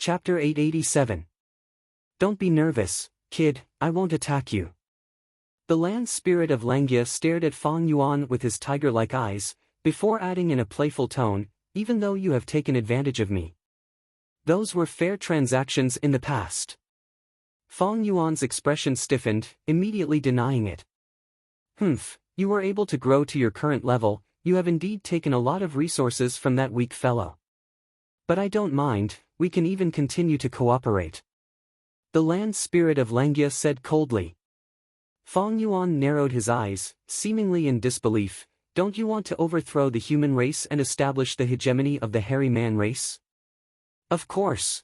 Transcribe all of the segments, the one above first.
Chapter 887. Don't be nervous, kid, I won't attack you. The land spirit of Langya stared at Fang Yuan with his tiger-like eyes, before adding in a playful tone, even though you have taken advantage of me. Those were fair transactions in the past. Fang Yuan's expression stiffened, immediately denying it. You were able to grow to your current level, you have indeed taken a lot of resources from that weak fellow. But I don't mind, we can even continue to cooperate. The land spirit of Langya said coldly. Fang Yuan narrowed his eyes, seemingly in disbelief. Don't you want to overthrow the human race and establish the hegemony of the hairy man race? Of course.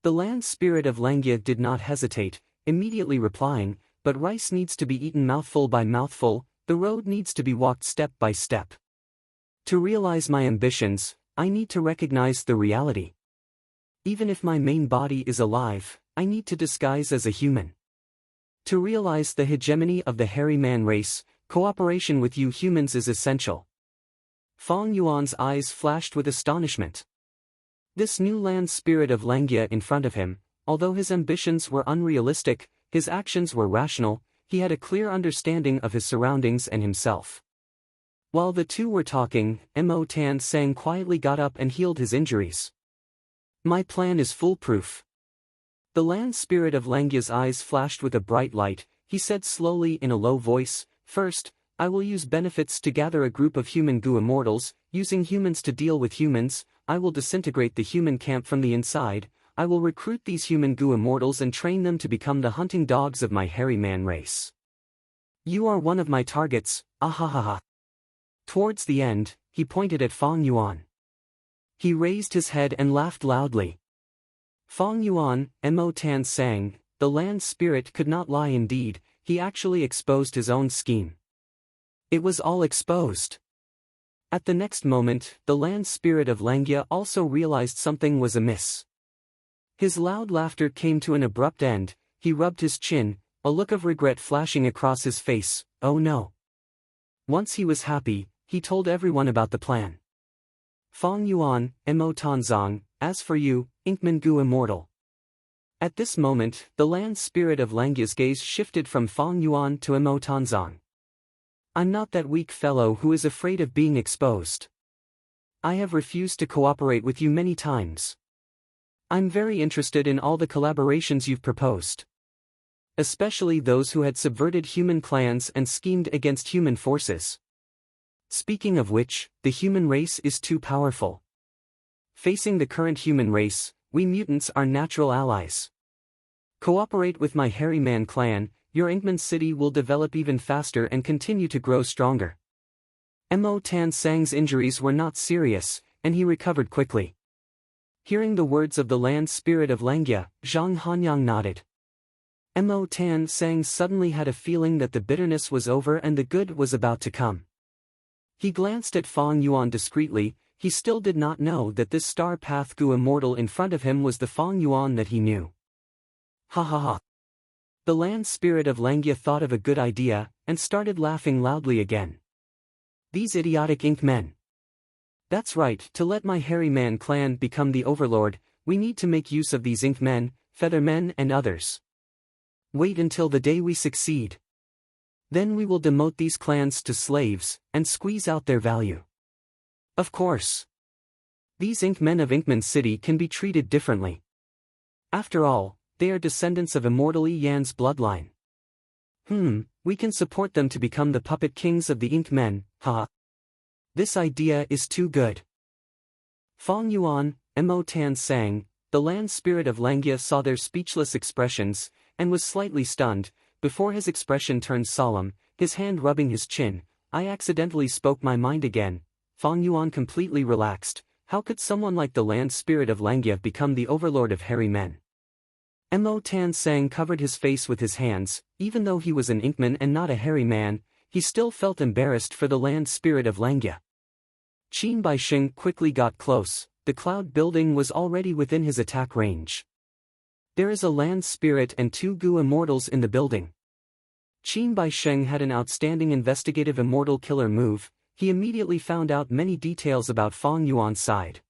The land spirit of Langya did not hesitate, immediately replying, but rice needs to be eaten mouthful by mouthful, the road needs to be walked step by step. To realize my ambitions, I need to recognize the reality. Even if my main body is alive, I need to disguise as a human. To realize the hegemony of the hairy man race, cooperation with you humans is essential. Fang Yuan's eyes flashed with astonishment. This new land spirit of Langya in front of him, although his ambitions were unrealistic, his actions were rational, he had a clear understanding of his surroundings and himself. While the two were talking, Mo Tan Sang quietly got up and healed his injuries. My plan is foolproof. The land spirit of Langya's eyes flashed with a bright light. He said slowly in a low voice, First, I will use benefits to gather a group of human goo immortals, using humans to deal with humans. I will disintegrate the human camp from the inside. I will recruit these human goo immortals and train them to become the hunting dogs of my hairy man race. You are one of my targets, ahahaha. Towards the end, he pointed at Fang Yuan. He raised his head and laughed loudly. Fang Yuan, Mo Tan Sang, the land spirit could not lie indeed, he actually exposed his own scheme. It was all exposed. At the next moment, the land spirit of Langya also realized something was amiss. His loud laughter came to an abrupt end, he rubbed his chin, a look of regret flashing across his face. Oh no. Once he was happy, he told everyone about the plan. Fang Yuan, Mo Tanzong, as for you, Inkman Gu Immortal. At this moment, the land spirit of Langya's gaze shifted from Fang Yuan to Mo Tanzong. I'm not that weak fellow who is afraid of being exposed. I have refused to cooperate with you many times. I'm very interested in all the collaborations you've proposed. Especially those who had subverted human clans and schemed against human forces. Speaking of which, the human race is too powerful. Facing the current human race, we mutants are natural allies. Cooperate with my hairy man clan, your Inkman city will develop even faster and continue to grow stronger. Mo Tan Sang's injuries were not serious, and he recovered quickly. Hearing the words of the land spirit of Langya, Zhang Hanyang nodded. Mo Tan Sang suddenly had a feeling that the bitterness was over and the good was about to come. He glanced at Fang Yuan discreetly. He still did not know that this Star Path Gu immortal in front of him was the Fang Yuan that he knew. Ha ha ha. The land spirit of Langya thought of a good idea, and started laughing loudly again. These idiotic ink men. That's right, to let my hairy man clan become the overlord, we need to make use of these ink men, feather men and others. Wait until the day we succeed. Then we will demote these clans to slaves, and squeeze out their value. Of course. These ink men of Inkman City can be treated differently. After all, they are descendants of immortal Yi Yan's bloodline. We can support them to become the puppet kings of the ink men, ha. This idea is too good. Fang Yuan, Mo Tan Sang, the land spirit of Langya saw their speechless expressions, and was slightly stunned. Before his expression turned solemn, his hand rubbing his chin. I accidentally spoke my mind again. Fang Yuan completely relaxed. How could someone like the land spirit of Langya become the overlord of hairy men? Mo Tan Sang covered his face with his hands. Even though he was an Inkman and not a hairy man, he still felt embarrassed for the land spirit of Langya. Qin Baixing quickly got close. The cloud building was already within his attack range. There is a land spirit and 2 Gu immortals in the building. Qin Baixing had an outstanding investigative immortal killer move. He immediately found out many details about Fang Yuan's side.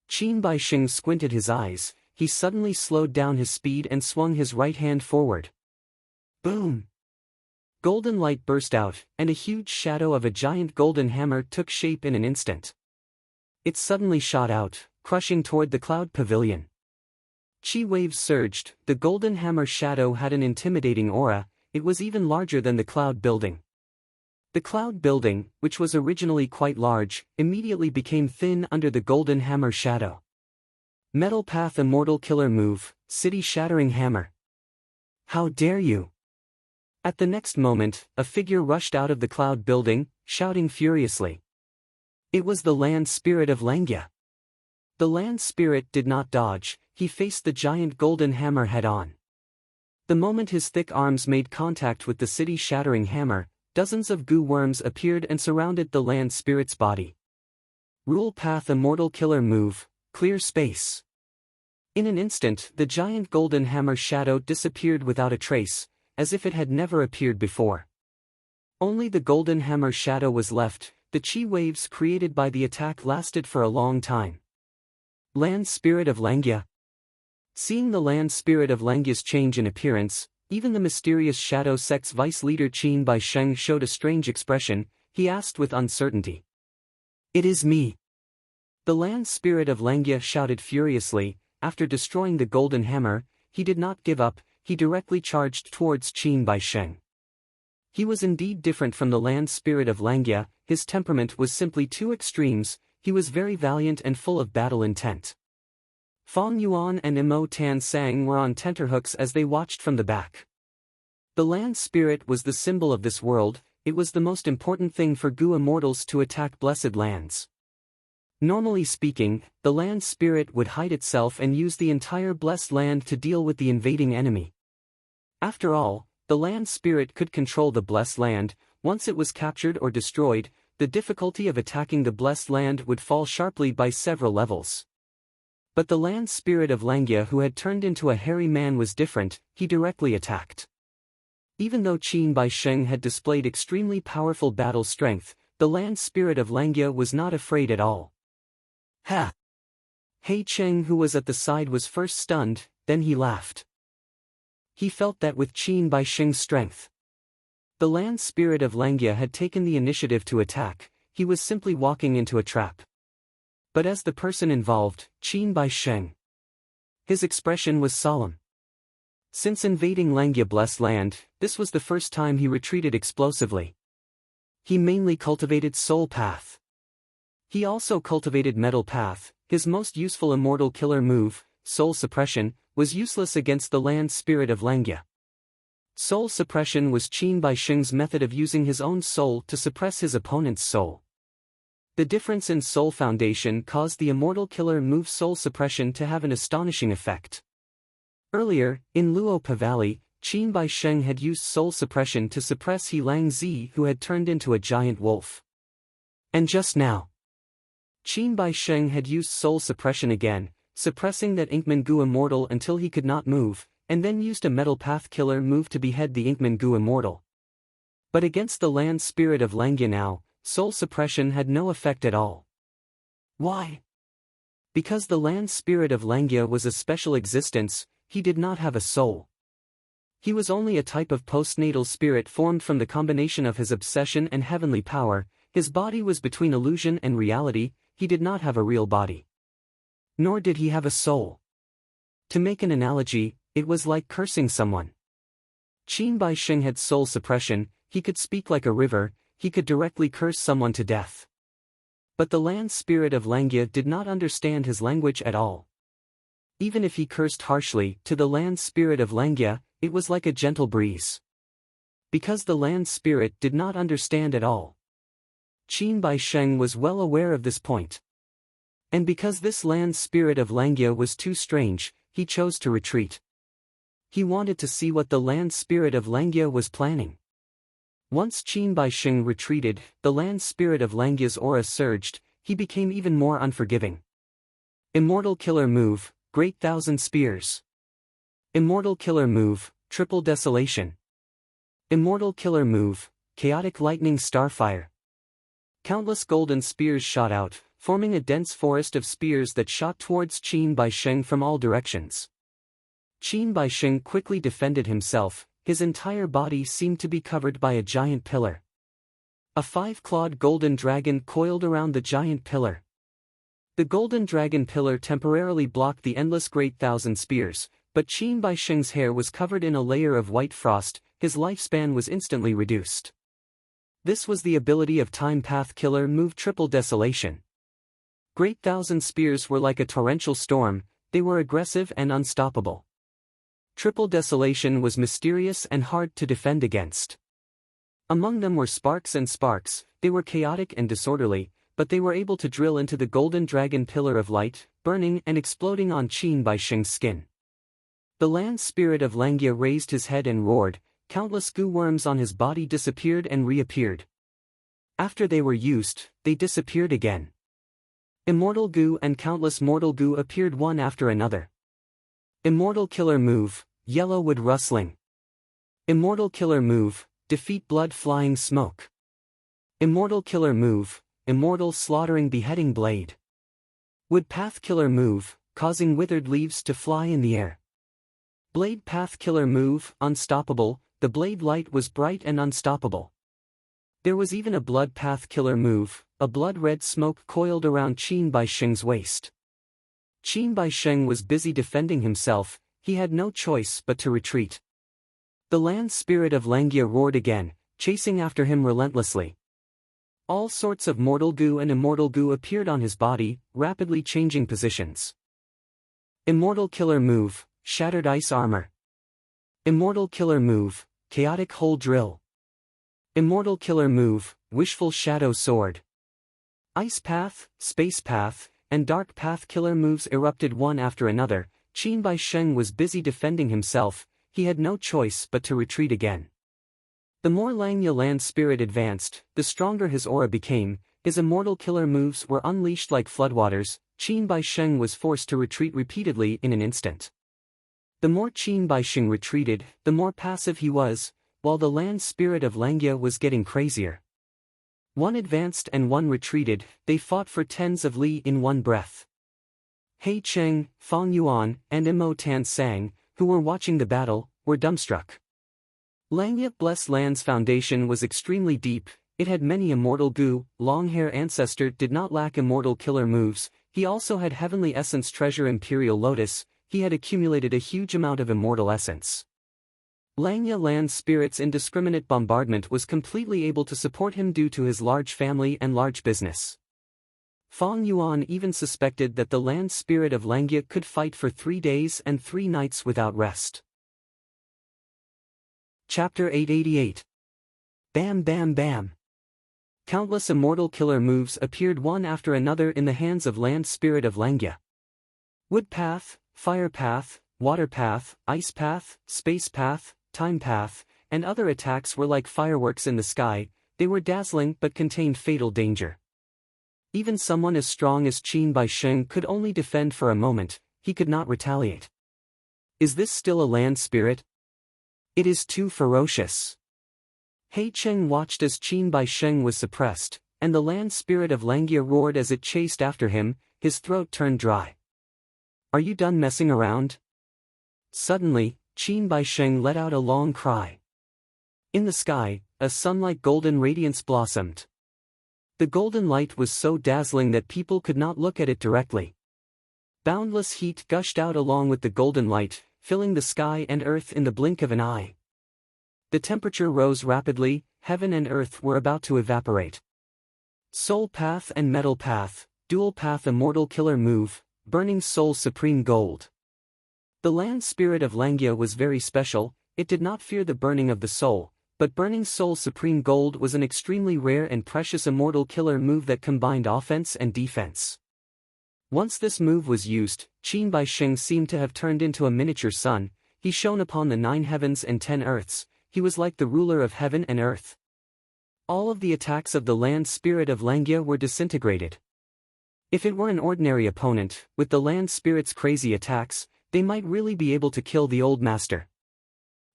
Qin Baisheng squinted his eyes, he suddenly slowed down his speed and swung his right hand forward. Boom! Golden light burst out, and a huge shadow of a giant golden hammer took shape in an instant. It suddenly shot out, crushing toward the cloud pavilion. Chi waves surged, the golden hammer shadow had an intimidating aura, it was even larger than the cloud building. The cloud building, which was originally quite large, immediately became thin under the golden hammer shadow. Metal Path Immortal Killer Move, City Shattering Hammer. How dare you! At the next moment, a figure rushed out of the cloud building, shouting furiously. It was the land spirit of Langya. The land spirit did not dodge, he faced the giant golden hammer head-on. The moment his thick arms made contact with the city-shattering hammer, dozens of goo worms appeared and surrounded the land spirit's body. Rule Path Immortal Killer Move, Clear Space. In an instant, the giant golden hammer shadow disappeared without a trace, as if it had never appeared before. Only the golden hammer shadow was left, the chi waves created by the attack lasted for a long time. Land Spirit of Langya. Seeing the land spirit of Langya's change in appearance, even the mysterious Shadow Sect's vice leader Qin Baisheng showed a strange expression, he asked with uncertainty. It is me. The land spirit of Langya shouted furiously, after destroying the golden hammer, he did not give up, he directly charged towards Qin Baisheng. He was indeed different from the land spirit of Langya, his temperament was simply two extremes, he was very valiant and full of battle intent. Fong Yuan and Imo Tan Sang were on tenterhooks as they watched from the back. The land spirit was the symbol of this world, it was the most important thing for Gu immortals to attack blessed lands. Normally speaking, the land spirit would hide itself and use the entire blessed land to deal with the invading enemy. After all, the land spirit could control the blessed land, once it was captured or destroyed, the difficulty of attacking the blessed land would fall sharply by several levels. But the land spirit of Langya who had turned into a hairy man was different, he directly attacked. Even though Qin Baisheng had displayed extremely powerful battle strength, the land spirit of Langya was not afraid at all. Ha! He Cheng who was at the side was first stunned, then he laughed. He felt that with Qin Baisheng's strength, the land spirit of Langya had taken the initiative to attack, he was simply walking into a trap. But as the person involved, Qin Baisheng, his expression was solemn. Since invading Langya blessed land, this was the first time he retreated explosively. He mainly cultivated Soul Path. He also cultivated Metal Path, his most useful immortal killer move, Soul Suppression, was useless against the land spirit of Langya. Soul Suppression was Qin Baisheng's method of using his own soul to suppress his opponent's soul. The difference in Soul Foundation caused the immortal killer move Soul Suppression to have an astonishing effect. Earlier, in Luopa Valley, Qin Baisheng had used Soul Suppression to suppress He Lang Zi who had turned into a giant wolf. And just now, Qin Baisheng had used Soul Suppression again, suppressing that Inkman Gu immortal until he could not move, and then used a Metal Path killer move to behead the Inkman Gu immortal. But against the land spirit of Langya now, Soul Suppression had no effect at all. Why? Because the land spirit of Langya was a special existence, he did not have a soul. He was only a type of postnatal spirit formed from the combination of his obsession and heavenly power, his body was between illusion and reality, he did not have a real body. Nor did he have a soul. To make an analogy, it was like cursing someone. Qin Baisheng had soul suppression, he could speak like a river, he could directly curse someone to death. But the land spirit of Langya did not understand his language at all. Even if he cursed harshly, to the land spirit of Langya, it was like a gentle breeze. Because the land spirit did not understand at all. Qin Baisheng was well aware of this point. And because this land spirit of Langya was too strange, he chose to retreat. He wanted to see what the land spirit of Langya was planning. Once Qin Baisheng retreated, the land spirit of Langya's aura surged, he became even more unforgiving. Immortal Killer Move, Great Thousand Spears. Immortal Killer Move, Triple Desolation. Immortal Killer Move, Chaotic Lightning Starfire. Countless golden spears shot out, forming a dense forest of spears that shot towards Qin Baisheng from all directions. Qin Baisheng quickly defended himself, his entire body seemed to be covered by a giant pillar. A 5-clawed golden dragon coiled around the giant pillar. The golden dragon pillar temporarily blocked the endless great thousand spears, but Qin Baisheng's hair was covered in a layer of white frost, his lifespan was instantly reduced. This was the ability of Time Path Killer Move Triple Desolation. Great thousand spears were like a torrential storm, they were aggressive and unstoppable. Triple Desolation was mysterious and hard to defend against. Among them were sparks and sparks, they were chaotic and disorderly, but they were able to drill into the golden dragon pillar of light, burning and exploding on Qin Baisheng's skin. The land spirit of Langia raised his head and roared, countless goo worms on his body disappeared and reappeared. After they were used, they disappeared again. Immortal goo and countless mortal goo appeared one after another. Immortal Killer Move, Yellow Wood Rustling. Immortal Killer Move, Defeat Blood Flying Smoke. Immortal Killer Move, Immortal Slaughtering Beheading Blade. Wood Path Killer Move, causing withered leaves to fly in the air. Blade Path Killer Move, Unstoppable, the blade light was bright and unstoppable. There was even a Blood Path Killer Move, a blood-red smoke coiled around Qin Baisheng's waist. Qin Baisheng was busy defending himself, he had no choice but to retreat. The land spirit of Langia roared again, chasing after him relentlessly. All sorts of mortal goo and immortal goo appeared on his body, rapidly changing positions. Immortal Killer Move, Shattered Ice Armor. Immortal Killer Move, Chaotic Hole Drill. Immortal Killer Move, Wishful Shadow Sword. Ice Path, Space Path, and Dark Path Killer moves erupted one after another. Qin Baisheng was busy defending himself, he had no choice but to retreat again. The more Langya land spirit advanced, the stronger his aura became, his immortal killer moves were unleashed like floodwaters. Qin Baisheng was forced to retreat repeatedly in an instant. The more Qin Baisheng retreated, the more passive he was, while the land spirit of Langya was getting crazier. One advanced and one retreated, they fought for tens of li in one breath. He Cheng, Fang Yuan, and Imo Tan Sang, who were watching the battle, were dumbstruck. Langya Blessed Land's foundation was extremely deep, it had many immortal goo, long-hair ancestor did not lack immortal killer moves, he also had heavenly essence treasure Imperial Lotus, he had accumulated a huge amount of immortal essence. Langya land spirit's indiscriminate bombardment was completely able to support him due to his large family and large business. Fang Yuan even suspected that the land spirit of Langya could fight for 3 days and 3 nights without rest. Chapter 888. Bam Bam Bam. Countless immortal killer moves appeared one after another in the hands of land spirit of Langya. Wood Path, Fire Path, Water Path, Ice Path, Space Path, Time Path, and other attacks were like fireworks in the sky, they were dazzling but contained fatal danger. Even someone as strong as Qin Baisheng could only defend for a moment, he could not retaliate. Is this still a land spirit? It is too ferocious. He Cheng watched as Qin Baisheng was suppressed, and the land spirit of Langya roared as it chased after him, his throat turned dry. Are you done messing around? Suddenly, Qin Baisheng let out a long cry. In the sky, a sun-like golden radiance blossomed. The golden light was so dazzling that people could not look at it directly. Boundless heat gushed out along with the golden light, filling the sky and earth in the blink of an eye. The temperature rose rapidly, heaven and earth were about to evaporate. Soul Path and Metal Path, Dual Path Immortal Killer Move, Burning Soul Supreme Gold. The land spirit of Langya was very special, it did not fear the burning of the soul, but Burning Soul Supreme Gold was an extremely rare and precious immortal killer move that combined offense and defense. Once this move was used, Qin Baisheng seemed to have turned into a miniature sun, he shone upon the 9 heavens and 10 earths, he was like the ruler of heaven and earth. All of the attacks of the land spirit of Langya were disintegrated. If it were an ordinary opponent, with the land spirit's crazy attacks, they might really be able to kill the old master.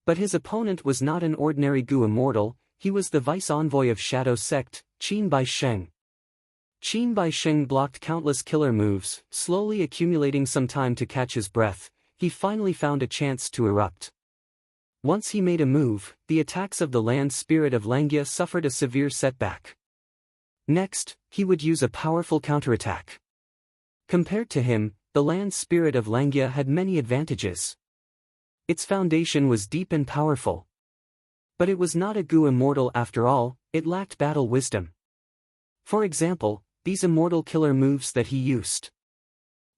But his opponent was not an ordinary Gu immortal, he was the vice envoy of Shadow Sect, Qin Baisheng. Qin Baisheng blocked countless killer moves, slowly accumulating some time to catch his breath. He finally found a chance to erupt. Once he made a move, the attacks of the land spirit of Langya suffered a severe setback. Next, he would use a powerful counterattack. Compared to him, the land spirit of Langya had many advantages. Its foundation was deep and powerful. But it was not a Gu immortal after all, it lacked battle wisdom. For example, these immortal killer moves that he used.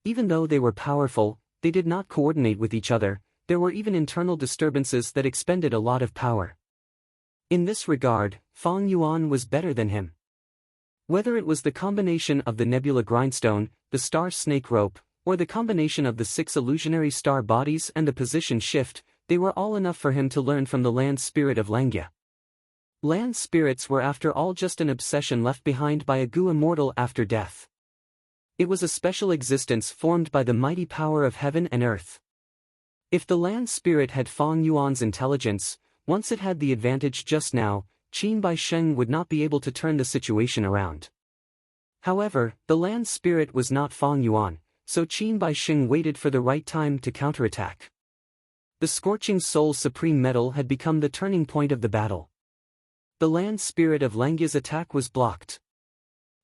Even though they were powerful, they did not coordinate with each other. There were even internal disturbances that expended a lot of power. In this regard, Fang Yuan was better than him. Whether it was the combination of the nebula grindstone, the star snake rope, or the combination of the 6 illusionary star bodies and the position shift, they were all enough for him to learn from the land spirit of Langya. Land spirits were after all just an obsession left behind by a Gu immortal after death. It was a special existence formed by the mighty power of heaven and earth. If the land spirit had Fang Yuan's intelligence, once it had the advantage just now, Qin Baisheng would not be able to turn the situation around. However, the land spirit was not Fang Yuan, so Qin Baisheng waited for the right time to counterattack. The scorching soul supreme metal had become the turning point of the battle. The land spirit of Langya's attack was blocked.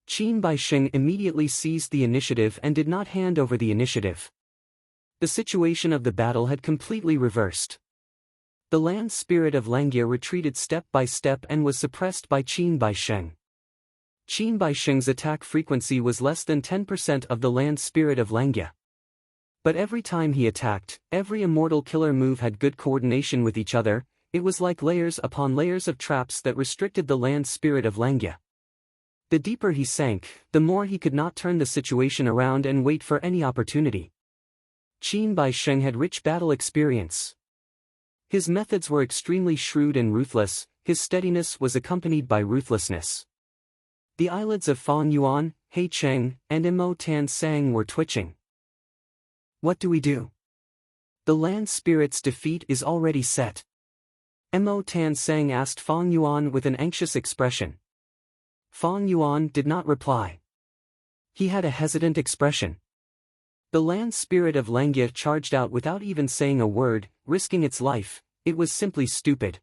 Qin Baisheng immediately seized the initiative and did not hand over the initiative. The situation of the battle had completely reversed. The land spirit of Langya retreated step by step and was suppressed by Qin Baisheng. Qin Baisheng's attack frequency was less than 10% of the land spirit of Langya. But every time he attacked, every immortal killer move had good coordination with each other. It was like layers upon layers of traps that restricted the land spirit of Langya. The deeper he sank, the more he could not turn the situation around and wait for any opportunity. Qin Baisheng had rich battle experience. His methods were extremely shrewd and ruthless, his steadiness was accompanied by ruthlessness. The eyelids of Fang Yuan, He Cheng, and Mo Tan Sang were twitching. What do we do? The land spirit's defeat is already set. Mo Tan Sang asked Fang Yuan with an anxious expression. Fang Yuan did not reply. He had a hesitant expression. The land spirit of Langya charged out without even saying a word, risking its life. It was simply stupid.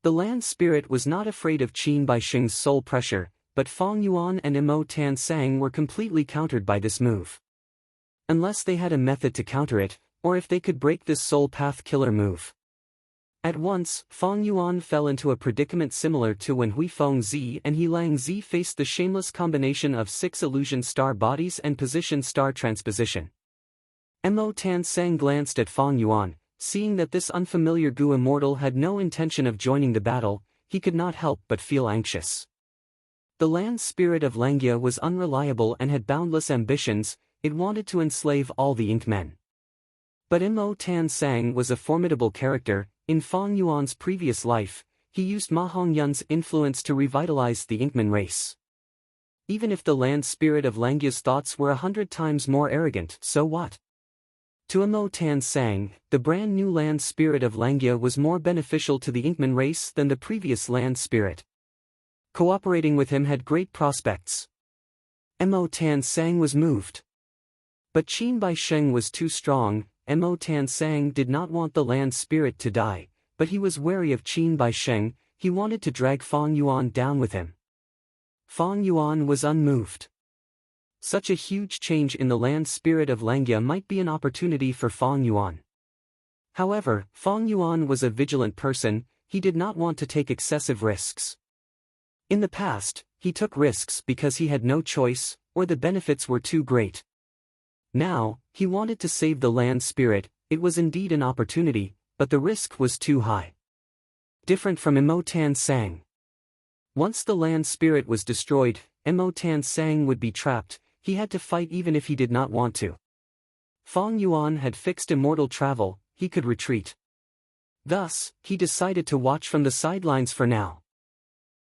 The land spirit was not afraid of Qin Baisheng's soul pressure, but Fang Yuan and Mo Tan Sang were completely countered by this move. Unless they had a method to counter it, or if they could break this soul path killer move. At once, Fang Yuan fell into a predicament similar to when Hui Feng Zi and He Lang Zi faced the shameless combination of 6 illusion star bodies and position star transposition. Mo Tan Sang glanced at Fang Yuan, seeing that this unfamiliar Gu immortal had no intention of joining the battle, he could not help but feel anxious. The land spirit of Langya was unreliable and had boundless ambitions, it wanted to enslave all the Ink Men. But Mo Tan Sang was a formidable character. In Fang Yuan's previous life, he used Ma Hongyun's influence to revitalize the Inkman race. Even if the land spirit of Langya's thoughts were 100 times more arrogant, so what? To Mo Tan Sang, the brand new land spirit of Langya was more beneficial to the Inkman race than the previous land spirit. Cooperating with him had great prospects. Mo Tan Sang was moved. But Qin Baisheng was too strong. Mo Tan Sang did not want the land spirit to die, but he was wary of Qin Baisheng. He wanted to drag Fang Yuan down with him. Fang Yuan was unmoved. Such a huge change in the land spirit of Langya might be an opportunity for Fang Yuan. However, Fang Yuan was a vigilant person, he did not want to take excessive risks. In the past, he took risks because he had no choice, or the benefits were too great. Now, he wanted to save the land spirit. It was indeed an opportunity, but the risk was too high. Different from Mo Tan Sang. Once the land spirit was destroyed, Mo Tan Sang would be trapped, he had to fight even if he did not want to. Fang Yuan had fixed immortal travel, he could retreat. Thus, he decided to watch from the sidelines for now.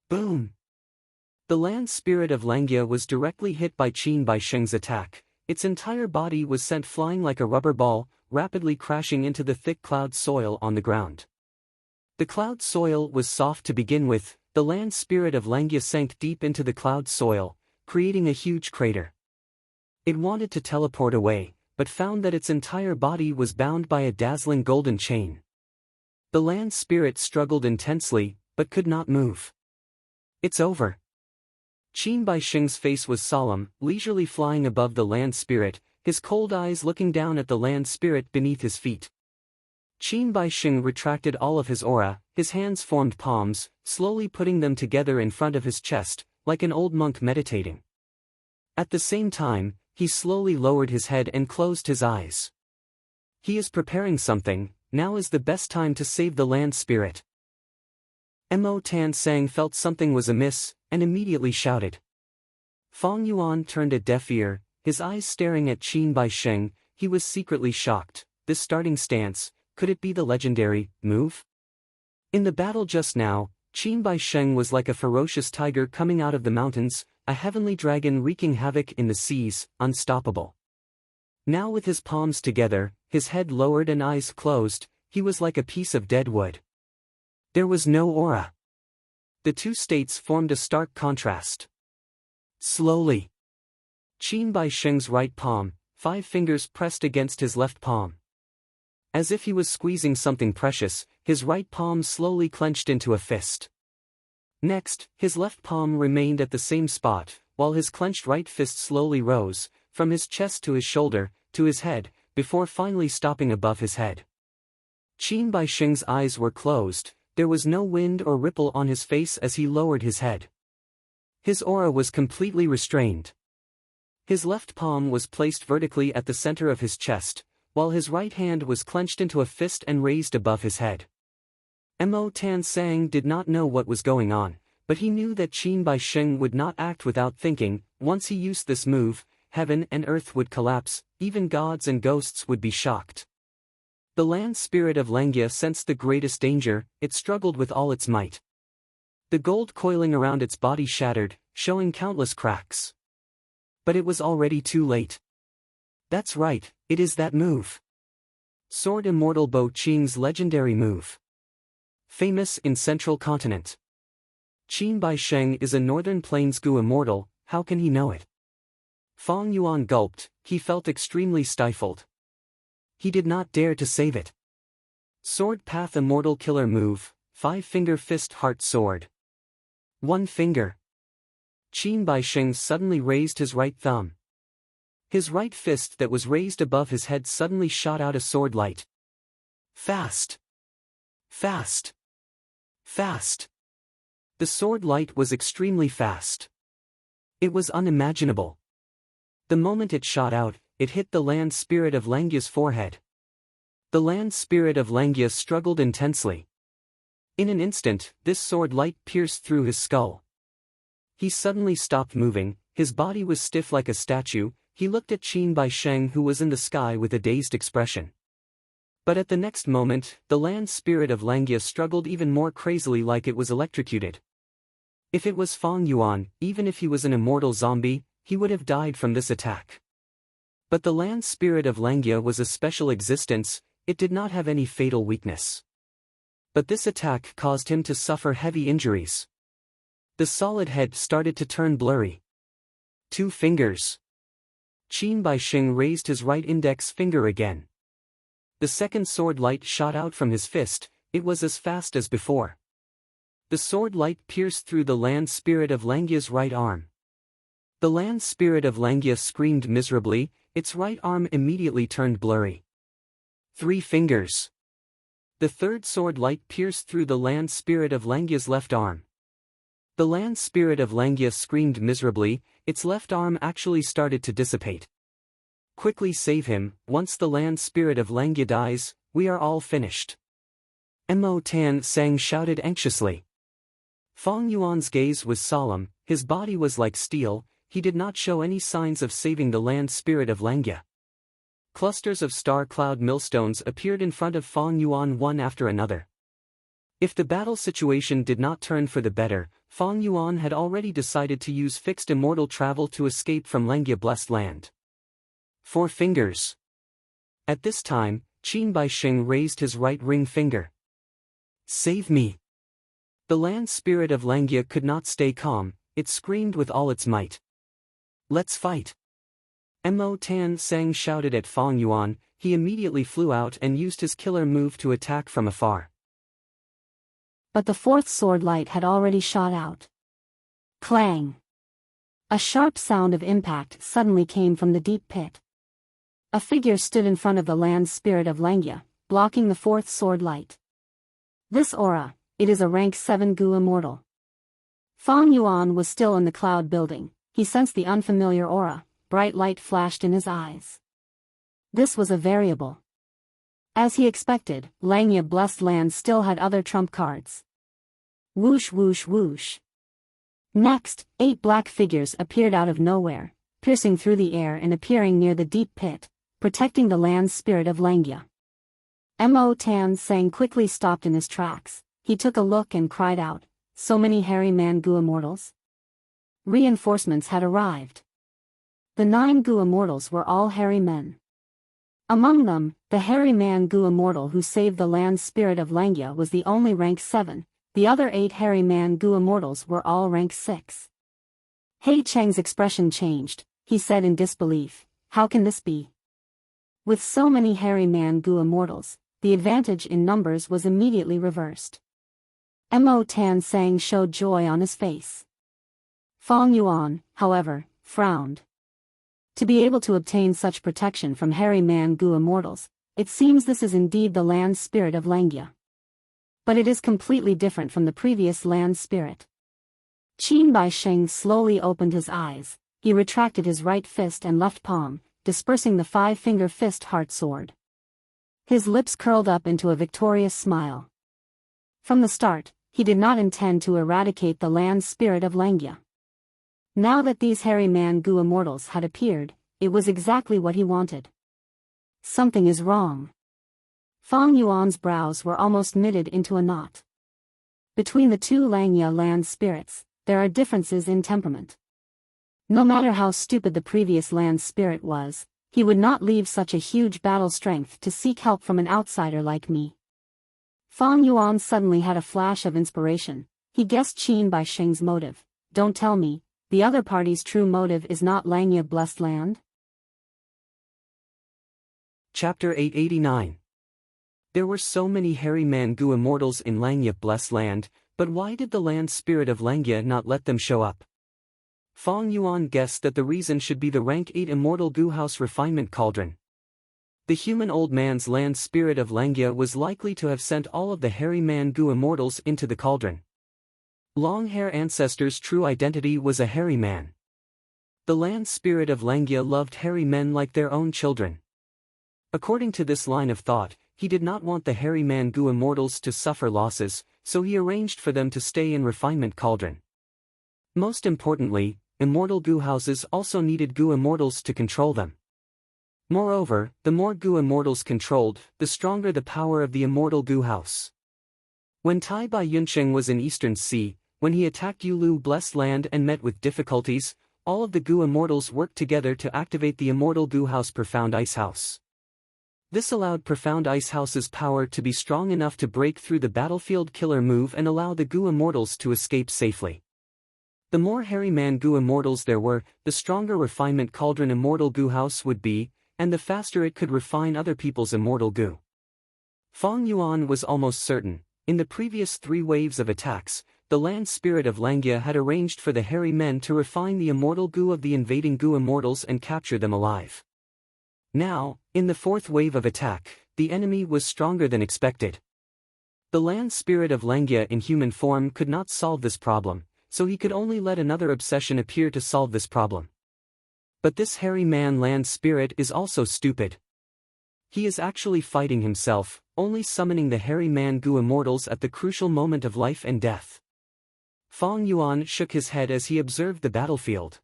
Boom! The land spirit of Langya was directly hit by Qin Baisheng's attack. Its entire body was sent flying like a rubber ball, rapidly crashing into the thick cloud soil on the ground. The cloud soil was soft to begin with. The land spirit of Langya sank deep into the cloud soil, creating a huge crater. It wanted to teleport away, but found that its entire body was bound by a dazzling golden chain. The land spirit struggled intensely, but could not move. "It's over." Qin Baixing's face was solemn, leisurely flying above the land spirit, his cold eyes looking down at the land spirit beneath his feet. Qin Baixing retracted all of his aura, his hands formed palms, slowly putting them together in front of his chest, like an old monk meditating. At the same time, he slowly lowered his head and closed his eyes. He is preparing something. Now is the best time to save the land spirit. Mo Tan Sang felt something was amiss, and immediately shouted. Fong Yuan turned a deaf ear, his eyes staring at Qin Baixing. He was secretly shocked. This starting stance, could it be the legendary move? In the battle just now, Qin Baixing was like a ferocious tiger coming out of the mountains, a heavenly dragon wreaking havoc in the seas, unstoppable. Now with his palms together, his head lowered and eyes closed, he was like a piece of dead wood. There was no aura. The two states formed a stark contrast. Slowly, Qin Baixing's right palm, 5 fingers pressed against his left palm. As if he was squeezing something precious, his right palm slowly clenched into a fist. Next, his left palm remained at the same spot, while his clenched right fist slowly rose, from his chest to his shoulder, to his head, before finally stopping above his head. Qin Baixing's eyes were closed, there was no wind or ripple on his face as he lowered his head. His aura was completely restrained. His left palm was placed vertically at the center of his chest, while his right hand was clenched into a fist and raised above his head. Mo Tan Sang did not know what was going on, but he knew that Qin Baixing would not act without thinking. Once he used this move, heaven and earth would collapse, even gods and ghosts would be shocked. The land spirit of Langia sensed the greatest danger, it struggled with all its might. The gold coiling around its body shattered, showing countless cracks. But it was already too late. That's right, it is that move. Sword Immortal Bo Qing's legendary move. Famous in Central Continent. Qin Baixing is a Northern Plains Gu immortal, how can he know it? Fong Yuan gulped, he felt extremely stifled. He did not dare to save it. Sword Path Immortal Killer Move, 5-finger fist heart sword. 1 finger. Qin Baixing suddenly raised his right thumb. His right fist that was raised above his head suddenly shot out a sword light. Fast. Fast. Fast. The sword light was extremely fast. It was unimaginable. The moment it shot out, it hit the land spirit of Langia's forehead. The land spirit of Langia struggled intensely. In an instant, this sword light pierced through his skull. He suddenly stopped moving, his body was stiff like a statue. He looked at Qin Baixing, who was in the sky with a dazed expression. But at the next moment, the land spirit of Langia struggled even more crazily, like it was electrocuted. If it was Fong Yuan, even if he was an immortal zombie, he would have died from this attack. But the land spirit of Langia was a special existence, it did not have any fatal weakness. But this attack caused him to suffer heavy injuries. The solid head started to turn blurry. 2 fingers. Qin Baixing raised his right index finger again. The second sword light shot out from his fist, it was as fast as before. The sword light pierced through the land spirit of Langia's right arm. The land spirit of Langia screamed miserably, its right arm immediately turned blurry. 3 fingers. The third sword light pierced through the land spirit of Langia's left arm. The land spirit of Langia screamed miserably, its left arm actually started to dissipate. Quickly save him, once the land spirit of Langia dies, we are all finished. Mo Tan Sang shouted anxiously. Fong Yuan's gaze was solemn, his body was like steel, he did not show any signs of saving the land spirit of Langia. Clusters of star cloud millstones appeared in front of Fong Yuan one after another. If the battle situation did not turn for the better, Fong Yuan had already decided to use fixed immortal travel to escape from Langia blessed land. 4 fingers. At this time, Qin Baixing raised his right ring finger. Save me. The land spirit of Langia could not stay calm, it screamed with all its might. Let's fight. Mo Tan Sang shouted at Fong Yuan. He immediately flew out and used his killer move to attack from afar. But the fourth sword light had already shot out. Clang! A sharp sound of impact suddenly came from the deep pit. A figure stood in front of the land spirit of Langya, blocking the fourth sword light. This aura, it is a rank 7 Gu immortal. Fong Yuan was still in the cloud building. He sensed the unfamiliar aura. Bright light flashed in his eyes. This was a variable. As he expected, Langya Blessed Land still had other trump cards. Whoosh whoosh whoosh. Next, 8 black figures appeared out of nowhere, piercing through the air and appearing near the deep pit, protecting the land spirit of Langya. Mo Tan Sang quickly stopped in his tracks. He took a look and cried out, "So many hairy man Gu immortals?" Reinforcements had arrived. The 9 Gu immortals were all hairy men. Among them, the hairy man Gu immortal who saved the land spirit of Langya was the only rank 7, the other 8 hairy man Gu immortals were all rank 6. He Cheng's expression changed. He said in disbelief, "How can this be?" With so many hairy man Gu immortals, the advantage in numbers was immediately reversed. Mo Tan Sang showed joy on his face. Fong Yuan, however, frowned. To be able to obtain such protection from hairy man Gu immortals, it seems this is indeed the land spirit of Langya. But it is completely different from the previous land spirit. Qin Baisheng slowly opened his eyes. He retracted his right fist and left palm, dispersing the 5-finger fist heart sword. His lips curled up into a victorious smile. From the start, he did not intend to eradicate the land spirit of Langya. Now that these hairy man Gu immortals had appeared, it was exactly what he wanted. Something is wrong. Fong Yuan's brows were almost knitted into a knot. Between the 2 Langya land spirits, there are differences in temperament. No matter how stupid the previous land spirit was, he would not leave such a huge battle strength to seek help from an outsider like me. Fong Yuan suddenly had a flash of inspiration. He guessed Qin Baisheng's motive. Don't tell me, the other party's true motive is not Langya Blessed Land? Chapter 889. There were so many hairy man Gu immortals in Langya Blessed Land, but why did the land spirit of Langya not let them show up? Fong Yuan guessed that the reason should be the rank 8 immortal Gu House refinement cauldron. The human old man's land spirit of Langya was likely to have sent all of the hairy man Gu immortals into the cauldron. Long hair ancestor's true identity was a hairy man. The land spirit of Langya loved hairy men like their own children. According to this line of thought, he did not want the hairy man Gu immortals to suffer losses, so he arranged for them to stay in refinement cauldron. Most importantly, immortal Gu houses also needed Gu immortals to control them. Moreover, the more Gu immortals controlled, the stronger the power of the immortal Gu house. When Tai Bai Yunsheng was in Eastern Sea, when he attacked Yulu Blessed Land and met with difficulties, all of the Gu immortals worked together to activate the immortal Gu house Profound Ice House. This allowed Profound Ice House's power to be strong enough to break through the battlefield killer move and allow the Gu immortals to escape safely. The more hairy man Gu immortals there were, the stronger refinement cauldron immortal Gu house would be, and the faster it could refine other people's immortal Gu. Fong Yuan was almost certain, in the previous 3 waves of attacks, the land spirit of Langya had arranged for the hairy men to refine the immortal Gu of the invading Gu immortals and capture them alive. Now, in the 4th wave of attack, the enemy was stronger than expected. The land spirit of Langya in human form could not solve this problem, so he could only let another obsession appear to solve this problem. But this hairy man land spirit is also stupid. He is actually fighting himself, only summoning the hairy man Gu immortals at the crucial moment of life and death. Fong Yuan shook his head as he observed the battlefield.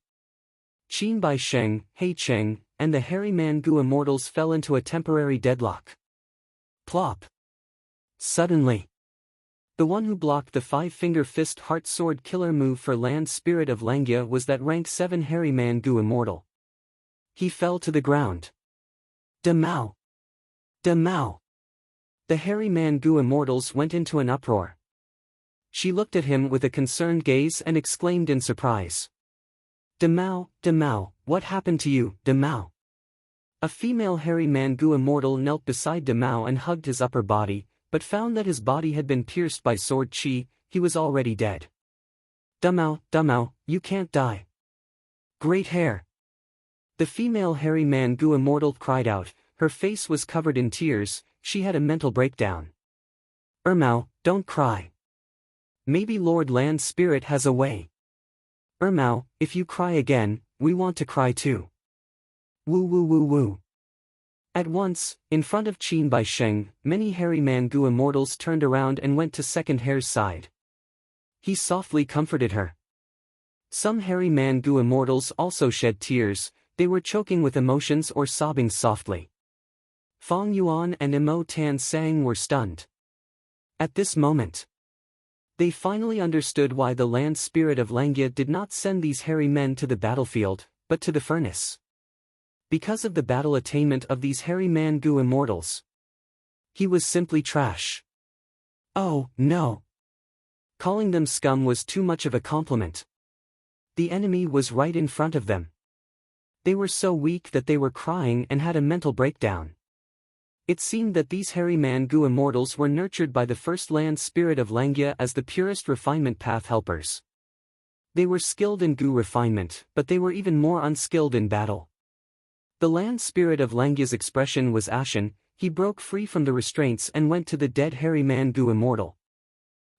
Qin Baisheng, He Cheng, and the hairy man Gu immortals fell into a temporary deadlock. Plop! Suddenly, the one who blocked the 5-finger fist heart sword killer move for land spirit of Langya was that rank 7 hairy man Gu immortal. He fell to the ground. Demao! Demao! The hairy man Gu immortals went into an uproar. She looked at him with a concerned gaze and exclaimed in surprise. Demao, Demao, What happened to you, De Mao? A female hairy Mangu immortal knelt beside De Mao and hugged his upper body, but found that his body had been pierced by sword chi. He was already dead. De Mao, you can't die. Great hair. The female hairy Mangu immortal cried out, her face was covered in tears, she had a mental breakdown. Mao, don't cry. Maybe Lord Land Spirit has a way. Mao, if you cry again, we want to cry too. Woo woo woo woo. At once, in front of Qin Bai Sheng, many hairy Mangu immortals turned around and went to Second Hair's side. He softly comforted her. Some hairy Mangu immortals also shed tears, they were choking with emotions or sobbing softly. Fong Yuan and Emo Tan Sang were stunned. At this moment, they finally understood why the land spirit of Langya did not send these hairy men to the battlefield, but to the furnace. Because of the battle attainment of these hairy Mangu immortals. He was simply trash. Oh, no. Calling them scum was too much of a compliment. The enemy was right in front of them. They were so weak that they were crying and had a mental breakdown. It seemed that these hairy Mangu immortals were nurtured by the first land spirit of Langya as the purest refinement path helpers. They were skilled in Gu refinement, but they were even more unskilled in battle. The land spirit of Langya's expression was ashen, he broke free from the restraints and went to the dead hairy Mangu immortal.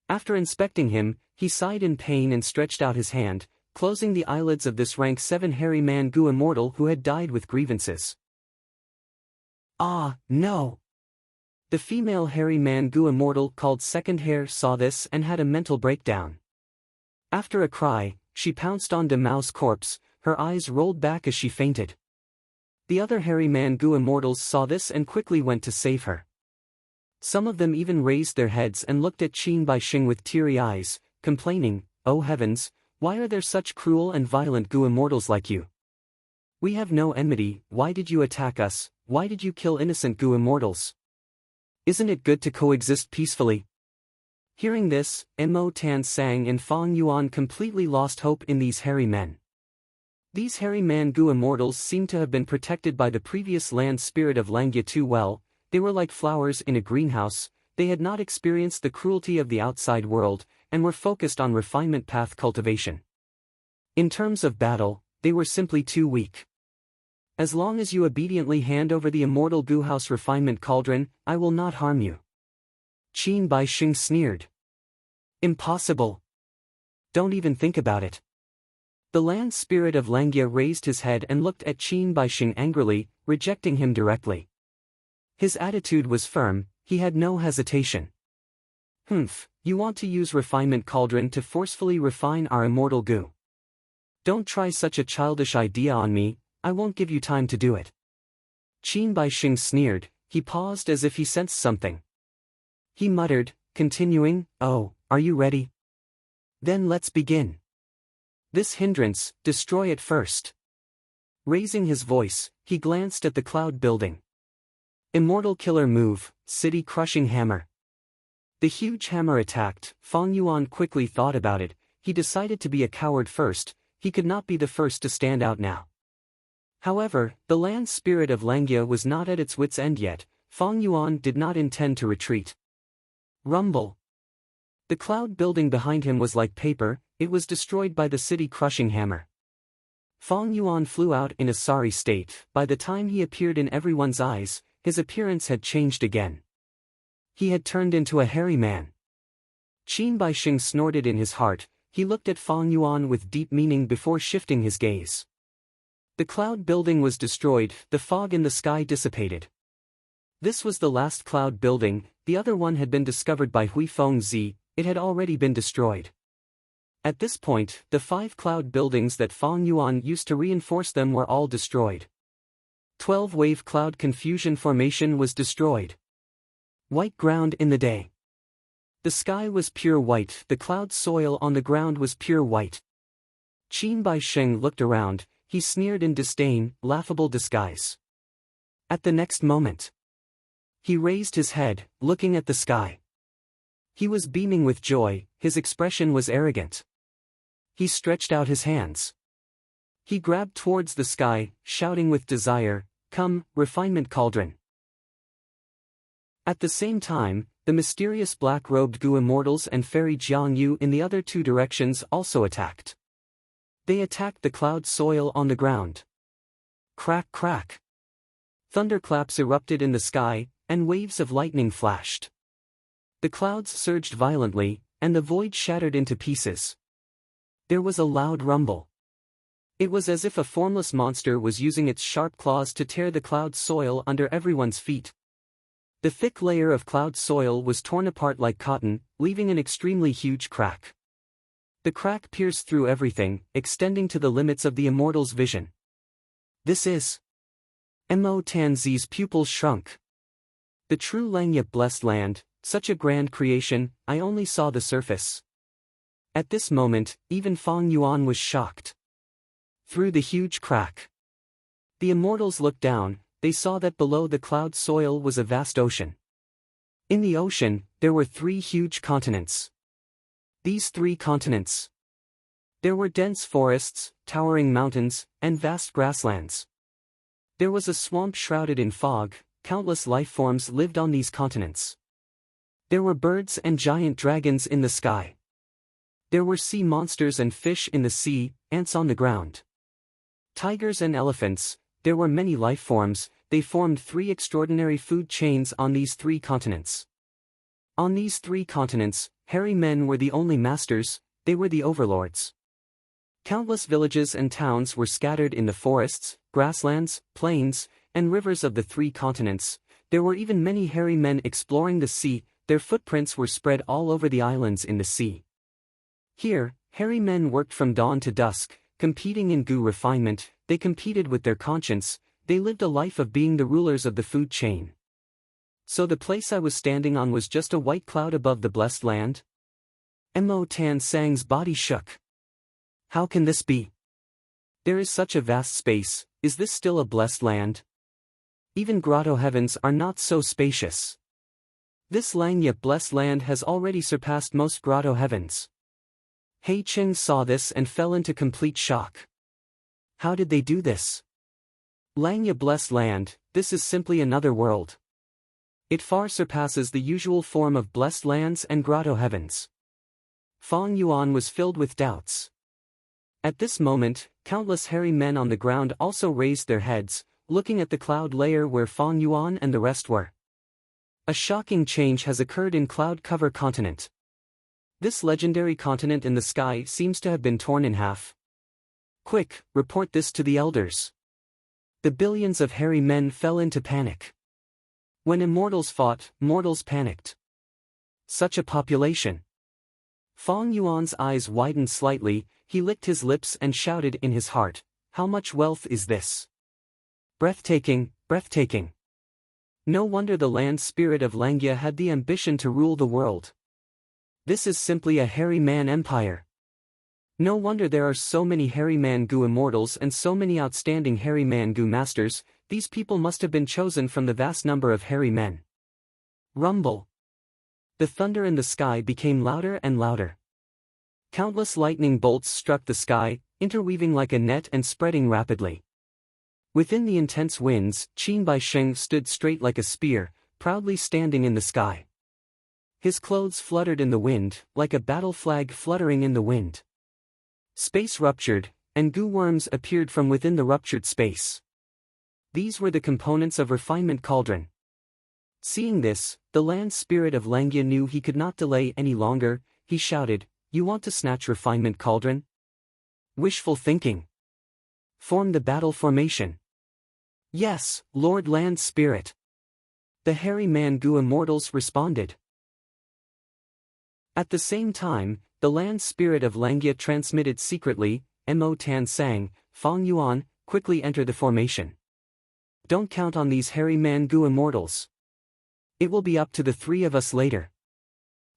After inspecting him, he sighed in pain and stretched out his hand, closing the eyelids of this rank 7 hairy Mangu immortal who had died with grievances. Ah, no! The female hairy Mangu immortal called Second Hair saw this and had a mental breakdown. After a cry, she pounced on De Mao's corpse, her eyes rolled back as she fainted. The other hairy Mangu immortals saw this and quickly went to save her. Some of them even raised their heads and looked at Qin Bai Sheng with teary eyes, complaining, "Oh heavens, why are there such cruel and violent Gu immortals like you? We have no enmity, why did you attack us, why did you kill innocent Gu immortals? Isn't it good to coexist peacefully?" Hearing this, Mo Tan Sang and Fong Yuan completely lost hope in these hairy men. These hairy Mangu immortals seemed to have been protected by the previous land spirit of Langya too well, they were like flowers in a greenhouse, they had not experienced the cruelty of the outside world, and were focused on refinement path cultivation. In terms of battle, they were simply too weak. As long as you obediently hand over the immortal Gu House refinement cauldron, I will not harm you. Qin Bai Sheng sneered. Impossible. Don't even think about it. The land spirit of Langya raised his head and looked at Qin Bai Sheng angrily, rejecting him directly. His attitude was firm, he had no hesitation. You want to use refinement cauldron to forcefully refine our immortal Gu. Don't try such a childish idea on me, I won't give you time to do it. Qin Bai Sheng sneered, he paused as if he sensed something. He muttered, continuing, "Oh, are you ready? Then let's begin. This hindrance, destroy it first." Raising his voice, he glanced at the cloud building. Immortal killer move, city crushing hammer. The huge hammer attacked. Fong Yuan quickly thought about it, he decided to be a coward first, he could not be the first to stand out now. However, the land spirit of Langya was not at its wit's end yet, Fong Yuan did not intend to retreat. Rumble. The cloud building behind him was like paper, it was destroyed by the city-crushing hammer. Fong Yuan flew out in a sorry state, by the time he appeared in everyone's eyes, his appearance had changed again. He had turned into a hairy man. Qin Bai Sheng snorted in his heart, he looked at Fong Yuan with deep meaning before shifting his gaze. The cloud building was destroyed, the fog in the sky dissipated. This was the last cloud building, the other one had been discovered by Hui Fengzi, it had already been destroyed. At this point, the 5 cloud buildings that Fong Yuan used to reinforce them were all destroyed. 12-wave cloud confusion formation was destroyed. White ground in the day. The sky was pure white, the cloud soil on the ground was pure white. Qin Bai Sheng looked around, he sneered in disdain, laughable disguise. At the next moment, he raised his head, looking at the sky. He was beaming with joy, his expression was arrogant. He stretched out his hands. He grabbed towards the sky, shouting with desire, "Come, refinement cauldron." At the same time, the mysterious black-robed Gu immortals and fairy Jiang Yu in the other two directions also attacked. They attacked the cloud soil on the ground. Crack crack. Thunderclaps erupted in the sky, and waves of lightning flashed. The clouds surged violently, and the void shattered into pieces. There was a loud rumble. It was as if a formless monster was using its sharp claws to tear the cloud soil under everyone's feet. The thick layer of cloud soil was torn apart like cotton, leaving an extremely huge crack. The crack pierced through everything, extending to the limits of the immortal's vision. This is... Mo Tanzi's pupils shrunk. The true Langyup blessed land, such a grand creation, I only saw the surface. At this moment, even Fang Yuan was shocked. Through the huge crack, the immortals looked down. They saw that below the cloud soil was a vast ocean. In the ocean, there were 3 huge continents. These 3 continents. There were dense forests, towering mountains, and vast grasslands. There was a swamp shrouded in fog. Countless life forms lived on these continents. There were birds and giant dragons in the sky. There were sea monsters and fish in the sea, ants on the ground. Tigers and elephants. There were many life forms. They formed 3 extraordinary food chains on these 3 continents. On these 3 continents, hairy men were the only masters. They were the overlords. Countless villages and towns were scattered in the forests, grasslands, plains, and rivers of the 3 continents. There were even many hairy men exploring the sea. Their footprints were spread all over the islands in the sea. Here, hairy men worked from dawn to dusk, competing in Gu refinement. They competed with their conscience. They lived a life of being the rulers of the food chain. So the place I was standing on was just a white cloud above the blessed land? Mo Tan Sang's body shook. How can this be? There is such a vast space. Is this still a blessed land? Even grotto heavens are not so spacious. This Langyup blessed land has already surpassed most grotto heavens. Hei Cheng saw this and fell into complete shock. How did they do this? Langyup blessed land, this is simply another world. It far surpasses the usual form of blessed lands and grotto heavens. Fang Yuan was filled with doubts. At this moment, countless hairy men on the ground also raised their heads, looking at the cloud layer where Fang Yuan and the rest were. A shocking change has occurred in Cloud Cover Continent. This legendary continent in the sky seems to have been torn in half. Quick, report this to the elders. The billions of hairy men fell into panic. When immortals fought, mortals panicked. Such a population. Fang Yuan's eyes widened slightly. He licked his lips and shouted in his heart, how much wealth is this? Breathtaking, breathtaking. No wonder the land spirit of Langyia had the ambition to rule the world. This is simply a hairy man empire. No wonder there are so many hairy man Gu immortals and so many outstanding hairy man Gu masters. These people must have been chosen from the vast number of hairy men. Rumble. The thunder in the sky became louder and louder. Countless lightning bolts struck the sky, interweaving like a net and spreading rapidly. Within the intense winds, Qin Baisheng stood straight like a spear, proudly standing in the sky. His clothes fluttered in the wind, like a battle flag fluttering in the wind. Space ruptured, and Gu worms appeared from within the ruptured space. These were the components of Refinement Cauldron. Seeing this, the land spirit of Langyia knew he could not delay any longer. He shouted, "You want to snatch Refinement Cauldron? Wishful thinking. Form the battle formation." "Yes, Lord Land Spirit." The hairy man Gu immortals responded. At the same time, the land spirit of Langyia transmitted secretly, Mo Tan Sang, Fang Yuan, quickly enter the formation. Don't count on these hairy man Gu immortals. It will be up to the 3 of us later.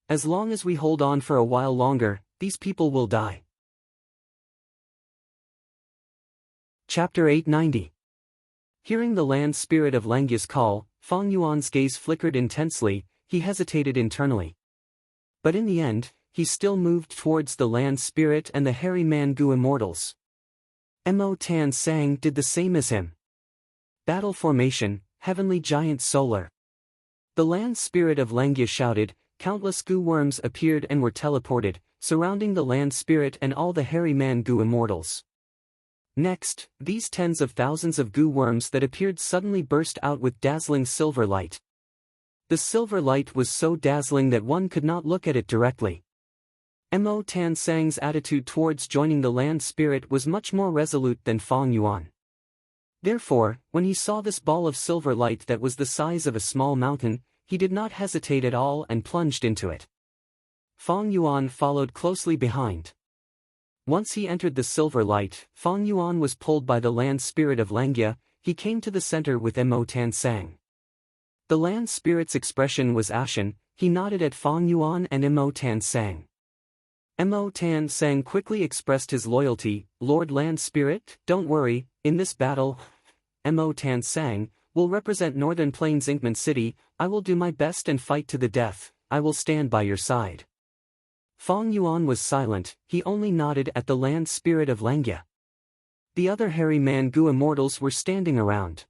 As long as we hold on for a while longer, these people will die. Chapter 890. Hearing the land spirit of Langyia's call, Fang Yuan's gaze flickered intensely. He hesitated internally. But in the end, he still moved towards the land spirit and the hairy man Gu immortals. Mo Tan Sang did the same as him. Battle formation, Heavenly Giant Solar. The land spirit of Langya shouted, countless goo worms appeared and were teleported, surrounding the land spirit and all the hairy man goo immortals. Next, these tens of thousands of goo worms that appeared suddenly burst out with dazzling silver light. The silver light was so dazzling that one could not look at it directly. Mo Tan Sang's attitude towards joining the land spirit was much more resolute than Fong Yuan. Therefore, when he saw this ball of silver light that was the size of a small mountain, he did not hesitate at all and plunged into it. Fong Yuan followed closely behind. Once he entered the silver light, Fong Yuan was pulled by the land spirit of Langya. He came to the center with Mo Tan Sang. The land spirit's expression was ashen. He nodded at Fong Yuan and Mo Tan Sang. Mo Tan Sang quickly expressed his loyalty. Lord Land Spirit, don't worry, in this battle, Mo Tan Sang will represent Northern Plains Inkman City. I will do my best and fight to the death. I will stand by your side. Fong Yuan was silent. He only nodded at the land spirit of Langya. The other hairy man goo immortals were standing around.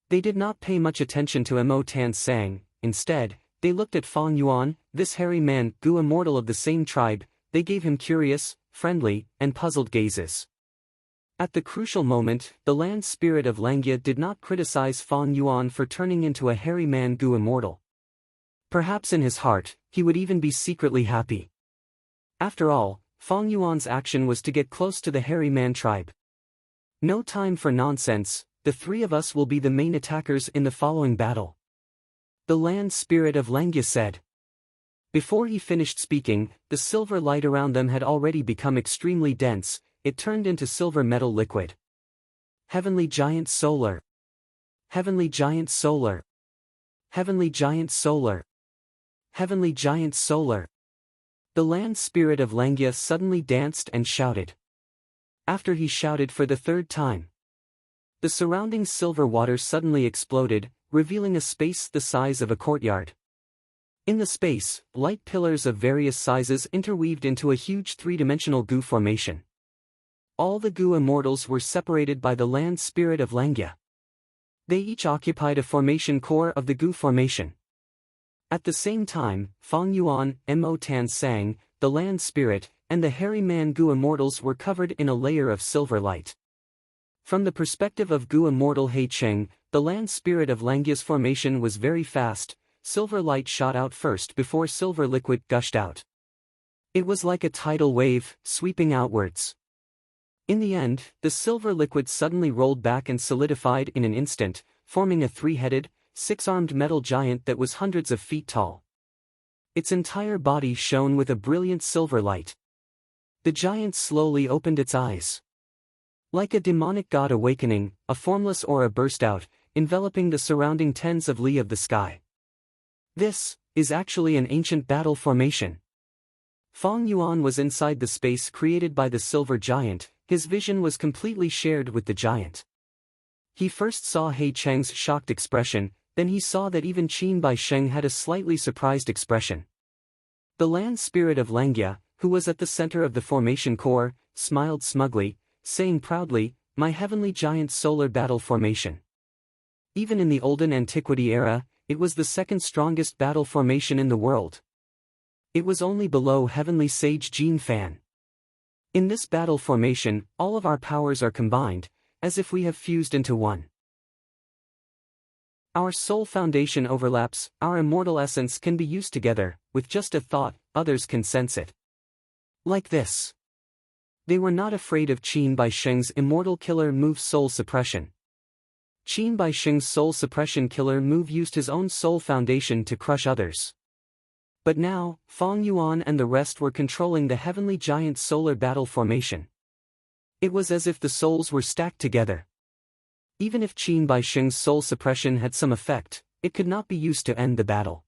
They did not pay much attention to Mo Tan Sang. Instead, they looked at Fong Yuan, this hairy man goo immortal of the same tribe. They gave him curious, friendly, and puzzled gazes. At the crucial moment, the land spirit of Langya did not criticize Fong Yuan for turning into a hairy man goo immortal. Perhaps in his heart, he would even be secretly happy. After all, Fong Yuan's action was to get close to the hairy man tribe. No time for nonsense, the three of us will be the main attackers in the following battle. The land spirit of Langya said. Before he finished speaking, the silver light around them had already become extremely dense. It turned into silver metal liquid. Heavenly Giant Solar. Heavenly Giant Solar. Heavenly Giant Solar. Heavenly Giant Solar. The land spirit of Langya suddenly danced and shouted. After he shouted for the third time, the surrounding silver water suddenly exploded, revealing a space the size of a courtyard. In the space, light pillars of various sizes interweaved into a huge three-dimensional goo formation. All the goo immortals were separated by the land spirit of Langya. They each occupied a formation core of the goo formation. At the same time, Fong Yuan, Mo Tan Sang, the land spirit, and the hairy man goo immortals were covered in a layer of silver light. From the perspective of goo immortal He Cheng, the land spirit of Langya's formation was very fast. Silver light shot out first before silver liquid gushed out. It was like a tidal wave, sweeping outwards. In the end, the silver liquid suddenly rolled back and solidified in an instant, forming a three-headed, six-armed metal giant that was hundreds of feet tall. Its entire body shone with a brilliant silver light. The giant slowly opened its eyes. Like a demonic god awakening, a formless aura burst out, enveloping the surrounding tens of li of the sky. This is actually an ancient battle formation. Fong Yuan was inside the space created by the silver giant. His vision was completely shared with the giant. He first saw He Cheng's shocked expression, then he saw that even Qin Bai Sheng had a slightly surprised expression. The land spirit of Langya, who was at the center of the formation core, smiled smugly, saying proudly, "My heavenly giant solar battle formation." Even in the olden antiquity era, it was the second strongest battle formation in the world. It was only below heavenly sage Jin Fan. In this battle formation, all of our powers are combined, as if we have fused into one. Our soul foundation overlaps, our immortal essence can be used together, with just a thought, others can sense it. Like this. They were not afraid of Qin Bai Sheng's immortal killer move soul suppression. Qin Bai Sheng's soul suppression killer move used his own soul foundation to crush others. But now, Fong Yuan and the rest were controlling the heavenly giant solar battle formation. It was as if the souls were stacked together. Even if Qin Bai Sheng's soul suppression had some effect, it could not be used to end the battle.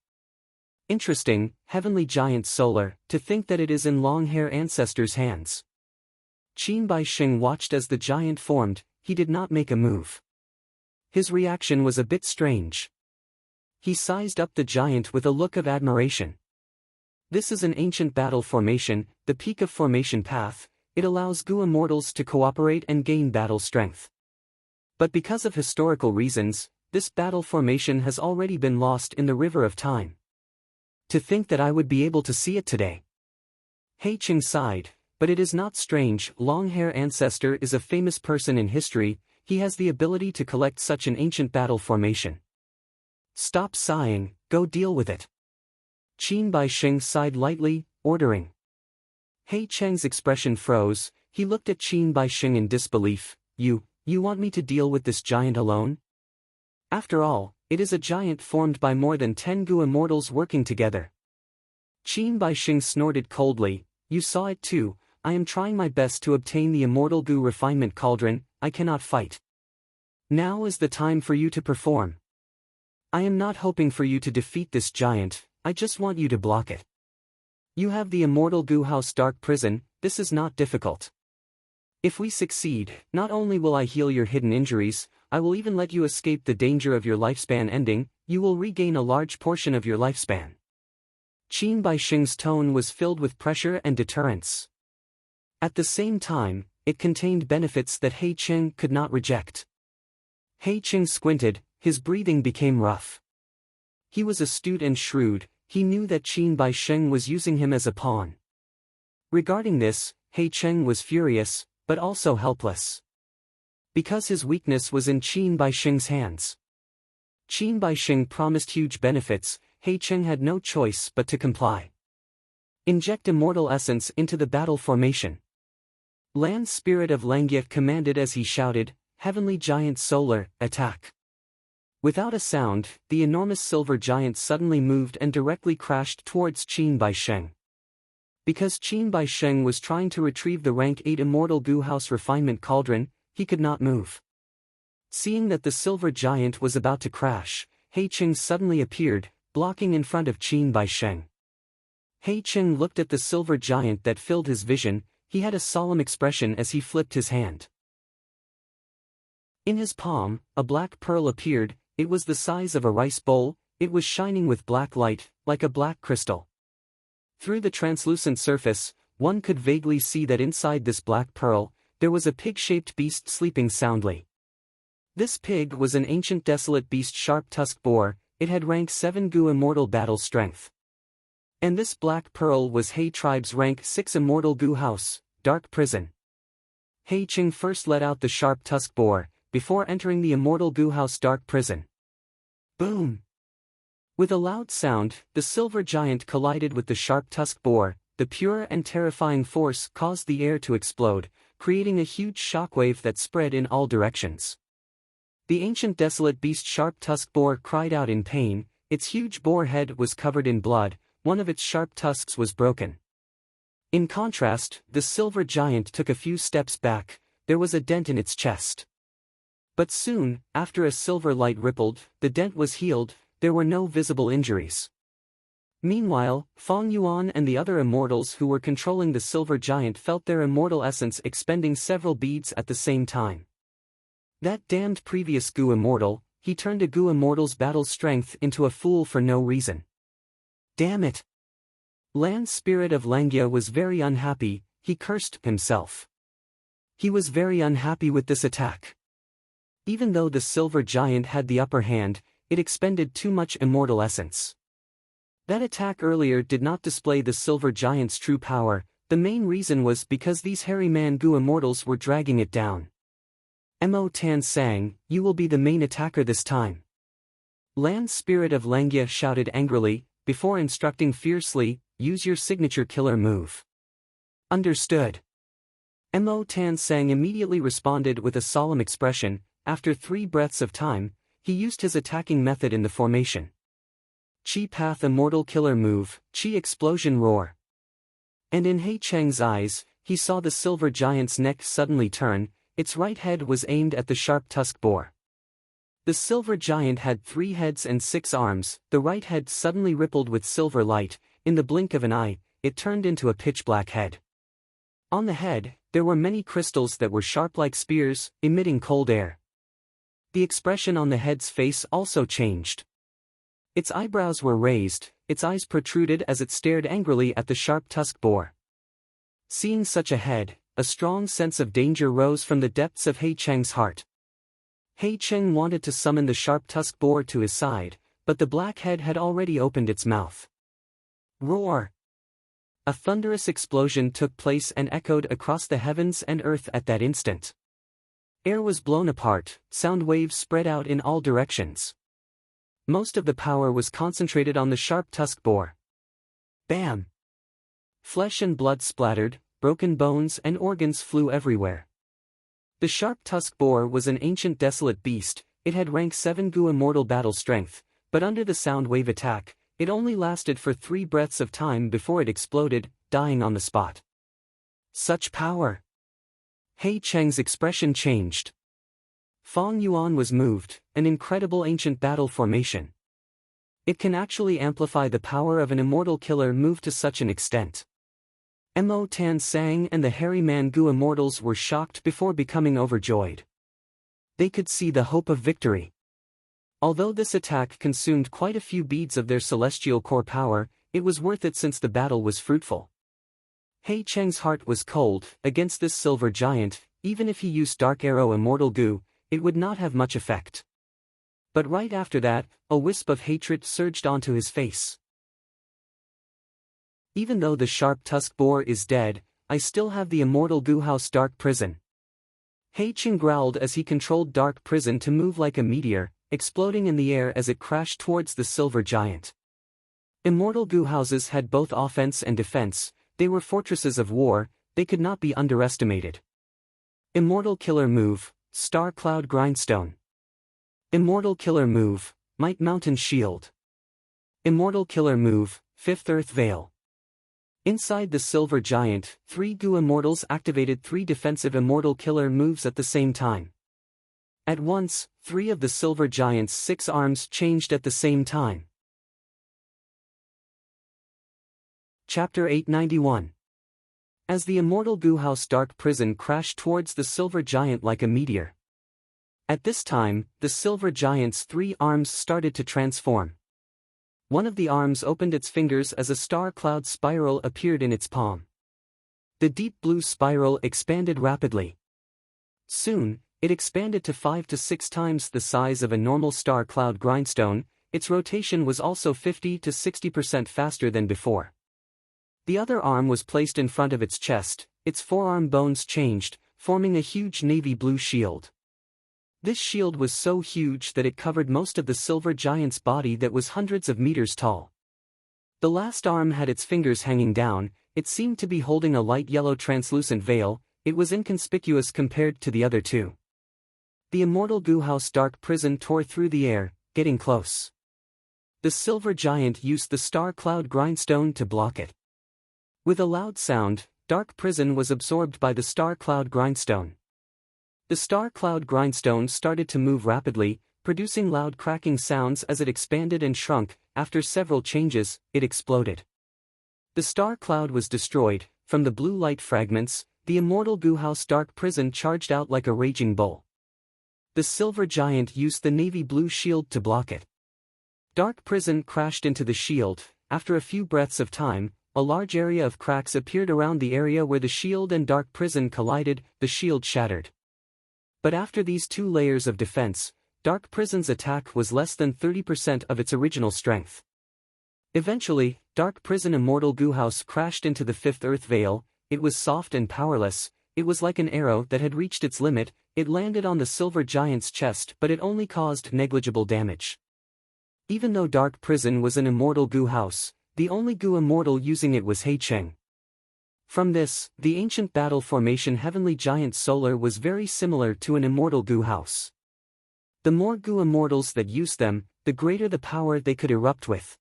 Interesting, heavenly giant solar, to think that it is in long-hair ancestors' hands. Qin Bai Sheng watched as the giant formed. He did not make a move. His reaction was a bit strange. He sized up the giant with a look of admiration. This is an ancient battle formation, the peak of formation path. it allows Gu immortals to cooperate and gain battle strength. But because of historical reasons, this battle formation has already been lost in the river of time. To think that I would be able to see it today. He Qing sighed, but it is not strange. Long-hair ancestor is a famous person in history, he has the ability to collect such an ancient battle formation. Stop sighing, go deal with it. Qin Baixing sighed lightly, ordering. He Cheng's expression froze, he looked at Qin Baixing in disbelief. You want me to deal with this giant alone? After all, it is a giant formed by more than 10 Gu immortals working together. Qin Baixing snorted coldly, you saw it too, I am trying my best to obtain the immortal Gu refinement cauldron, I cannot fight. Now is the time for you to perform. I am not hoping for you to defeat this giant, I just want you to block it. You have the immortal Gu House Dark Prison, this is not difficult. If we succeed, not only will I heal your hidden injuries, I will even let you escape the danger of your lifespan ending, you will regain a large portion of your lifespan. Qin Baixing's tone was filled with pressure and deterrence. At the same time, it contained benefits that He Qing could not reject. He Qing squinted, his breathing became rough. He was astute and shrewd, he knew that Qin Baixing was using him as a pawn. Regarding this, He Qing was furious, but also helpless. Because his weakness was in Qin Baixing's hands. Qin Baixing promised huge benefits, He Qing had no choice but to comply. Inject immortal essence into the battle formation. Land Spirit of Langyet commanded as he shouted, Heavenly Giant Solar, attack. Without a sound, the enormous silver giant suddenly moved and directly crashed towards Qin Baixing. Because Qin Baixing was trying to retrieve the rank 8 immortal Gu House refinement cauldron, he could not move. Seeing that the silver giant was about to crash, He Qing suddenly appeared, blocking in front of Qin Baixing. He Qing looked at the silver giant that filled his vision, he had a solemn expression as he flipped his hand. In his palm, a black pearl appeared, it was the size of a rice bowl, it was shining with black light, like a black crystal. Through the translucent surface, one could vaguely see that inside this black pearl, there was a pig-shaped beast sleeping soundly. This pig was an ancient desolate beast sharp-tusked boar, it had rank 7 Gu immortal battle strength. And this black pearl was He tribe's rank 6 immortal Gu House, Dark Prison. He Qing first let out the sharp-tusked boar, before entering the immortal Gu House Dark Prison. Boom! With a loud sound, the silver giant collided with the sharp-tusked boar, the pure and terrifying force caused the air to explode, creating a huge shockwave that spread in all directions. The ancient desolate beast sharp-tusked boar cried out in pain, its huge boar head was covered in blood, one of its sharp tusks was broken. In contrast, the silver giant took a few steps back, there was a dent in its chest. But soon, after a silver light rippled, the dent was healed, there were no visible injuries. Meanwhile, Feng Yuan and the other immortals who were controlling the silver giant felt their immortal essence expending several beads at the same time. That damned previous Gu immortal, he turned a Gu immortal's battle strength into a fool for no reason. Damn it! Land Spirit of Langia was very unhappy, he cursed himself. He was very unhappy with this attack. Even though the silver giant had the upper hand, it expended too much immortal essence. That attack earlier did not display the silver giant's true power, the main reason was because these hairy man Gu immortals were dragging it down. Mo Tan sang, you will be the main attacker this time. Land Spirit of Langia shouted angrily, before instructing fiercely, use your signature killer move. Understood. Mo Tan sang immediately responded with a solemn expression, after 3 breaths of time, he used his attacking method in the formation. Chi Path Immortal Killer Move, Chi Explosion Roar. And in He Cheng's eyes, he saw the silver giant's neck suddenly turn, its right head was aimed at the sharp-tusked boar. The silver giant had 3 heads and 6 arms, the right head suddenly rippled with silver light, in the blink of an eye, it turned into a pitch-black head. On the head, there were many crystals that were sharp like spears, emitting cold air. The expression on the head's face also changed. Its eyebrows were raised, its eyes protruded as it stared angrily at the sharp-tusked boar. Seeing such a head, a strong sense of danger rose from the depths of He Cheng's heart. He Cheng wanted to summon the sharp-tusked boar to his side, but the black head had already opened its mouth. Roar! A thunderous explosion took place and echoed across the heavens and earth at that instant. Air was blown apart, sound waves spread out in all directions. Most of the power was concentrated on the sharp-tusked boar. Bam! Flesh and blood splattered, broken bones and organs flew everywhere. The sharp-tusked boar was an ancient desolate beast. It had rank 7 Gu immortal battle strength, but under the sound wave attack, it only lasted for 3 breaths of time before it exploded, dying on the spot. Such power! He Cheng's expression changed. Fong Yuan was moved, an incredible ancient battle formation. It can actually amplify the power of an immortal killer moved to such an extent. Mo Tan Sang and the Hairy Man Gu immortals were shocked before becoming overjoyed. They could see the hope of victory. Although this attack consumed quite a few beads of their celestial core power, it was worth it since the battle was fruitful. He Cheng's heart was cold. Against this silver giant, even if he used Dark Arrow Immortal Gu, it would not have much effect. But right after that, a wisp of hatred surged onto his face. Even though the sharp-tusked boar is dead, I still have the Immortal Gu House Dark Prison. He Cheng growled as he controlled Dark Prison to move like a meteor, exploding in the air as it crashed towards the silver giant. Immortal Gu houses had both offense and defense. They were fortresses of war. They could not be underestimated. Immortal Killer Move, Star Cloud Grindstone. Immortal Killer Move, Might Mountain Shield. Immortal Killer Move, Fifth Earth Veil. Inside the silver giant, 3 Gu immortals activated 3 defensive immortal killer moves at the same time. At once, 3 of the silver giant's 6 arms changed at the same time. Chapter 891. As the Immortal Gu House Dark Prison crashed towards the silver giant like a meteor. At this time, the silver giant's 3 arms started to transform. One of the arms opened its fingers as a star cloud spiral appeared in its palm. The deep blue spiral expanded rapidly. Soon, it expanded to 5 to 6 times the size of a normal star cloud grindstone. Its rotation was also 50 to 60% faster than before. The other arm was placed in front of its chest. Its forearm bones changed, forming a huge navy blue shield. This shield was so huge that it covered most of the silver giant's body that was hundreds of meters tall. The last arm had its fingers hanging down. It seemed to be holding a light yellow translucent veil. It was inconspicuous compared to the other 2. The Immortal Gu House Dark Prison tore through the air, getting close. The silver giant used the star cloud grindstone to block it. With a loud sound, Dark Prison was absorbed by the star cloud grindstone. The star cloud grindstone started to move rapidly, producing loud cracking sounds as it expanded and shrunk. After several changes, it exploded. The star cloud was destroyed. From the blue light fragments, the Immortal Gu House Dark Prison charged out like a raging bull. The silver giant used the navy blue shield to block it. Dark Prison crashed into the shield. After a few breaths of time, a large area of cracks appeared around the area where the shield and Dark Prison collided. The shield shattered. But after these 2 layers of defense, Dark Prison's attack was less than 30% of its original strength. Eventually, Dark Prison Immortal Gu House crashed into the 5th Earth Veil. It was soft and powerless. It was like an arrow that had reached its limit. It landed on the silver giant's chest, but it only caused negligible damage. Even though Dark Prison was an Immortal Gu House, the only Gu immortal using it was He Cheng. From this, the ancient battle formation Heavenly Giant Solar was very similar to an Immortal Gu House. The more Gu immortals that used them, the greater the power they could erupt with.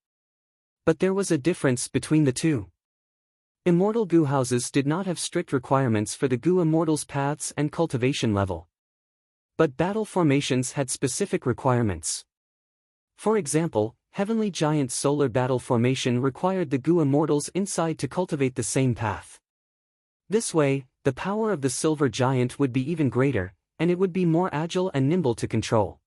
But there was a difference between the 2. Immortal Gu houses did not have strict requirements for the Gu immortals' paths and cultivation level. But battle formations had specific requirements. For example, Heavenly Giant Solar Battle Formation required the Gu immortals inside to cultivate the same path. This way, the power of the silver giant would be even greater, and it would be more agile and nimble to control.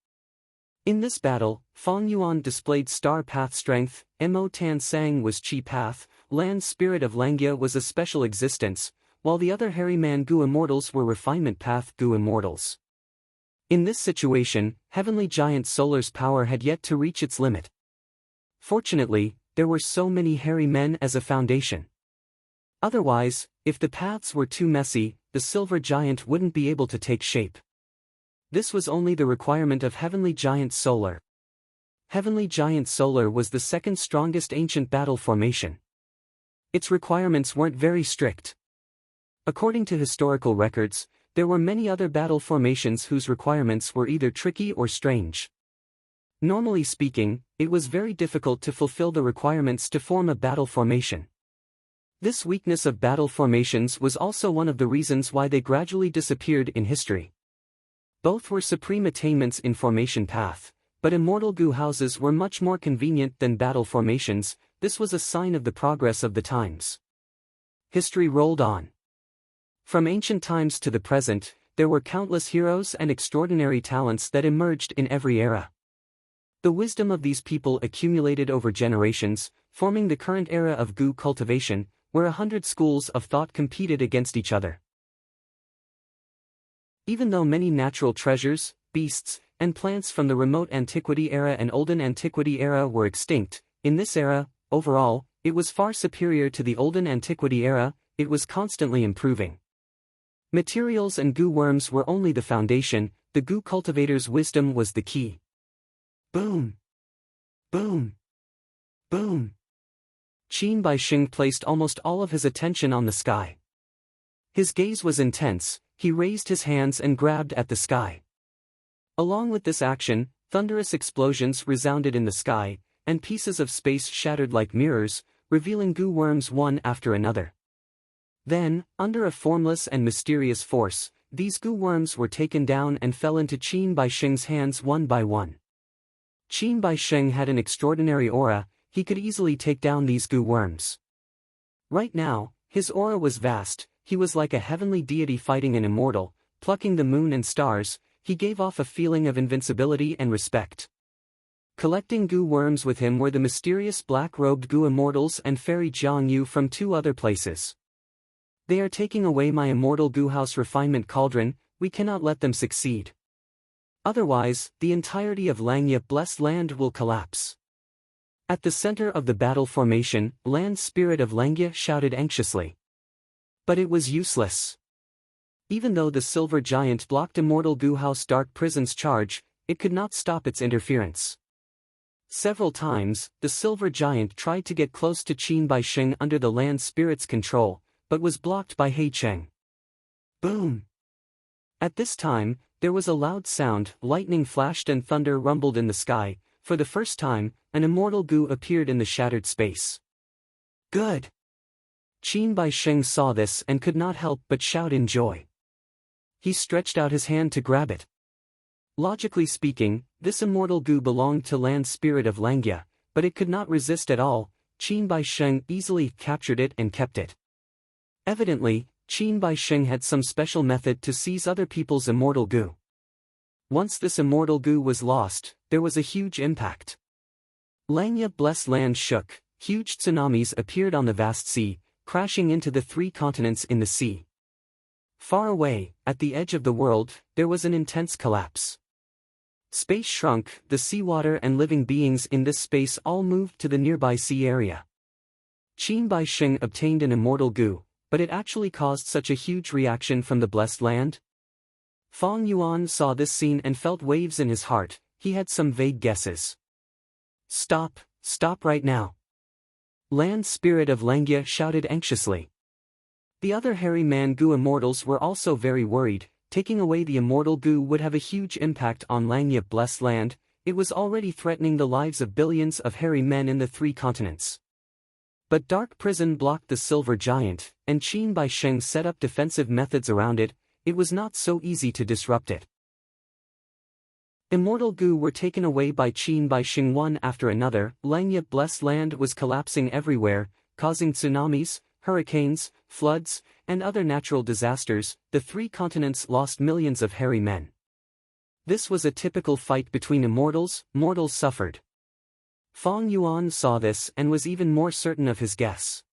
In this battle, Fong Yuan displayed star path strength, Mo Tan Sang was chi path, land spirit of Langya was a special existence, while the other hairy man Gu immortals were refinement path Gu immortals. In this situation, Heavenly Giant Solar's power had yet to reach its limit. Fortunately, there were so many hairy men as a foundation. Otherwise, if the paths were too messy, the Silver Giant wouldn't be able to take shape. This was only the requirement of Heavenly Giant Solar. Heavenly Giant Solar was the second strongest ancient battle formation. Its requirements weren't very strict. According to historical records, there were many other battle formations whose requirements were either tricky or strange. Normally speaking, it was very difficult to fulfill the requirements to form a battle formation. This weakness of battle formations was also one of the reasons why they gradually disappeared in history. Both were supreme attainments in formation path, but immortal Gu houses were much more convenient than battle formations. This was a sign of the progress of the times. History rolled on. From ancient times to the present, there were countless heroes and extraordinary talents that emerged in every era. The wisdom of these people accumulated over generations, forming the current era of Gu cultivation, where 100 schools of thought competed against each other. Even though many natural treasures, beasts, and plants from the remote Antiquity era and Olden Antiquity era were extinct, in this era, overall, it was far superior to the Olden Antiquity era. It was constantly improving. Materials and Gu worms were only the foundation, the Gu cultivator's wisdom was the key. Boom! Boom! Boom! Qin Baixing placed almost all of his attention on the sky. His gaze was intense, he raised his hands and grabbed at the sky. Along with this action, thunderous explosions resounded in the sky, and pieces of space shattered like mirrors, revealing Gu worms one after another. Then, under a formless and mysterious force, these Gu worms were taken down and fell into Qin Baixing's hands one by one. Qin Baixing had an extraordinary aura, he could easily take down these Gu worms. Right now, his aura was vast, he was like a heavenly deity fighting an immortal, plucking the moon and stars. He gave off a feeling of invincibility and respect. Collecting Gu worms with him were the mysterious black-robed Gu immortals and Fairy Jiangyu from 2 other places. They are taking away my immortal Gu house refinement cauldron, we cannot let them succeed. Otherwise, the entirety of Langya blessed land will collapse. At the center of the battle formation, Land Spirit of Langya shouted anxiously. But it was useless. Even though the Silver Giant blocked Immortal Gu House Dark Prison's charge, it could not stop its interference. Several times, the Silver Giant tried to get close to Qin Baixing under the Land Spirit's control, but was blocked by He Cheng. Boom! At this time, there was a loud sound, lightning flashed and thunder rumbled in the sky. For the first time, an immortal Gu appeared in the shattered space. Good! Qin Baixing saw this and could not help but shout in joy. He stretched out his hand to grab it. Logically speaking, this immortal Gu belonged to Land Spirit of Langya, but it could not resist at all. Qin Baixing easily captured it and kept it. Evidently, Qin Baixing had some special method to seize other people's immortal Gu. Once this immortal Gu was lost, there was a huge impact. Langya blessed land shook, huge tsunamis appeared on the vast sea, crashing into the 3 continents in the sea. Far away, at the edge of the world, there was an intense collapse. Space shrunk, the seawater and living beings in this space all moved to the nearby sea area. Qin Baixing obtained an immortal Gu, but it actually caused such a huge reaction from the blessed land? Fong Yuan saw this scene and felt waves in his heart, he had some vague guesses. Stop right now. Land Spirit of Langya shouted anxiously. The other hairy man Gu immortals were also very worried, taking away the immortal Gu would have a huge impact on Langya blessed land, it was already threatening the lives of billions of hairy men in the 3 continents. But Dark Prison blocked the Silver Giant, and Qin Baixing set up defensive methods around it. It was not so easy to disrupt it. Immortal Gu were taken away by Qin Baixing one after another. Langya blessed land was collapsing everywhere, causing tsunamis, hurricanes, floods, and other natural disasters. The 3 continents lost millions of hairy men. This was a typical fight between immortals, mortals suffered. Fong Yuan saw this and was even more certain of his guess.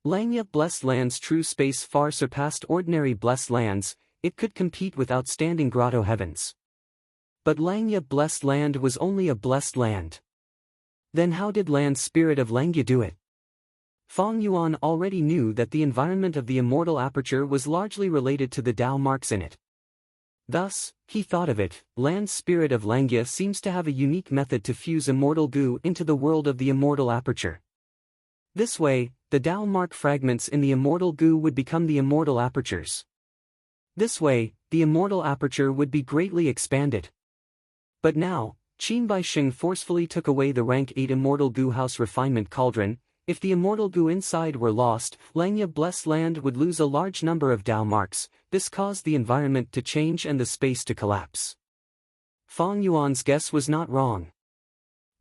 Langya Blessed Land's true space far surpassed ordinary blessed lands, it could compete with outstanding grotto heavens. But Langya Blessed Land was only a blessed land. Then how did Land Spirit of Langya do it? Fong Yuan already knew that the environment of the immortal aperture was largely related to the Tao marks in it. Thus, he thought of it, Land Spirit of Langya seems to have a unique method to fuse immortal goo into the world of the immortal aperture. This way, the Tao mark fragments in the immortal goo would become the immortal apertures. This way, the immortal aperture would be greatly expanded. But now, Qin Baisheng forcefully took away the rank 8 immortal goo house refinement cauldron. If the immortal goo inside were lost, Langya Blessed Land would lose a large number of Tao marks. This caused the environment to change and the space to collapse. Fong Yuan's guess was not wrong.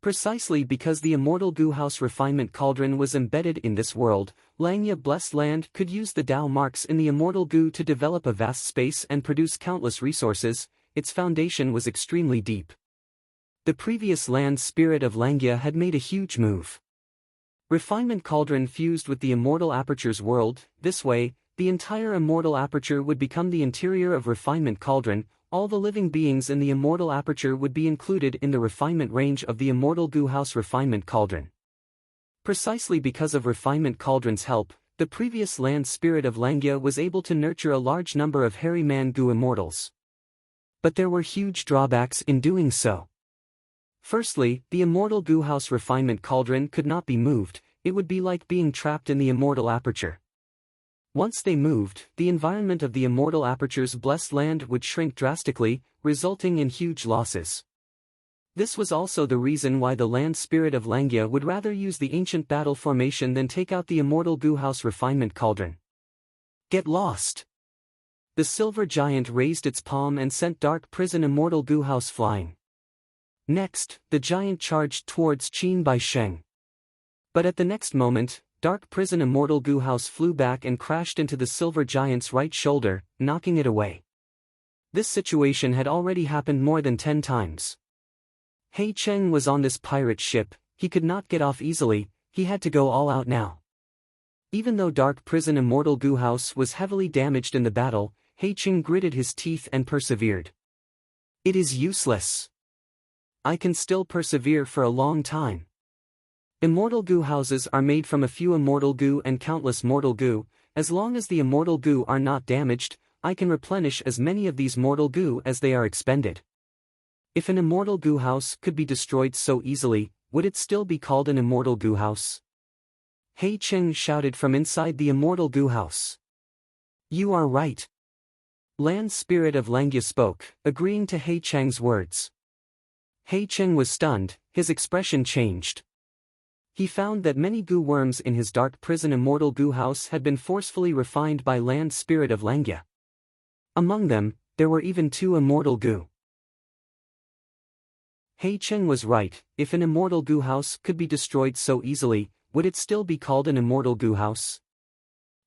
Precisely because the immortal goo house refinement cauldron was embedded in this world, Langya Blessed Land could use the Tao marks in the immortal goo to develop a vast space and produce countless resources. Its foundation was extremely deep. The previous Land Spirit of Langya had made a huge move. Refinement cauldron fused with the immortal aperture's world. This way, the entire immortal aperture would become the interior of refinement cauldron. All the living beings in the immortal aperture would be included in the refinement range of the immortal goo house refinement cauldron. Precisely because of refinement cauldron's help, the previous Land Spirit of Langya was able to nurture a large number of hairy man goo immortals. But there were huge drawbacks in doing so. Firstly, the immortal goo house refinement cauldron could not be moved. It would be like being trapped in the immortal aperture. Once they moved, the environment of the immortal aperture's blessed land would shrink drastically, resulting in huge losses. This was also the reason why the Land Spirit of Langya would rather use the ancient battle formation than take out the immortal goo house refinement cauldron. Get lost! The silver giant raised its palm and sent dark prison immortal goo house flying. Next, the giant charged towards Qin Baisheng. But at the next moment, dark prison immortal goo house flew back and crashed into the silver giant's right shoulder, knocking it away. This situation had already happened more than 10 times. He Cheng was on this pirate ship. He could not get off easily. He had to go all out now. Even though dark prison immortal goo house was heavily damaged in the battle, He Cheng gritted his teeth and persevered. It is useless. I can still persevere for a long time. Immortal goo houses are made from a few immortal goo and countless mortal goo. As long as the immortal goo are not damaged, I can replenish as many of these mortal goo as they are expended. If an immortal goo house could be destroyed so easily, would it still be called an immortal goo house? He Cheng shouted from inside the immortal goo house. You are right. Land Spirit of Langya spoke, agreeing to He Cheng's words. He Cheng was stunned, his expression changed. He found that many goo worms in his dark prison immortal goo house had been forcefully refined by Land Spirit of Langya. Among them, there were even 2 immortal goo. He Cheng was right. If an immortal goo house could be destroyed so easily, would it still be called an immortal goo house?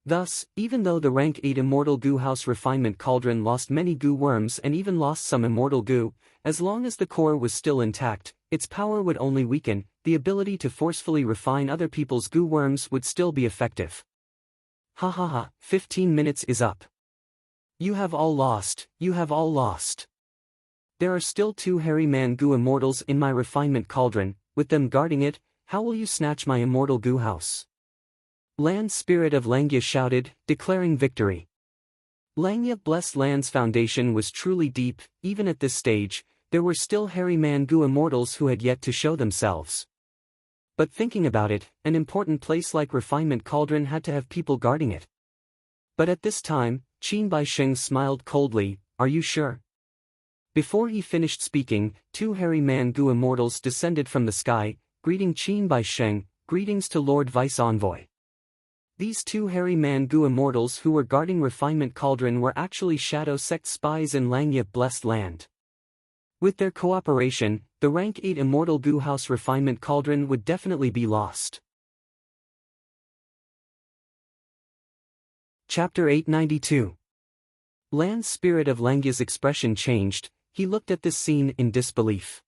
Thus, even though the rank 8 immortal goo house refinement cauldron lost many goo worms and even lost some immortal goo, as long as the core was still intact, its power would only weaken. The ability to forcefully refine other people's goo worms would still be effective. Ha ha ha, 15 minutes is up. You have all lost, you have all lost. There are still 2 hairy man goo immortals in my refinement cauldron. With them guarding it, how will you snatch my immortal goo house? Land Spirit of Langya shouted, declaring victory. Langya Blessed Land's foundation was truly deep. Even at this stage, there were still hairy man goo immortals who had yet to show themselves. But thinking about it, an important place like refinement cauldron had to have people guarding it. But at this time, Qin Baisheng smiled coldly. Are you sure? Before he finished speaking, 2 hairy man goo immortals descended from the sky, greeting Qin Baisheng. Greetings to Lord Vice Envoy. These 2 hairy man goo immortals who were guarding refinement cauldron were actually shadow sect spies in Langya Blessed Land. With their cooperation, the rank 8 immortal goo house refinement cauldron would definitely be lost. Chapter 892. Land Spirit of Langya's expression changed. He looked at this scene in disbelief.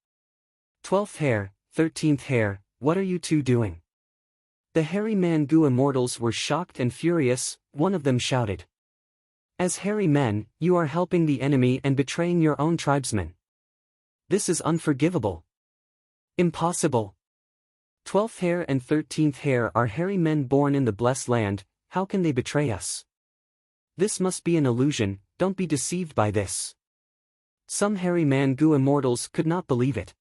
12th hair, 13th hair, what are you 2 doing? The hairy man-gu immortals were shocked and furious. One of them shouted. As hairy men, you are helping the enemy and betraying your own tribesmen. This is unforgivable. Impossible. 12th hair and 13th hair are hairy men born in the blessed land. How can they betray us? This must be an illusion, don't be deceived by this. Some hairy man-gu immortals could not believe it.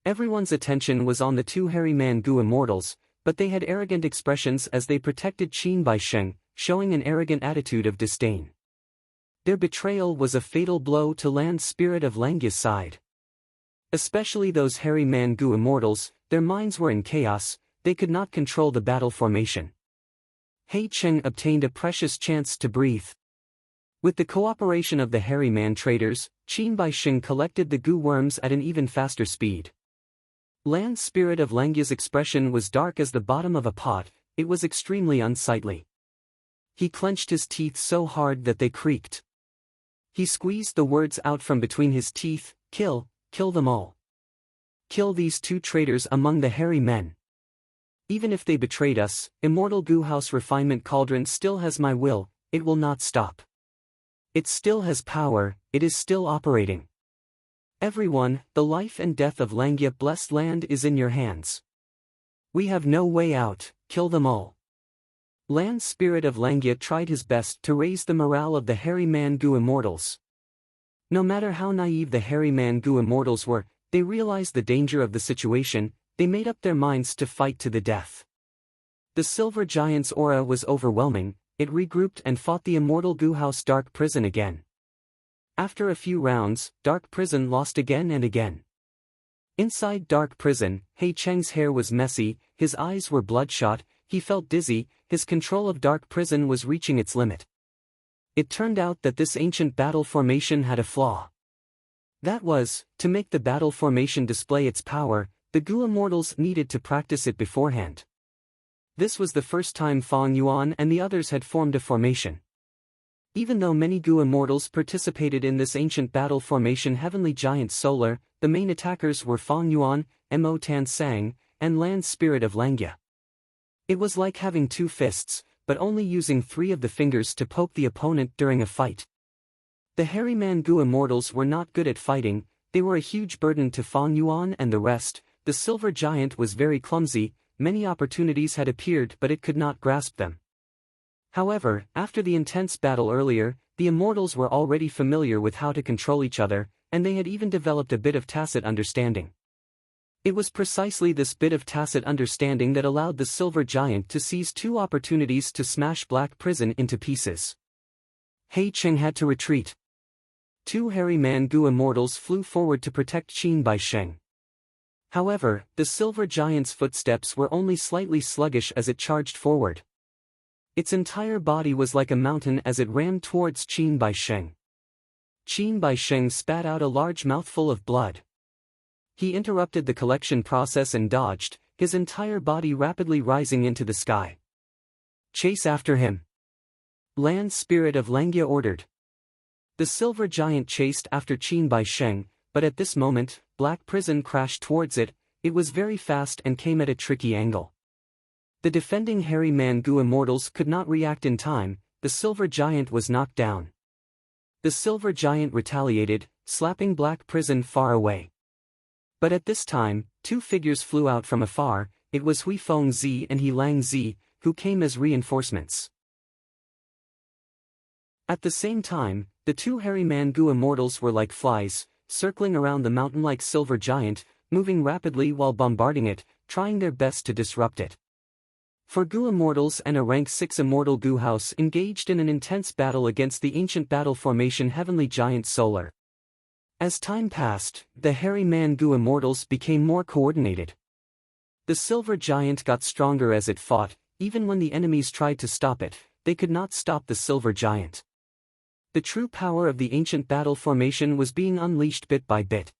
Everyone's attention was on the two hairy man-gu immortals, but they had arrogant expressions as they protected Qin Bai Sheng, showing an arrogant attitude of disdain. Their betrayal was a fatal blow to Land's spirit of Langya's side. Especially those hairy man-gu immortals, their minds were in chaos, they could not control the battle formation. He Cheng obtained a precious chance to breathe. With the cooperation of the hairy man traders, Qin Bai Sheng collected the gu worms at an even faster speed. Land's spirit of Langya's expression was dark as the bottom of a pot, it was extremely unsightly. He clenched his teeth so hard that they creaked. He squeezed the words out from between his teeth, kill them all. Kill these two traitors among the hairy men. Even if they betrayed us, immortal Gu House Refinement Cauldron still has my will, it will not stop. It still has power, it is still operating. Everyone, the life and death of Langya blessed land is in your hands. We have no way out, kill them all. Land's spirit of Langya tried his best to raise the morale of the hairy man-gu immortals. No matter how naive the hairy man-gu immortals were, they realized the danger of the situation, they made up their minds to fight to the death. The silver giant's aura was overwhelming, it regrouped and fought the immortal Gu House Dark Prison again. After a few rounds, Dark Prison lost again and again. Inside Dark Prison, He Cheng's hair was messy, his eyes were bloodshot, he felt dizzy, his control of Dark Prison was reaching its limit. It turned out that this ancient battle formation had a flaw. That was, to make the battle formation display its power, the Gu immortals needed to practice it beforehand. This was the first time Fang Yuan and the others had formed a formation. Even though many Gu immortals participated in this ancient battle formation Heavenly Giant Solar, the main attackers were Fang Yuan, Mo Tan Sang, and Land's Spirit of Langya. It was like having two fists, but only using 3 of the fingers to poke the opponent during a fight. The hairy man-gu immortals were not good at fighting, they were a huge burden to Fang Yuan and the rest. The silver giant was very clumsy, many opportunities had appeared but it could not grasp them. However, after the intense battle earlier, the immortals were already familiar with how to control each other, and they had even developed a bit of tacit understanding. It was precisely this bit of tacit understanding that allowed the silver giant to seize 2 opportunities to smash Black Prison into pieces. He Cheng had to retreat. 2 hairy man-gu immortals flew forward to protect Qin Bai Sheng. However, the silver giant's footsteps were only slightly sluggish as it charged forward. Its entire body was like a mountain as it rammed towards Qin Bai Sheng. Qin Bai Sheng spat out a large mouthful of blood. He interrupted the collection process and dodged, his entire body rapidly rising into the sky. Chase after him. Land's Spirit of Langya ordered. The silver giant chased after Qin Bai Sheng, but at this moment, Black Prison crashed towards it, it was very fast and came at a tricky angle. The defending hairy man-gu immortals could not react in time, the silver giant was knocked down. The silver giant retaliated, slapping Black Prison far away. But at this time, 2 figures flew out from afar, it was Hui Feng Zi and He Lang Zi, who came as reinforcements. At the same time, the 2 hairy man-gu immortals were like flies, circling around the mountain-like silver giant, moving rapidly while bombarding it, trying their best to disrupt it. 4 Gu immortals and a rank 6 immortal Gu house engaged in an intense battle against the ancient battle formation Heavenly Giant Solar. As time passed, the hairy man-gu immortals became more coordinated. The silver giant got stronger as it fought, even when the enemies tried to stop it, they could not stop the silver giant. The true power of the ancient battle formation was being unleashed bit by bit.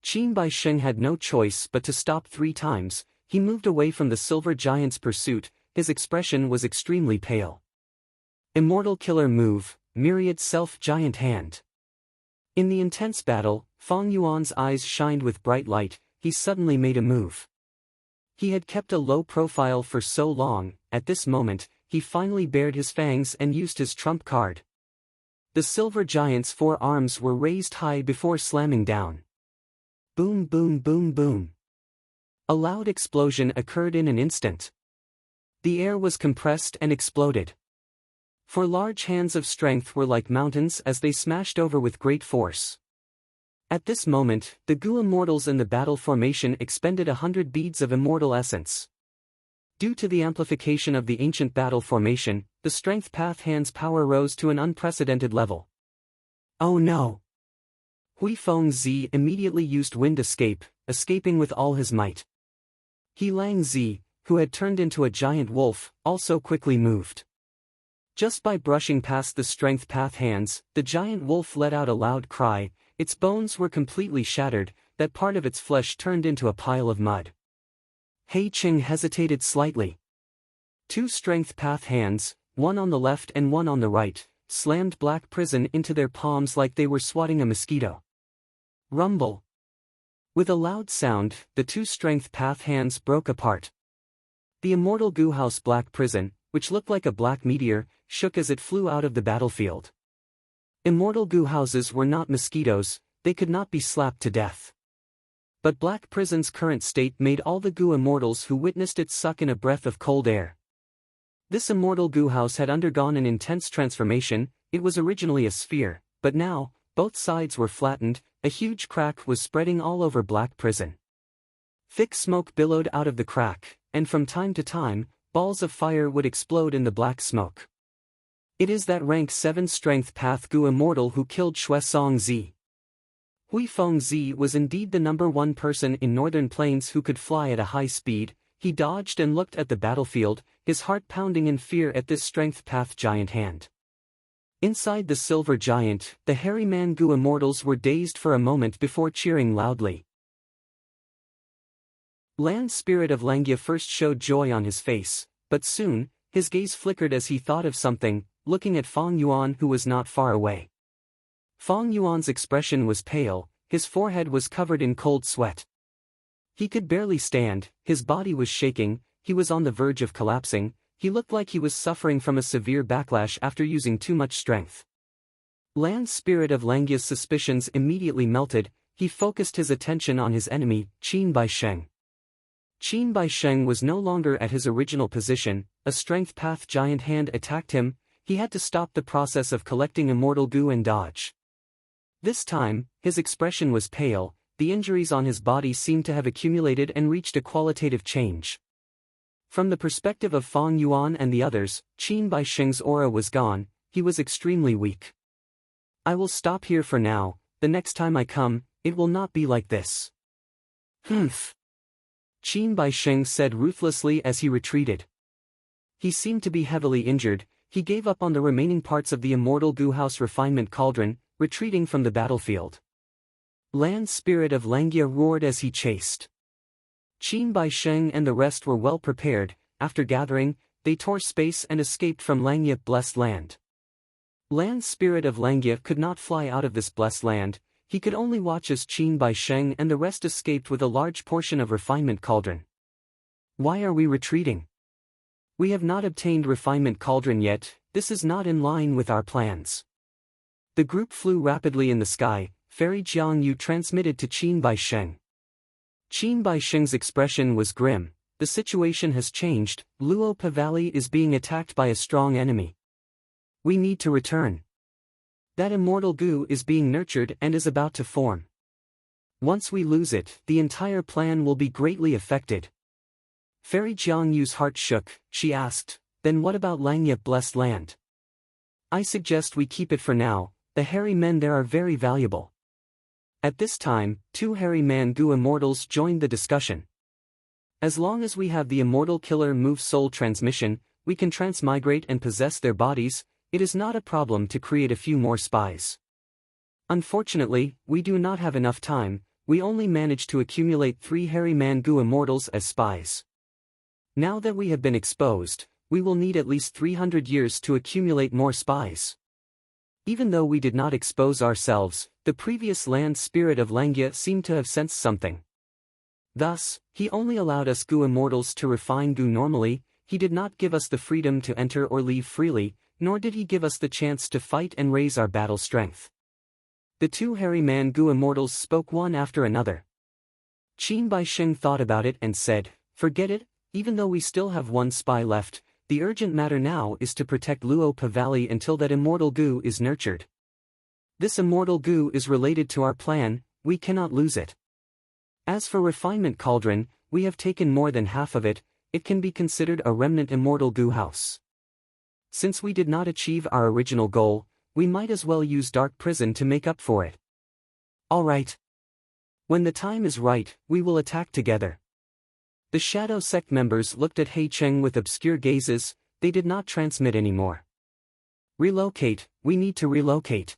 Qin Bai Sheng had no choice but to stop 3 times, he moved away from the silver giant's pursuit, his expression was extremely pale. Immortal Killer Move, Myriad Self-Giant Hand. In the intense battle, Fang Yuan's eyes shined with bright light, he suddenly made a move. He had kept a low profile for so long. At this moment, he finally bared his fangs and used his trump card. The silver giant's 4 arms were raised high before slamming down. Boom, boom, boom, boom. A loud explosion occurred in an instant. The air was compressed and exploded. 4 large hands of strength were like mountains as they smashed over with great force. At this moment, the Gu immortals in the battle formation expended 100 beads of immortal essence. Due to the amplification of the ancient battle formation, the strength path hand's power rose to an unprecedented level. Oh no! Hui Fengzi immediately used wind escape, escaping with all his might. He Lang Zi, who had turned into a giant wolf, also quickly moved. Just by brushing past the strength path hands, the giant wolf let out a loud cry. Its bones were completely shattered, that part of its flesh turned into a pile of mud. Hei Qing hesitated slightly. 2 strength path hands, one on the left and one on the right, slammed Black Prison into their palms like they were swatting a mosquito. Rumble. With a loud sound, the 2 strength path hands broke apart. The immortal Gu House Black Prison, which looked like a black meteor, shook as it flew out of the battlefield. Immortal Gu houses were not mosquitoes, they could not be slapped to death. But Black Prison's current state made all the Gu immortals who witnessed it suck in a breath of cold air. This immortal Gu house had undergone an intense transformation. It was originally a sphere, but now, both sides were flattened, a huge crack was spreading all over Black Prison. Thick smoke billowed out of the crack, and from time to time, balls of fire would explode in the black smoke. It is that rank 7 strength path Gu immortal who killed Shuesong Zi. Hui Fengzi was indeed the number 1 person in Northern Plains who could fly at a high speed. He dodged and looked at the battlefield, his heart pounding in fear at this strength path giant hand. Inside the silver giant, the hairy man Gu immortals were dazed for a moment before cheering loudly. Land Spirit of Langia first showed joy on his face, but soon, his gaze flickered as he thought of something, looking at Feng Yuan who was not far away. Feng Yuan's expression was pale, his forehead was covered in cold sweat. He could barely stand, his body was shaking, he was on the verge of collapsing, he looked like he was suffering from a severe backlash after using too much strength. Land Spirit of Langia's suspicions immediately melted. He focused his attention on his enemy, Qin Baisheng. Qin Baisheng was no longer at his original position. A strength path giant hand attacked him. He had to stop the process of collecting immortal Gu and dodge. This time, his expression was pale, the injuries on his body seemed to have accumulated and reached a qualitative change. From the perspective of Feng Yuan and the others, Qin Baisheng's aura was gone, he was extremely weak. I will stop here for now, the next time I come, it will not be like this. Humph. Qin Baisheng said ruthlessly as he retreated. He seemed to be heavily injured. He gave up on the remaining parts of the immortal Gu House refinement cauldron, retreating from the battlefield. Land Spirit of Langia roared as he chased. Qin Baisheng and the rest were well prepared. After gathering, they tore space and escaped from Langia blessed land. Land Spirit of Langia could not fly out of this blessed land. He could only watch as Qin Baisheng and the rest escaped with a large portion of refinement cauldron. Why are we retreating? We have not obtained refinement cauldron yet. This is not in line with our plans. The group flew rapidly in the sky. Fairy Jiangyu transmitted to Qin Baisheng. Qin Baisheng's expression was grim. The situation has changed. Luopa Valley is being attacked by a strong enemy. We need to return. That immortal Gu is being nurtured and is about to form. Once we lose it, the entire plan will be greatly affected. Fairy Jiangyu's heart shook. She asked, then what about Langya blessed land? I suggest we keep it for now. The hairy men there are very valuable. At this time, 2 hairy man Gu immortals joined the discussion. As long as we have the immortal killer move soul transmission, we can transmigrate and possess their bodies. It is not a problem to create a few more spies. Unfortunately, we do not have enough time. We only managed to accumulate 3 hairy man Gu immortals as spies. Now that we have been exposed, we will need at least 300 years to accumulate more spies. Even though we did not expose ourselves, the previous land spirit of Langya seemed to have sensed something. Thus, he only allowed us Gu immortals to refine Gu normally. He did not give us the freedom to enter or leave freely, nor did he give us the chance to fight and raise our battle strength. The two hairy man Gu immortals spoke one after another. Qin Baisheng thought about it and said, "Forget it, even though we still have one spy left, the urgent matter now is to protect Luopa Valley until that immortal Gu is nurtured. This immortal Gu is related to our plan, we cannot lose it. As for Refinement Cauldron, we have taken more than half of it, it can be considered a remnant immortal Gu house. Since we did not achieve our original goal, we might as well use Dark Prison to make up for it. Alright. When the time is right, we will attack together." The Shadow Sect members looked at He Cheng with obscure gazes, they did not transmit anymore. "Relocate, we need to relocate."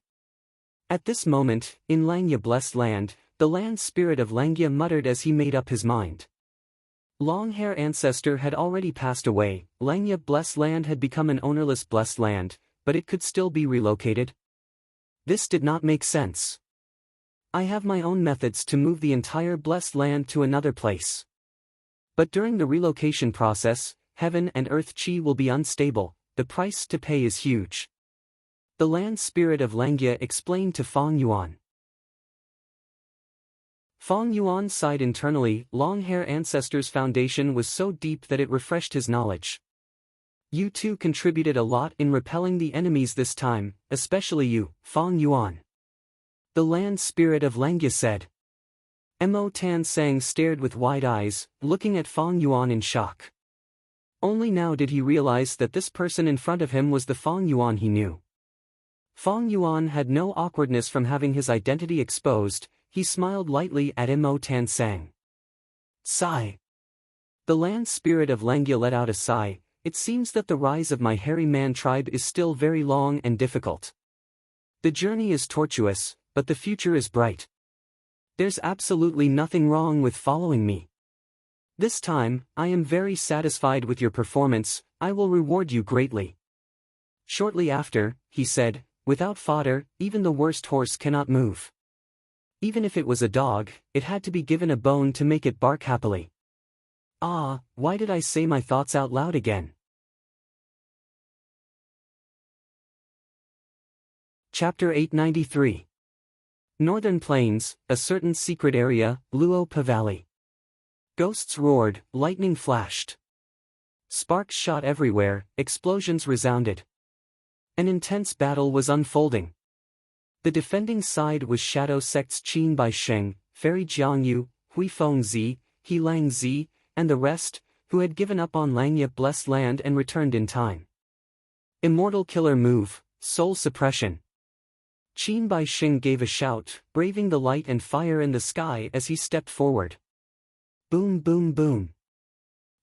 At this moment, in Langya Blessed Land, the land spirit of Langya muttered as he made up his mind. Long-hair ancestor had already passed away, Langya Blessed Land had become an ownerless Blessed Land, but it could still be relocated. This did not make sense. I have my own methods to move the entire Blessed Land to another place. But during the relocation process, heaven and earth chi will be unstable, the price to pay is huge. The land spirit of Langya explained to Fong Yuan. Fong Yuan sighed internally. Long-hair ancestor's foundation was so deep that it refreshed his knowledge. You too contributed a lot in repelling the enemies this time, especially you, Fong Yuan. The land spirit of Langya said. Mo Tan Sang stared with wide eyes, looking at Fong Yuan in shock. Only now did he realize that this person in front of him was the Fong Yuan he knew. Fong Yuan had no awkwardness from having his identity exposed, he smiled lightly at Mo Tan Sang. Sigh. The land spirit of Langya let out a sigh. It seems that the rise of my hairy man tribe is still very long and difficult. The journey is tortuous, but the future is bright. There's absolutely nothing wrong with following me. This time, I am very satisfied with your performance, I will reward you greatly. Shortly after, he said, without fodder, even the worst horse cannot move. Even if it was a dog, it had to be given a bone to make it bark happily. Ah, why did I say my thoughts out loud again? Chapter 893. Northern Plains, a certain secret area, Luopa Valley. Ghosts roared, lightning flashed. Sparks shot everywhere, explosions resounded. An intense battle was unfolding. The defending side was Shadow Sect's Qin Baisheng, Fairy Jiangyu, Hui Feng Zi, He Lang Zi, and the rest, who had given up on Langya Blessed Land and returned in time. Immortal killer move, soul suppression. Qin Baisheng gave a shout, braving the light and fire in the sky as he stepped forward. Boom boom boom.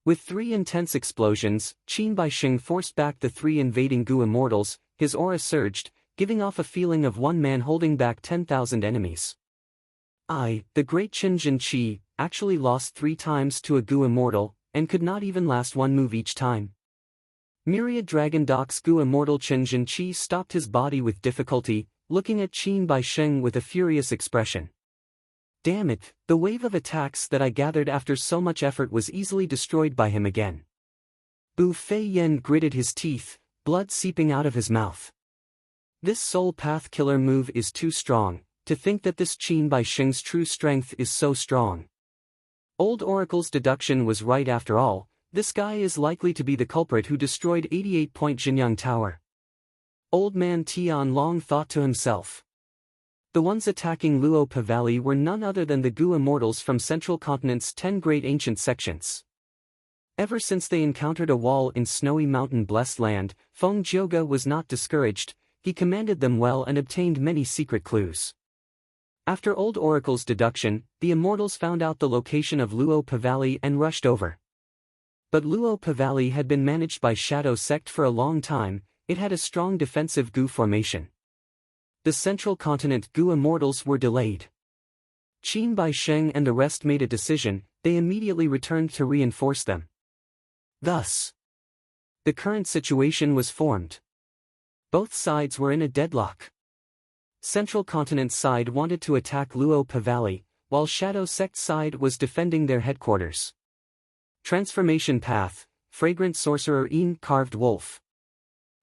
With three intense explosions, Qin Baisheng forced back the three invading Gu immortals, his aura surged, giving off a feeling of one man holding back 10,000 enemies. I, the great Qinjin Qi, actually lost 3 times to a Gu immortal, and could not even last one move each time. Myriad Dragon Doc's Gu immortal Qinjin Qi stopped his body with difficulty, looking at Qin Baisheng with a furious expression. Damn it, the wave of attacks that I gathered after so much effort was easily destroyed by him again. Bu Fei Yen gritted his teeth, blood seeping out of his mouth. This soul path killer move is too strong, to think that this Qin Baisheng's true strength is so strong. Old Oracle's deduction was right after all, this guy is likely to be the culprit who destroyed 88-point Jinyang Tower. Old man Tian Long thought to himself. The ones attacking Luopa Valley were none other than the Gu immortals from Central Continent's 10 great ancient sections. Ever since they encountered a wall in snowy mountain blessed land, Feng Jioge was not discouraged, he commanded them well and obtained many secret clues. After Old Oracle's deduction, the immortals found out the location of Luopa Valley and rushed over. But Luopa Valley had been managed by Shadow Sect for a long time, it had a strong defensive Gu formation. The Central Continent Gu immortals were delayed. Qin Baisheng and the rest made a decision, they immediately returned to reinforce them. Thus, the current situation was formed. Both sides were in a deadlock. Central Continent's side wanted to attack Luopa Valley, while Shadow Sect's side was defending their headquarters. Transformation Path, Fragrant Sorcerer Een Carved Wolf.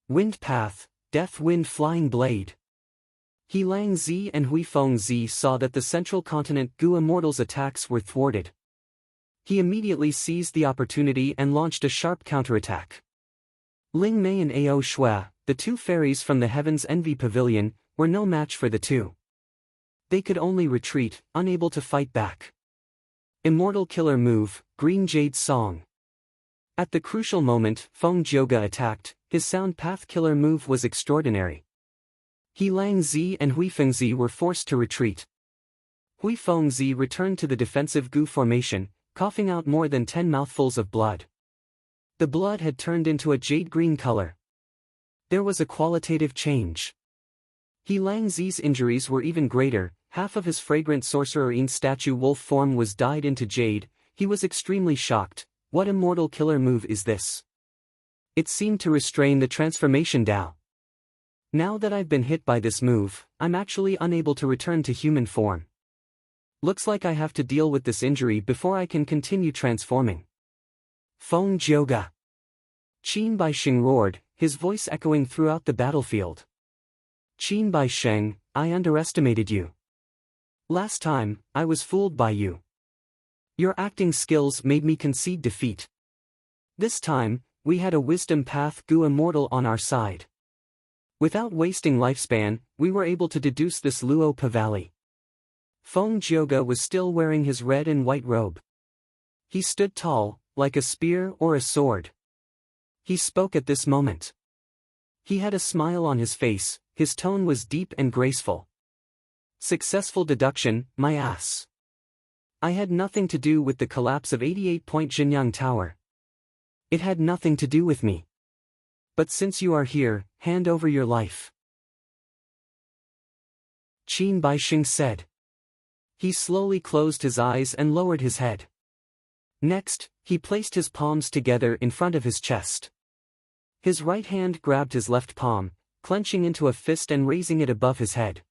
Wind Path, Death Wind Flying Blade. He Lang Zi and Hui Feng Zi saw that the Central Continent Gu Immortals' attacks were thwarted. He immediately seized the opportunity and launched a sharp counterattack. Ling Mei and Ao Shui, the two fairies from the Heaven's Envy Pavilion, were no match for the two. They could only retreat, unable to fight back. Immortal Killer Move, Green Jade Song. At the crucial moment Feng Jioge attacked, his Sound Path Killer Move was extraordinary. He Lang Zi and Hui Feng Zi were forced to retreat. Hui Feng Zi returned to the defensive Gu formation, coughing out more than 10 mouthfuls of blood. The blood had turned into a jade-green color. There was a qualitative change. He Lang Zi's injuries were even greater, half of his Fragrant Sorcerer Een statue wolf form was dyed into jade. He was extremely shocked. What immortal killer move is this? It seemed to restrain the transformation Dao. Now that I've been hit by this move, I'm actually unable to return to human form. Looks like I have to deal with this injury before I can continue transforming. Feng Jioge. Qin Baisheng roared, his voice echoing throughout the battlefield. Qin Baisheng, I underestimated you. Last time, I was fooled by you. Your acting skills made me concede defeat. This time, we had a Wisdom Path Gu Immortal on our side. Without wasting lifespan, we were able to deduce this Luo Pavali. Feng Jioge was still wearing his red and white robe. He stood tall, like a spear or a sword. He spoke at this moment. He had a smile on his face, his tone was deep and graceful. Successful deduction, my ass. I had nothing to do with the collapse of 88-point Jinyang Tower. It had nothing to do with me. But since you are here, hand over your life. Qin Baisheng said. He slowly closed his eyes and lowered his head. Next, he placed his palms together in front of his chest. His right hand grabbed his left palm, clenching into a fist and raising it above his head.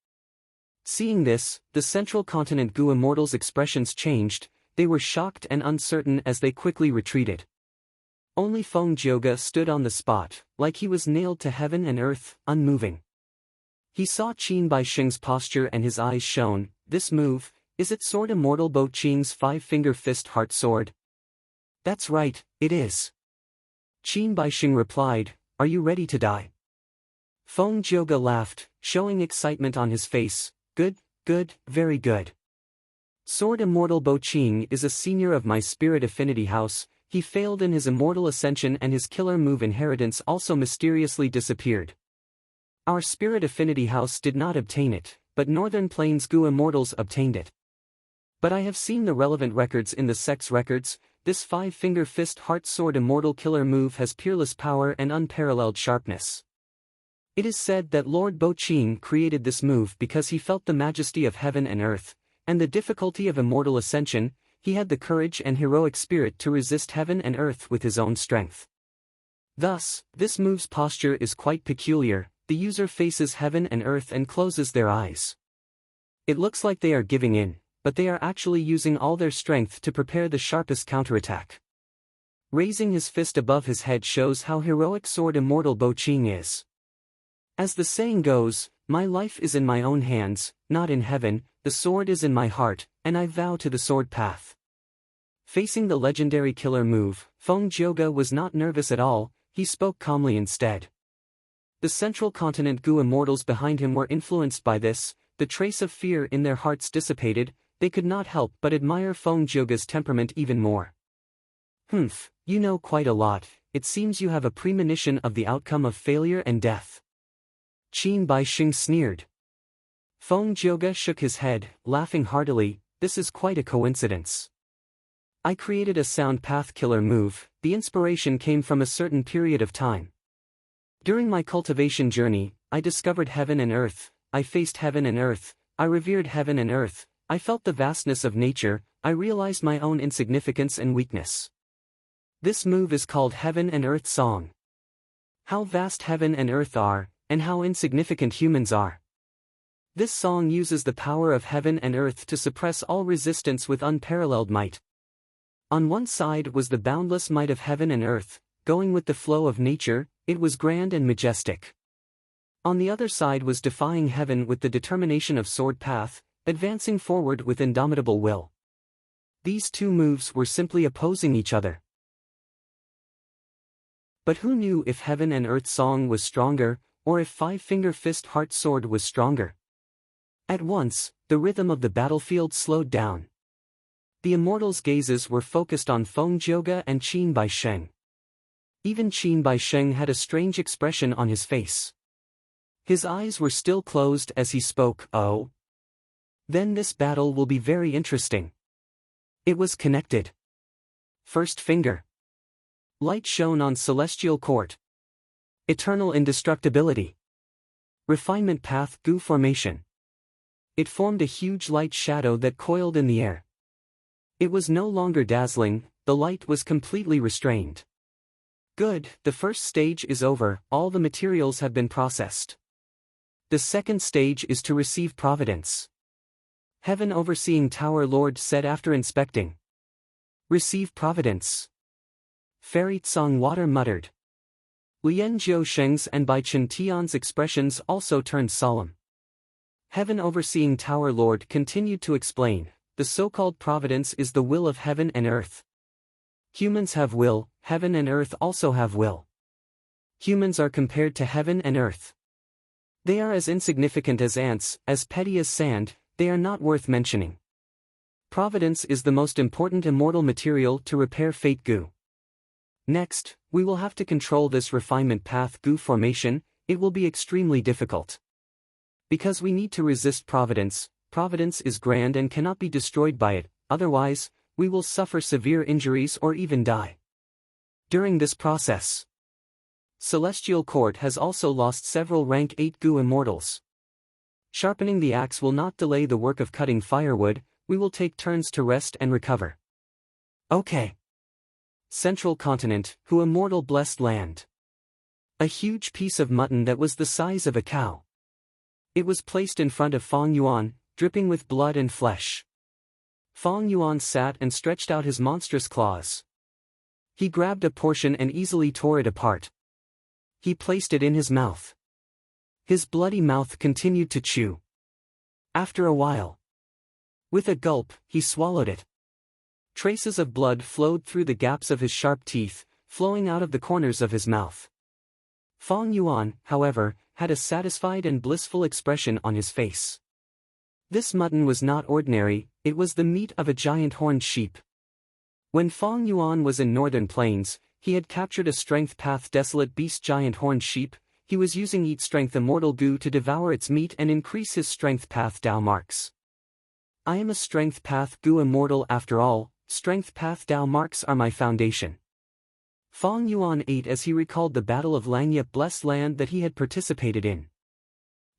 Seeing this, the Central Continent Gu Immortals' expressions changed, they were shocked and uncertain as they quickly retreated. Only Feng Jioge stood on the spot, like he was nailed to heaven and earth, unmoving. He saw Qin Baisheng's posture and his eyes shone. This move, is it Sword Immortal Bo Qing's five-finger fist heart sword? That's right, it is. Qin Baisheng replied, are you ready to die? Feng Jioge laughed, showing excitement on his face. Good, good, very good. Sword Immortal Bo Qing is a senior of my Spirit Affinity House. He failed in his Immortal Ascension and his killer move Inheritance also mysteriously disappeared. Our Spirit Affinity House did not obtain it, but Northern Plains Gu Immortals obtained it. But I have seen the relevant records in the Sex records. This five-finger fist heart sword Immortal killer move has peerless power and unparalleled sharpness. It is said that Lord Bo Qing created this move because he felt the majesty of heaven and earth, and the difficulty of immortal ascension. He had the courage and heroic spirit to resist heaven and earth with his own strength. Thus, this move's posture is quite peculiar. The user faces heaven and earth and closes their eyes. It looks like they are giving in, but they are actually using all their strength to prepare the sharpest counterattack. Raising his fist above his head shows how heroic Sword Immortal Bo Qing is. As the saying goes, my life is in my own hands, not in heaven, the sword is in my heart, and I vow to the sword path. Facing the legendary killer move, Feng Jioge was not nervous at all, he spoke calmly instead. The Central Continent Gu Immortals behind him were influenced by this, the trace of fear in their hearts dissipated, they could not help but admire Feng Jioge's temperament even more. Humph, you know quite a lot, it seems you have a premonition of the outcome of failure and death. Qin Baisheng sneered. Feng Jioge shook his head, laughing heartily, this is quite a coincidence. I created a sound path killer move, the inspiration came from a certain period of time. During my cultivation journey, I discovered heaven and earth, I faced heaven and earth, I revered heaven and earth, I felt the vastness of nature, I realized my own insignificance and weakness. This move is called Heaven and Earth Song. How vast heaven and earth are, and how insignificant humans are. This song uses the power of heaven and earth to suppress all resistance with unparalleled might. On one side was the boundless might of heaven and earth, going with the flow of nature, it was grand and majestic. On the other side was defying heaven with the determination of sword path, advancing forward with indomitable will. These two moves were simply opposing each other. But who knew if heaven and earth song was stronger, or if five-finger fist heart sword was stronger? At once, the rhythm of the battlefield slowed down. The immortals' gazes were focused on Feng Jiuge and Qin Baisheng. Even Qin Baisheng had a strange expression on his face. His eyes were still closed as he spoke. "Oh. Then this battle will be very interesting." It was connected. First finger. Light shone on celestial court. Eternal indestructibility. Refinement path Gu formation. It formed a huge light shadow that coiled in the air. It was no longer dazzling, the light was completely restrained. Good, the first stage is over, all the materials have been processed. The second stage is to receive providence. Heaven overseeing Tower Lord said after inspecting. Receive providence. Fairy Tsang Water muttered. Lian Jiusheng's and Bai Chen Tian's expressions also turned solemn. Heaven overseeing Tower Lord continued to explain, the so-called providence is the will of heaven and earth. Humans have will, heaven and earth also have will. Humans are compared to heaven and earth. They are as insignificant as ants, as petty as sand, they are not worth mentioning. Providence is the most important immortal material to repair fate Gu. Next, we will have to control this refinement path Gu formation, it will be extremely difficult. Because we need to resist providence, providence is grand and cannot be destroyed by it, otherwise, we will suffer severe injuries or even die. During this process, Celestial Court has also lost several rank 8 Gu immortals. Sharpening the axe will not delay the work of cutting firewood, we will take turns to rest and recover. Okay. Central Continent, Hu immortal blessed land. A huge piece of mutton that was the size of a cow. It was placed in front of Feng Yuan, dripping with blood and flesh. Feng Yuan sat and stretched out his monstrous claws. He grabbed a portion and easily tore it apart. He placed it in his mouth. His bloody mouth continued to chew. After a while, with a gulp, he swallowed it. Traces of blood flowed through the gaps of his sharp teeth, flowing out of the corners of his mouth. Feng Yuan, however, had a satisfied and blissful expression on his face. This mutton was not ordinary, it was the meat of a giant horned sheep. When Feng Yuan was in northern plains, he had captured a strength path desolate beast giant horned sheep, he was using eat strength immortal Gu to devour its meat and increase his strength path Dao marks. I am a strength path Gu immortal after all, strength path Dao marks are my foundation. Feng Yuan ate as he recalled the Battle of Langya blessed land that he had participated in.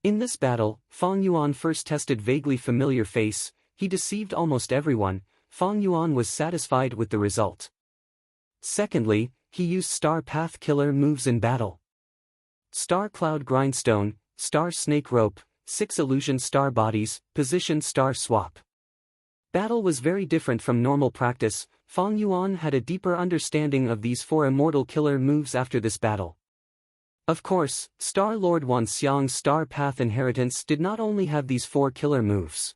In this battle, Feng Yuan first tested vaguely familiar face, he deceived almost everyone, Feng Yuan was satisfied with the result. Secondly, he used star path killer moves in battle. Star cloud grindstone, star snake rope, 6 illusion star bodies, position star swap. Battle was very different from normal practice, Feng Yuan had a deeper understanding of these 4 immortal killer moves after this battle. Of course, Star Lord Wanxiang's Star Path inheritance did not only have these 4 killer moves.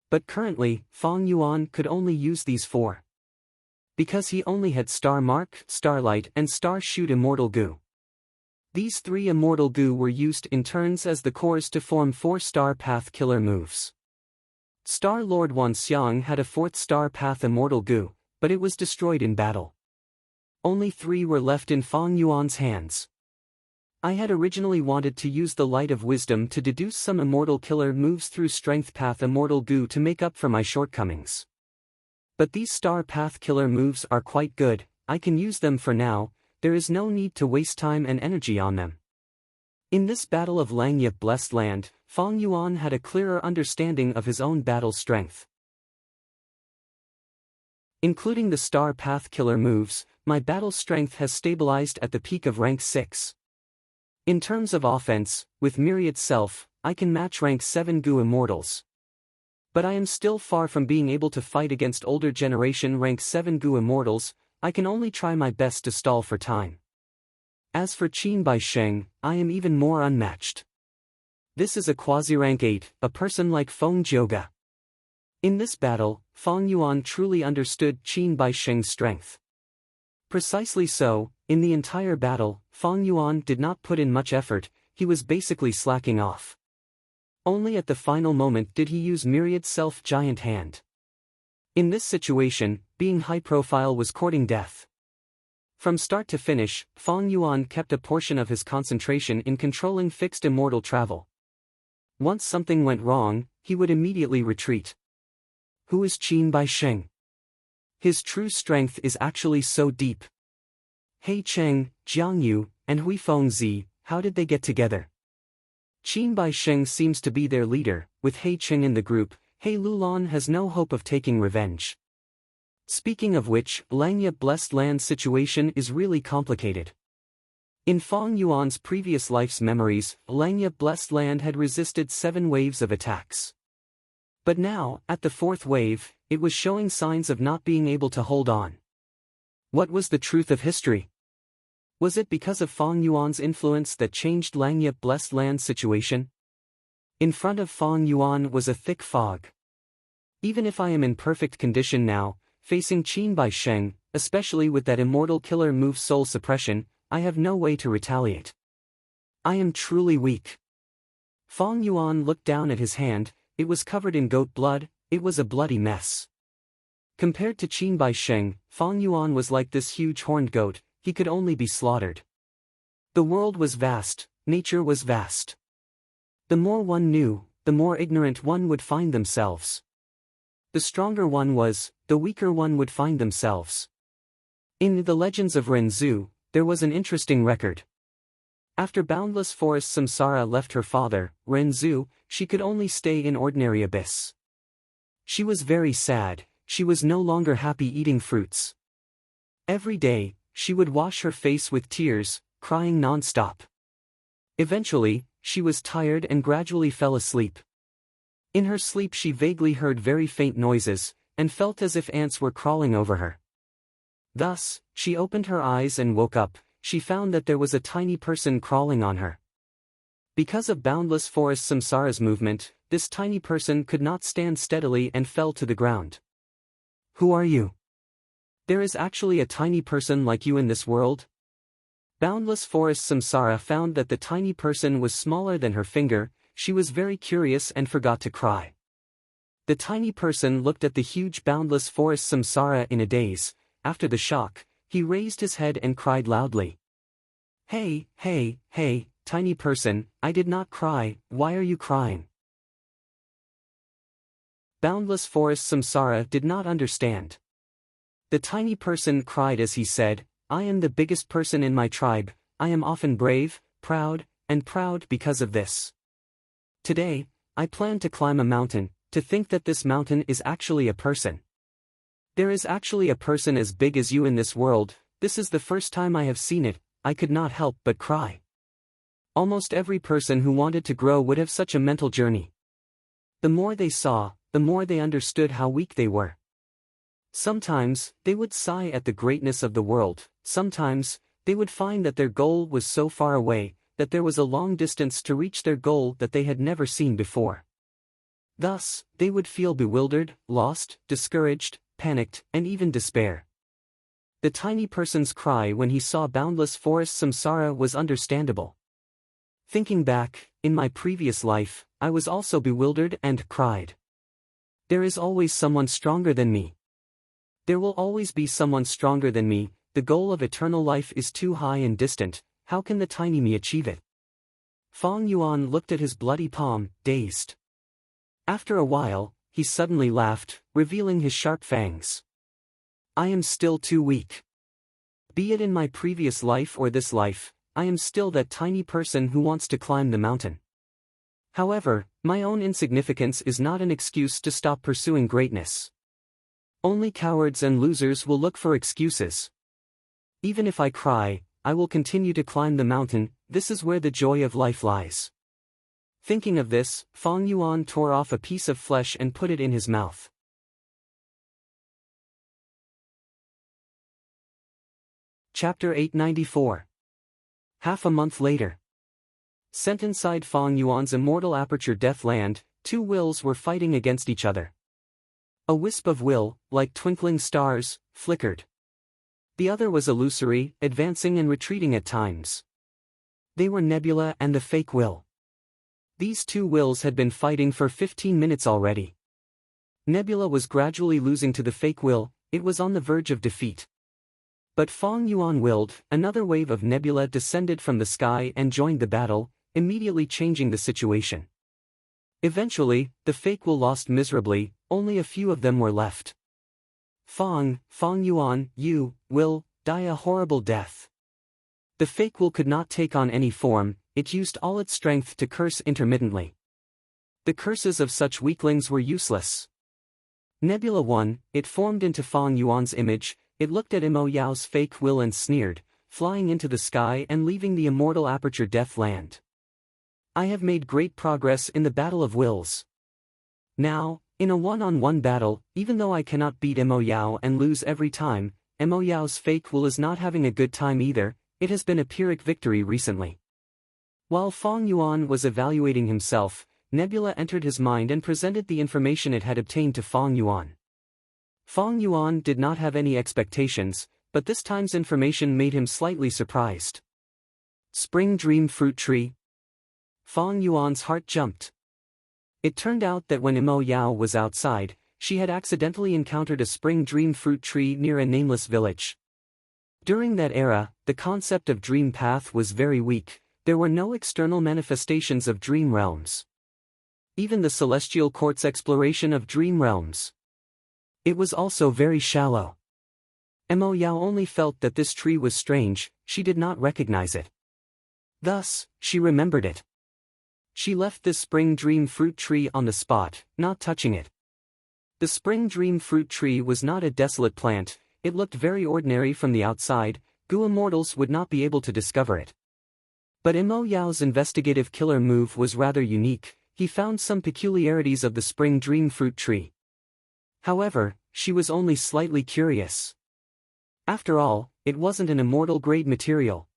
But currently, Feng Yuan could only use these 4. Because he only had Star Mark, Starlight and Star Shoot Immortal Gu. These 3 Immortal Gu were used in turns as the cores to form 4 Star Path killer moves. Star Lord Wanxiang had a 4th Star Path Immortal Gu, but it was destroyed in battle. Only 3 were left in Feng Yuan's hands. I had originally wanted to use the Light of Wisdom to deduce some immortal killer moves through Strength Path Immortal Gu to make up for my shortcomings. But these Star Path killer moves are quite good, I can use them for now, there is no need to waste time and energy on them. In this Battle of Langya blessed land, Feng Yuan had a clearer understanding of his own battle strength. Including the Star Path killer moves, my battle strength has stabilized at the peak of rank 6. In terms of offense, with Myriad Self, I can match rank 7 Gu immortals. But I am still far from being able to fight against older generation rank 7 Gu immortals. I can only try my best to stall for time. As for Qin Bai Sheng, I am even more unmatched. This is a quasi-rank 8, a person like Feng Jiuge. In this battle, Fang Yuan truly understood Qin Bai Sheng's strength. Precisely so, in the entire battle, Fang Yuan did not put in much effort, he was basically slacking off. Only at the final moment did he use Myriad Self-Giant Hand. In this situation, being high-profile was courting death. From start to finish, Fang Yuan kept a portion of his concentration in controlling fixed immortal travel. Once something went wrong, he would immediately retreat. Who is Qin Bai Sheng? His true strength is actually so deep. He Cheng, Jiang Yu, and Hui Fengzi, how did they get together? Qin Bai Sheng seems to be their leader, with He Cheng in the group. He Lulan has no hope of taking revenge. Speaking of which, Langya Blessed Land's situation is really complicated. In Fang Yuan's previous life's memories, Langya Blessed Land had resisted 7 waves of attacks. But now, at the 4th wave, it was showing signs of not being able to hold on. What was the truth of history? Was it because of Fang Yuan's influence that changed Langya Blessed Land's situation? In front of Fang Yuan was a thick fog. Even if I am in perfect condition now, facing Qin Bai Sheng, especially with that immortal killer move Soul Suppression, I have no way to retaliate. I am truly weak. Fang Yuan looked down at his hand, it was covered in goat blood, it was a bloody mess. Compared to Qin Bai Sheng, Fang Yuan was like this huge horned goat, he could only be slaughtered. The world was vast, nature was vast. The more one knew, the more ignorant one would find themselves. The stronger one was, the weaker one would find themselves. In the legends of Renzu, there was an interesting record. After boundless forest samsara left her father, Renzu, she could only stay in ordinary abyss. She was very sad, she was no longer happy eating fruits. Every day, she would wash her face with tears, crying non-stop. Eventually, she was tired and gradually fell asleep. In her sleep she vaguely heard very faint noises, and felt as if ants were crawling over her. Thus, she opened her eyes and woke up, she found that there was a tiny person crawling on her. Because of boundless forest samsara's movement, this tiny person could not stand steadily and fell to the ground. Who are you? There is actually a tiny person like you in this world? Boundless forest samsara found that the tiny person was smaller than her finger, she was very curious and forgot to cry. The tiny person looked at the huge boundless forest samsara in a daze. After the shock, he raised his head and cried loudly. Hey, hey, hey, tiny person, I did not cry, why are you crying? Boundless forest samsara did not understand. The tiny person cried as he said, I am the biggest person in my tribe, I am often brave, proud because of this. Today, I plan to climb a mountain, to think that this mountain is actually a person. There is actually a person as big as you in this world, this is the first time I have seen it, I could not help but cry. Almost every person who wanted to grow would have such a mental journey. The more they saw, the more they understood how weak they were. Sometimes, they would sigh at the greatness of the world, sometimes, they would find that their goal was so far away, that there was a long distance to reach their goal that they had never seen before. Thus, they would feel bewildered, lost, discouraged, panicked, and even despair. The tiny person's cry when he saw boundless forest samsara was understandable. Thinking back, in my previous life, I was also bewildered and cried. There is always someone stronger than me. There will always be someone stronger than me, the goal of eternal life is too high and distant, how can the tiny me achieve it? Fang Yuan looked at his bloody palm, dazed. After a while, he suddenly laughed, revealing his sharp fangs. I am still too weak. Be it in my previous life or this life, I am still that tiny person who wants to climb the mountain. However, my own insignificance is not an excuse to stop pursuing greatness. Only cowards and losers will look for excuses. Even if I cry, I will continue to climb the mountain, this is where the joy of life lies. Thinking of this, Fong Yuan tore off a piece of flesh and put it in his mouth. Chapter 894. Half a month later. Sent inside Fong Yuan's immortal aperture Death Land, two wills were fighting against each other. A wisp of will, like twinkling stars, flickered. The other was illusory, advancing and retreating at times. They were Nebula and the fake will. These two wills had been fighting for 15 minutes already. Nebula was gradually losing to the fake will, it was on the verge of defeat. But Fong Yuan willed, another wave of Nebula descended from the sky and joined the battle, immediately changing the situation. Eventually, the fake will lost miserably, only a few of them were left. Fong Yuan, you will die a horrible death. The fake will could not take on any form, it used all its strength to curse intermittently. The curses of such weaklings were useless. Nebula won, it formed into Fong Yuan's image, it looked at Imo Yao's fake will and sneered, flying into the sky and leaving the immortal aperture Death Land. I have made great progress in the battle of wills. Now, in a one-on-one battle, even though I cannot beat Imo Yao and lose every time, Imo Yao's fake will is not having a good time either, it has been a Pyrrhic victory recently. While Fong Yuan was evaluating himself, Nebula entered his mind and presented the information it had obtained to Fong Yuan. Fong Yuan did not have any expectations, but this time's information made him slightly surprised. Spring Dream Fruit Tree. Fong Yuan's heart jumped. It turned out that when Imo Yao was outside, she had accidentally encountered a spring dream fruit tree near a nameless village. During that era, the concept of dream path was very weak, there were no external manifestations of dream realms. Even the celestial court's exploration of dream realms. It was also very shallow. Imo Yao only felt that this tree was strange, she did not recognize it. Thus, she remembered it. She left this spring dream fruit tree on the spot, not touching it. The spring dream fruit tree was not a desolate plant, it looked very ordinary from the outside, Gu immortals would not be able to discover it. But Imo Yao's investigative killer move was rather unique, he found some peculiarities of the spring dream fruit tree. However, she was only slightly curious. After all, it wasn't an immortal grade material.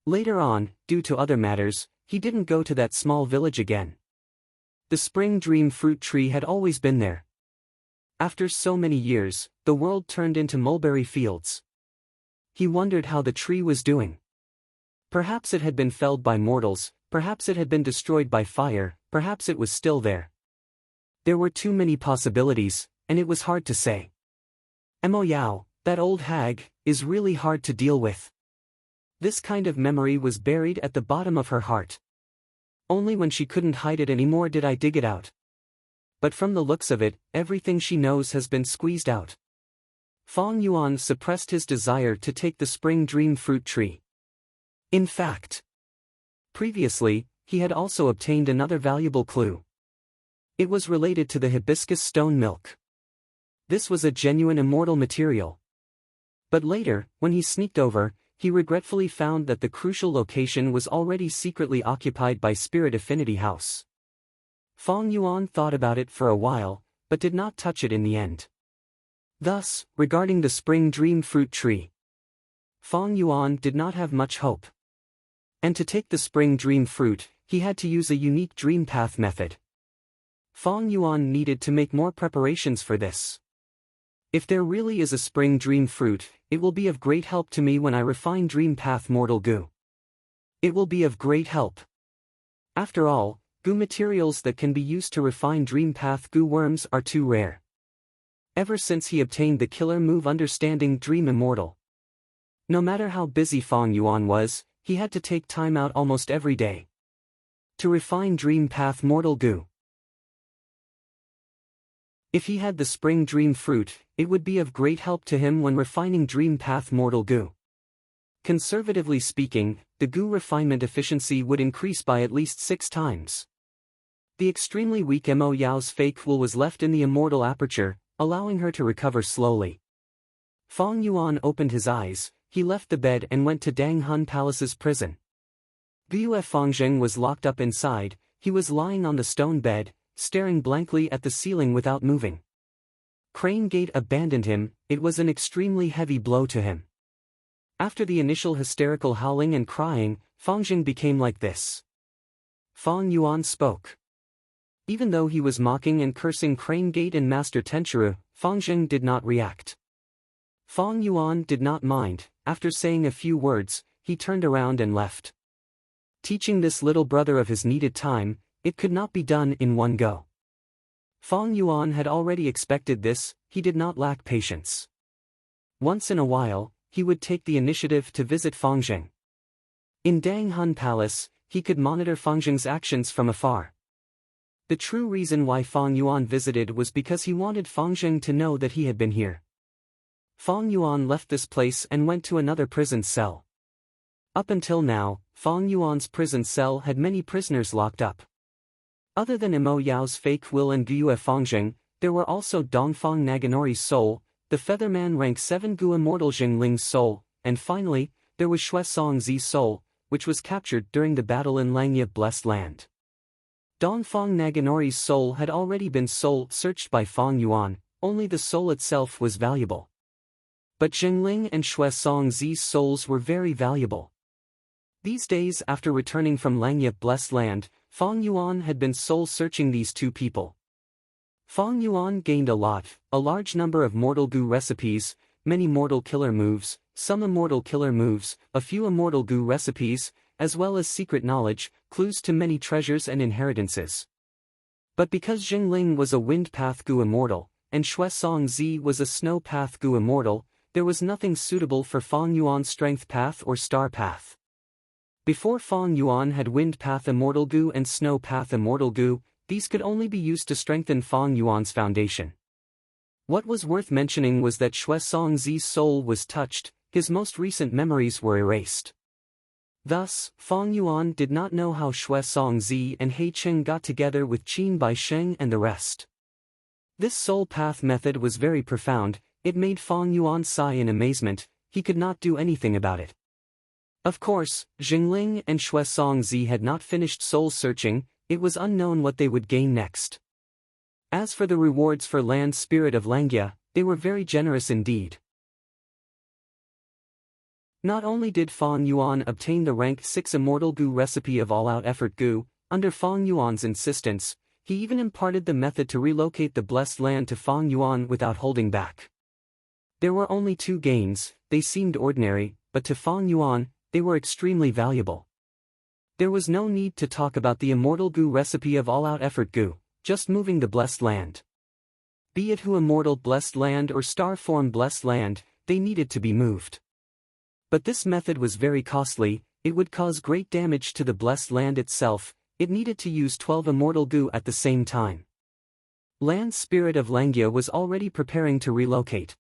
Later on, due to other matters, he didn't go to that small village again. The spring dream fruit tree had always been there. After so many years, the world turned into mulberry fields. He wondered how the tree was doing. Perhaps it had been felled by mortals, perhaps it had been destroyed by fire, perhaps it was still there. There were too many possibilities, and it was hard to say. Imo Yao, that old hag, is really hard to deal with. This kind of memory was buried at the bottom of her heart. Only when she couldn't hide it anymore did I dig it out. But from the looks of it, everything she knows has been squeezed out. Fong Yuan suppressed his desire to take the spring dream fruit tree. In fact, previously, he had also obtained another valuable clue. It was related to the hibiscus stone milk. This was a genuine immortal material. But later, when he sneaked over, he regretfully found that the crucial location was already secretly occupied by Spirit Affinity House. Fong Yuan thought about it for a while, but did not touch it in the end. Thus, regarding the spring dream fruit tree, Fong Yuan did not have much hope. And to take the spring dream fruit, he had to use a unique dream path method. Fong Yuan needed to make more preparations for this. If there really is a spring dream fruit, it will be of great help to me when I refine dream path mortal goo. It will be of great help. After all, goo materials that can be used to refine dream path goo worms are too rare. Ever since he obtained the killer move understanding dream immortal. No matter how busy Fong Yuan was, he had to take time out almost every day to refine dream path mortal goo. If he had the spring dream fruit, it would be of great help to him when refining dream path mortal goo. Conservatively speaking, the goo refinement efficiency would increase by at least 6 times. The extremely weak Mo Yao's fake will was left in the immortal aperture, allowing her to recover slowly. Fong Yuan opened his eyes, he left the bed and went to Dang Hun Palace's prison. Gu Fangzheng was locked up inside, He was lying on the stone bed, staring blankly at the ceiling without moving. Crane Gate abandoned him. It was an extremely heavy blow to him. After the initial hysterical howling and crying, Fangjing became like this. Fang Yuan spoke. Even though he was mocking and cursing Crane Gate and Master Tenchiru, Fangjing did not react. Fang Yuan did not mind. After saying a few words, he turned around and left. Teaching this little brother of his needed time, it could not be done in one go. Fang Yuan had already expected this. He did not lack patience. Once in a while, he would take the initiative to visit Fangjing. In Dang Hun Palace, he could monitor Fangjing's actions from afar. The true reason why Fang Yuan visited was because he wanted Fangjing to know that he had been here. Fang Yuan left this place and went to another prison cell. Up until now, Fang Yuan's prison cell had many prisoners locked up. Other than Imo Yao's fake will and Gyue Fangjing, there were also Dongfang Naganori's soul, the Featherman rank 7 Gu Immortal Jingling's soul, and finally, there was Xue Songzi's soul, which was captured during the battle in Langya Blessed Land. Dongfang Naganori's soul had already been soul-searched by Fang Yuan, only the soul itself was valuable. But Jingling and Xue Songzi's souls were very valuable. These days after returning from Langya Blessed Land, Fang Yuan had been soul-searching these two people. Fang Yuan gained a large number of Mortal Gu recipes, many Mortal Killer moves, some Immortal Killer moves, a few Immortal Gu recipes, as well as secret knowledge, clues to many treasures and inheritances. But because Jingling was a Wind Path Gu Immortal, and Xue Songzi was a Snow Path Gu Immortal, there was nothing suitable for Fang Yuan's Strength Path or Star Path. Before Fang Yuan had Wind Path Immortal Gu and Snow Path Immortal Gu, these could only be used to strengthen Fang Yuan's foundation. What was worth mentioning was that Xue Songzi's soul was touched, his most recent memories were erased. Thus, Fang Yuan did not know how Xue Songzi and He Qing got together with Qin Bai Sheng and the rest. This soul path method was very profound. It made Fang Yuan sigh in amazement. He could not do anything about it. Of course, Jingling and Xue Songzi had not finished soul-searching. It was unknown what they would gain next. As for the rewards for Land Spirit of Langya, they were very generous indeed. Not only did Fang Yuan obtain the rank 6 Immortal Gu recipe of All-Out Effort Gu, under Fang Yuan's insistence, he even imparted the method to relocate the Blessed Land to Fang Yuan without holding back. There were only 2 gains. They seemed ordinary, but to Fang Yuan, they were extremely valuable. There was no need to talk about the Immortal Gu recipe of All-Out Effort Gu, just moving the Blessed Land. Be it Hu Immortal Blessed Land or Star Form Blessed Land, they needed to be moved. But this method was very costly. It would cause great damage to the Blessed Land itself. It needed to use 12 Immortal Gu at the same time. Land Spirit of Langya was already preparing to relocate.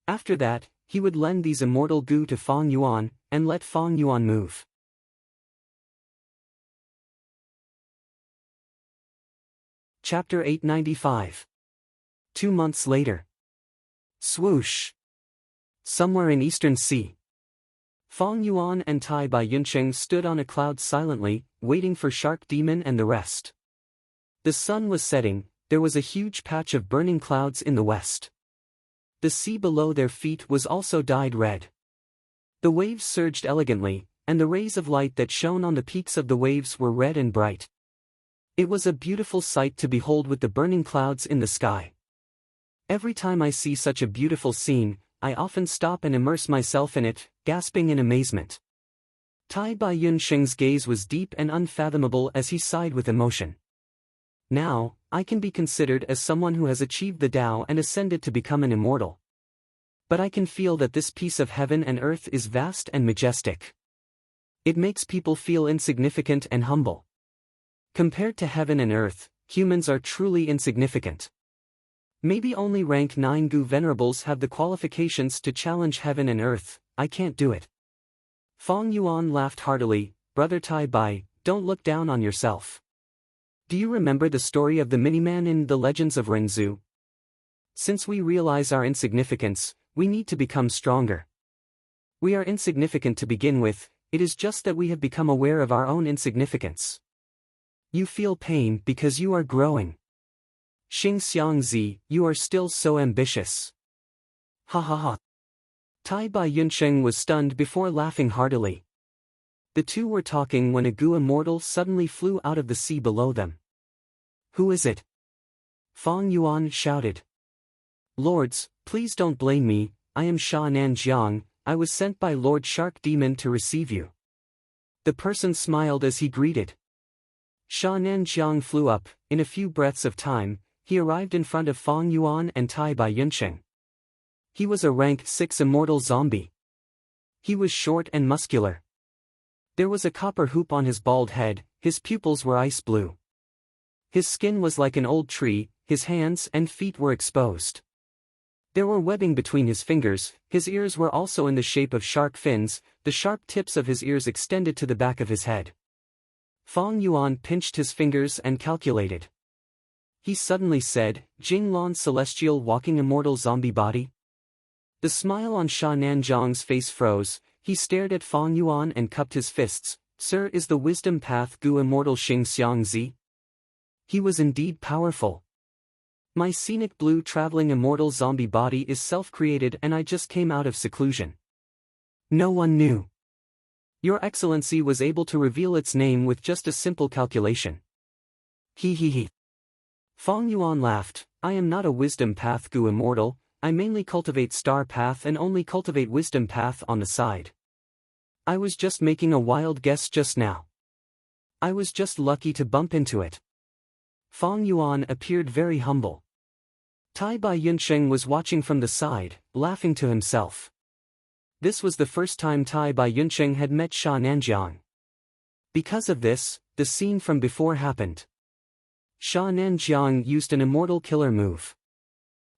After that, he would lend these Immortal Gu to Fang Yuan, and let Fang Yuan move. Chapter 895. 2 months later. Swoosh. Somewhere in Eastern Sea. Fang Yuan and Tai Bai Yunqing stood on a cloud silently, waiting for Shark Demon and the rest. The sun was setting. There was a huge patch of burning clouds in the west. The sea below their feet was also dyed red. The waves surged elegantly, and the rays of light that shone on the peaks of the waves were red and bright. It was a beautiful sight to behold with the burning clouds in the sky. Every time I see such a beautiful scene, I often stop and immerse myself in it, gasping in amazement. Tai Bai Yunqing's gaze was deep and unfathomable as he sighed with emotion. Now, I can be considered as someone who has achieved the Tao and ascended to become an immortal. But I can feel that this piece of heaven and earth is vast and majestic. It makes people feel insignificant and humble. Compared to heaven and earth, humans are truly insignificant. Maybe only rank 9 Gu Venerables have the qualifications to challenge heaven and earth. I can't do it. Fang Yuan laughed heartily. Brother Tai Bai, don't look down on yourself. Do you remember the story of the Miniman in The Legends of Renzu? Since we realize our insignificance, we need to become stronger. We are insignificant to begin with. It is just that we have become aware of our own insignificance. You feel pain because you are growing. Xing Xiangzi, you are still so ambitious. Ha ha ha. Tai Bai Yunsheng was stunned before laughing heartily. The two were talking when a Gu immortal suddenly flew out of the sea below them. Who is it? Fang Yuan shouted. Lords, please don't blame me, I am Sha Nanjiang, I was sent by Lord Shark Demon to receive you. The person smiled as he greeted. Sha Nanjiang flew up, in a few breaths of time, he arrived in front of Fang Yuan and Tai Bai Yunsheng. He was a rank 6 immortal zombie. He was short and muscular. There was a copper hoop on his bald head, his pupils were ice blue. His skin was like an old tree, his hands and feet were exposed. There were webbing between his fingers, his ears were also in the shape of shark fins, the sharp tips of his ears extended to the back of his head. Fang Yuan pinched his fingers and calculated. He suddenly said, Jing Lan celestial walking immortal zombie body? The smile on Sha Nanjiang's face froze, he stared at Fang Yuan and cupped his fists. Sir, is the wisdom path Gu immortal Xing Xiangzi? He was indeed powerful. My scenic blue traveling immortal zombie body is self-created and I just came out of seclusion. No one knew. Your Excellency was able to reveal its name with just a simple calculation. He he he. Fang Yuan laughed, I am not a wisdom path Gu immortal, I mainly cultivate star path and only cultivate wisdom path on the side. I was just making a wild guess just now. I was just lucky to bump into it. Fang Yuan appeared very humble. Tai Bai Yunsheng was watching from the side, laughing to himself. This was the first time Tai Bai Yunsheng had met Sha Nanjiang. Because of this, the scene from before happened. Sha Nanjiang used an immortal killer move.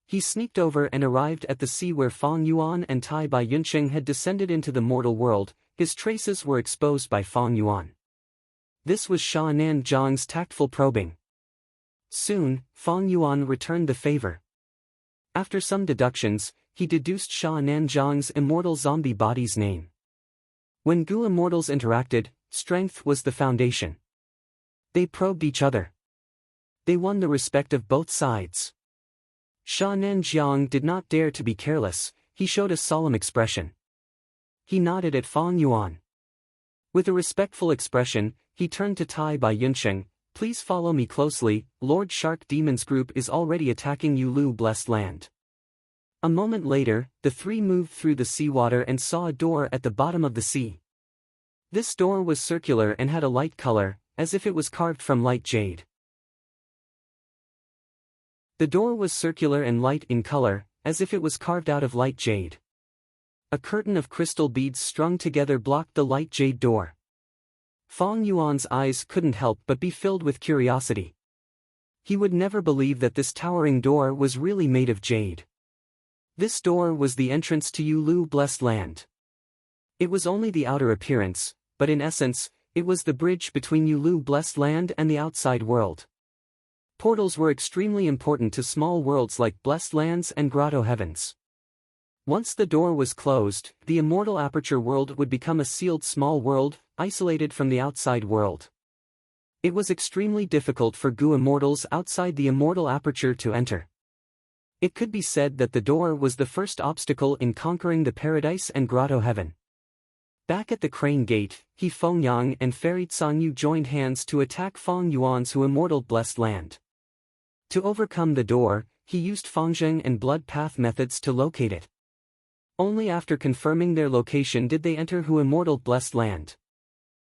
He sneaked over and arrived at the sea where Fang Yuan and Tai Bai Yunsheng had descended into the mortal world, his traces were exposed by Fang Yuan. This was Sha Nanjiang's tactful probing. Soon, Fang Yuan returned the favor. After some deductions, he deduced Sha Nanjiang's immortal zombie body's name. When Gu immortals interacted, strength was the foundation. They probed each other. They won the respect of both sides. Sha Nanjiang did not dare to be careless, he showed a solemn expression. He nodded at Fang Yuan. With a respectful expression, he turned to Tai Bai Yunsheng, please follow me closely, Lord Shark Demon's group is already attacking Yulu Blessed Land. A moment later, the three moved through the seawater and saw a door at the bottom of the sea. This door was circular and had a light color, as if it was carved from light jade. The door was circular and light in color, as if it was carved out of light jade. A curtain of crystal beads strung together blocked the light jade door. Fang Yuan's eyes couldn't help but be filled with curiosity. He would never believe that this towering door was really made of jade. This door was the entrance to Yulu Blessed Land. It was only the outer appearance, but in essence, it was the bridge between Yulu Blessed Land and the outside world. Portals were extremely important to small worlds like Blessed Lands and Grotto Heavens. Once the door was closed, the immortal aperture world would become a sealed small world, isolated from the outside world. It was extremely difficult for Gu immortals outside the immortal aperture to enter. It could be said that the door was the first obstacle in conquering the paradise and Grotto Heaven. Back at the Crane Gate, He Fengyang and Fairy Tsangyu joined hands to attack Fang Yuan's Who immortal Blessed Land. To overcome the door, he used Fangzheng and Blood Path methods to locate it. Only after confirming their location did they enter Hu immortal Blessed Land.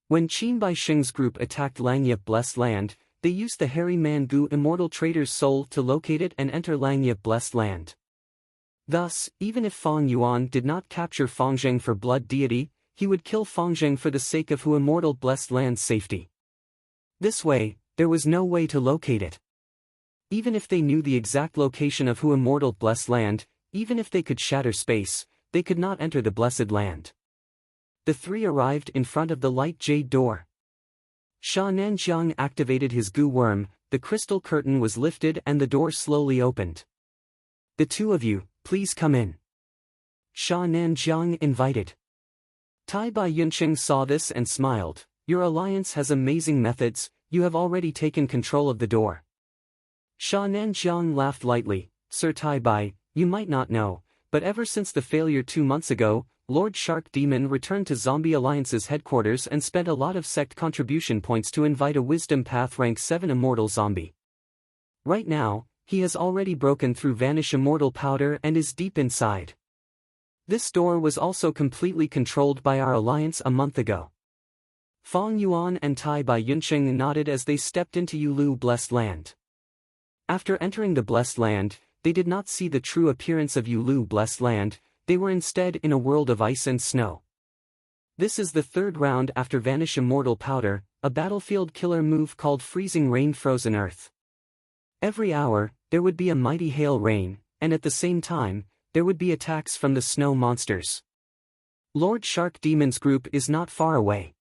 When Qin Bai Sheng's group attacked Langyup Blessed Land, they used the Hairy Man Gu immortal trader's soul to locate it and enter Langyup Blessed Land. Thus, even if Fang Yuan did not capture Fangzheng for blood deity, he would kill Fangzheng for the sake of Hu immortal Blessed Land's safety. This way, there was no way to locate it. Even if they knew the exact location of Hu immortal Blessed Land, even if they could shatter space, they could not enter the Blessed Land. The three arrived in front of the light jade door. Sha Nanjiang activated his Gu worm, the crystal curtain was lifted and the door slowly opened. The two of you, please come in. Sha Nanjiang invited. Tai Bai Yunsheng saw this and smiled, your alliance has amazing methods, you have already taken control of the door. Sha Nanjiang laughed lightly. Sir Tai Bai, you might not know, but ever since the failure 2 months ago, Lord Shark Demon returned to Zombie Alliance's headquarters and spent a lot of sect contribution points to invite a Wisdom Path rank 7 immortal zombie. Right now, he has already broken through Vanish Immortal Powder and is deep inside. This door was also completely controlled by our alliance a month ago. Fong Yuan and Tai Bai Yunqing nodded as they stepped into Yulu Blessed Land. After entering the Blessed Land, they did not see the true appearance of Yulu Blessed Land, they were instead in a world of ice and snow. This is the third round after Vanish Immortal Powder, a battlefield killer move called Freezing Rain Frozen Earth. Every hour, there would be a mighty hail rain, and at the same time, there would be attacks from the snow monsters. Lord Shark Demon's group is not far away.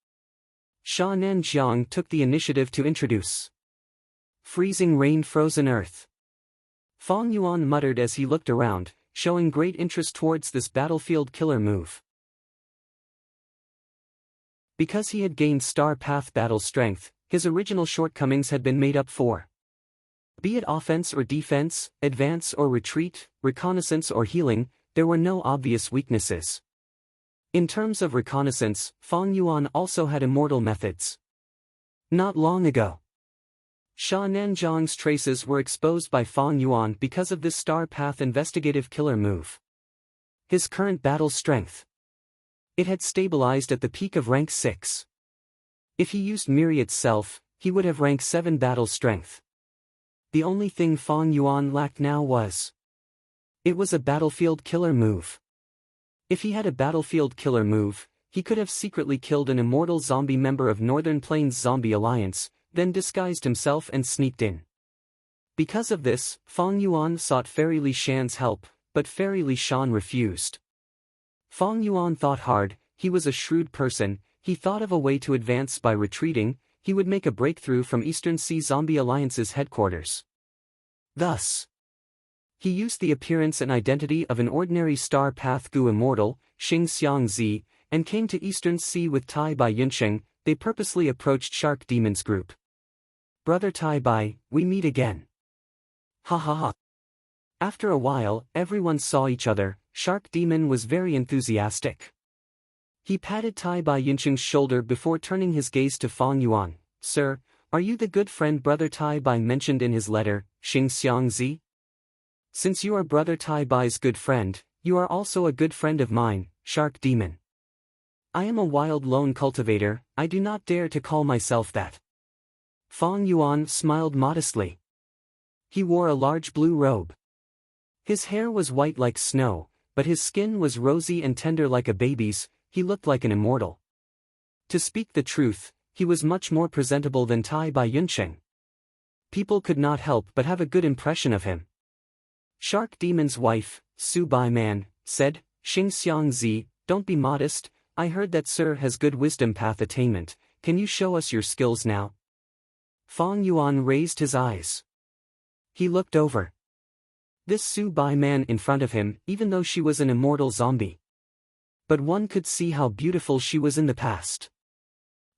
Sha Nanjiang took the initiative to introduce Freezing Rain Frozen Earth. Fong Yuan muttered as he looked around, showing great interest towards this battlefield killer move. Because he had gained Star Path battle strength, his original shortcomings had been made up for. Be it offense or defense, advance or retreat, reconnaissance or healing, there were no obvious weaknesses. In terms of reconnaissance, Fong Yuan also had immortal methods. Not long ago, Sha Nanjiang's traces were exposed by Fong Yuan because of this Star Path investigative killer move. His current battle strength. It had stabilized at the peak of rank 6. If he used Miri itself, he would have rank 7 battle strength. The only thing Fong Yuan lacked now was. It was a battlefield killer move. If he had a battlefield killer move, he could have secretly killed an immortal zombie member of Northern Plains Zombie Alliance, then disguised himself and sneaked in. Because of this, Fong Yuan sought Fairy Li Shan's help, but Fairy Li Shan refused. Fong Yuan thought hard, he was a shrewd person, he thought of a way to advance by retreating, he would make a breakthrough from Eastern Sea Zombie Alliance's headquarters. Thus, he used the appearance and identity of an ordinary Star Path Gu immortal, Xing Xiang Zi, and came to Eastern Sea with Tai Bai Yunqing. They purposely approached Shark Demon's group. Brother Tai Bai, we meet again. Ha ha ha. After a while, everyone saw each other. Shark Demon was very enthusiastic. He patted Tai Bai Yunqing's shoulder before turning his gaze to Fong Yuan. Sir, are you the good friend Brother Tai Bai mentioned in his letter, Xing Xiang Zi? Since you are Brother Tai Bai's good friend, you are also a good friend of mine, Shark Demon. I am a wild lone cultivator, I do not dare to call myself that. Fong Yuan smiled modestly. He wore a large blue robe. His hair was white like snow, but his skin was rosy and tender like a baby's. He looked like an immortal. To speak the truth, he was much more presentable than Tai Bai Yunqing. People could not help but have a good impression of him. Shark Demon's wife, Su Bai Man, said, Xing Xiang Zi, don't be modest, I heard that Sir has good wisdom path attainment, can you show us your skills now? Fong Yuan raised his eyes. He looked over. This Su Bai Man in front of him, even though she was an immortal zombie. But one could see how beautiful she was in the past.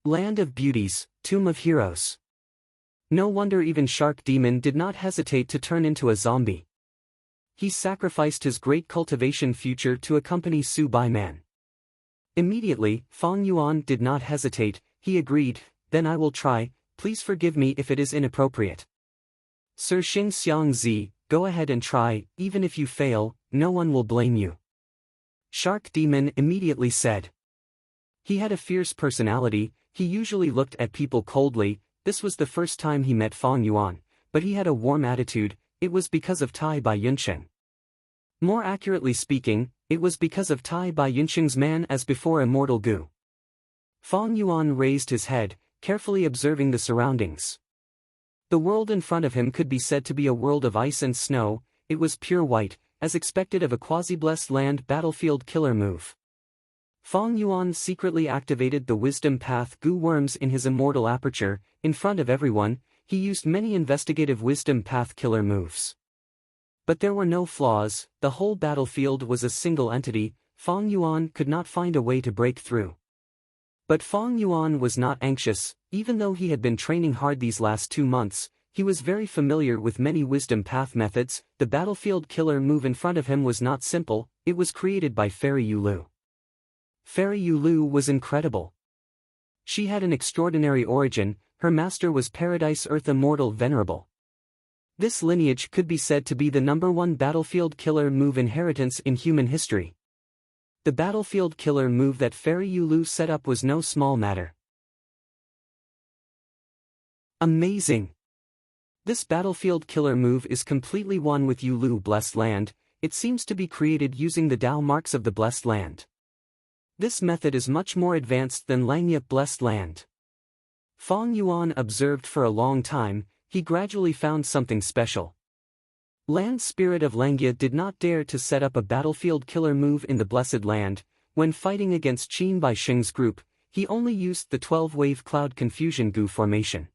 Land of Beauties, Tomb of Heroes. No wonder even Shark Demon did not hesitate to turn into a zombie. He sacrificed his great cultivation future to accompany Su Bai Man. Immediately, Fong Yuan did not hesitate, he agreed, then I will try, please forgive me if it is inappropriate. Sir Xing Xiang Zi, go ahead and try, even if you fail, no one will blame you. Shark Demon immediately said. He had a fierce personality, he usually looked at people coldly, this was the first time he met Fong Yuan, but he had a warm attitude, it was because of Tai Bai Yunqing. More accurately speaking, it was because of Tai Bai Yunqing's man as before immortal Gu. Fong Yuan raised his head, carefully observing the surroundings. The world in front of him could be said to be a world of ice and snow, it was pure white, as expected of a quasi-blessed land battlefield killer move. Fong Yuan secretly activated the Wisdom Path Gu worms in his immortal aperture, in front of everyone, he used many investigative Wisdom Path killer moves. But there were no flaws, the whole battlefield was a single entity, Fong Yuan could not find a way to break through. But Fong Yuan was not anxious. Even though he had been training hard these last 2 months, he was very familiar with many wisdom path methods. The battlefield killer move in front of him was not simple, it was created by Fairy Yulu. Fairy Yulu was incredible. She had an extraordinary origin, her master was Paradise Earth Immortal Venerable. This lineage could be said to be the #1 battlefield killer move inheritance in human history. The battlefield killer move that Fairy Yulu set up was no small matter. Amazing! This battlefield killer move is completely one with Yulu Blessed Land. It seems to be created using the Tao marks of the Blessed Land. This method is much more advanced than Langya Blessed Land. Fong Yuan observed for a long time. He gradually found something special. Land Spirit of Langya did not dare to set up a battlefield killer move in the Blessed Land. When fighting against Qin Bai Sheng's group, he only used the 12-wave cloud confusion Gu formation.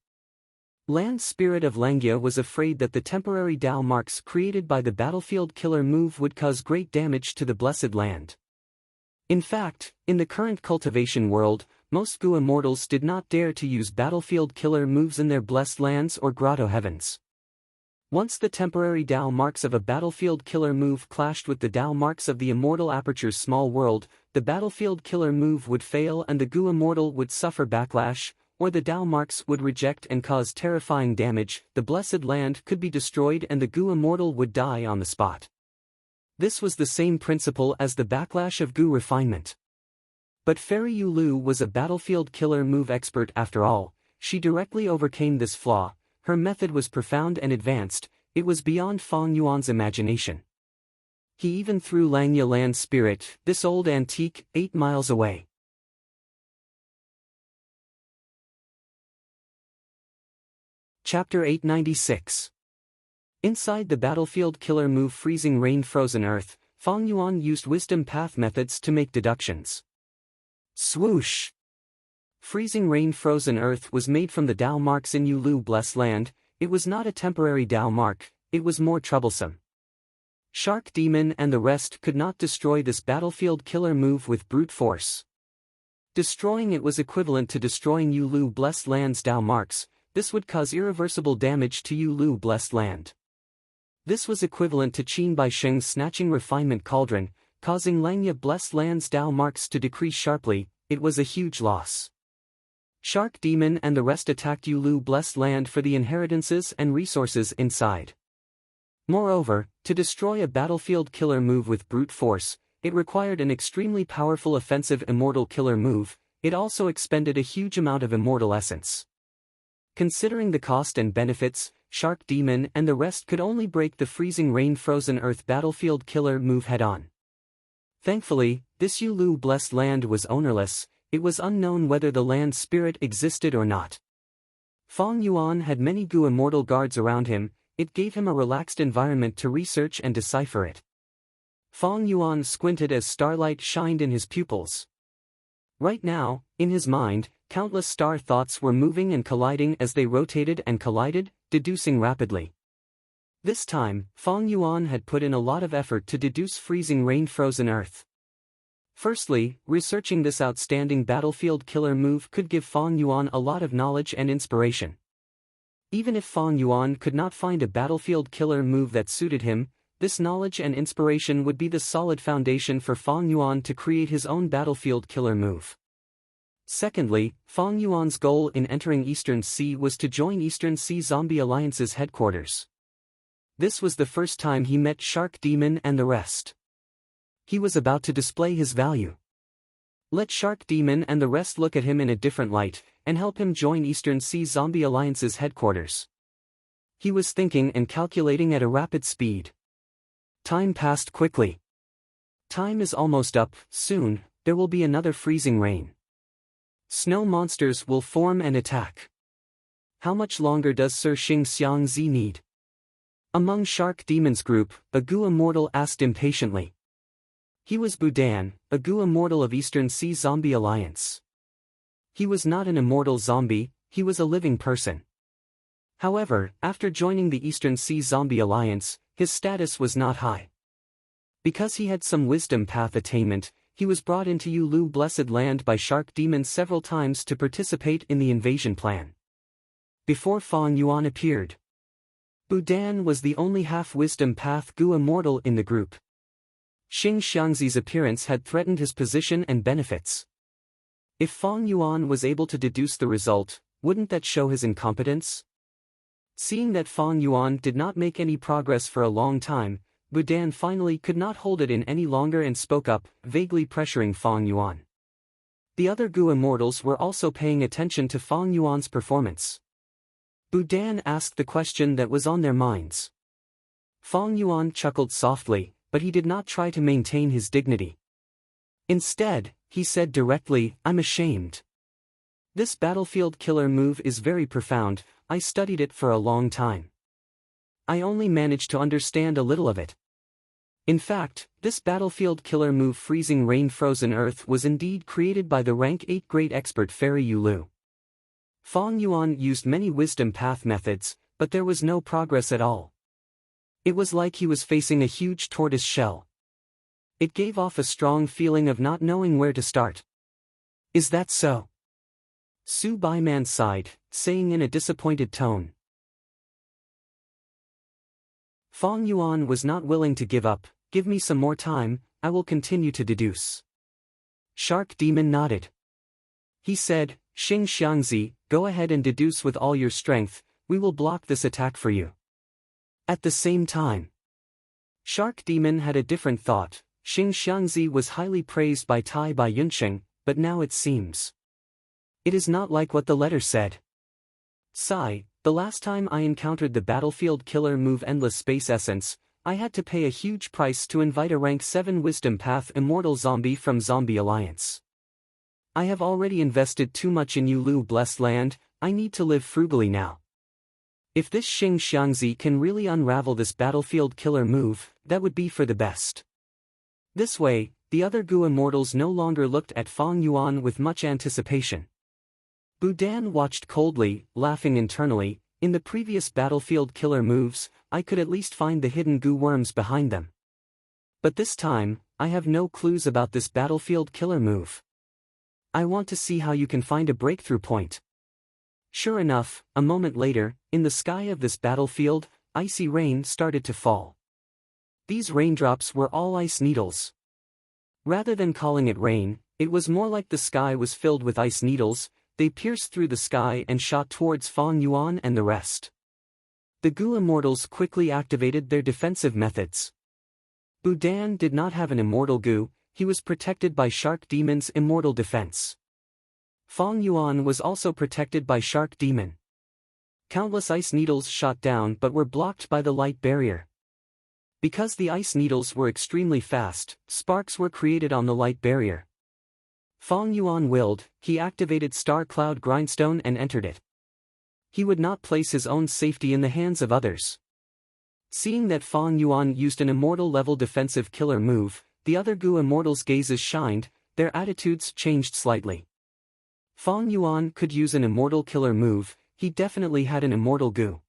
Land Spirit of Langya was afraid that the temporary Tao marks created by the battlefield killer move would cause great damage to the Blessed Land. In fact, in the current cultivation world, most Gu immortals did not dare to use battlefield killer moves in their Blessed Lands or Grotto Heavens. Once the temporary Tao marks of a battlefield killer move clashed with the Tao marks of the Immortal Aperture's small world, the battlefield killer move would fail and the Gu immortal would suffer backlash, or the Tao marks would reject and cause terrifying damage. The Blessed Land could be destroyed and the Gu immortal would die on the spot. This was the same principle as the backlash of Gu refinement. But Fairy Yulu was a battlefield killer move expert after all. She directly overcame this flaw. Her method was profound and advanced, it was beyond Fong Yuan's imagination. He even threw Langya Land Spirit, this old antique, 8 miles away. Chapter 896. Inside the battlefield killer move Freezing Rain Frozen Earth, Fong Yuan used wisdom path methods to make deductions. Swoosh! Freezing Rain Frozen Earth was made from the Tao marks in Yulu Blessed Land. It was not a temporary Tao mark, it was more troublesome. Shark Demon and the rest could not destroy this battlefield killer move with brute force. Destroying it was equivalent to destroying Yulu Blessed Land's Tao marks. This would cause irreversible damage to Yulu Blessed Land. This was equivalent to Qin Bai Sheng's Snatching Refinement Cauldron, causing Langya Blessed Land's Tao marks to decrease sharply. It was a huge loss. Shark Demon and the rest attacked Yulu Blessed Land for the inheritances and resources inside. Moreover, to destroy a battlefield killer move with brute force, it required an extremely powerful offensive immortal killer move. It also expended a huge amount of immortal essence. Considering the cost and benefits, Shark Demon and the rest could only break the Freezing Rain Frozen Earth battlefield killer move head-on. Thankfully, this Yulu Blessed Land was ownerless. It was unknown whether the land spirit existed or not. Fong Yuan had many Gu immortal guards around him. It gave him a relaxed environment to research and decipher it. Fong Yuan squinted as starlight shined in his pupils. Right now, in his mind, countless star thoughts were moving and colliding as they rotated and collided, deducing rapidly. This time, Fong Yuan had put in a lot of effort to deduce Freezing Rain Frozen Earth. Firstly, researching this outstanding battlefield killer move could give Fong Yuan a lot of knowledge and inspiration. Even if Fong Yuan could not find a battlefield killer move that suited him, this knowledge and inspiration would be the solid foundation for Fong Yuan to create his own battlefield killer move. Secondly, Fong Yuan's goal in entering Eastern Sea was to join Eastern Sea Zombie Alliance's headquarters. This was the first time he met Shark Demon and the rest. He was about to display his value. Let Shark Demon and the rest look at him in a different light, and help him join Eastern Sea Zombie Alliance's headquarters. He was thinking and calculating at a rapid speed. Time passed quickly. Time is almost up. Soon, there will be another freezing rain. Snow monsters will form and attack. How much longer does Sir Xing Xiangzi need? Among Shark Demon's group, a Gu immortal asked impatiently. He was Budan, a Gu immortal of Eastern Sea Zombie Alliance. He was not an immortal zombie, he was a living person. However, after joining the Eastern Sea Zombie Alliance, his status was not high. Because he had some wisdom path attainment, he was brought into Yulu Blessed Land by Shark Demon several times to participate in the invasion plan. Before Fang Yuan appeared, Budan was the only half-wisdom path Gu immortal in the group. Xing Xiangzi's appearance had threatened his position and benefits. If Fang Yuan was able to deduce the result, wouldn't that show his incompetence? Seeing that Fang Yuan did not make any progress for a long time, Budan finally could not hold it in any longer and spoke up, vaguely pressuring Fang Yuan. The other Gu immortals were also paying attention to Fang Yuan's performance. Budan asked the question that was on their minds. Fang Yuan chuckled softly, but he did not try to maintain his dignity. Instead, he said directly, "I'm ashamed. This battlefield killer move is very profound, I studied it for a long time. I only managed to understand a little of it. In fact, this battlefield killer move Freezing Rain Frozen Earth was indeed created by the rank 8 great expert Fairy Yulu." Fang Yuan used many wisdom path methods, but there was no progress at all. It was like he was facing a huge tortoise shell. It gave off a strong feeling of not knowing where to start. "Is that so?" Su Baiman sighed, saying in a disappointed tone. Fang Yuan was not willing to give up. "Give me some more time, I will continue to deduce." Shark Demon nodded. He said, "Xing Xiangzi, go ahead and deduce with all your strength, we will block this attack for you." At the same time, Shark Demon had a different thought. Xing Xiangzi was highly praised by Tai Bai Yunsheng, but now it seems it is not like what the letter said. Sigh, the last time I encountered the battlefield killer move Endless Space Essence, I had to pay a huge price to invite a rank 7 Wisdom Path Immortal Zombie from Zombie Alliance. I have already invested too much in Yulu Blessed Land, I need to live frugally now. If this Xing Xiangzi can really unravel this battlefield killer move, that would be for the best. This way, the other Gu immortals no longer looked at Fang Yuan with much anticipation. Budan watched coldly, laughing internally. In the previous battlefield killer moves, I could at least find the hidden Gu worms behind them. But this time, I have no clues about this battlefield killer move. I want to see how you can find a breakthrough point. Sure enough, a moment later, in the sky of this battlefield, icy rain started to fall. These raindrops were all ice needles. Rather than calling it rain, it was more like the sky was filled with ice needles. They pierced through the sky and shot towards Fang Yuan and the rest. The Gu immortals quickly activated their defensive methods. Budan did not have an immortal Gu, he was protected by Shark Demon's immortal defense. Fang Yuan was also protected by Shark Demon. Countless ice needles shot down but were blocked by the light barrier. Because the ice needles were extremely fast, sparks were created on the light barrier. Fang Yuan willed, he activated Star Cloud Grindstone and entered it. He would not place his own safety in the hands of others. Seeing that Fang Yuan used an immortal-level defensive killer move, the other Gu immortals' gazes shined, their attitudes changed slightly. Fang Yuan could use an immortal killer move, he definitely had an immortal Gu.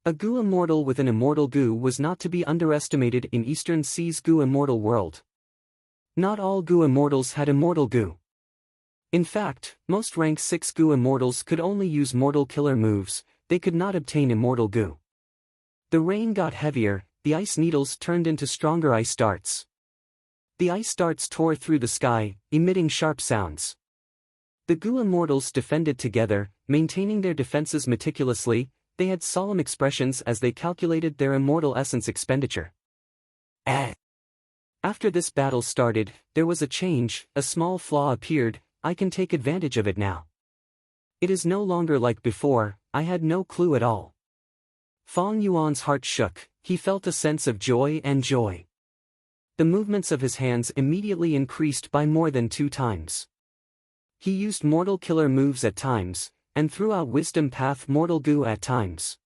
A Gu immortal with an immortal Gu was not to be underestimated in Eastern Sea's Gu immortal world. Not all Gu immortals had immortal Gu. In fact, most rank 6 Gu immortals could only use mortal killer moves, they could not obtain immortal Gu. The rain got heavier, the ice needles turned into stronger ice darts. The ice darts tore through the sky, emitting sharp sounds. The Gu immortals defended together, maintaining their defenses meticulously, they had solemn expressions as they calculated their immortal essence expenditure. After this battle started, there was a change, a small flaw appeared, I can take advantage of it now. It is no longer like before, I had no clue at all. Fang Yuan's heart shook, he felt a sense of joy and joy. The movements of his hands immediately increased by more than 2 times. He used mortal killer moves at times, and threw out Wisdom Path Mortal Gu at times.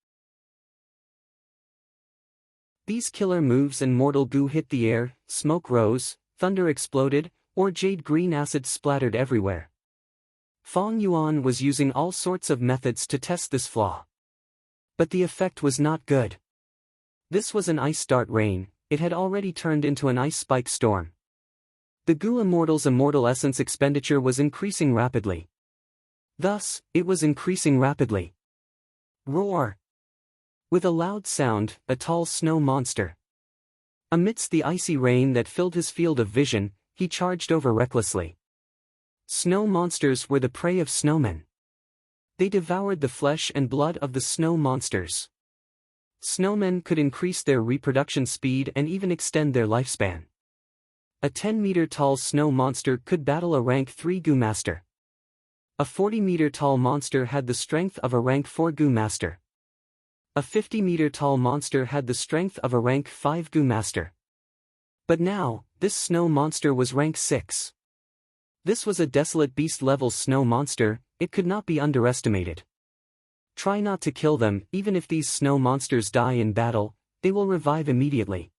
These killer moves and mortal Gu hit the air, smoke rose, thunder exploded, or jade green acid splattered everywhere. Fang Yuan was using all sorts of methods to test this flaw. But the effect was not good. This was an ice dart rain, it had already turned into an ice spike storm. The Goo Immortal's immortal essence expenditure was increasing rapidly. Thus, it was increasing rapidly. Roar! With a loud sound, a tall snow monster. Amidst the icy rain that filled his field of vision, he charged over recklessly. Snow monsters were the prey of snowmen. They devoured the flesh and blood of the snow monsters. Snowmen could increase their reproduction speed and even extend their lifespan. A 10-meter-tall snow monster could battle a rank 3 Goo Master. A 40-meter-tall monster had the strength of a rank 4 Goo Master. A 50-meter-tall monster had the strength of a rank 5 Goo Master. But now, this snow monster was rank 6. This was a desolate beast-level snow monster, it could not be underestimated. Try not to kill them, even if these snow monsters die in battle, they will revive immediately.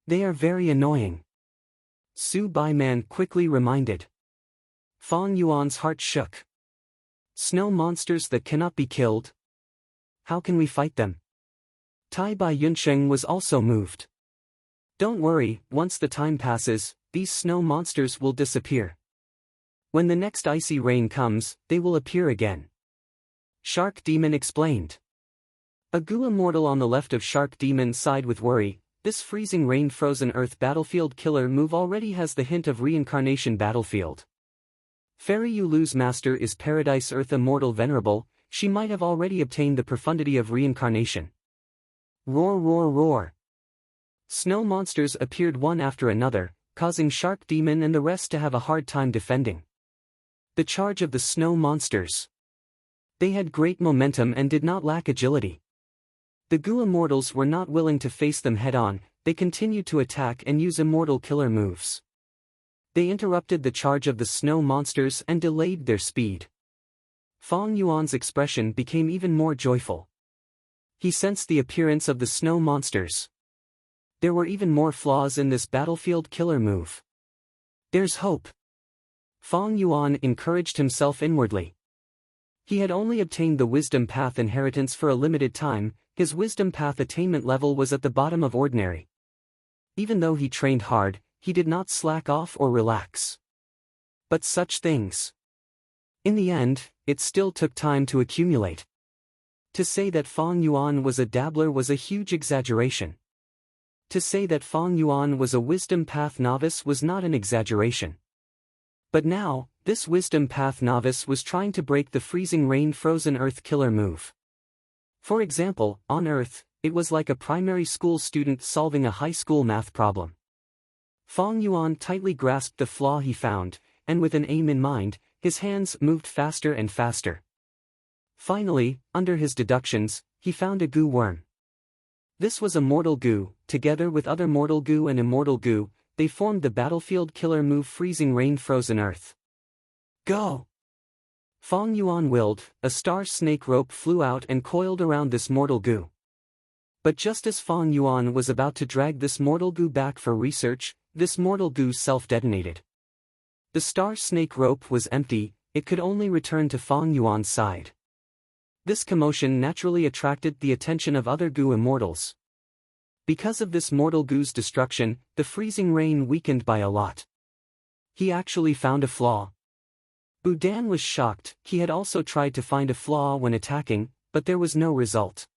They are very annoying. Su Baiman quickly reminded. Fang Yuan's heart shook. Snow monsters that cannot be killed? How can we fight them? Tai Bai Yunsheng was also moved. Don't worry, once the time passes, these snow monsters will disappear. When the next icy rain comes, they will appear again. Shark Demon explained. A Goo Immortal on the left of Shark Demon sighed with worry. This freezing rain frozen earth battlefield killer move already has the hint of reincarnation battlefield. Fairy Yulu's master is Paradise Earth Immortal Venerable, she might have already obtained the profundity of reincarnation. Roar roar roar. Snow monsters appeared one after another, causing Shark Demon and the rest to have a hard time defending. The charge of the snow monsters. They had great momentum and did not lack agility. The Goo Immortals were not willing to face them head-on, they continued to attack and use immortal killer moves. They interrupted the charge of the snow monsters and delayed their speed. Fang Yuan's expression became even more joyful. He sensed the appearance of the snow monsters. There were even more flaws in this battlefield killer move. There's hope. Fang Yuan encouraged himself inwardly. He had only obtained the Wisdom Path inheritance for a limited time, his Wisdom Path attainment level was at the bottom of ordinary. Even though he trained hard, he did not slack off or relax. But such things. In the end, it still took time to accumulate. To say that Fang Yuan was a dabbler was a huge exaggeration. To say that Fang Yuan was a Wisdom Path novice was not an exaggeration. But now, this Wisdom Path novice was trying to break the freezing rain frozen earth killer move. For example, on Earth, it was like a primary school student solving a high school math problem. Fang Yuan tightly grasped the flaw he found, and with an aim in mind, his hands moved faster and faster. Finally, under his deductions, he found a goo worm. This was a mortal goo, together with other mortal goo and immortal goo, they formed the battlefield killer move freezing rain frozen earth. Go! Fang Yuan willed, a star snake rope flew out and coiled around this mortal goo. But just as Fang Yuan was about to drag this mortal goo back for research, this mortal goo self-detonated. The star snake rope was empty, it could only return to Fang Yuan's side. This commotion naturally attracted the attention of other goo immortals. Because of this mortal goo's destruction, the freezing rain weakened by a lot. He actually found a flaw. Budan was shocked, he had also tried to find a flaw when attacking, but there was no result.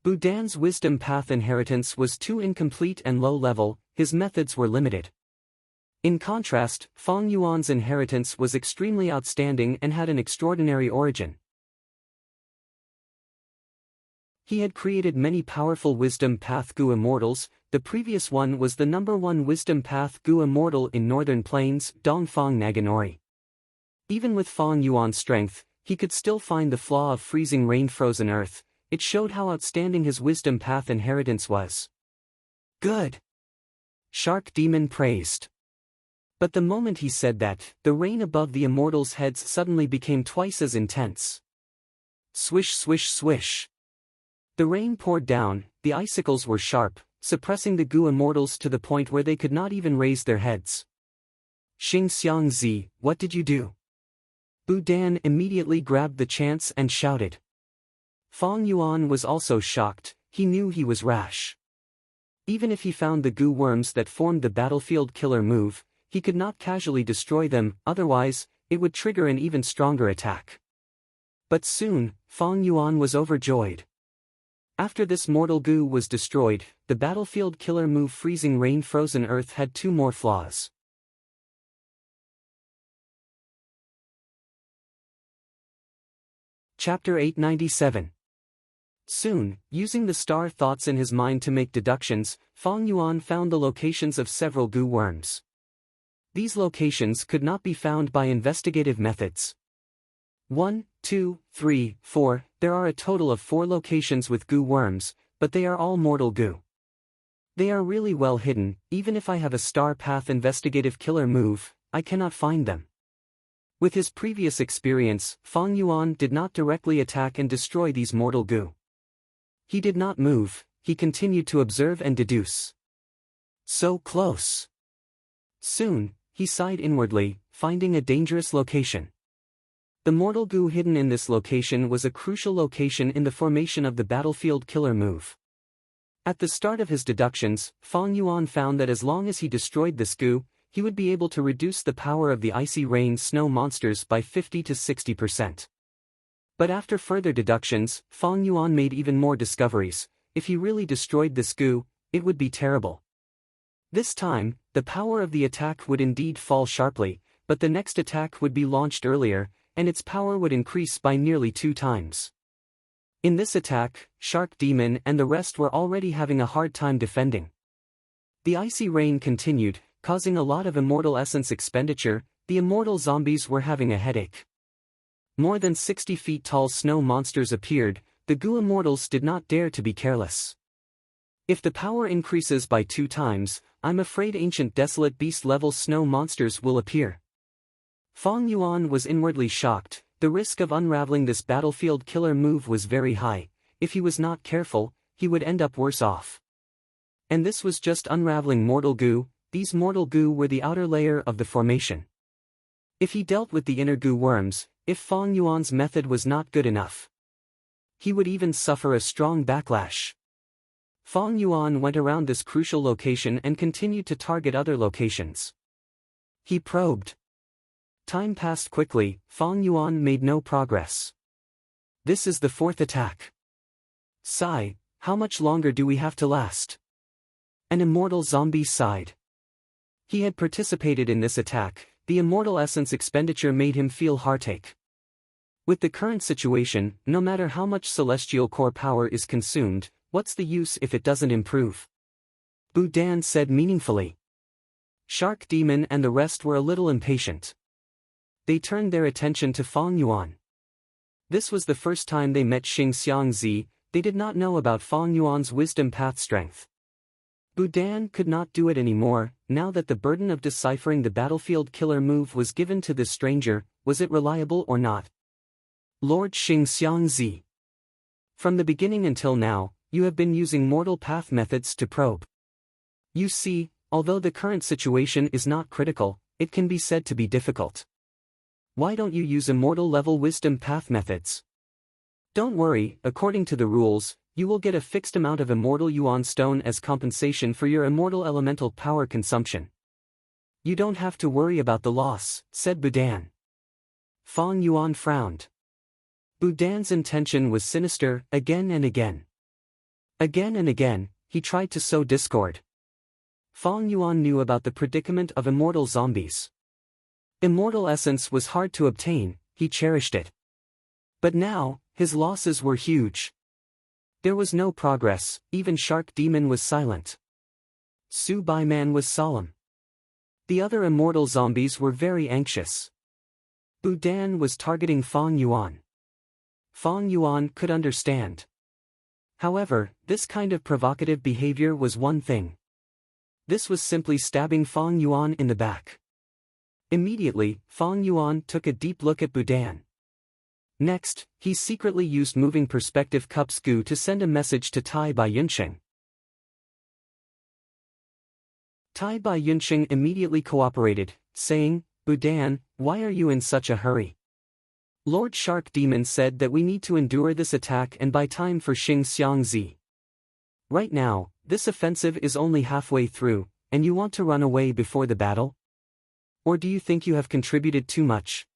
Budan's Wisdom Path inheritance was too incomplete and low-level, his methods were limited. In contrast, Fang Yuan's inheritance was extremely outstanding and had an extraordinary origin. He had created many powerful Wisdom Path Goo Immortals, the previous one was the #1 Wisdom Path Goo Immortal in Northern Plains, Dongfang Naganori. Even with Fang Yuan's strength, he could still find the flaw of freezing rain frozen earth, it showed how outstanding his Wisdom Path inheritance was. Good! Shark Demon praised. But the moment he said that, the rain above the immortals' heads suddenly became twice as intense. Swish swish swish. The rain poured down, the icicles were sharp, suppressing the Goo Immortals to the point where they could not even raise their heads. Xing Xiangzi, what did you do? Budan immediately grabbed the chance and shouted. Fang Yuan was also shocked, he knew he was rash. Even if he found the goo worms that formed the battlefield killer move, He could not casually destroy them, otherwise, it would trigger an even stronger attack. But soon, Fang Yuan was overjoyed. After this mortal goo was destroyed, the battlefield killer move Freezing Rain Frozen Earth had two more flaws. Chapter 897. Soon, using the star thoughts in his mind to make deductions, Fang Yuan found the locations of several goo worms. These locations could not be found by investigative methods. 1, 2, 3, 4, there are a total of 4 locations with goo worms, but they are all mortal goo. They are really well hidden, even if I have a star path investigative killer move, I cannot find them. With his previous experience, Fang Yuan did not directly attack and destroy these mortal goo. He did not move, he continued to observe and deduce. So close. Soon, he sighed inwardly, finding a dangerous location. The mortal goo hidden in this location was a crucial location in the formation of the battlefield killer move. At the start of his deductions, Fang Yuan found that as long as he destroyed this goo, he would be able to reduce the power of the icy rain snow monsters by 50 to 60%. But after further deductions, Fang Yuan made even more discoveries. If he really destroyed this goo, it would be terrible. This time, the power of the attack would indeed fall sharply, but the next attack would be launched earlier, and its power would increase by nearly 2 times. In this attack, Shark Demon and the rest were already having a hard time defending. The icy rain continued, causing a lot of immortal essence expenditure. The immortal zombies were having a headache. More than 60 feet tall snow monsters appeared. The goo immortals did not dare to be careless. If the power increases by 2 times, I'm afraid ancient desolate beast level snow monsters will appear. Fang Yuan was inwardly shocked. The risk of unraveling this battlefield killer move was very high. If he was not careful, he would end up worse off. And this was just unraveling mortal goo. These mortal goo were the outer layer of the formation. If he dealt with the inner goo worms, if Fang Yuan's method was not good enough, he would even suffer a strong backlash. Fang Yuan went around this crucial location and continued to target other locations. He probed. Time passed quickly. Fang Yuan made no progress. This is the 4th attack. Sigh, how much longer do we have to last? An immortal zombie sighed. He had participated in this attack. The immortal essence expenditure made him feel heartache. With the current situation, no matter how much celestial core power is consumed, what's the use if it doesn't improve? Budan said meaningfully. Shark Demon and the rest were a little impatient. They turned their attention to Fang Yuan. This was the first time they met Xing Xiangzi. They did not know about Fang Yuan's wisdom path strength. Budan could not do it anymore. Now that the burden of deciphering the battlefield killer move was given to this stranger, was it reliable or not? Lord Xing Xiangzi. From the beginning until now, you have been using mortal path methods to probe. You see, although the current situation is not critical, it can be said to be difficult. Why don't you use immortal level wisdom path methods? Don't worry, according to the rules, you will get a fixed amount of immortal yuan stone as compensation for your immortal elemental power consumption. You don't have to worry about the loss, said Budan. Fang Yuan frowned. Budan's intention was sinister. Again and again. Again and again, he tried to sow discord. Fang Yuan knew about the predicament of immortal zombies. Immortal essence was hard to obtain, he cherished it. But now, his losses were huge. There was no progress, even Shark Demon was silent. Su Bai Man was solemn. The other immortal zombies were very anxious. Budan was targeting Fang Yuan. Fang Yuan could understand. However, this kind of provocative behavior was one thing. This was simply stabbing Fang Yuan in the back. Immediately, Fang Yuan took a deep look at Budan. Next, he secretly used moving perspective cups goo to send a message to Tai Bai Yunsheng. Tai Bai Yunsheng immediately cooperated, saying, Budan, why are you in such a hurry? Lord Shark Demon said that we need to endure this attack and buy time for Xing Xiangzi. Right now, this offensive is only halfway through, and you want to run away before the battle? Or do you think you have contributed too much?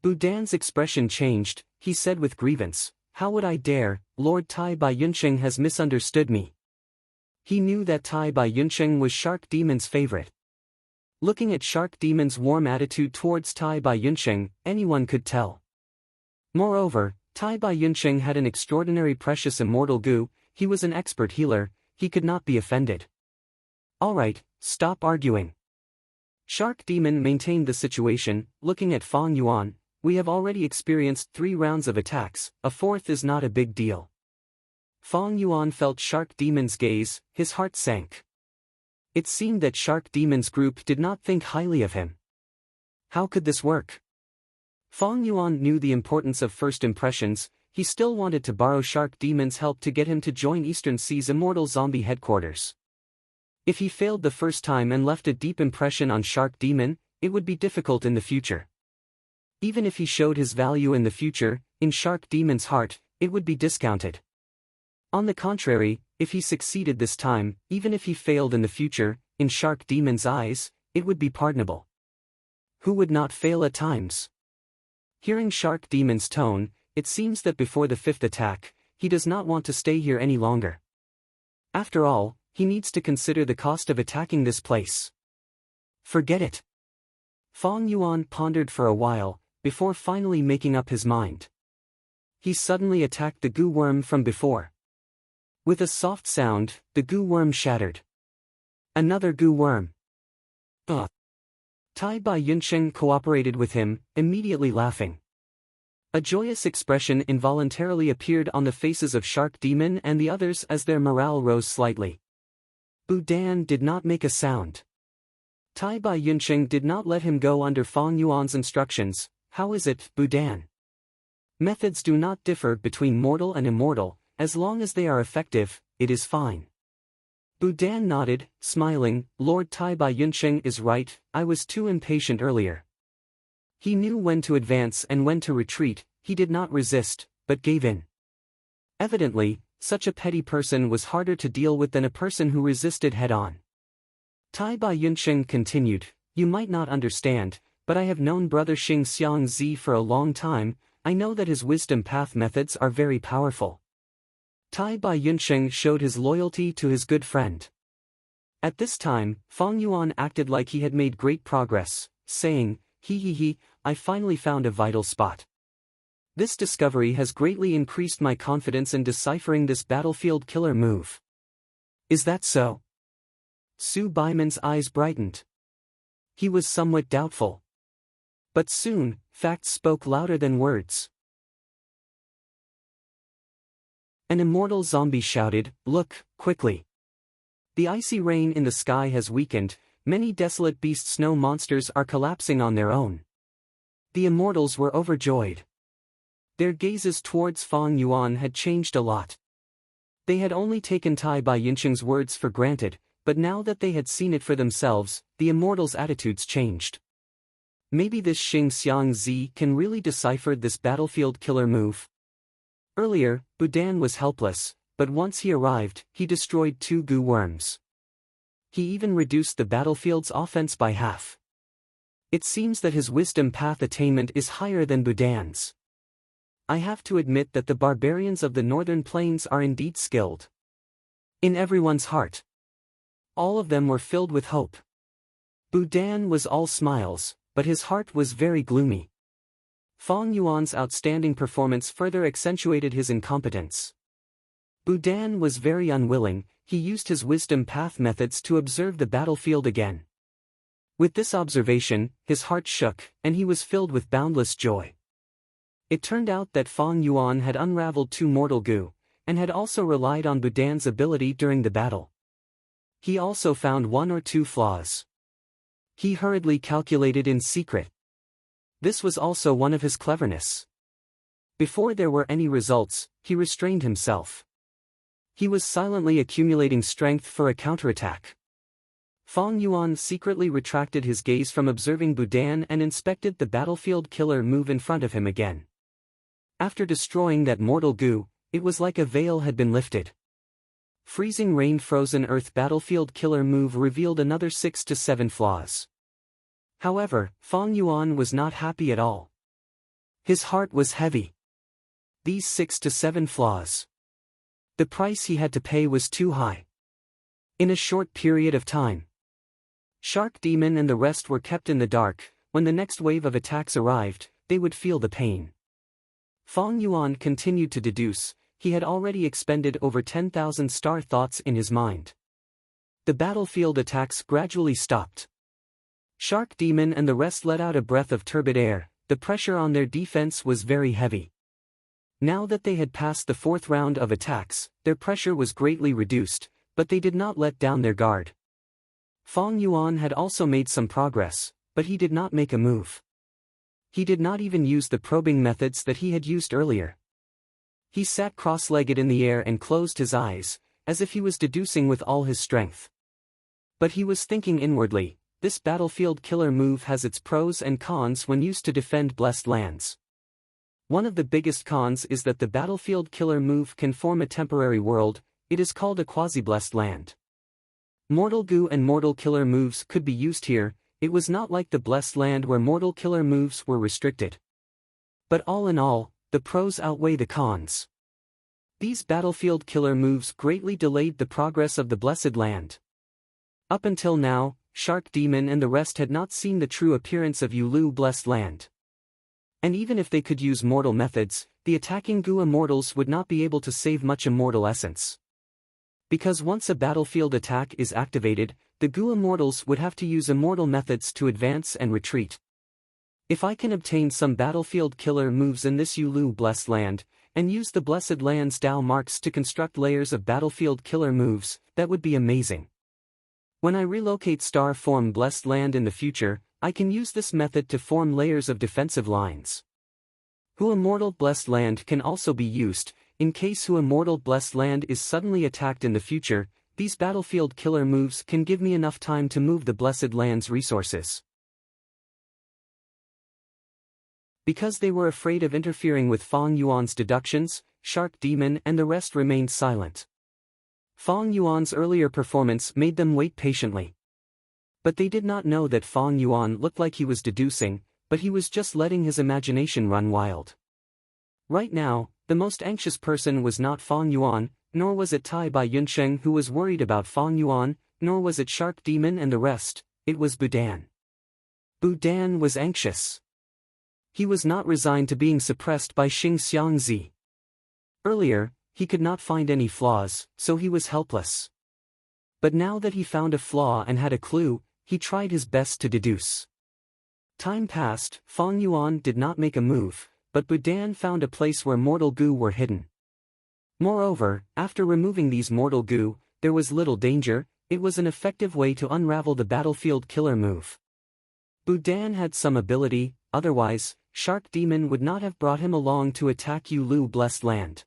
Budan's expression changed. He said with grievance, "How would I dare? Lord Tai Bai Yunsheng has misunderstood me." He knew that Tai Bai Yunsheng was Shark Demon's favorite. Looking at Shark Demon's warm attitude towards Tai Bai Yunsheng, anyone could tell. Moreover, Tai Bai Yunsheng had an extraordinary precious immortal goo. He was an expert healer, he could not be offended. "Alright, stop arguing." Shark Demon maintained the situation, looking at Fang Yuan. "We have already experienced 3 rounds of attacks, a 4th is not a big deal." Fang Yuan felt Shark Demon's gaze, his heart sank. It seemed that Shark Demon's group did not think highly of him. How could this work? Fang Yuan knew the importance of first impressions. He still wanted to borrow Shark Demon's help to get him to join Eastern Sea's Immortal Zombie headquarters. If he failed the first time and left a deep impression on Shark Demon, it would be difficult in the future. Even if he showed his value in the future, in Shark Demon's heart, it would be discounted. On the contrary, if he succeeded this time, even if he failed in the future, in Shark Demon's eyes, it would be pardonable. Who would not fail at times? Hearing Shark Demon's tone, it seems that before the 5th attack, he does not want to stay here any longer. After all, he needs to consider the cost of attacking this place. Forget it. Fang Yuan pondered for a while, before finally making up his mind. He suddenly attacked the goo worm from before. With a soft sound, the goo worm shattered. Another goo worm. Ugh. Tai Bai Yunsheng cooperated with him, immediately laughing. A joyous expression involuntarily appeared on the faces of Shark Demon and the others as their morale rose slightly. Budan did not make a sound. Tai Bai Yunsheng did not let him go under Fang Yuan's instructions. "How is it, Budan? Methods do not differ between mortal and immortal, as long as they are effective, it is fine." Budan nodded, smiling. "Lord Tai Bai Yunsheng is right, I was too impatient earlier." He knew when to advance and when to retreat. He did not resist, but gave in. Evidently, such a petty person was harder to deal with than a person who resisted head-on. Tai Bai Yunsheng continued, "You might not understand, but I have known Brother Xing Xiang Zi for a long time. I know that his wisdom path methods are very powerful." Tai Bai Yunsheng showed his loyalty to his good friend. At this time, Fang Yuan acted like he had made great progress, saying, He, I finally found a vital spot. This discovery has greatly increased my confidence in deciphering this battlefield killer move." "Is that so?" Su Baiman's eyes brightened. He was somewhat doubtful. But soon, facts spoke louder than words. An immortal zombie shouted, "Look, quickly! The icy rain in the sky has weakened, many desolate beast snow monsters are collapsing on their own." The immortals were overjoyed. Their gazes towards Fang Yuan had changed a lot. They had only taken Tai Bai Yunsheng's words for granted, but now that they had seen it for themselves, the immortals' attitudes changed. Maybe this Xing Xiang Zi can really decipher this battlefield killer move. Earlier, Budan was helpless, but once he arrived, he destroyed 2 goo worms. He even reduced the battlefield's offense by half. It seems that his wisdom path attainment is higher than Budan's. I have to admit that the barbarians of the northern plains are indeed skilled. In everyone's heart. All of them were filled with hope. Budan was all smiles, but his heart was very gloomy. Fang Yuan's outstanding performance further accentuated his incompetence. Budan was very unwilling. He used his wisdom path methods to observe the battlefield again. With this observation, his heart shook, and he was filled with boundless joy. It turned out that Fang Yuan had unraveled 2 mortal goo, and had also relied on Budan's ability during the battle. He also found 1 or 2 flaws. He hurriedly calculated in secret. This was also one of his cleverness. Before there were any results, he restrained himself. He was silently accumulating strength for a counterattack. Fang Yuan secretly retracted his gaze from observing Budan and inspected the battlefield killer move in front of him again. After destroying that mortal goo, it was like a veil had been lifted. Freezing rain frozen earth battlefield killer move revealed another 6 to 7 flaws. However, Fang Yuan was not happy at all. His heart was heavy. These 6 to 7 flaws. The price he had to pay was too high. In a short period of time, Shark Demon and the rest were kept in the dark. When the next wave of attacks arrived, they would feel the pain. Fang Yuan continued to deduce. He had already expended over 10,000 star thoughts in his mind. The battlefield attacks gradually stopped. Shark Demon and the rest let out a breath of turbid air. The pressure on their defense was very heavy. Now that they had passed the 4th round of attacks, their pressure was greatly reduced, but they did not let down their guard. Fang Yuan had also made some progress, but he did not make a move. He did not even use the probing methods that he had used earlier. He sat cross-legged in the air and closed his eyes, as if he was deducing with all his strength. But he was thinking inwardly, this battlefield killer move has its pros and cons when used to defend blessed lands. One of the biggest cons is that the battlefield killer move can form a temporary world. It is called a quasi-blessed land. Mortal goo and mortal killer moves could be used here. It was not like the blessed land where mortal killer moves were restricted. But all in all, the pros outweigh the cons. These battlefield killer moves greatly delayed the progress of the blessed land. Up until now, Shark Demon and the rest had not seen the true appearance of Yulu blessed land. And even if they could use mortal methods, the attacking goo immortals would not be able to save much immortal essence. Because once a battlefield attack is activated, the goo immortals would have to use immortal methods to advance and retreat. If I can obtain some battlefield killer moves in this Yulu blessed land, and use the blessed land's Dao marks to construct layers of battlefield killer moves, that would be amazing. When I relocate star form blessed land in the future, I can use this method to form layers of defensive lines. Hu Immortal Blessed Land can also be used. In case Hu Immortal Blessed Land is suddenly attacked in the future, these battlefield killer moves can give me enough time to move the blessed land's resources. Because they were afraid of interfering with Fang Yuan's deductions, Shark Demon and the rest remained silent. Fang Yuan's earlier performance made them wait patiently. But they did not know that Fang Yuan looked like he was deducing, but he was just letting his imagination run wild. Right now, the most anxious person was not Fang Yuan, nor was it Tai Bai Yunsheng who was worried about Fang Yuan, nor was it Shark Demon and the rest, it was Budan. Budan was anxious. He was not resigned to being suppressed by Xing Xiangzi. Earlier, he could not find any flaws, so he was helpless. But now that he found a flaw and had a clue, he tried his best to deduce. Time passed. Fang Yuan did not make a move, but Budan found a place where mortal goo were hidden. Moreover, after removing these mortal goo, there was little danger. It was an effective way to unravel the battlefield killer move. Budan had some ability, otherwise, Shark Demon would not have brought him along to attack Yulu Blessed Land.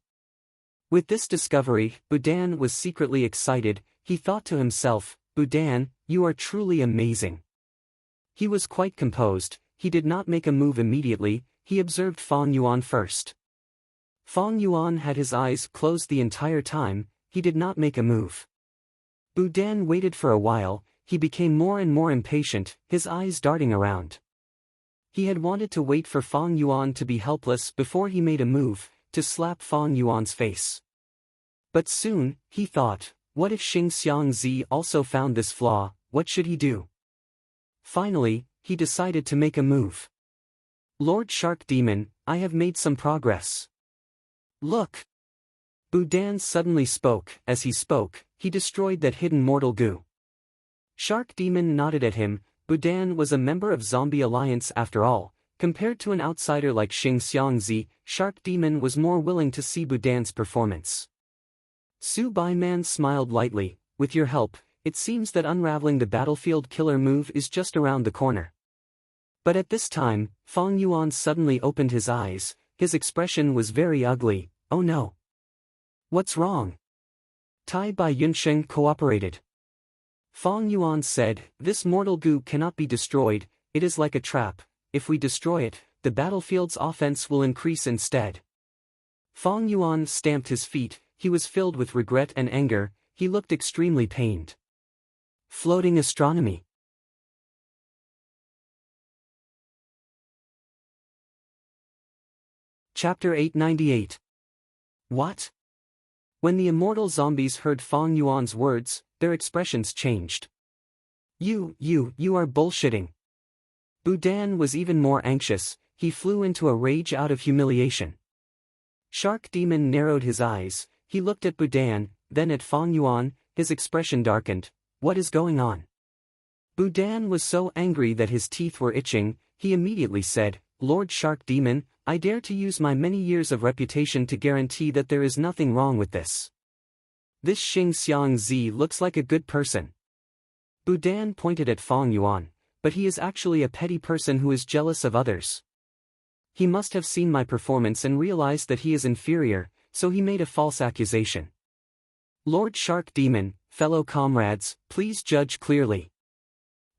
With this discovery, Budan was secretly excited. He thought to himself, Budan, you are truly amazing. He was quite composed. He did not make a move immediately. He observed Fang Yuan first. Fang Yuan had his eyes closed the entire time. He did not make a move. Budan waited for a while. He became more and more impatient, his eyes darting around. He had wanted to wait for Fang Yuan to be helpless before he made a move, to slap Fang Yuan's face. But soon, he thought, what if Xing Xiangzi also found this flaw? What should he do? Finally, he decided to make a move. Lord Shark Demon, I have made some progress. Look! Budan suddenly spoke. As he spoke, he destroyed that hidden mortal goo. Shark Demon nodded at him. Budan was a member of Zombie Alliance after all. Compared to an outsider like Xing Xiangzi, Shark Demon was more willing to see Budan's performance. Su Baiman smiled lightly. With your help, it seems that unraveling the battlefield killer move is just around the corner. But at this time, Fang Yuan suddenly opened his eyes. His expression was very ugly. Oh no! What's wrong? Tai Bai Yunsheng cooperated. Fang Yuan said, this mortal goo cannot be destroyed. It is like a trap. If we destroy it, the battlefield's offense will increase instead. Fang Yuan stamped his feet. He was filled with regret and anger. He looked extremely pained. Floating astronomy. Chapter 898. What? When the immortal zombies heard Fong Yuan's words, their expressions changed. You are bullshitting. Budan was even more anxious, he flew into a rage out of humiliation. Shark Demon narrowed his eyes, he looked at Budan, then at Fong Yuan, his expression darkened. What is going on? Budan was so angry that his teeth were itching, he immediately said, Lord Shark Demon, I dare to use my many years of reputation to guarantee that there is nothing wrong with this. This Xing Xiang Zi looks like a good person. Budan pointed at Fong Yuan, but he is actually a petty person who is jealous of others. He must have seen my performance and realized that he is inferior, so he made a false accusation. Lord Shark Demon, fellow comrades, please judge clearly.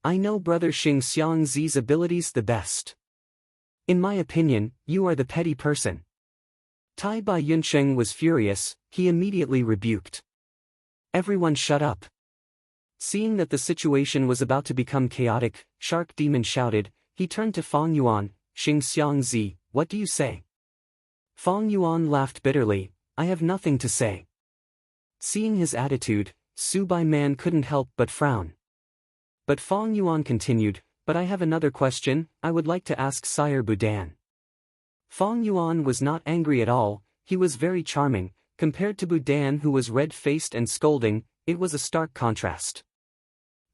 I know Brother Xing Xiang Zi's abilities the best. In my opinion, you are the petty person. Tai Bai Yunsheng was furious, he immediately rebuked. Everyone shut up. Seeing that the situation was about to become chaotic, Shark Demon shouted, he turned to Fong Yuan, Xing Xiang Zi, what do you say? Fong Yuan laughed bitterly, I have nothing to say. Seeing his attitude, Su Bai Man couldn't help but frown. But Fong Yuan continued, but I have another question, I would like to ask Sire Budan. Fong Yuan was not angry at all, he was very charming, compared to Budan who was red-faced and scolding, it was a stark contrast.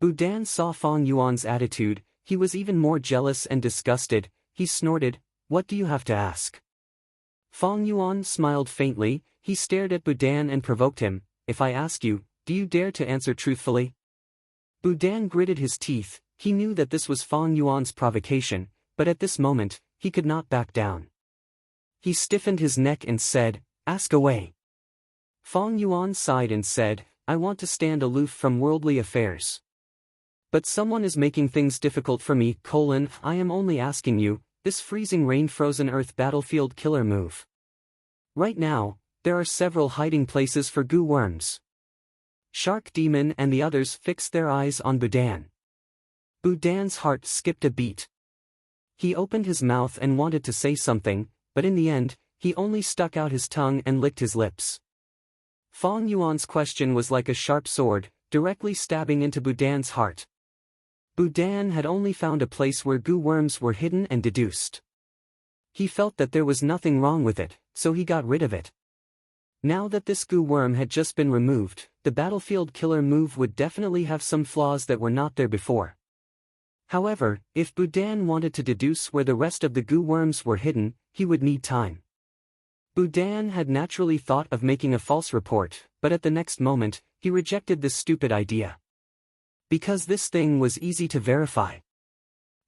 Budan saw Fong Yuan's attitude, he was even more jealous and disgusted, he snorted, what do you have to ask? Fong Yuan smiled faintly, he stared at Budan and provoked him, if I ask you, do you dare to answer truthfully? Budan gritted his teeth, he knew that this was Fong Yuan's provocation, but at this moment, he could not back down. He stiffened his neck and said, ask away. Fong Yuan sighed and said, I want to stand aloof from worldly affairs. But someone is making things difficult for me, I am only asking you, this freezing rain frozen earth battlefield killer move. Right now, there are several hiding places for goo worms. Shark Demon and the others fixed their eyes on Budan. Budan's heart skipped a beat. He opened his mouth and wanted to say something, but in the end, he only stuck out his tongue and licked his lips. Fong Yuan's question was like a sharp sword, directly stabbing into Budan's heart. Budan had only found a place where goo worms were hidden and deduced. He felt that there was nothing wrong with it, so he got rid of it. Now that this goo worm had just been removed, the battlefield killer move would definitely have some flaws that were not there before. However, if Budan wanted to deduce where the rest of the goo worms were hidden, he would need time. Budan had naturally thought of making a false report, but at the next moment, he rejected this stupid idea. Because this thing was easy to verify.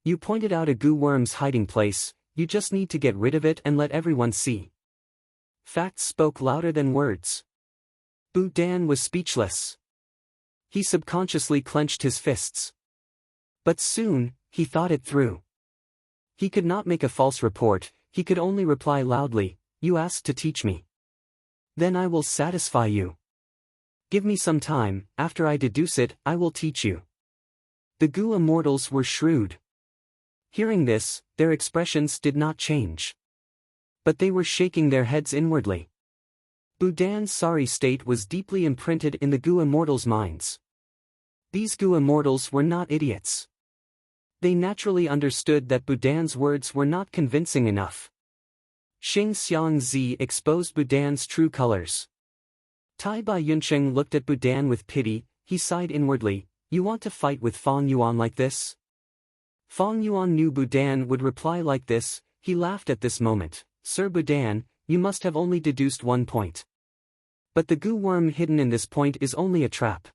You pointed out a goo worm's hiding place, you just need to get rid of it and let everyone see. Facts spoke louder than words. Budan was speechless. He subconsciously clenched his fists. But soon, he thought it through. He could not make a false report, he could only reply loudly, you asked to teach me. Then I will satisfy you. Give me some time, after I deduce it, I will teach you. The goo immortals were shrewd. Hearing this, their expressions did not change. But they were shaking their heads inwardly. Budan's sorry state was deeply imprinted in the goo immortals' minds. These goo immortals were not idiots. They naturally understood that Budan's words were not convincing enough. Xing Xiang Zi exposed Budan's true colors. Tai Bai Yunsheng looked at Budan with pity, he sighed inwardly, you want to fight with Fong Yuan like this? Fong Yuan knew Budan would reply like this, he laughed at this moment, Sir Budan, you must have only deduced one point. But the goo worm hidden in this point is only a trap.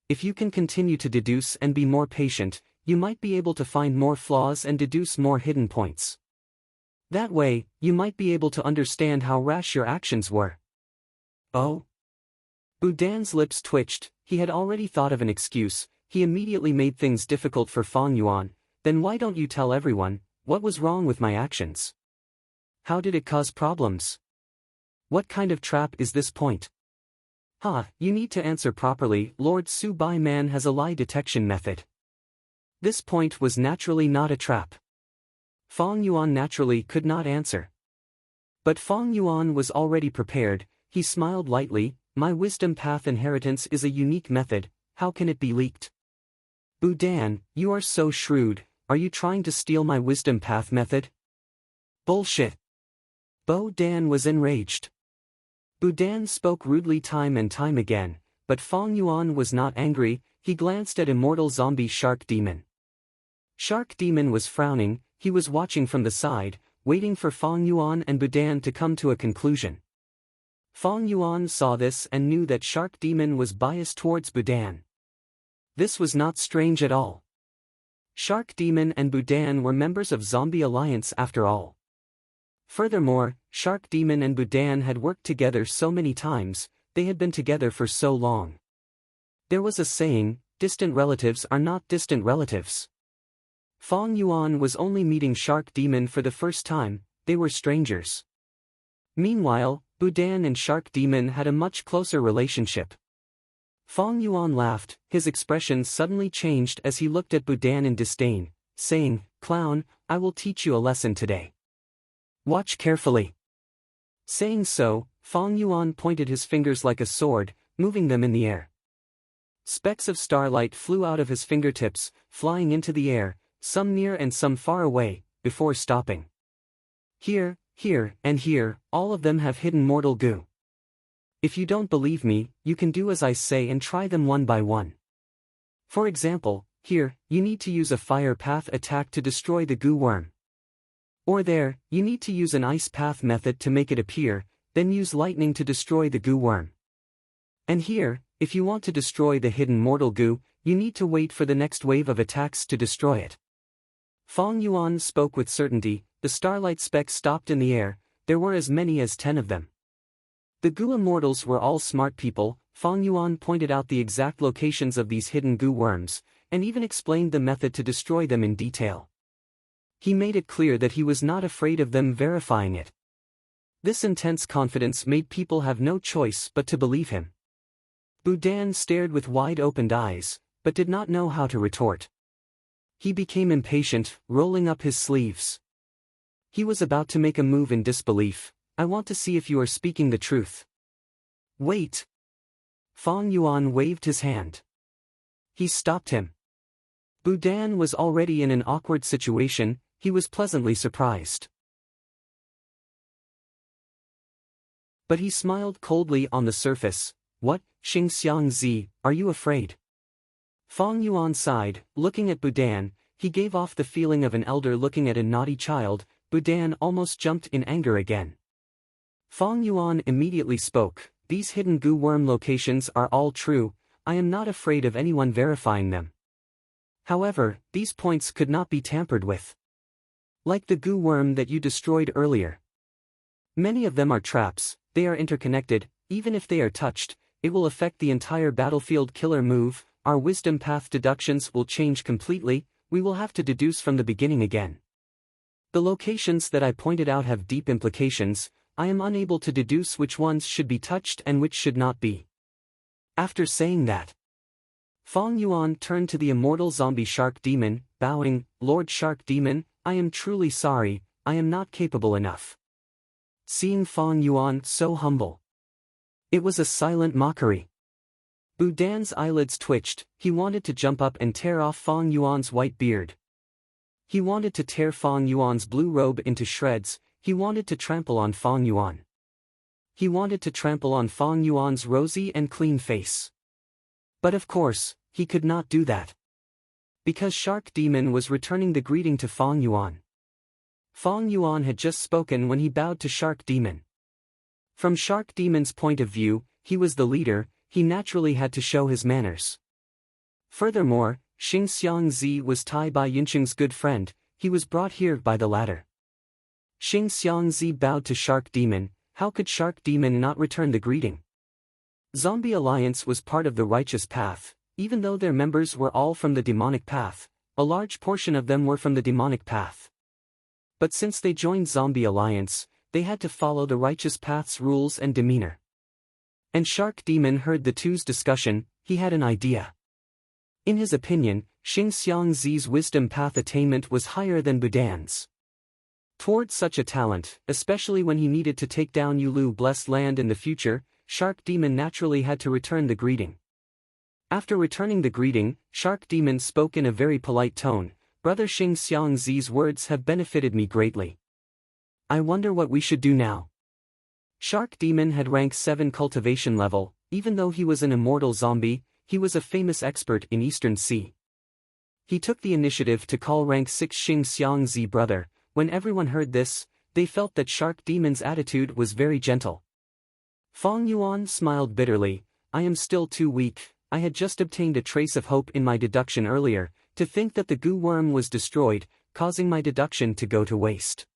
If you can continue to deduce and be more patient, you might be able to find more flaws and deduce more hidden points. That way, you might be able to understand how rash your actions were. Oh? Budan's lips twitched, he had already thought of an excuse, he immediately made things difficult for Fong Yuan, then why don't you tell everyone, what was wrong with my actions? How did it cause problems? What kind of trap is this point? You need to answer properly, Lord Su Bai Man has a lie detection method. This point was naturally not a trap. Fong Yuan naturally could not answer. But Fong Yuan was already prepared. He smiled lightly. My wisdom path inheritance is a unique method, how can it be leaked? Budan, you are so shrewd, are you trying to steal my wisdom path method? Bullshit. Dan was enraged. Budan spoke rudely time and time again, but Fong Yuan was not angry. He glanced at immortal zombie Shark Demon. Shark Demon was frowning. He was watching from the side, waiting for Fong Yuan and Budan to come to a conclusion. Fong Yuan saw this and knew that Shark Demon was biased towards Budan. This was not strange at all. Shark Demon and Budan were members of Zombie Alliance after all. Furthermore, Shark Demon and Budan had worked together so many times, they had been together for so long. There was a saying, distant relatives are not distant relatives. Fong Yuan was only meeting Shark Demon for the first time, they were strangers. Meanwhile, Budan and Shark Demon had a much closer relationship. Fong Yuan laughed, his expression suddenly changed as he looked at Budan in disdain, saying, "Clown, I will teach you a lesson today. Watch carefully." Saying so, Fong Yuan pointed his fingers like a sword, moving them in the air. Specks of starlight flew out of his fingertips, flying into the air, some near and some far away, before stopping. Here, and here, all of them have hidden mortal goo. If you don't believe me, you can do as I say and try them one by one. For example, here, you need to use a fire path attack to destroy the goo worm. Or there, you need to use an ice path method to make it appear, then use lightning to destroy the goo worm. And here, if you want to destroy the hidden mortal goo, you need to wait for the next wave of attacks to destroy it. Fong Yuan spoke with certainty. The starlight specks stopped in the air, there were as many as 10 of them. The goo immortals were all smart people. Fong Yuan pointed out the exact locations of these hidden goo worms, and even explained the method to destroy them in detail. He made it clear that he was not afraid of them verifying it. This intense confidence made people have no choice but to believe him. Budan stared with wide-opened eyes, but did not know how to retort. He became impatient, rolling up his sleeves. He was about to make a move in disbelief. I want to see if you are speaking the truth. Wait. Fong Yuan waved his hand. He stopped him. Budan was already in an awkward situation. He was pleasantly surprised. But he smiled coldly on the surface. What, Xingxiang Zi, are you afraid? Fong Yuan sighed, looking at Budan. He gave off the feeling of an elder looking at a naughty child. Budan almost jumped in anger again. Fong Yuan immediately spoke. These hidden goo worm locations are all true. I am not afraid of anyone verifying them. However, these points could not be tampered with. Like the goo worm that you destroyed earlier. Many of them are traps, they are interconnected. Even if they are touched, it will affect the entire battlefield killer move. Our wisdom path deductions will change completely. We will have to deduce from the beginning again. The locations that I pointed out have deep implications. I am unable to deduce which ones should be touched and which should not be. After saying that, Fong Yuan turned to the immortal zombie Shark Demon, bowing, Lord Shark Demon, I am truly sorry, I am not capable enough. Seeing Fong Yuan so humble, it was a silent mockery. Budan's eyelids twitched. He wanted to jump up and tear off Fong Yuan's white beard. He wanted to tear Fong Yuan's blue robe into shreds. He wanted to trample on Fong Yuan. He wanted to trample on Fong Yuan's rosy and clean face. But of course, he could not do that. Because Shark Demon was returning the greeting to Fong Yuan. Fong Yuan had just spoken when he bowed to Shark Demon. From Shark Demon's point of view, he was the leader. He naturally had to show his manners. Furthermore, Xingxiang Zi was Tai Bai Yincheng's good friend. He was brought here by the latter. Xingxiang Zi bowed to Shark Demon. How could Shark Demon not return the greeting? Zombie Alliance was part of the righteous path. Even though their members were all from the demonic path, a large portion of them were from the demonic path. But since they joined Zombie Alliance, they had to follow the righteous path's rules and demeanor. And Shark Demon heard the two's discussion. He had an idea. In his opinion, Xingxiang Zi's wisdom path attainment was higher than Budan's. Towards such a talent, especially when he needed to take down Yulu blessed land in the future, Shark Demon naturally had to return the greeting. After returning the greeting, Shark Demon spoke in a very polite tone, "Brother Xing Xiangzi's words have benefited me greatly. I wonder what we should do now." Shark Demon had rank 7 cultivation level. Even though he was an immortal zombie, he was a famous expert in Eastern Sea. He took the initiative to call rank 6 Xing Xiangzi brother. When everyone heard this, they felt that Shark Demon's attitude was very gentle. Fong Yuan smiled bitterly. "I am still too weak. I had just obtained a trace of hope in my deduction earlier. To think that the goo worm was destroyed, causing my deduction to go to waste.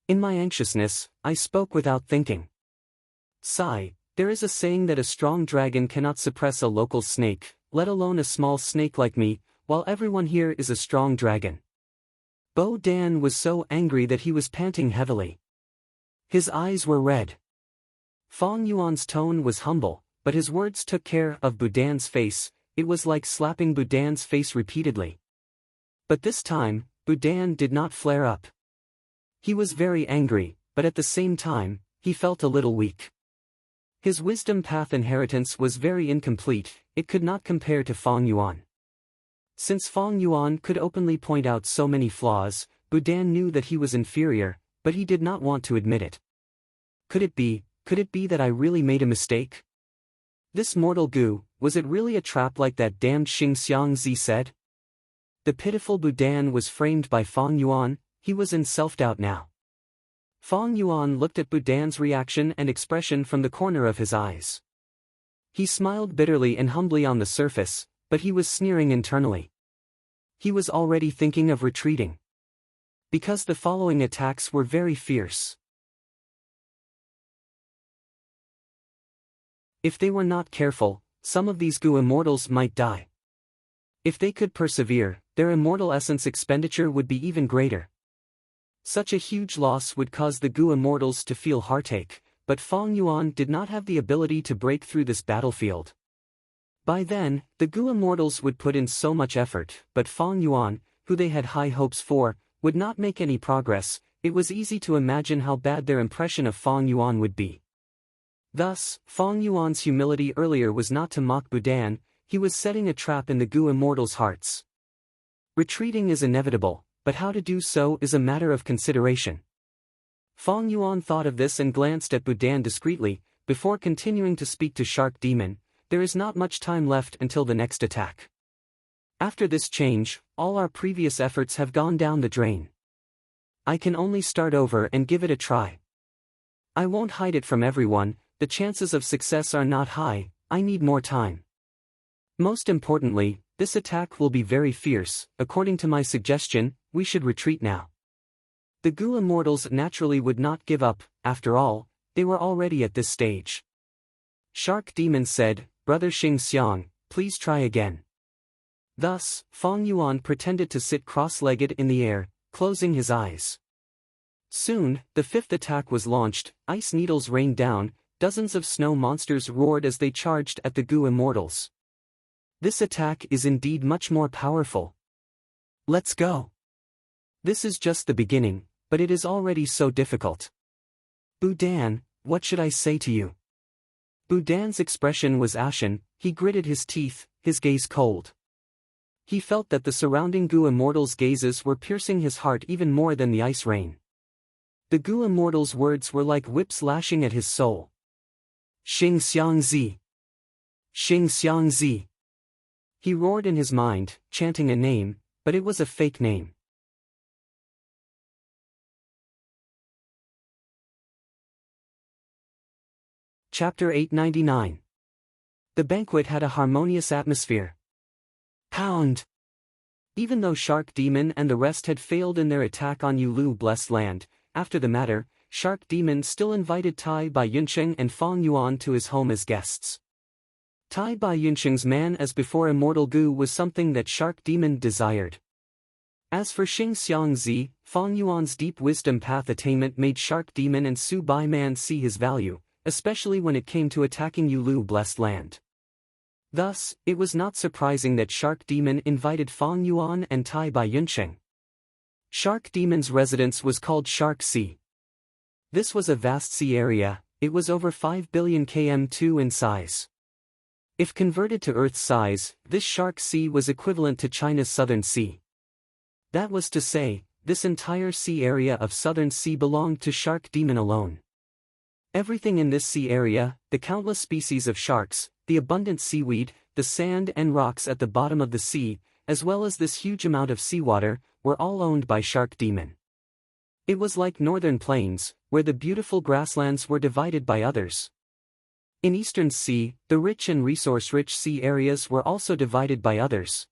In my anxiousness, I spoke without thinking. Sigh, there is a saying that a strong dragon cannot suppress a local snake, let alone a small snake like me, while everyone here is a strong dragon." Bo Dan was so angry that he was panting heavily. His eyes were red. Fong Yuan's tone was humble, but his words took care of Budan's face. It was like slapping Budan's face repeatedly. But this time, Budan did not flare up. He was very angry, but at the same time, he felt a little weak. His wisdom path inheritance was very incomplete, it could not compare to Fong Yuan. Since Fong Yuan could openly point out so many flaws, Budan knew that he was inferior, but he did not want to admit it. Could it be that I really made a mistake? This mortal goo, was it really a trap like that damned Xing Xiangzi said? The pitiful Budan was framed by Fong Yuan. He was in self-doubt now. Fong Yuan looked at Budan's reaction and expression from the corner of his eyes. He smiled bitterly and humbly on the surface, but he was sneering internally. He was already thinking of retreating. Because the following attacks were very fierce. If they were not careful, some of these goo immortals might die. If they could persevere, their immortal essence expenditure would be even greater. Such a huge loss would cause the goo immortals to feel heartache, but Fong Yuan did not have the ability to break through this battlefield. By then, the goo immortals would put in so much effort, but Fong Yuan, who they had high hopes for, would not make any progress. It was easy to imagine how bad their impression of Fong Yuan would be. Thus, Fong Yuan's humility earlier was not to mock Budan, he was setting a trap in the goo immortals' hearts. Retreating is inevitable, but how to do so is a matter of consideration. Fong Yuan thought of this and glanced at Budan discreetly, before continuing to speak to Shark Demon. There is not much time left until the next attack. After this change, all our previous efforts have gone down the drain. I can only start over and give it a try. I won't hide it from everyone, the chances of success are not high, I need more time. Most importantly, this attack will be very fierce. According to my suggestion, we should retreat now. The goo immortals naturally would not give up, after all, they were already at this stage. Shark Demon said, "Brother Xing Xiang, please try again." Thus, Fong Yuan pretended to sit cross-legged in the air, closing his eyes. Soon, the fifth attack was launched, ice needles rained down, dozens of snow monsters roared as they charged at the goo immortals. This attack is indeed much more powerful. Let's go. This is just the beginning, but it is already so difficult. Budan, what should I say to you? Budan's expression was ashen, he gritted his teeth, his gaze cold. He felt that the surrounding goo immortals' gazes were piercing his heart even more than the ice rain. The goo immortals' words were like whips lashing at his soul. Xing Xiangzi! Xing Xiangzi! He roared in his mind, chanting a name, but it was a fake name. Chapter 899. The banquet had a harmonious atmosphere. Pound! Even though Shark Demon and the rest had failed in their attack on Yulu Blessed Land, after the matter, Shark Demon still invited Tai Bai Yunsheng and Fong Yuan to his home as guests. Tai Bai Yunsheng's man as before immortal goo was something that Shark Demon desired. As for Xing Xiangzi, Fong Yuan's deep wisdom path attainment made Shark Demon and Su Bai Man see his value, especially when it came to attacking Yulu Blessed Land. Thus, it was not surprising that Shark Demon invited Fong Yuan and Tai Bai Yunsheng. Shark Demon's residence was called Shark Sea. This was a vast sea area, it was over 5 billion km2 in size. If converted to Earth's size, this Shark Sea was equivalent to China's Southern Sea. That was to say, this entire sea area of Southern Sea belonged to Shark Demon alone. Everything in this sea area, the countless species of sharks, the abundant seaweed, the sand and rocks at the bottom of the sea, as well as this huge amount of seawater, were all owned by Shark Demon. It was like northern plains, where the beautiful grasslands were divided by others. In Eastern Sea, the rich and resource-rich sea areas were also divided by others.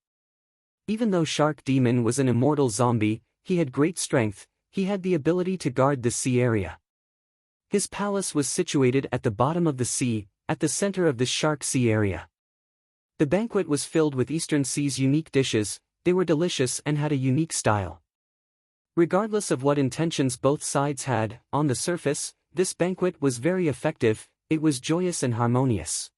Even though Shark Demon was an immortal zombie, he had great strength, he had the ability to guard the sea area. His palace was situated at the bottom of the sea, at the center of this Shark Sea area. The banquet was filled with Eastern Sea's unique dishes, they were delicious and had a unique style. Regardless of what intentions both sides had, on the surface, this banquet was very effective, it was joyous and harmonious.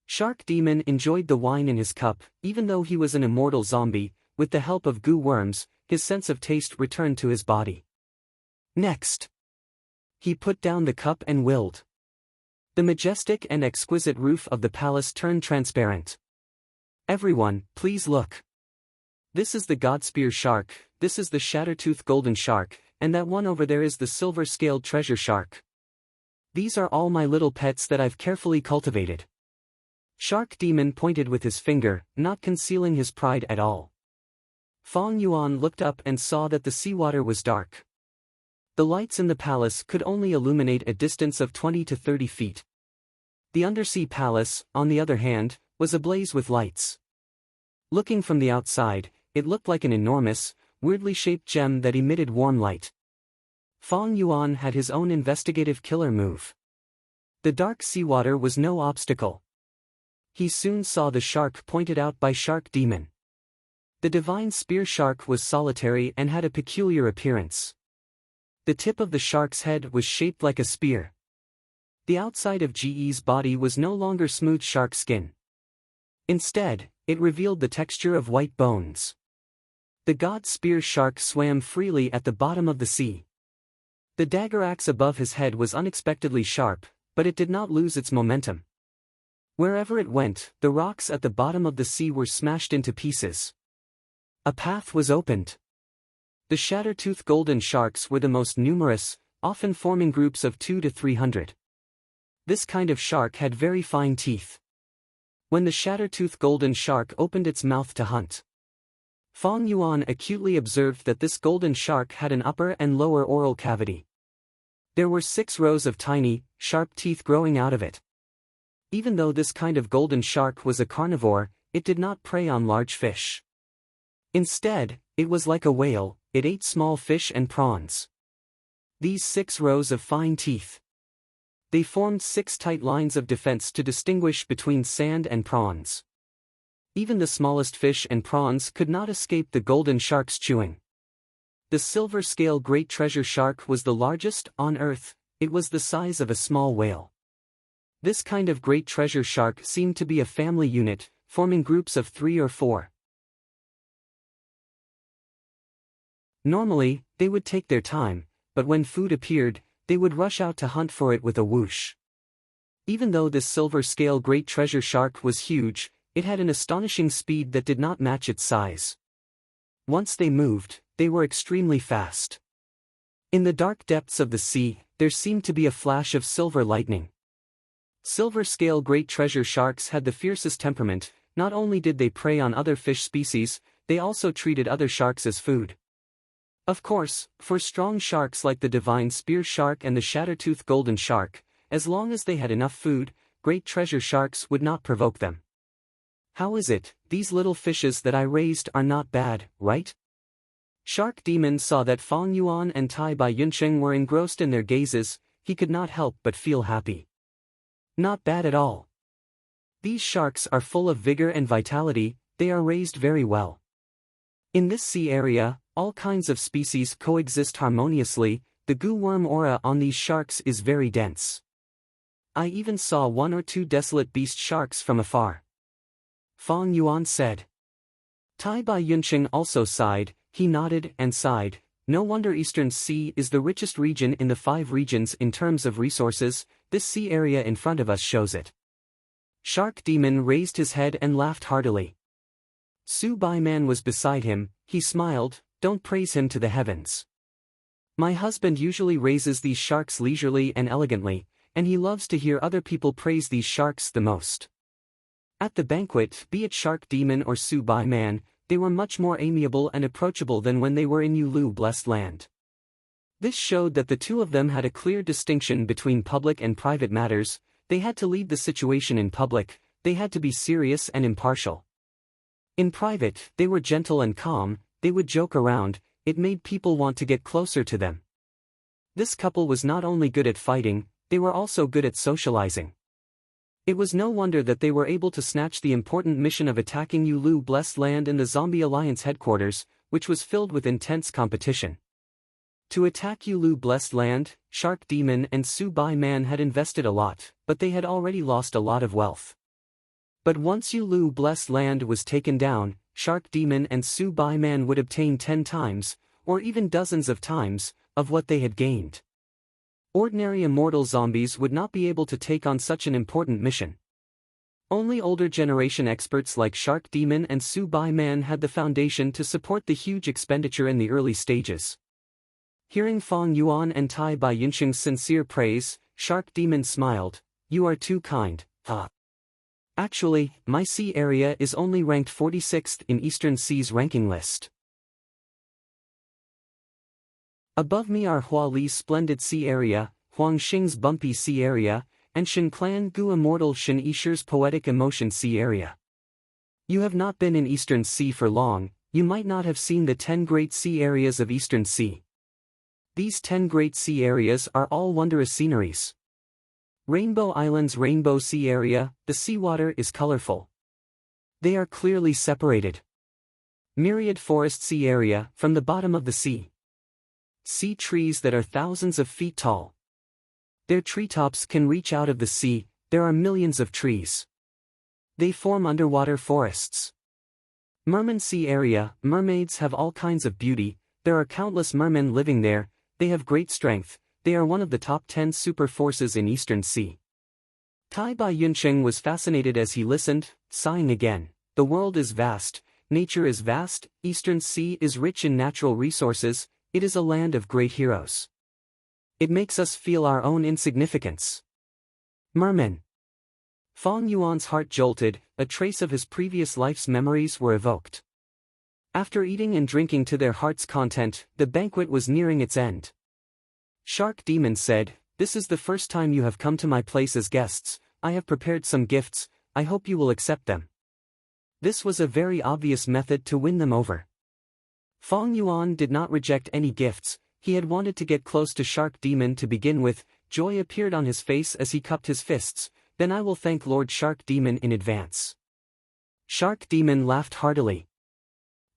Shark Demon enjoyed the wine in his cup, even though he was an immortal zombie, with the help of goo worms, his sense of taste returned to his body. Next, he put down the cup and willed. The majestic and exquisite roof of the palace turned transparent. Everyone, please look. This is the God-spear shark, this is the shatter-tooth golden shark, and that one over there is the silver-scaled treasure shark. These are all my little pets that I've carefully cultivated. Shark Demon pointed with his finger, not concealing his pride at all. Fong Yuan looked up and saw that the seawater was dark. The lights in the palace could only illuminate a distance of 20 to 30 feet. The undersea palace, on the other hand, was ablaze with lights. Looking from the outside, it looked like an enormous, weirdly shaped gem that emitted warm light. Fong Yuan had his own investigative killer move. The dark seawater was no obstacle. He soon saw the shark pointed out by Shark Demon. The divine spear shark was solitary and had a peculiar appearance. The tip of the shark's head was shaped like a spear. The outside of GE's body was no longer smooth shark skin. Instead, it revealed the texture of white bones. The god spear shark swam freely at the bottom of the sea. The dagger axe above his head was unexpectedly sharp, but it did not lose its momentum. Wherever it went, the rocks at the bottom of the sea were smashed into pieces. A path was opened. The shatter-tooth golden sharks were the most numerous, often forming groups of 200 to 300. This kind of shark had very fine teeth. When the shatter-tooth golden shark opened its mouth to hunt, Fong Yuan acutely observed that this golden shark had an upper and lower oral cavity. There were 6 rows of tiny, sharp teeth growing out of it. Even though this kind of golden shark was a carnivore, it did not prey on large fish. Instead, it was like a whale, it ate small fish and prawns. These 6 rows of fine teeth. They formed 6 tight lines of defense to distinguish between sand and prawns. Even the smallest fish and prawns could not escape the golden shark's chewing. The silver scale great treasure shark was the largest on Earth, it was the size of a small whale. This kind of great treasure shark seemed to be a family unit, forming groups of 3 or 4. Normally, they would take their time, but when food appeared, they would rush out to hunt for it with a whoosh. Even though this silver-scale great treasure shark was huge, it had an astonishing speed that did not match its size. Once they moved, they were extremely fast. In the dark depths of the sea, there seemed to be a flash of silver lightning. Silver-scale great treasure sharks had the fiercest temperament, not only did they prey on other fish species, they also treated other sharks as food. Of course, for strong sharks like the divine spear shark and the shatter-tooth golden shark, as long as they had enough food, great treasure sharks would not provoke them. How is it, these little fishes that I raised are not bad, right? Shark Demon saw that Fong Yuan and Tai Bai Yunsheng were engrossed in their gazes, he could not help but feel happy. Not bad at all. These sharks are full of vigor and vitality, they are raised very well. In this sea area, all kinds of species coexist harmoniously, the goo worm aura on these sharks is very dense. I even saw 1 or 2 desolate beast sharks from afar. Fong Yuan said. Tai Bai Yunsheng also sighed, He nodded and sighed. No wonder Eastern Sea is the richest region in the 5 regions in terms of resources, this sea area in front of us shows it. Shark Demon raised his head and laughed heartily. Su Bai Man was beside him, he smiled, don't praise him to the heavens. My husband usually raises these sharks leisurely and elegantly, and he loves to hear other people praise these sharks the most. At the banquet, be it Shark Demon or Su Bai Man, they were much more amiable and approachable than when they were in Yulu Blessed Land. This showed that the two of them had a clear distinction between public and private matters. They had to leave the situation in public, they had to be serious and impartial. In private, they were gentle and calm, they would joke around, it made people want to get closer to them. This couple was not only good at fighting, they were also good at socializing. It was no wonder that they were able to snatch the important mission of attacking Yulu Blessed Land in the Zombie Alliance headquarters, which was filled with intense competition. To attack Yulu Blessed Land, Shark Demon and Su Bai Man had invested a lot, but they had already lost a lot of wealth. But once Yulu Blessed Land was taken down, Shark Demon and Su Bai Man would obtain 10 times, or even dozens of times, of what they had gained. Ordinary immortal zombies would not be able to take on such an important mission. Only older generation experts like Shark Demon and Su Bai Man had the foundation to support the huge expenditure in the early stages. Hearing Fong Yuan and Tai Bai Yunsheng's sincere praise, Shark Demon smiled, "You are too kind, Actually, my sea area is only ranked 46th in Eastern Sea's ranking list. Above me are Hua Li's splendid sea area, Huang Xing's bumpy sea area, and Shen Clan Gu Immortal Shen Yishi's poetic emotion sea area. You have not been in Eastern Sea for long, you might not have seen the 10 great sea areas of Eastern Sea. These 10 great sea areas are all wondrous sceneries. Rainbow Island's Rainbow Sea Area, the seawater is colorful. They are clearly separated. Myriad Forest Sea Area, from the bottom of the sea. Sea trees that are thousands of feet tall. Their treetops can reach out of the sea, there are millions of trees. They form underwater forests. Merman Sea Area, mermaids have all kinds of beauty, there are countless mermen living there, they have great strength, they are one of the top 10 super forces in Eastern Sea. Tai Bai Yunsheng was fascinated as he listened, sighing again. The world is vast, nature is vast, Eastern Sea is rich in natural resources, it is a land of great heroes. It makes us feel our own insignificance. Mermen. Fong Yuan's heart jolted, a trace of his previous life's memories were evoked. After eating and drinking to their heart's content, the banquet was nearing its end. Shark Demon said, "This is the first time you have come to my place as guests, I have prepared some gifts, I hope you will accept them." This was a very obvious method to win them over. Fong Yuan did not reject any gifts, he had wanted to get close to Shark Demon to begin with. Joy appeared on his face as he cupped his fists. "Then I will thank Lord Shark Demon in advance." Shark Demon laughed heartily.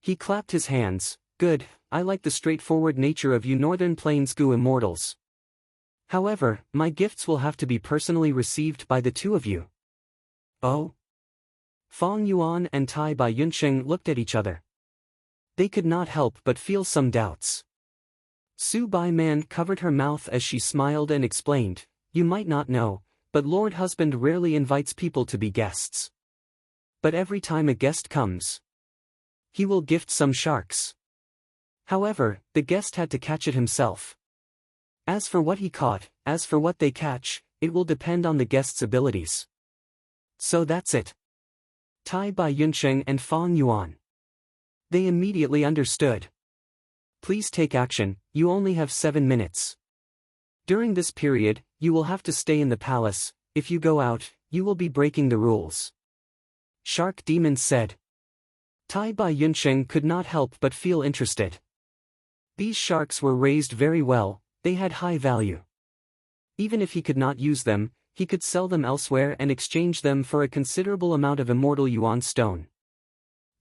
He clapped his hands, "Good, I like the straightforward nature of you Northern Plains Gu Immortals. However, my gifts will have to be personally received by the two of you." "Oh?" Fong Yuan and Tai Bai Yunsheng looked at each other. They could not help but feel some doubts. Su Bai Man covered her mouth as she smiled and explained, "You might not know, but Lord Husband rarely invites people to be guests. But every time a guest comes, he will gift some sharks. However, the guest had to catch it himself. As for what he caught, as for what they catch, it will depend on the guest's abilities. So that's it." Tai Bai Yunsheng and Fong Yuan. They immediately understood. "Please take action, you only have 7 minutes. During this period, you will have to stay in the palace, if you go out, you will be breaking the rules." Shark Demon said. Tai Bai Yunsheng could not help but feel interested. These sharks were raised very well, they had high value. Even if he could not use them, he could sell them elsewhere and exchange them for a considerable amount of immortal yuan stone.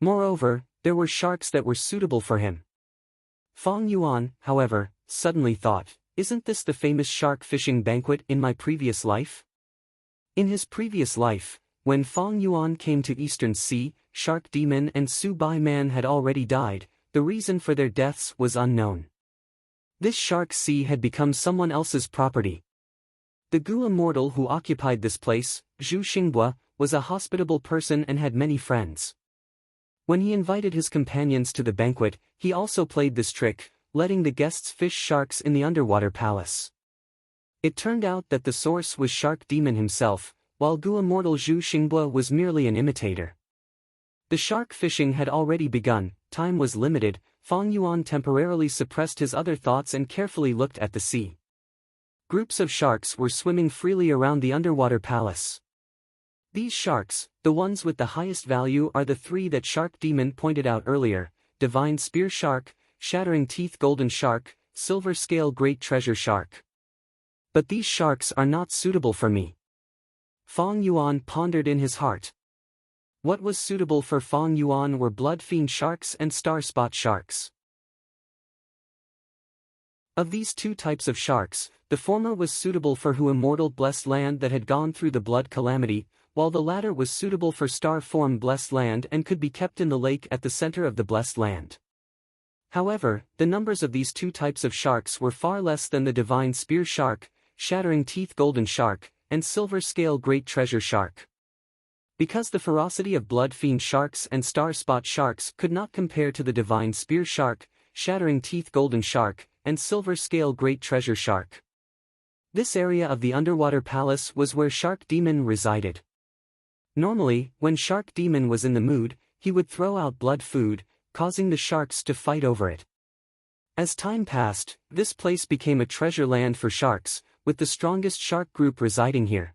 Moreover, there were sharks that were suitable for him. Fong Yuan, however, suddenly thought, "Isn't this the famous shark fishing banquet in my previous life?" In his previous life, when Fong Yuan came to Eastern Sea, Shark Demon and Su Bai Man had already died. the reason for their deaths was unknown. This shark sea had become someone else's property. The Gu immortal who occupied this place, Zhu Xingbua, was a hospitable person and had many friends. When he invited his companions to the banquet, he also played this trick, letting the guests fish sharks in the underwater palace. It turned out that the source was Shark Demon himself, while Gu immortal Zhu Xingbua was merely an imitator. The shark fishing had already begun, time was limited. Fang Yuan temporarily suppressed his other thoughts and carefully looked at the sea. Groups of sharks were swimming freely around the underwater palace. These sharks, the ones with the highest value, are the three that Shark Demon pointed out earlier: Divine Spear Shark, Shattering Teeth Golden Shark, Silver Scale Great Treasure Shark. But these sharks are not suitable for me. Fang Yuan pondered in his heart. What was suitable for Fang Yuan were blood fiend sharks and star spot sharks. Of these two types of sharks, the former was suitable for Hu immortal blessed land that had gone through the blood calamity, while the latter was suitable for star form blessed land and could be kept in the lake at the center of the blessed land. However, the numbers of these two types of sharks were far less than the divine spear shark, shattering teeth golden shark, and silver scale great treasure shark. Because the ferocity of blood fiend sharks and star spot sharks could not compare to the divine spear shark, shattering teeth golden shark, and silver scale great treasure shark. This area of the underwater palace was where Shark Demon resided. Normally, when Shark Demon was in the mood, he would throw out blood food, causing the sharks to fight over it. As time passed, this place became a treasure land for sharks, with the strongest shark group residing here.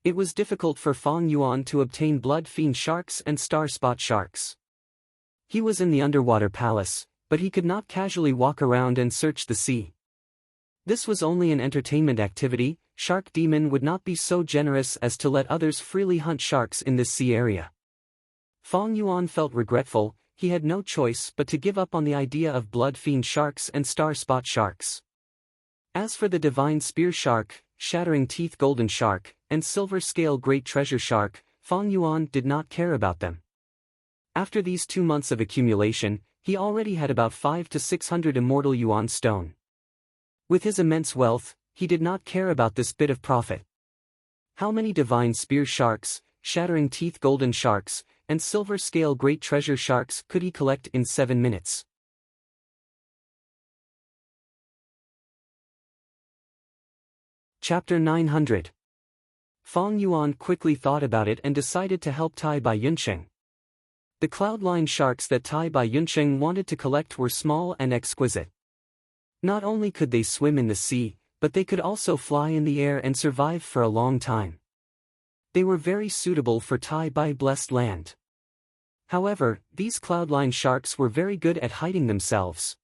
It was difficult for Fang Yuan to obtain blood fiend sharks and star spot sharks. He was in the underwater palace, but he could not casually walk around and search the sea. This was only an entertainment activity. Shark Demon would not be so generous as to let others freely hunt sharks in this sea area. Fang Yuan felt regretful. He had no choice but to give up on the idea of blood fiend sharks and star spot sharks. As for the divine spear shark, shattering teeth golden shark, and silver scale great treasure shark, Fang Yuan did not care about them. After these 2 months of accumulation, he already had about 500 to 600 immortal yuan stone. With his immense wealth, he did not care about this bit of profit. How many divine spear sharks, shattering teeth golden sharks, and silver scale great treasure sharks could he collect in 7 minutes? Chapter 900. Fang Yuan quickly thought about it and decided to help Tai Bai Yunsheng. The cloud-line sharks that Tai Bai Yunsheng wanted to collect were small and exquisite. Not only could they swim in the sea, but they could also fly in the air and survive for a long time. They were very suitable for Tai Bai blessed land. However, these cloud-line sharks were very good at hiding themselves.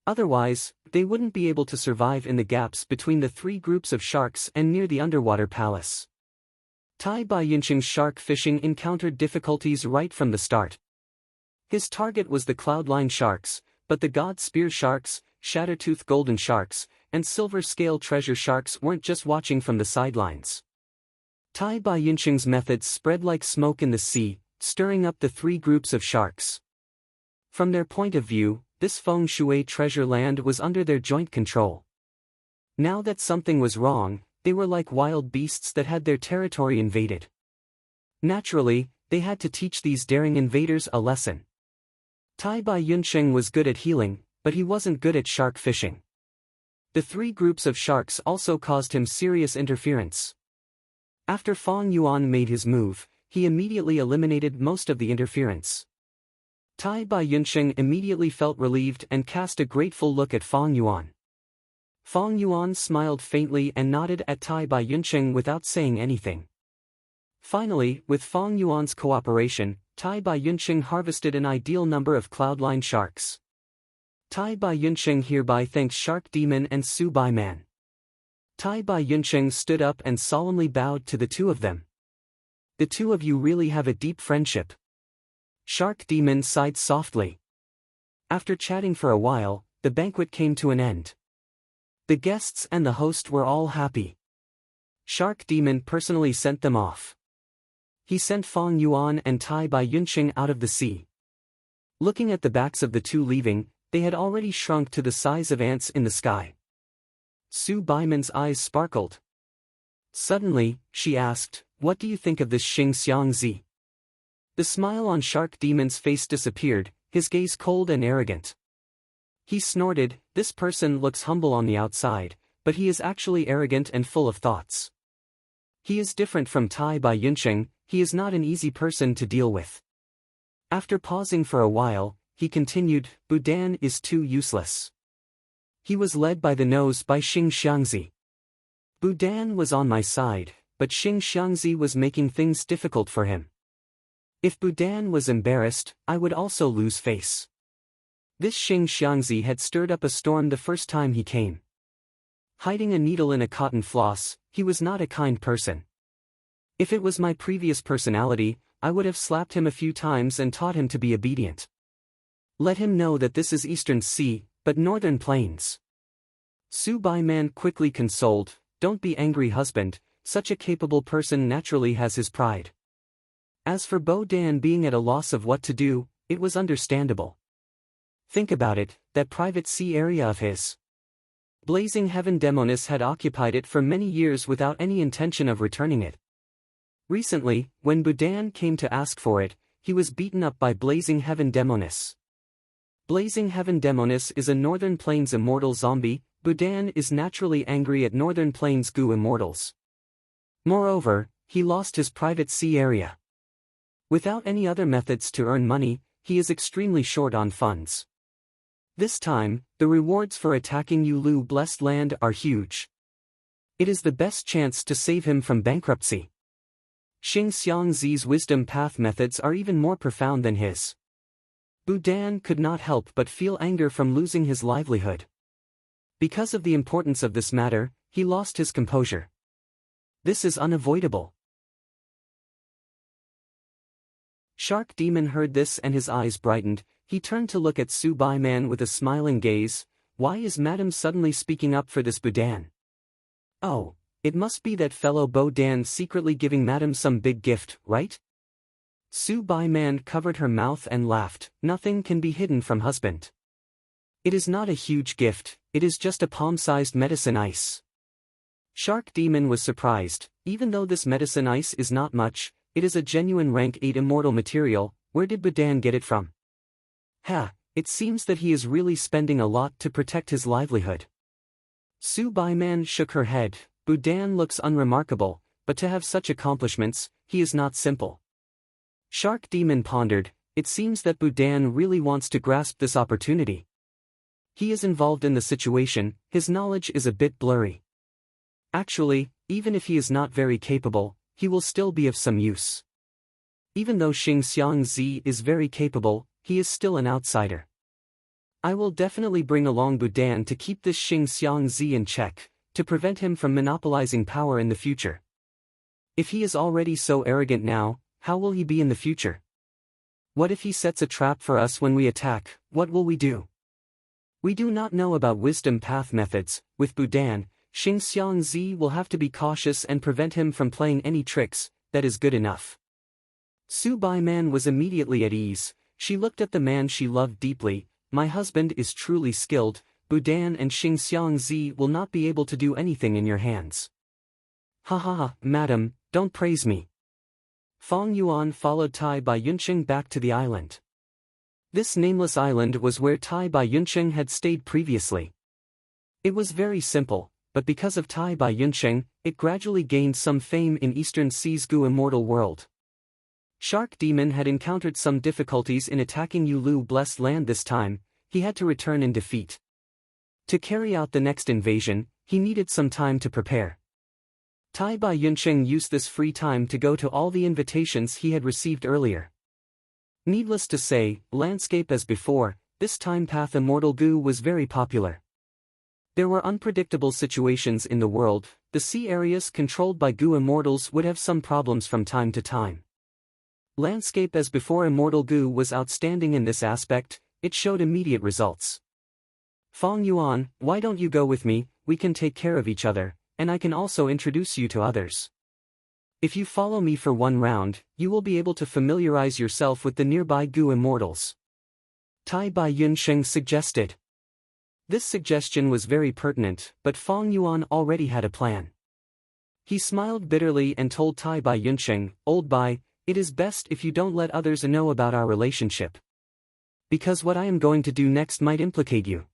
Otherwise, they wouldn't be able to survive in the gaps between the 3 groups of sharks and near the underwater palace. Tai Bai Yunsheng's shark fishing encountered difficulties right from the start. His target was the cloud-line sharks, but the god spear sharks, shattertooth golden sharks, and silver scale treasure sharks weren't just watching from the sidelines. Tai Bai Yunsheng's methods spread like smoke in the sea, stirring up the 3 groups of sharks. From their point of view, this feng shui treasure land was under their joint control. Now that something was wrong, they were like wild beasts that had their territory invaded. Naturally, they had to teach these daring invaders a lesson. Tai Bai Yunsheng was good at healing, but he wasn't good at shark fishing. The 3 groups of sharks also caused him serious interference. After Fang Yuan made his move, he immediately eliminated most of the interference. Tai Bai Yunsheng immediately felt relieved and cast a grateful look at Fang Yuan. Fang Yuan smiled faintly and nodded at Tai Bai Yunsheng without saying anything. Finally, with Fang Yuan's cooperation, Tai Bai Yunsheng harvested an ideal number of cloud-line sharks. Tai Bai Yunsheng hereby thanks Shark Demon and Su Bai Man. Tai Bai Yunsheng stood up and solemnly bowed to the 2 of them. The 2 of you really have a deep friendship. Shark Demon sighed softly. After chatting for a while, the banquet came to an end. The guests and the host were all happy. Shark Demon personally sent them off. He sent Fang Yuan and Tai Bai Yunsheng out of the sea. Looking at the backs of the two leaving, they had already shrunk to the size of ants in the sky. Su Baiman's eyes sparkled. Suddenly, she asked, "What do you think of this Xing Xiangzi?" The smile on Shark Demon's face disappeared, his gaze cold and arrogant. He snorted, "This person looks humble on the outside, but he is actually arrogant and full of thoughts. He is different from Tai Bai Yunqing, he is not an easy person to deal with." After pausing for a while, he continued, "Budan is too useless. He was led by the nose by Xing Xiangzi. Budan was on my side, but Xing Xiangzi was making things difficult for him. If Budan was embarrassed, I would also lose face. This Xing Xiangzi had stirred up a storm the first time he came. Hiding a needle in a cotton floss, he was not a kind person. If it was my previous personality, I would have slapped him a few times and taught him to be obedient. Let him know that this is Eastern Sea, but Northern Plains." Su Baiman quickly consoled, "Don't be angry, husband, such a capable person naturally has his pride." As for Bo Dan being at a loss of what to do, it was understandable. Think about it, that private sea area of his. Blazing Heaven Demonis had occupied it for many years without any intention of returning it. Recently, when Budan came to ask for it, he was beaten up by Blazing Heaven Demonis. Blazing Heaven Demonis is a Northern Plains immortal zombie. Budan is naturally angry at Northern Plains Goo immortals. Moreover, he lost his private sea area. Without any other methods to earn money, he is extremely short on funds. This time, the rewards for attacking Yulu Blessed Land are huge. It is the best chance to save him from bankruptcy. Xing Xiangzi's wisdom path methods are even more profound than his. Budan could not help but feel anger from losing his livelihood. Because of the importance of this matter, he lost his composure. This is unavoidable. Shark Demon heard this and his eyes brightened. He turned to look at Su Baiman with a smiling gaze. "Why is Madam suddenly speaking up for this Budan? Oh, it must be that fellow Bo Dan secretly giving Madam some big gift, right?" Su Baiman covered her mouth and laughed. "Nothing can be hidden from husband. It is not a huge gift, it is just a palm-sized medicine ice." Shark Demon was surprised. Even though this medicine ice is not much, it is a genuine rank 8 immortal material. Where did Budan get it from? Ha, it seems that he is really spending a lot to protect his livelihood. Su Baiman shook her head. "Budan looks unremarkable, but to have such accomplishments, he is not simple." Shark Demon pondered. It seems that Budan really wants to grasp this opportunity. He is involved in the situation, his knowledge is a bit blurry. Actually, even if he is not very capable, he will still be of some use. Even though Xing Xiangzi is very capable, he is still an outsider. I will definitely bring along Budan to keep this Xing Xiangzi in check, to prevent him from monopolizing power in the future. If he is already so arrogant now, how will he be in the future? What if he sets a trap for us when we attack? What will we do? We do not know about wisdom path methods. With Budan, Xing Xiangzi will have to be cautious and prevent him from playing any tricks. That is good enough. Su Baiman was immediately at ease. She looked at the man she loved deeply. My husband is truly skilled. Budan and Xing Xiangzi will not be able to do anything in your hands. Ha ha ha, madam, don't praise me. Fong Yuan followed Tai Bai Yunqing back to the island. This nameless island was where Tai Bai Yunqing had stayed previously. It was very simple, but because of Tai Bai Yunqing, it gradually gained some fame in Eastern Sea's Gu immortal world. Shark Demon had encountered some difficulties in attacking Yulu Blessed Land this time. He had to return in defeat. To carry out the next invasion, he needed some time to prepare. Tai Bai Yunqing used this free time to go to all the invitations he had received earlier. Needless to say, landscape as before, this time Path Immortal Gu was very popular. There were unpredictable situations in the world. The sea areas controlled by Gu immortals would have some problems from time to time. Landscape as before Immortal Gu was outstanding in this aspect. It showed immediate results. Fong Yuan, why don't you go with me? We can take care of each other, and I can also introduce you to others. If you follow me for one round, you will be able to familiarize yourself with the nearby Gu immortals. Tai Bai Yunsheng suggested. This suggestion was very pertinent, but Fong Yuan already had a plan. He smiled bitterly and told Tai Bai Yunsheng, "Old Bai, it is best if you don't let others know about our relationship. Because what I am going to do next might implicate you."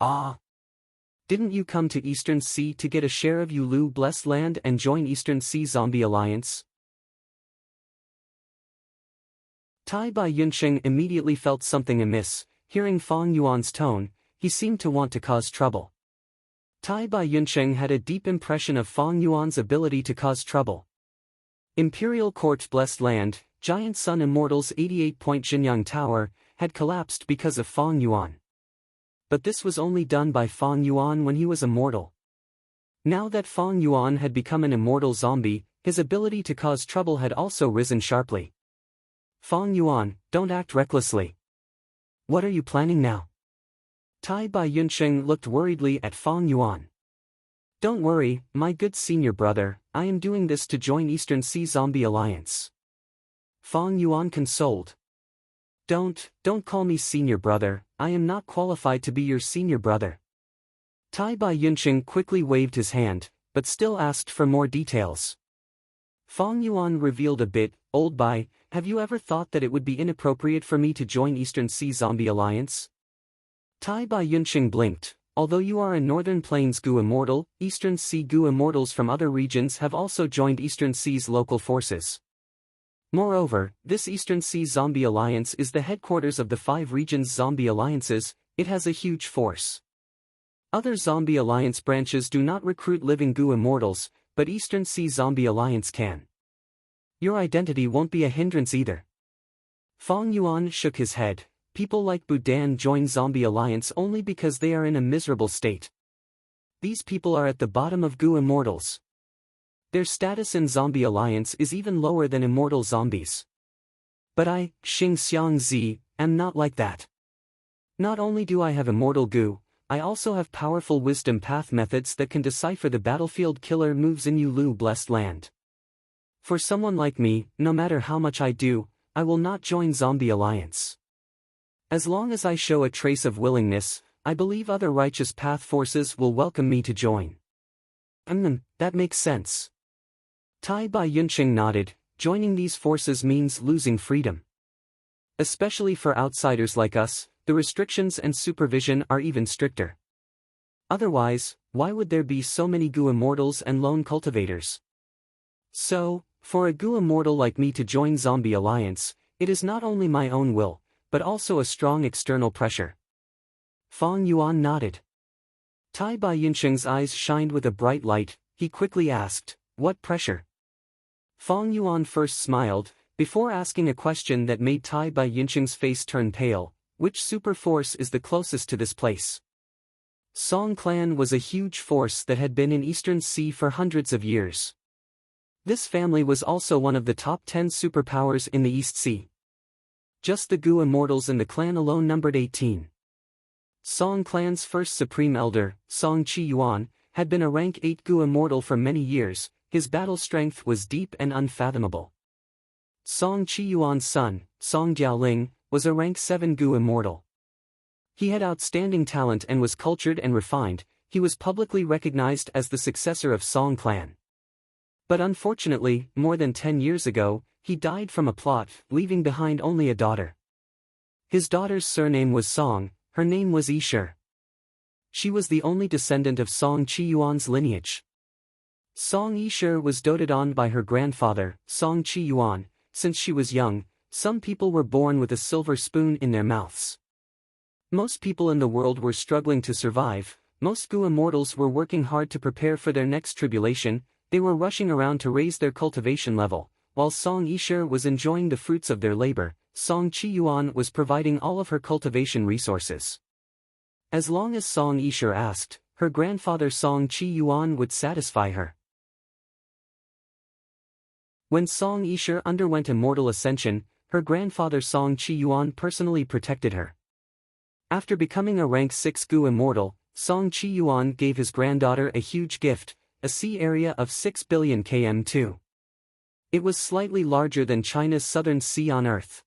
Ah! Didn't you come to Eastern Sea to get a share of Yulu Blessed Land and join Eastern Sea Zombie Alliance? Tai Bai Yunsheng immediately felt something amiss. Hearing Fong Yuan's tone, he seemed to want to cause trouble. Tai Bai Yunsheng had a deep impression of Fong Yuan's ability to cause trouble. Imperial Court Blessed Land, Giant Sun Immortals 88-point Jinyang Tower, had collapsed because of Fong Yuan. But this was only done by Fong Yuan when he was immortal. Now that Fong Yuan had become an immortal zombie, his ability to cause trouble had also risen sharply. "Fong Yuan, don't act recklessly. What are you planning now?" Tai Bai Yunsheng looked worriedly at Fong Yuan. "Don't worry, my good senior brother, I am doing this to join Eastern Sea Zombie Alliance." Fong Yuan consoled. Don't call me senior brother, I am not qualified to be your senior brother." Tai Bai Yunsheng quickly waved his hand, but still asked for more details. Fong Yuan revealed a bit. "Old Bai, have you ever thought that it would be inappropriate for me to join Eastern Sea Zombie Alliance?" Tai Bai Yunsheng blinked. "Although you are a Northern Plains Gu Immortal, Eastern Sea Gu Immortals from other regions have also joined Eastern Sea's local forces. Moreover, this Eastern Sea Zombie Alliance is the headquarters of the 5 regions zombie alliances. It has a huge force. Other Zombie Alliance branches do not recruit living Gu Immortals, but Eastern Sea Zombie Alliance can. Your identity won't be a hindrance either." Fong Yuan shook his head. "People like Budan join Zombie Alliance only because they are in a miserable state. These people are at the bottom of Gu Immortals. Their status in Zombie Alliance is even lower than immortal zombies. But I, Xing Xiang Zi, am not like that. Not only do I have immortal Gu, I also have powerful wisdom path methods that can decipher the battlefield killer moves in Yulu Blessed Land. For someone like me, no matter how much I do, I will not join Zombie Alliance. As long as I show a trace of willingness, I believe other righteous path forces will welcome me to join." That makes sense." Tai Bai Yunsheng nodded. "Joining these forces means losing freedom. Especially for outsiders like us, the restrictions and supervision are even stricter. Otherwise, why would there be so many Gu Immortals and lone cultivators? So, for a Gu Immortal like me to join Zombie Alliance, it is not only my own will, but also a strong external pressure." Fong Yuan nodded. Tai Bai Yunsheng's eyes shined with a bright light. He quickly asked, "What pressure?" Fong Yuan first smiled, before asking a question that made Tai Bai Yunsheng's face turn pale. "Which super force is the closest to this place?" Song clan was a huge force that had been in Eastern Sea for hundreds of years. This family was also one of the top 10 superpowers in the East Sea. Just the Gu Immortals in the clan alone numbered 18. Song clan's first supreme elder, Song Chi Yuan, had been a rank 8 Gu Immortal for many years. His battle strength was deep and unfathomable. Song Chi Yuan's son, Song Jiaoling, was a rank 7 Gu Immortal. He had outstanding talent and was cultured and refined. He was publicly recognized as the successor of Song clan. But unfortunately, more than 10 years ago, he died from a plot, leaving behind only a daughter. His daughter's surname was Song, her name was Yishir. She was the only descendant of Song Chi Yuan's lineage. Song Yishir was doted on by her grandfather, Song Chi Yuan. Since she was young, some people were born with a silver spoon in their mouths. Most people in the world were struggling to survive. Most Gu Immortals were working hard to prepare for their next tribulation. They were rushing around to raise their cultivation level. While Song Yishir was enjoying the fruits of their labor, Song Chi Yuan was providing all of her cultivation resources. As long as Song Yishir asked, her grandfather Song Chi Yuan would satisfy her. When Song Yishir underwent immortal ascension, her grandfather Song Chi Yuan personally protected her. After becoming a rank 6 Gu Immortal, Song Chi Yuan gave his granddaughter a huge gift, a sea area of 6 billion km2. It was slightly larger than China's southern sea on Earth.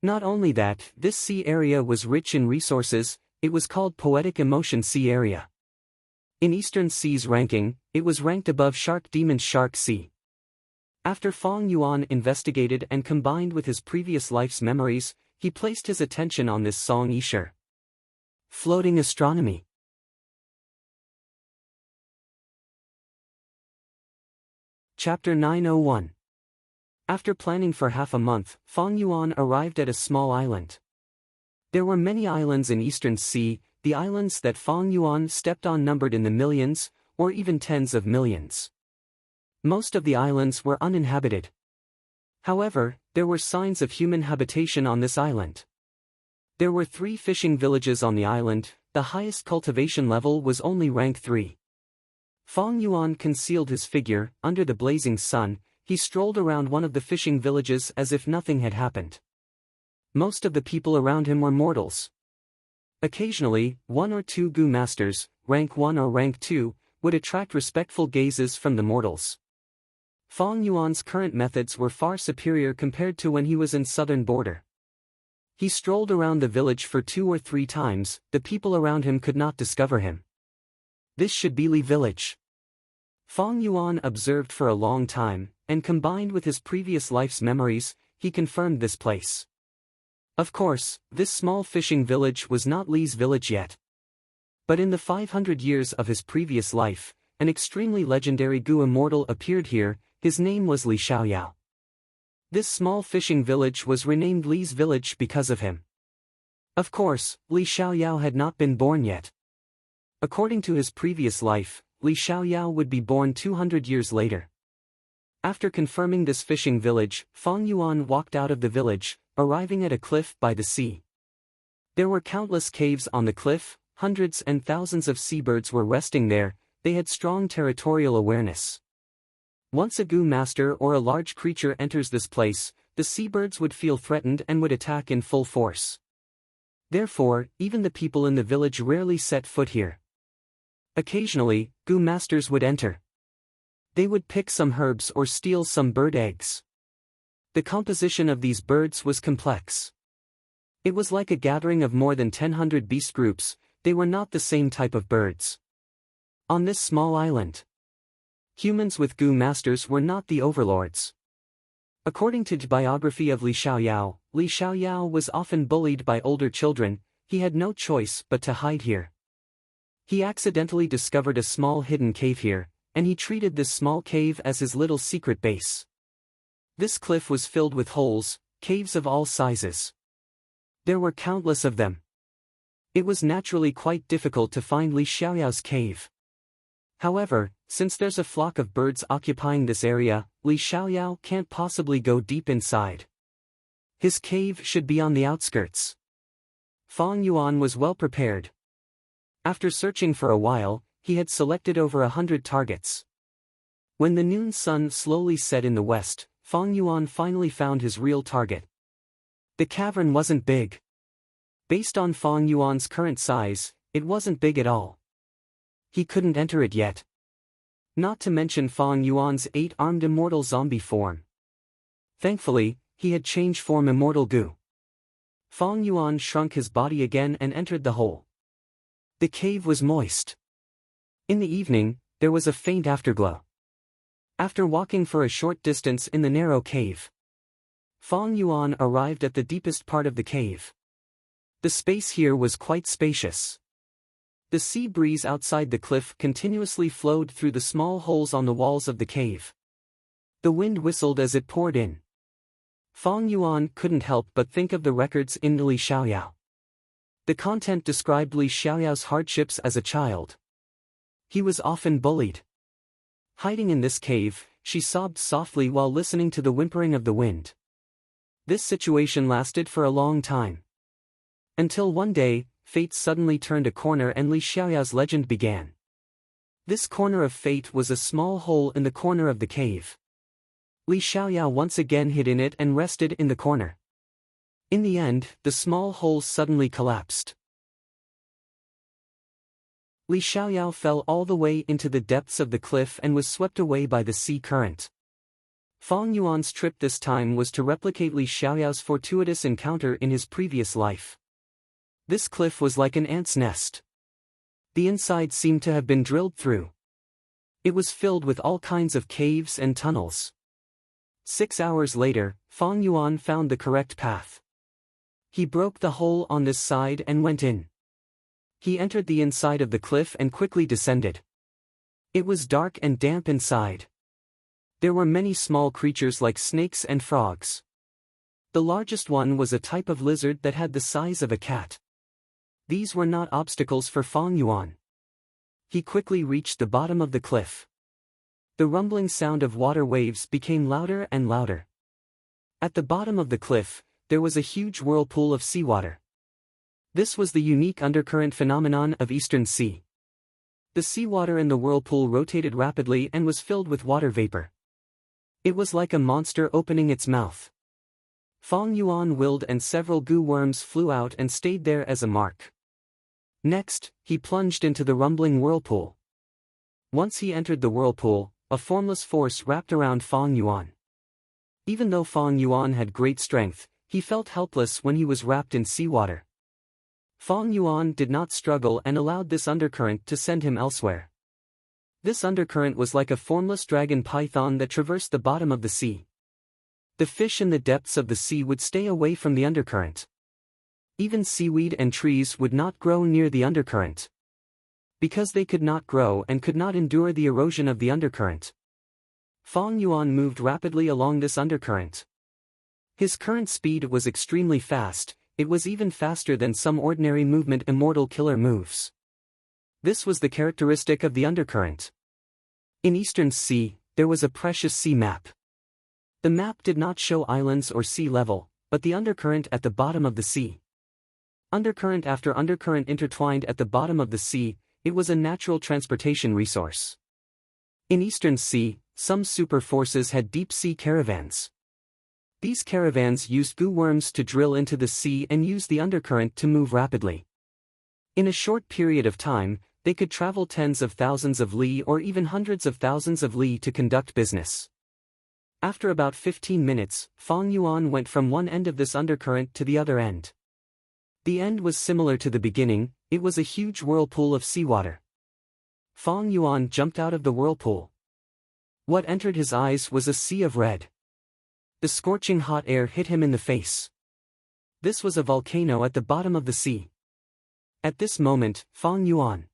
Not only that, this sea area was rich in resources, it was called Poetic Emotion Sea Area. In Eastern Sea's ranking, it was ranked above Shark Demon's Shark Sea. After Fong Yuan investigated and combined with his previous life's memories, he placed his attention on this Song Yisher. Floating Astronomy. Chapter 901. After planning for half a month, Fong Yuan arrived at a small island. There were many islands in Eastern Sea. The islands that Fong Yuan stepped on numbered in the millions, or even tens of millions. Most of the islands were uninhabited. However, there were signs of human habitation on this island. There were 3 fishing villages on the island. The highest cultivation level was only rank 3. Fong Yuan concealed his figure. Under the blazing sun, he strolled around one of the fishing villages as if nothing had happened. Most of the people around him were mortals. Occasionally, 1 or 2 Gu masters, rank 1 or rank 2, would attract respectful gazes from the mortals. Fong Yuan's current methods were far superior compared to when he was in southern border. He strolled around the village for 2 or 3 times. The people around him could not discover him. This should be Li village. Fong Yuan observed for a long time, and combined with his previous life's memories, he confirmed this place. Of course, this small fishing village was not Li's village yet. But in the 500 years of his previous life, an extremely legendary Gu immortal appeared here. His name was Li Xiaoyao. This small fishing village was renamed Li's village because of him. Of course, Li Xiaoyao had not been born yet. According to his previous life, Li Xiaoyao would be born 200 years later. After confirming this fishing village, Fong Yuan walked out of the village, arriving at a cliff by the sea. There were countless caves on the cliff. Hundreds and thousands of seabirds were resting there. They had strong territorial awareness. Once a Gu master or a large creature enters this place, the seabirds would feel threatened and would attack in full force. Therefore, even the people in the village rarely set foot here. Occasionally, Gu masters would enter. They would pick some herbs or steal some bird eggs. The composition of these birds was complex. It was like a gathering of more than 1,000 beast groups. They were not the same type of birds. On this small island, humans with Gu masters were not the overlords. According to the biography of Li Xiaoyao was often bullied by older children. He had no choice but to hide here. He accidentally discovered a small hidden cave here, and he treated this small cave as his little secret base. This cliff was filled with holes, caves of all sizes. There were countless of them. It was naturally quite difficult to find Li Xiaoyao's cave. However, since there's a flock of birds occupying this area, Li Xiaoyao can't possibly go deep inside. His cave should be on the outskirts. Fong Yuan was well prepared. After searching for a while, he had selected over 100 targets. When the noon sun slowly set in the west, Fong Yuan finally found his real target. The cavern wasn't big. Based on Fong Yuan's current size, it wasn't big at all. He couldn't enter it yet. Not to mention Fong Yuan's 8-armed immortal zombie form. Thankfully, he had changed form immortal Gu. Fong Yuan shrunk his body again and entered the hole. The cave was moist. In the evening, there was a faint afterglow. After walking for a short distance in the narrow cave, Fong Yuan arrived at the deepest part of the cave. The space here was quite spacious. The sea breeze outside the cliff continuously flowed through the small holes on the walls of the cave. The wind whistled as it poured in. Fong Yuan couldn't help but think of the records in Li Xiaoyao. The content described Li Xiaoyao's hardships as a child. He was often bullied. Hiding in this cave, she sobbed softly while listening to the whimpering of the wind. This situation lasted for a long time. Until one day, fate suddenly turned a corner and Li Xiaoyao's legend began. This corner of fate was a small hole in the corner of the cave. Li Xiaoyao once again hid in it and rested in the corner. In the end, the small hole suddenly collapsed. Li Xiaoyao fell all the way into the depths of the cliff and was swept away by the sea current. Fong Yuan's trip this time was to replicate Li Xiaoyao's fortuitous encounter in his previous life. This cliff was like an ant's nest. The inside seemed to have been drilled through. It was filled with all kinds of caves and tunnels. 6 hours later, Fong Yuan found the correct path. He broke the hole on this side and went in. He entered the inside of the cliff and quickly descended. It was dark and damp inside. There were many small creatures like snakes and frogs. The largest one was a type of lizard that had the size of a cat. These were not obstacles for Fong Yuan. He quickly reached the bottom of the cliff. The rumbling sound of water waves became louder and louder. At the bottom of the cliff, there was a huge whirlpool of seawater. This was the unique undercurrent phenomenon of Eastern Sea. The seawater in the whirlpool rotated rapidly and was filled with water vapor. It was like a monster opening its mouth. Fong Yuan willed and several goo worms flew out and stayed there as a mark. Next, he plunged into the rumbling whirlpool. Once he entered the whirlpool, a formless force wrapped around Fong Yuan. Even though Fong Yuan had great strength, he felt helpless when he was wrapped in seawater. Fong Yuan did not struggle and allowed this undercurrent to send him elsewhere. This undercurrent was like a formless dragon python that traversed the bottom of the sea. The fish in the depths of the sea would stay away from the undercurrent. Even seaweed and trees would not grow near the undercurrent. Because they could not grow and could not endure the erosion of the undercurrent. Fong Yuan moved rapidly along this undercurrent. His current speed was extremely fast, it was even faster than some ordinary movement immortal killer moves. This was the characteristic of the undercurrent. In Eastern Sea, there was a precious sea map. The map did not show islands or sea level, but the undercurrent at the bottom of the sea. Undercurrent after undercurrent intertwined at the bottom of the sea, it was a natural transportation resource. In Eastern Sea, some super forces had deep-sea caravans. These caravans used goo worms to drill into the sea and use the undercurrent to move rapidly. In a short period of time, they could travel tens of thousands of li or even hundreds of thousands of li to conduct business. After about 15 minutes, Fong Yuan went from one end of this undercurrent to the other end. The end was similar to the beginning, it was a huge whirlpool of seawater. Fong Yuan jumped out of the whirlpool. What entered his eyes was a sea of red. The scorching hot air hit him in the face. This was a volcano at the bottom of the sea. At this moment, Fong Yuan.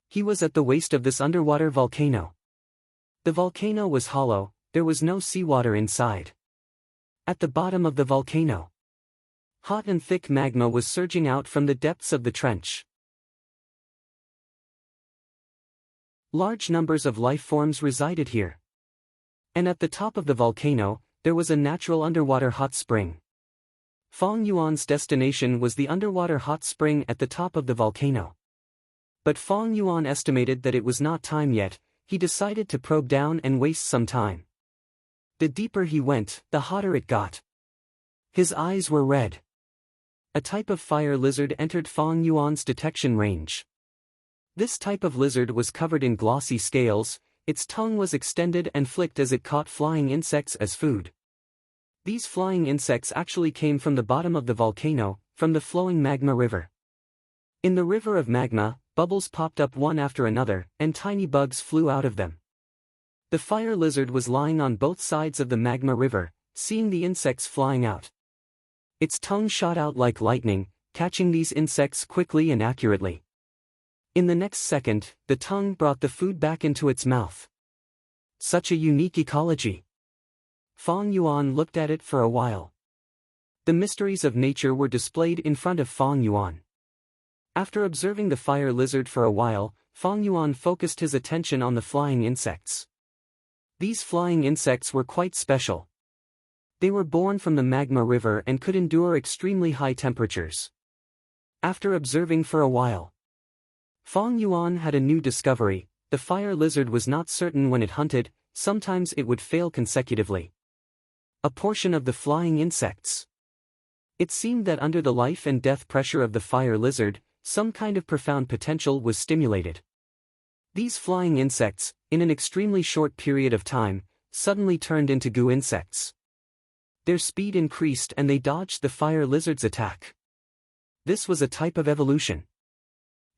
He was at the waist of this underwater volcano. The volcano was hollow, there was no seawater inside. At the bottom of the volcano, hot and thick magma was surging out from the depths of the trench. Large numbers of life forms resided here. And at the top of the volcano, there was a natural underwater hot spring. Fong Yuan's destination was the underwater hot spring at the top of the volcano. But Fong Yuan estimated that it was not time yet, he decided to probe down and waste some time. The deeper he went, the hotter it got. His eyes were red. A type of fire lizard entered Fong Yuan's detection range. This type of lizard was covered in glossy scales, its tongue was extended and flicked as it caught flying insects as food. These flying insects actually came from the bottom of the volcano, from the flowing magma river. In the river of magma, bubbles popped up one after another, and tiny bugs flew out of them. The fire lizard was lying on both sides of the magma river, seeing the insects flying out. Its tongue shot out like lightning, catching these insects quickly and accurately. In the next second, the tongue brought the food back into its mouth. Such a unique ecology. Fong Yuan looked at it for a while. The mysteries of nature were displayed in front of Fong Yuan. After observing the fire lizard for a while, Fong Yuan focused his attention on the flying insects. These flying insects were quite special. They were born from the magma river and could endure extremely high temperatures. After observing for a while, Fong Yuan had a new discovery: the fire lizard was not certain when it hunted, sometimes it would fail consecutively. A portion of the flying insects. It seemed that under the life and death pressure of the fire lizard, some kind of profound potential was stimulated. These flying insects, in an extremely short period of time, suddenly turned into goo insects. Their speed increased and they dodged the fire lizard's attack. This was a type of evolution.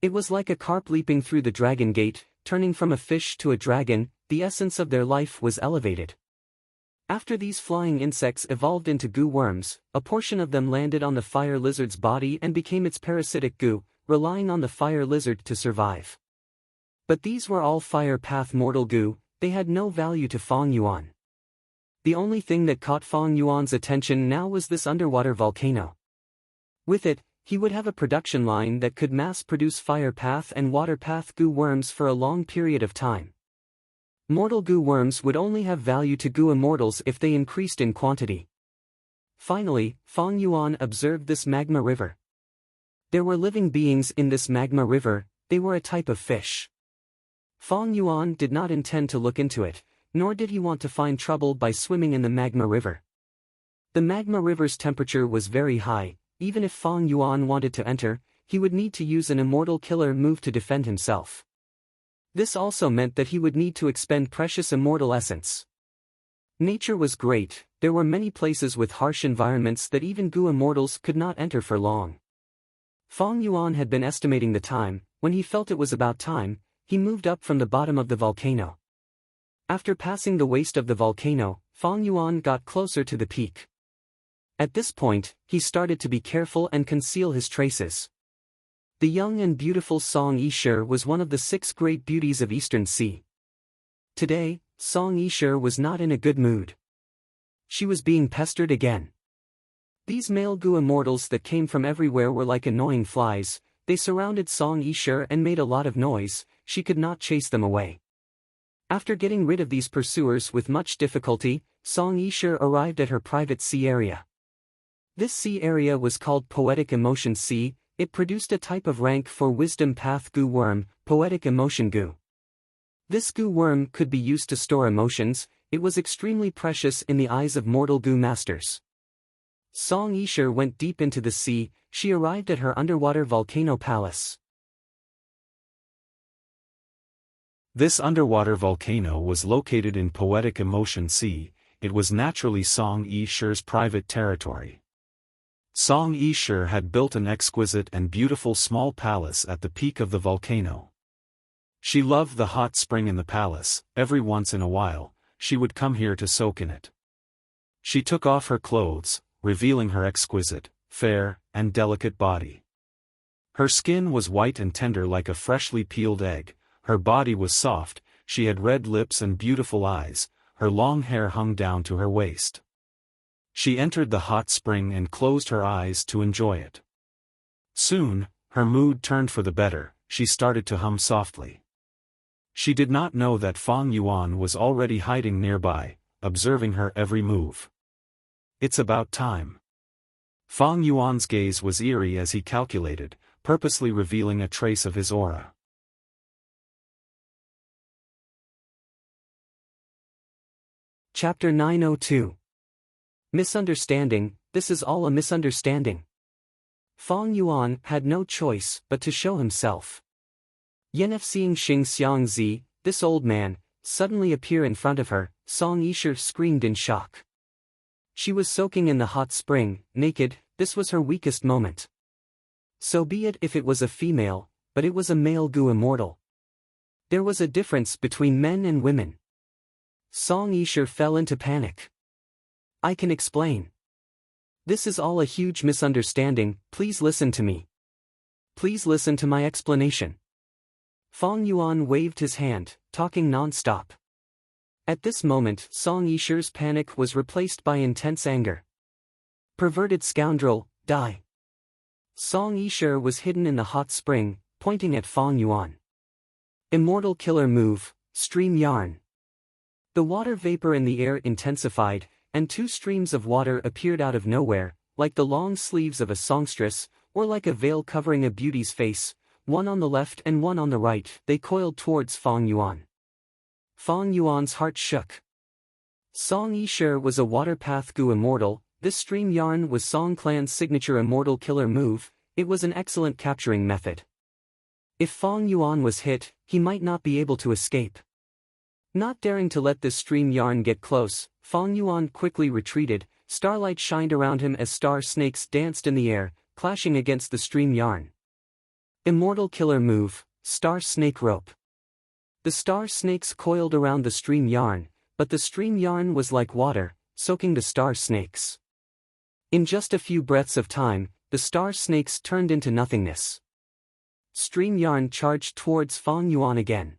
It was like a carp leaping through the dragon gate, turning from a fish to a dragon. The essence of their life was elevated. After these flying insects evolved into goo worms, a portion of them landed on the fire lizard's body and became its parasitic goo, relying on the fire lizard to survive. But these were all fire path mortal goo, they had no value to Feng Yuan. The only thing that caught Feng Yuan's attention now was this underwater volcano. With it, he would have a production line that could mass-produce fire path and water path goo worms for a long period of time. Mortal goo worms would only have value to goo immortals if they increased in quantity. Finally, Feng Yuan observed this magma river. There were living beings in this magma river, they were a type of fish. Feng Yuan did not intend to look into it, nor did he want to find trouble by swimming in the magma river. The magma river's temperature was very high, even if Feng Yuan wanted to enter, he would need to use an immortal killer move to defend himself. This also meant that he would need to expend precious immortal essence. Nature was great, there were many places with harsh environments that even goo immortals could not enter for long. Feng Yuan had been estimating the time, when he felt it was about time, he moved up from the bottom of the volcano. After passing the waist of the volcano, Feng Yuan got closer to the peak. At this point, he started to be careful and conceal his traces. The young and beautiful Song Yishe was one of the 6 great beauties of Eastern Sea. Today, Song Yishe was not in a good mood. She was being pestered again. These male goo immortals that came from everywhere were like annoying flies, they surrounded Song Yishe and made a lot of noise, she could not chase them away. After getting rid of these pursuers with much difficulty, Song Yishe arrived at her private sea area. This sea area was called Poetic Emotion Sea. It produced a type of rank for wisdom path goo worm, poetic emotion goo. This goo worm could be used to store emotions, it was extremely precious in the eyes of mortal goo masters. Song Yishe went deep into the sea, she arrived at her underwater volcano palace. This underwater volcano was located in Poetic Emotion Sea, it was naturally Song Yishe's private territory. Song Yishe had built an exquisite and beautiful small palace at the peak of the volcano. She loved the hot spring in the palace, every once in a while, she would come here to soak in it. She took off her clothes, revealing her exquisite, fair, and delicate body. Her skin was white and tender like a freshly peeled egg, her body was soft, she had red lips and beautiful eyes, her long hair hung down to her waist. She entered the hot spring and closed her eyes to enjoy it. Soon, her mood turned for the better, she started to hum softly. She did not know that Feng Yuan was already hiding nearby, observing her every move. It's about time. Feng Yuan's gaze was eerie as he calculated, purposely revealing a trace of his aura. Chapter 902. Misunderstanding, this is all a misunderstanding. Feng Yuan had no choice but to show himself. Yenef seeing Xing Xiangzi, this old man, suddenly appear in front of her, Song Yishe screamed in shock. She was soaking in the hot spring, naked, this was her weakest moment. So be it if it was a female, but it was a male goo immortal. There was a difference between men and women. Song Yishe fell into panic. I can explain. This is all a huge misunderstanding, please listen to me. Please listen to my explanation. Feng Yuan waved his hand, talking non-stop. At this moment, Song Yishe's panic was replaced by intense anger. Perverted scoundrel, die. Song Yishe was hidden in the hot spring, pointing at Feng Yuan. Immortal killer move, stream yarn. The water vapor in the air intensified, and 2 streams of water appeared out of nowhere, like the long sleeves of a songstress, or like a veil covering a beauty's face, one on the left and one on the right, they coiled towards Feng Yuan. Feng Yuan's heart shook. Song Yishe was a water path goo immortal, this stream yarn was Song Clan's signature immortal killer move, it was an excellent capturing method. If Feng Yuan was hit, he might not be able to escape. Not daring to let this stream yarn get close, Fong Yuan quickly retreated. Starlight shined around him as star snakes danced in the air, clashing against the stream yarn. Immortal killer move, Star Snake Rope. The star snakes coiled around the stream yarn, but the stream yarn was like water, soaking the star snakes. In just a few breaths of time, the star snakes turned into nothingness. Stream yarn charged towards Fong Yuan again.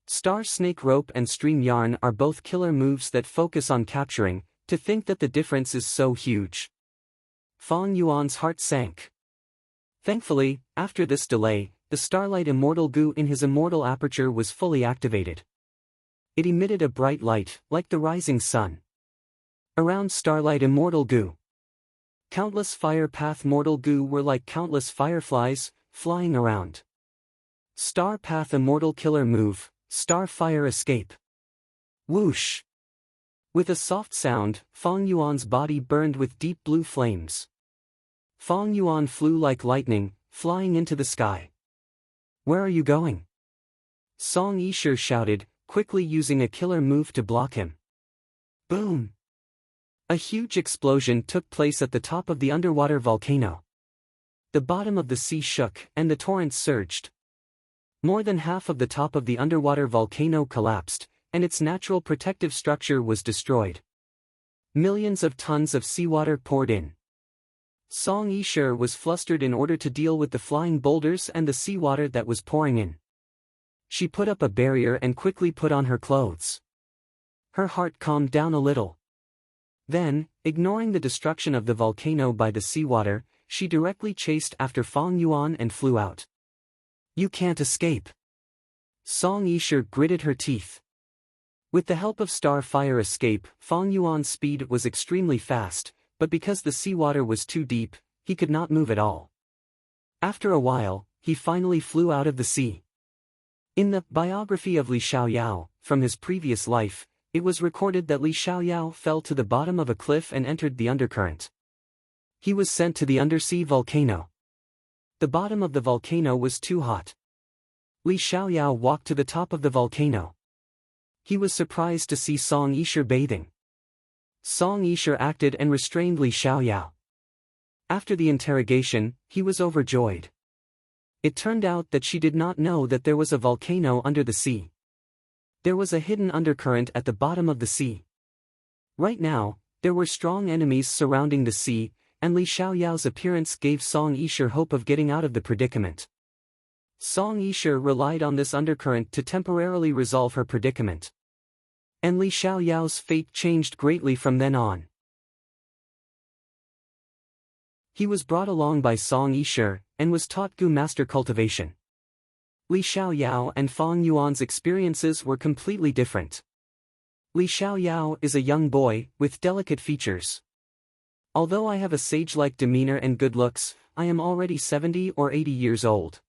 Star Snake Rope and Stream Yarn are both killer moves that focus on capturing. To think that the difference is so huge. Fong Yuan's heart sank. Thankfully, after this delay, the Starlight Immortal Goo in his immortal aperture was fully activated. It emitted a bright light, like the rising sun. Around Starlight Immortal Goo, countless Fire Path Mortal Goo were like countless fireflies, flying around. Star Path Immortal Killer Move, Star Fire Escape. Whoosh! With a soft sound, Fong Yuan's body burned with deep blue flames. Fong Yuan flew like lightning, flying into the sky. Where are you going? Song Yishe shouted, quickly using a killer move to block him. Boom! A huge explosion took place at the top of the underwater volcano. The bottom of the sea shook, and the torrents surged. More than half of the top of the underwater volcano collapsed, and its natural protective structure was destroyed. Millions of tons of seawater poured in. Song Yishe was flustered in order to deal with the flying boulders and the seawater that was pouring in. She put up a barrier and quickly put on her clothes. Her heart calmed down a little. Then, ignoring the destruction of the volcano by the seawater, she directly chased after Fong Yuan and flew out. You can't escape. Song Yishe gritted her teeth. With the help of Star Fire Escape, Fong Yuan's speed was extremely fast, but because the seawater was too deep, he could not move at all. After a while, he finally flew out of the sea. In the biography of Li Xiaoyao, from his previous life, it was recorded that Li Xiaoyao fell to the bottom of a cliff and entered the undercurrent. He was sent to the undersea volcano. The bottom of the volcano was too hot. Li Xiaoyao walked to the top of the volcano. He was surprised to see Song Yishe bathing. Song Yishe acted and restrained Li Xiaoyao. After the interrogation, he was overjoyed. It turned out that she did not know that there was a volcano under the sea. There was a hidden undercurrent at the bottom of the sea. Right now, there were strong enemies surrounding the sea, and Li Xiaoyao's appearance gave Song Yishe hope of getting out of the predicament. Song Yishe relied on this undercurrent to temporarily resolve her predicament. And Li Xiaoyao's fate changed greatly from then on. He was brought along by Song Yishe, and was taught Gu master cultivation. Li Xiaoyao and Fong Yuan's experiences were completely different. Li Xiaoyao is a young boy, with delicate features. Although I have a sage-like demeanor and good looks, I am already 70 or 80 years old.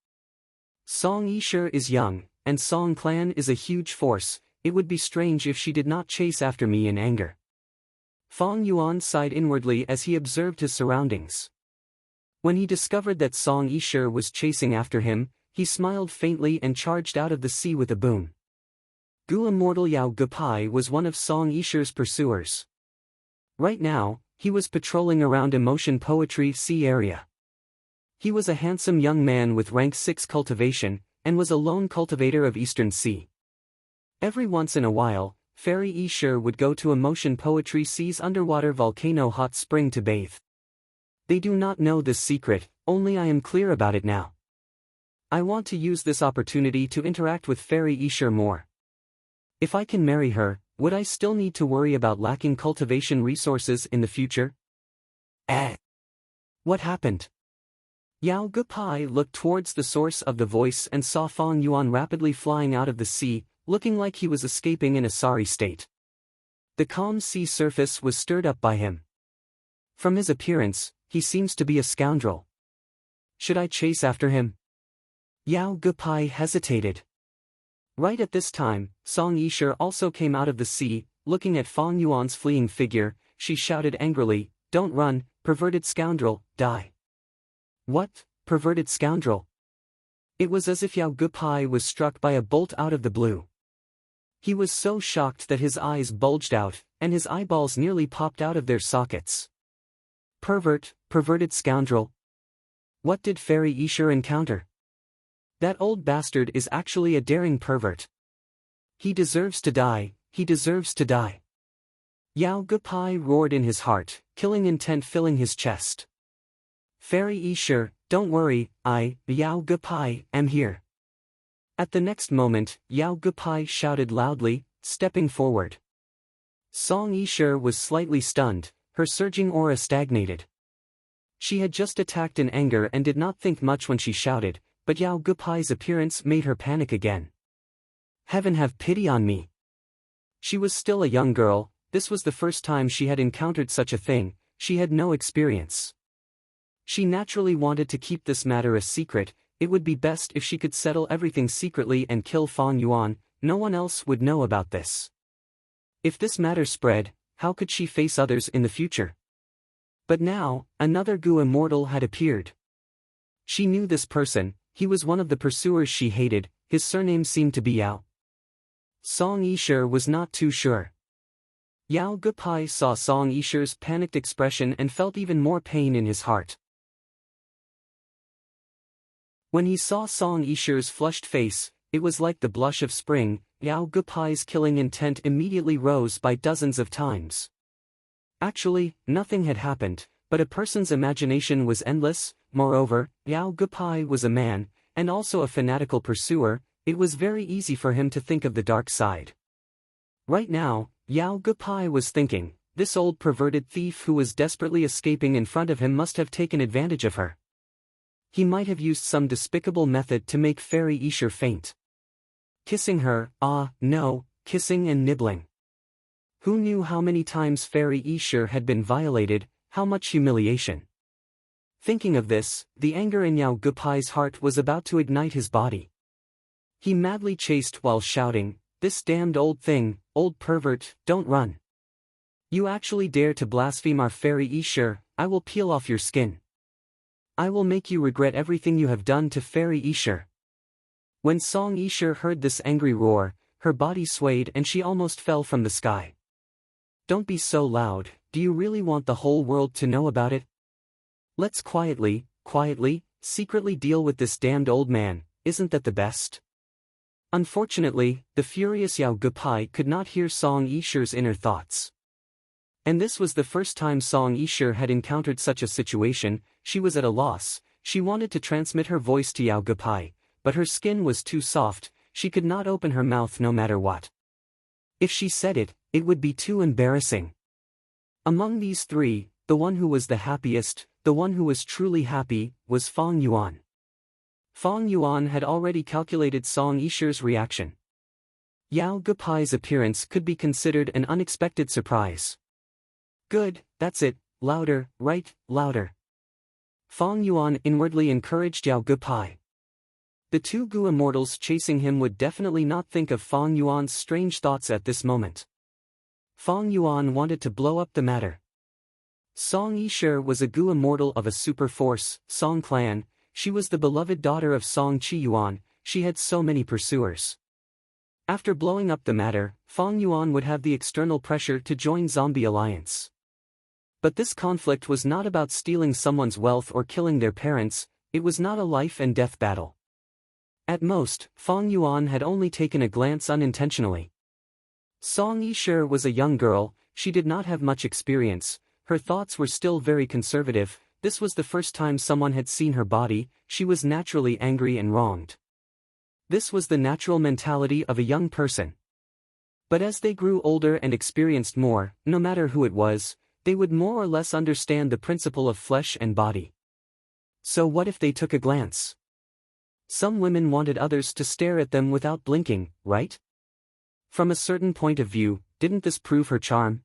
Song Yishe is young, and Song clan is a huge force. It would be strange if she did not chase after me in anger. Fong Yuan sighed inwardly as he observed his surroundings. When he discovered that Song Yishe was chasing after him, he smiled faintly and charged out of the sea with a boom. Gu Immortal Yao Gupai was one of Song Yishe's pursuers. Right now, he was patrolling around Emotion Poetry Sea area. He was a handsome young man with rank 6 cultivation, and was a lone cultivator of Eastern Sea. Every once in a while, Fairy Yishe would go to Emotion Poetry Sea's underwater volcano hot spring to bathe. They do not know this secret, only I am clear about it now. I want to use this opportunity to interact with Fairy Yishe more. If I can marry her, would I still need to worry about lacking cultivation resources in the future? What happened? Yao Gupai looked towards the source of the voice and saw Fong Yuan rapidly flying out of the sea, looking like he was escaping in a sorry state. The calm sea surface was stirred up by him. From his appearance, he seems to be a scoundrel. Should I chase after him? Yao Gupai hesitated. Right at this time, Song Yishe also came out of the sea, looking at Fong Yuan's fleeing figure. She shouted angrily, "Don't run, perverted scoundrel, die." What, perverted scoundrel? It was as if Yao Gupai was struck by a bolt out of the blue. He was so shocked that his eyes bulged out, and his eyeballs nearly popped out of their sockets. Perverted scoundrel. What did Fairy Ishur encounter? That old bastard is actually a daring pervert. He deserves to die, he deserves to die. Yao Gupai roared in his heart, killing intent filling his chest. Fairy Ishur, don't worry, Yao Gupai, am here. At the next moment, Yao Gupai shouted loudly, stepping forward. Song Ishur was slightly stunned, her surging aura stagnated. She had just attacked in anger and did not think much when she shouted, but Yao Gupai's appearance made her panic again. Heaven have pity on me. She was still a young girl, this was the first time she had encountered such a thing, she had no experience. She naturally wanted to keep this matter a secret. It would be best if she could settle everything secretly and kill Fang Yuan, no one else would know about this. If this matter spread, how could she face others in the future? But now, another Gu immortal had appeared. She knew this person, he was one of the pursuers she hated, his surname seemed to be Yao. Song Ishur was not too sure. Yao Gupai saw Song Ishur's panicked expression and felt even more pain in his heart. When he saw Song Ishur's flushed face, it was like the blush of spring. Yao Gupai's killing intent immediately rose by dozens of times. Actually, nothing had happened, but a person's imagination was endless. Moreover, Yao Gupai was a man, and also a fanatical pursuer. It was very easy for him to think of the dark side. Right now, Yao Gupai was thinking, this old perverted thief who was desperately escaping in front of him must have taken advantage of her. He might have used some despicable method to make Fairy Ishur faint. Kissing her, no, kissing and nibbling. Who knew how many times Fairy Ishur had been violated, how much humiliation. Thinking of this, the anger in Yao Gupai's heart was about to ignite his body. He madly chased while shouting, this damned old thing, old pervert, don't run. You actually dare to blaspheme our Fairy Ishur, I will peel off your skin. I will make you regret everything you have done to Fairy Ishur. When Song Ishur heard this angry roar, her body swayed and she almost fell from the sky. Don't be so loud, do you really want the whole world to know about it? Let's quietly, secretly deal with this damned old man, isn't that the best? Unfortunately, the furious Yao Gupai could not hear Song Ishur's inner thoughts. And this was the first time Song Ishur had encountered such a situation. She was at a loss. She wanted to transmit her voice to Yao Gupai, but her skin was too soft, she could not open her mouth no matter what. If she said it, it would be too embarrassing. Among these three, the one who was the happiest, the one who was truly happy, was Fang Yuan. Fang Yuan had already calculated Song Ishur's reaction. Yao Gupai's appearance could be considered an unexpected surprise. Good, that's it, louder, right, louder. Fang Yuan inwardly encouraged Yao Gupai. The two Gu immortals chasing him would definitely not think of Fang Yuan's strange thoughts at this moment. Fang Yuan wanted to blow up the matter. Song Ishur was a Gu immortal of a super force, Song clan. She was the beloved daughter of Song Chi Yuan, she had so many pursuers. After blowing up the matter, Fang Yuan would have the external pressure to join Zombie Alliance. But this conflict was not about stealing someone's wealth or killing their parents, it was not a life and death battle. At most, Fang Yuan had only taken a glance unintentionally. Song Ishur was a young girl, she did not have much experience, her thoughts were still very conservative. This was the first time someone had seen her body, she was naturally angry and wronged. This was the natural mentality of a young person. But as they grew older and experienced more, no matter who it was, they would more or less understand the principle of flesh and body. So what if they took a glance? Some women wanted others to stare at them without blinking, right? From a certain point of view, didn't this prove her charm?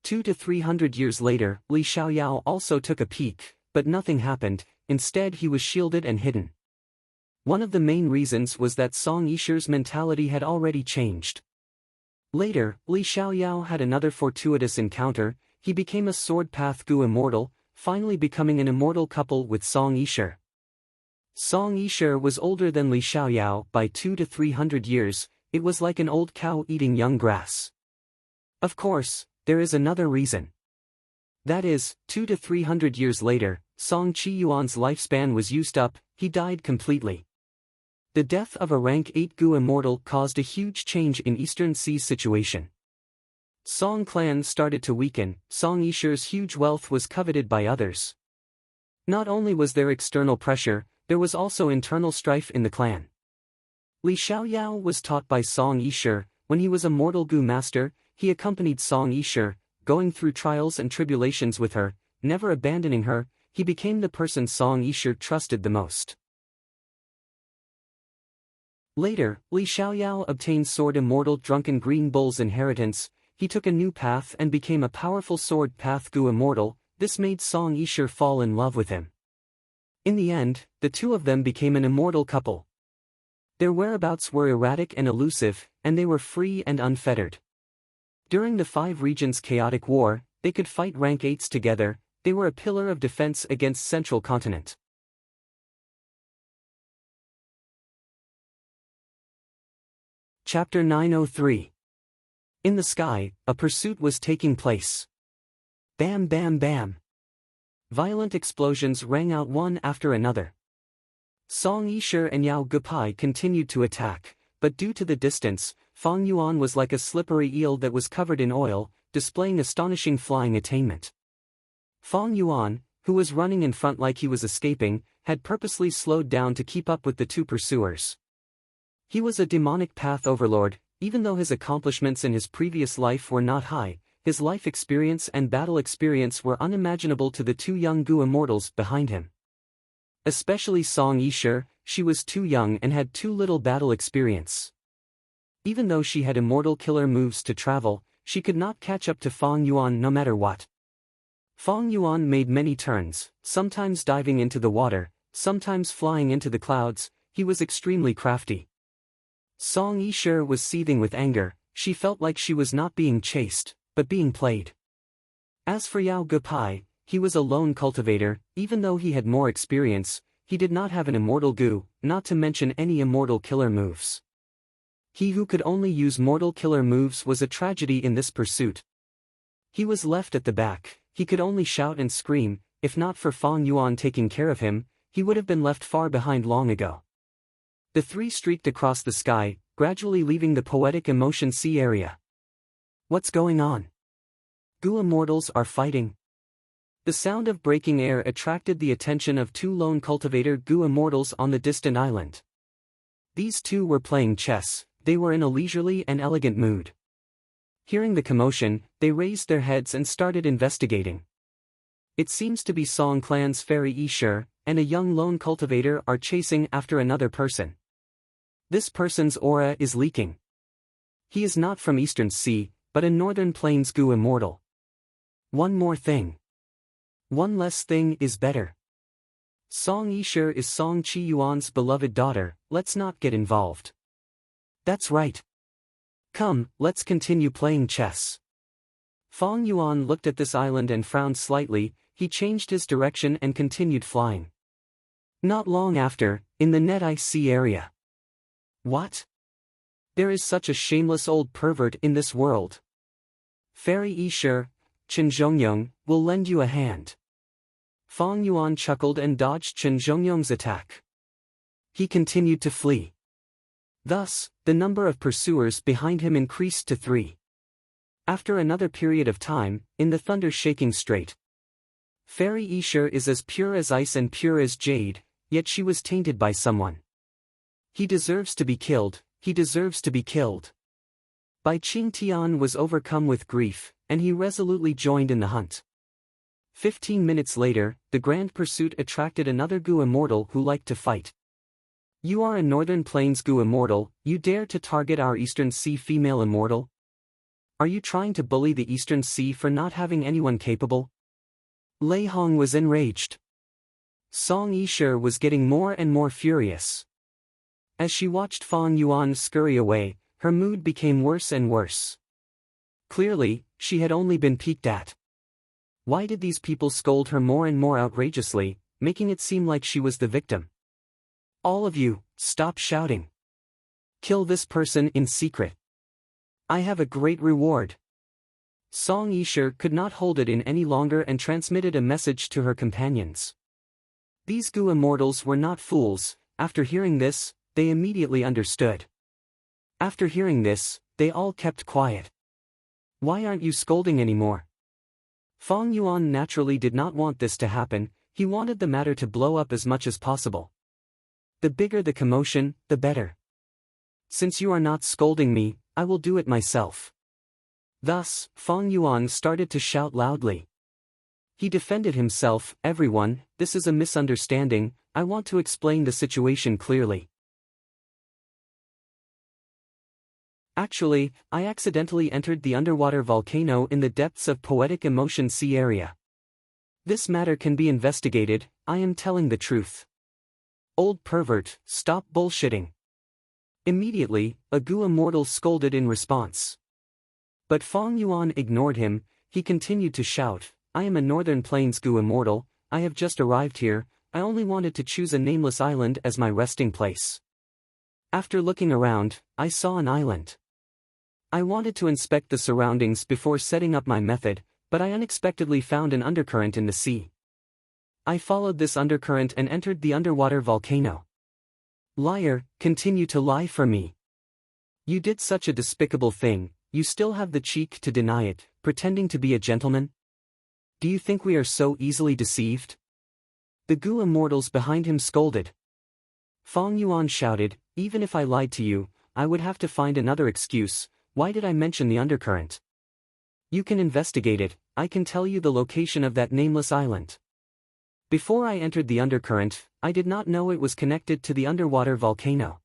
200 to 300 years later, Li Xiaoyao also took a peek, but nothing happened, instead he was shielded and hidden. One of the main reasons was that Song Ishur's mentality had already changed. Later, Li Xiaoyao had another fortuitous encounter, he became a sword path Gu immortal, finally becoming an immortal couple with Song Ishur. Song Ishur was older than Li Xiaoyao by 200 to 300 years, it was like an old cow eating young grass. Of course, there is another reason. That is, 200 to 300 years later, Song Chi-yuan's lifespan was used up, he died completely. The death of a rank 8 Gu immortal caused a huge change in Eastern Sea's situation. Song clan started to weaken, Song Yishi's huge wealth was coveted by others. Not only was there external pressure, there was also internal strife in the clan. Li Xiaoyao was taught by Song Yishi. When he was a mortal Gu master, he accompanied Song Yishi, going through trials and tribulations with her, never abandoning her. He became the person Song Yishi trusted the most. Later, Li Xiaoyao obtained Sword Immortal Drunken Green Bull's inheritance. He took a new path and became a powerful sword path Gu immortal. This made Song Yishi fall in love with him. In the end, the two of them became an immortal couple. Their whereabouts were erratic and elusive, and they were free and unfettered. During the Five Regions' chaotic war, they could fight rank 8s together. They were a pillar of defense against Central Continent. Chapter 903. In the sky, a pursuit was taking place. Bam bam bam. Violent explosions rang out one after another. Song Yishi and Yao Gupai continued to attack, but due to the distance, Fang Yuan was like a slippery eel that was covered in oil, displaying astonishing flying attainment. Fang Yuan, who was running in front like he was escaping, had purposely slowed down to keep up with the two pursuers. He was a demonic path overlord. Even though his accomplishments in his previous life were not high, his life experience and battle experience were unimaginable to the two young Gu immortals behind him. Especially Song Yishi, she was too young and had too little battle experience. Even though she had immortal killer moves to travel, she could not catch up to Fang Yuan no matter what. Fang Yuan made many turns, sometimes diving into the water, sometimes flying into the clouds. He was extremely crafty. Song Yishi was seething with anger. She felt like she was not being chased, but being played. As for Yao Gupai, he was a lone cultivator. Even though he had more experience, he did not have an immortal Gu, not to mention any immortal killer moves. He who could only use mortal killer moves was a tragedy in this pursuit. He was left at the back. He could only shout and scream. If not for Fang Yuan taking care of him, he would have been left far behind long ago. The three streaked across the sky, gradually leaving the poetic emotion sea area. What's going on? Gu immortals are fighting. The sound of breaking air attracted the attention of two lone cultivator Gu immortals on the distant island. These two were playing chess. They were in a leisurely and elegant mood. Hearing the commotion, they raised their heads and started investigating. It seems to be Song clan's Fairy Yishi and a young lone cultivator are chasing after another person. This person's aura is leaking. He is not from Eastern Sea, but a Northern Plains Gu immortal. One more thing. One less thing is better. Song Yishi is Song Chi-yuan's beloved daughter. Let's not get involved. That's right. Come, let's continue playing chess. Fang Yuan looked at this island and frowned slightly. He changed his direction and continued flying. Not long after, in the Net Ice Sea area. What? There is such a shameless old pervert in this world. Fairy Yishi, Chen Zhongyong, will lend you a hand. Fang Yuan chuckled and dodged Chen Zhongyong's attack. He continued to flee. Thus, the number of pursuers behind him increased to 3. After another period of time, in the thunder-shaking strait. Fairy Yishi is as pure as ice and pure as jade, yet she was tainted by someone. He deserves to be killed, he deserves to be killed. Bai Qingtian was overcome with grief, and he resolutely joined in the hunt. 15 minutes later, the grand pursuit attracted another Gu immortal who liked to fight. You are a Northern Plains Gu immortal, you dare to target our Eastern Sea female immortal? Are you trying to bully the Eastern Sea for not having anyone capable? Lei Hong was enraged. Song Yishi was getting more and more furious. As she watched Fang Yuan scurry away, her mood became worse and worse. Clearly, she had only been peeked at. Why did these people scold her more and more outrageously, making it seem like she was the victim? All of you, stop shouting. Kill this person in secret. I have a great reward. Song Yishe could not hold it in any longer and transmitted a message to her companions. These Gu immortals were not fools. After hearing this, they immediately understood. After hearing this, they all kept quiet. Why aren't you scolding anymore? Fong Yuan naturally did not want this to happen. He wanted the matter to blow up as much as possible. The bigger the commotion, the better. Since you are not scolding me, I will do it myself. Thus, Fong Yuan started to shout loudly. He defended himself. Everyone, this is a misunderstanding. I want to explain the situation clearly. Actually, I accidentally entered the underwater volcano in the depths of Poetic Emotion Sea area. This matter can be investigated. I am telling the truth. Old pervert, stop bullshitting. Immediately, a Gu immortal scolded in response. But Fong Yuan ignored him. He continued to shout, I am a Northern Plains Gu immortal. I have just arrived here. I only wanted to choose a nameless island as my resting place. After looking around, I saw an island. I wanted to inspect the surroundings before setting up my method, but I unexpectedly found an undercurrent in the sea. I followed this undercurrent and entered the underwater volcano. Liar, continue to lie for me. You did such a despicable thing, you still have the cheek to deny it, pretending to be a gentleman? Do you think we are so easily deceived? The Gu immortals behind him scolded. Fong Yuan shouted, even if I lied to you, I would have to find another excuse. Why did I mention the undercurrent? You can investigate it. I can tell you the location of that nameless island. Before I entered the undercurrent, I did not know it was connected to the underwater volcano.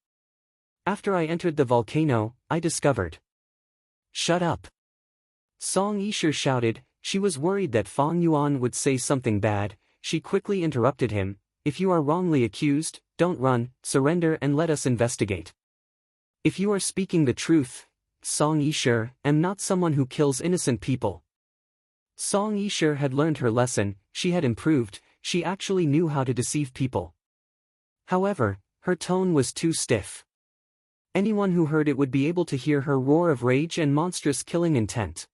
After I entered the volcano, I discovered. Shut up. Song Yishe shouted. She was worried that Fong Yuan would say something bad. She quickly interrupted him. If you are wrongly accused, don't run, surrender and let us investigate. If you are speaking the truth, Song Yishe, am not someone who kills innocent people. Song Yishe had learned her lesson. She had improved. She actually knew how to deceive people. However, her tone was too stiff. Anyone who heard it would be able to hear her roar of rage and monstrous killing intent.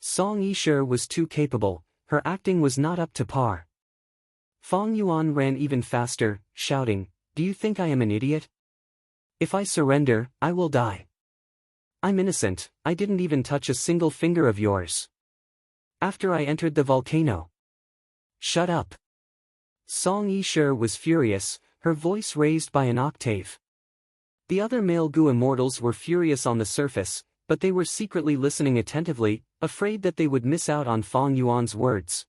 Song Yishe was too capable. Her acting was not up to par. Fong Yuan ran even faster, shouting, do you think I am an idiot? If I surrender, I will die. I'm innocent, I didn't even touch a single finger of yours. After I entered the volcano. Shut up. Song Yishe was furious, her voice raised by an octave. The other male Gu immortals were furious on the surface, but they were secretly listening attentively, afraid that they would miss out on Fong Yuan's words.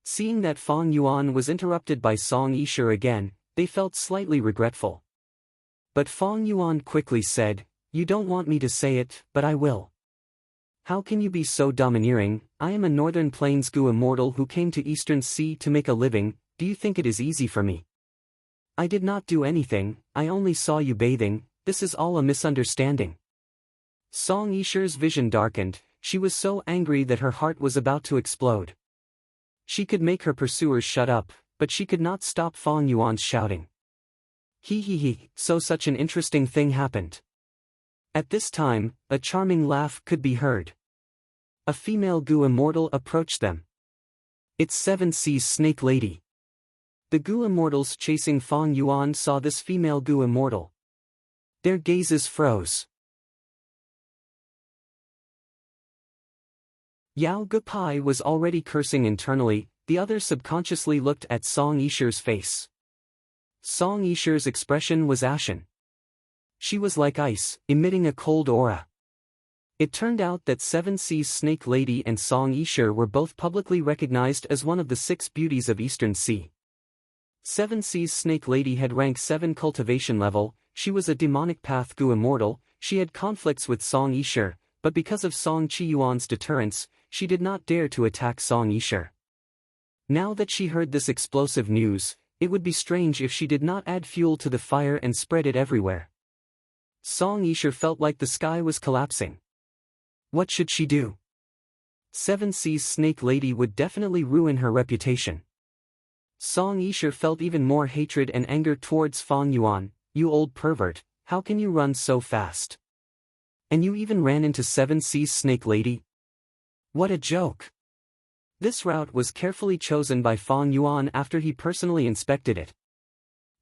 Seeing that Fong Yuan was interrupted by Song Yishe again, they felt slightly regretful. But Fong Yuan quickly said, you don't want me to say it, but I will. How can you be so domineering? I am a Northern Plains Gu immortal who came to Eastern Sea to make a living. Do you think it is easy for me? I did not do anything, I only saw you bathing. This is all a misunderstanding. Song Yishe's vision darkened. She was so angry that her heart was about to explode. She could make her pursuers shut up, but she could not stop Fong Yuan's shouting. So such an interesting thing happened. At this time, a charming laugh could be heard. A female Gu immortal approached them. It's Seven Seas Snake Lady. The Gu immortals chasing Fong Yuan saw this female Gu immortal. Their gazes froze. Yao Gupai was already cursing internally, the others subconsciously looked at Song Yishe's face. Song Yishe's expression was ashen. She was like ice, emitting a cold aura. It turned out that Seven Seas Snake Lady and Song Yishe were both publicly recognized as one of the 6 beauties of Eastern Sea. Seven Seas Snake Lady had rank 7 cultivation level, she was a demonic path Gu immortal, she had conflicts with Song Yishe, but because of Song Qiyuan's deterrence, she did not dare to attack Song Yishe. Now that she heard this explosive news, it would be strange if she did not add fuel to the fire and spread it everywhere. Song Yishe felt like the sky was collapsing. What should she do? Seven Seas Snake Lady would definitely ruin her reputation. Song Yishe felt even more hatred and anger towards Fong Yuan. You old pervert, How can you run so fast? And you even ran into Seven Seas Snake Lady? What a joke! This route was carefully chosen by Fang Yuan after he personally inspected it.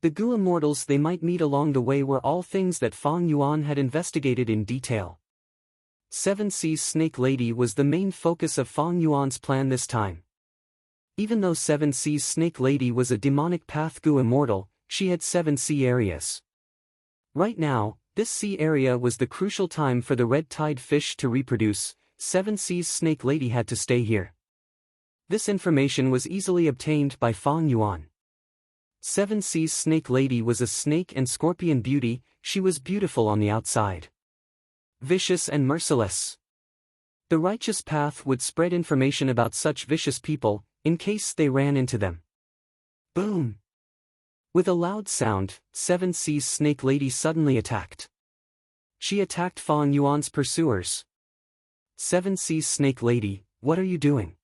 The Gu immortals they might meet along the way were all things that Fang Yuan had investigated in detail. Seven Seas Snake Lady was the main focus of Fang Yuan's plan this time. Even though Seven Seas Snake Lady was a demonic path Gu immortal, she had 7 sea areas. Right now, this sea area was the crucial time for the red tide fish to reproduce. Seven Seas Snake Lady had to stay here. This information was easily obtained by Fang Yuan. Seven Seas Snake Lady was a snake and scorpion beauty. She was beautiful on the outside, vicious and merciless. The righteous path would spread information about such vicious people, in case they ran into them. Boom! With a loud sound, Seven Seas Snake Lady suddenly attacked. She attacked Fang Yuan's pursuers. Seven Seas Snake Lady, what are you doing?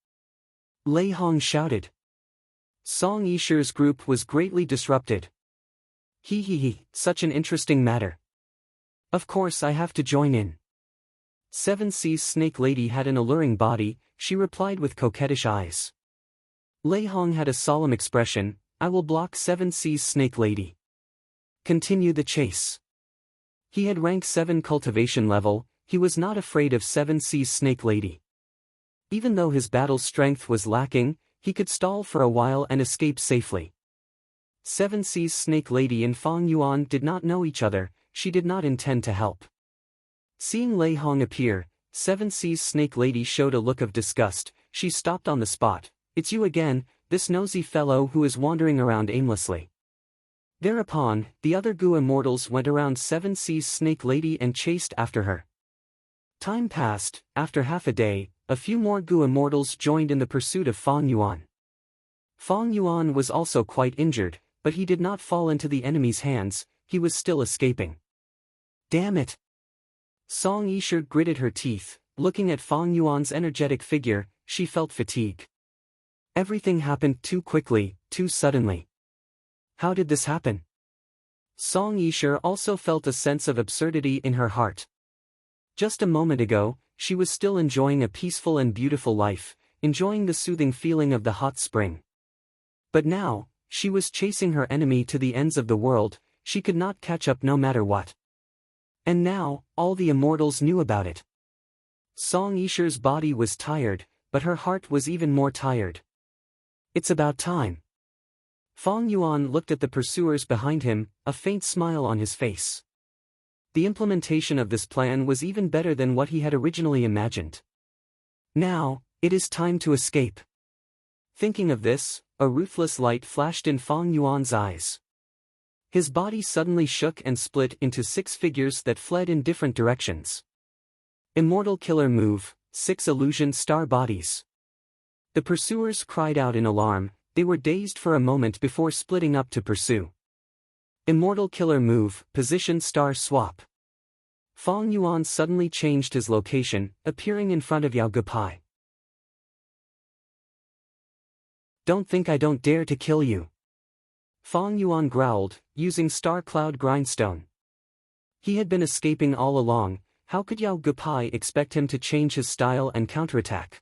Lei Hong shouted. Song Yishi's group was greatly disrupted. He, such an interesting matter. Of course I have to join in. Seven Seas Snake Lady had an alluring body, she replied with coquettish eyes. Lei Hong had a solemn expression, I will block Seven Seas Snake Lady. Continue the chase. He had rank 7 cultivation level, he was not afraid of Seven Seas Snake Lady. Even though his battle strength was lacking, he could stall for a while and escape safely. Seven Seas Snake Lady and Fang Yuan did not know each other, she did not intend to help. Seeing Lei Hong appear, Seven Seas Snake Lady showed a look of disgust, she stopped on the spot. It's you again, this nosy fellow who is wandering around aimlessly. Thereupon, the other Gu immortals went around Seven Seas Snake Lady and chased after her. Time passed, after half a day, a few more Gu immortals joined in the pursuit of Fang Yuan. Fang Yuan was also quite injured, but he did not fall into the enemy's hands, he was still escaping. Damn it! Song Yishi gritted her teeth, looking at Fang Yuan's energetic figure, she felt fatigue. Everything happened too quickly, too suddenly. How did this happen? Song Yishi also felt a sense of absurdity in her heart. Just a moment ago, she was still enjoying a peaceful and beautiful life, enjoying the soothing feeling of the hot spring. But now, she was chasing her enemy to the ends of the world, she could not catch up no matter what. And now, all the immortals knew about it. Song Yishi's body was tired, but her heart was even more tired. It's about time. Fang Yuan looked at the pursuers behind him, a faint smile on his face. The implementation of this plan was even better than what he had originally imagined. Now, it is time to escape. Thinking of this, a ruthless light flashed in Fang Yuan's eyes. His body suddenly shook and split into 6 figures that fled in different directions. Immortal Killer Move, 6 illusion star bodies. The pursuers cried out in alarm, they were dazed for a moment before splitting up to pursue. Immortal Killer Move, Position Star Swap. Fang Yuan suddenly changed his location, appearing in front of Yao Gupai. Don't think I don't dare to kill you. Fang Yuan growled, using Star Cloud Grindstone. He had been escaping all along, how could Yao Gupai expect him to change his style and counterattack?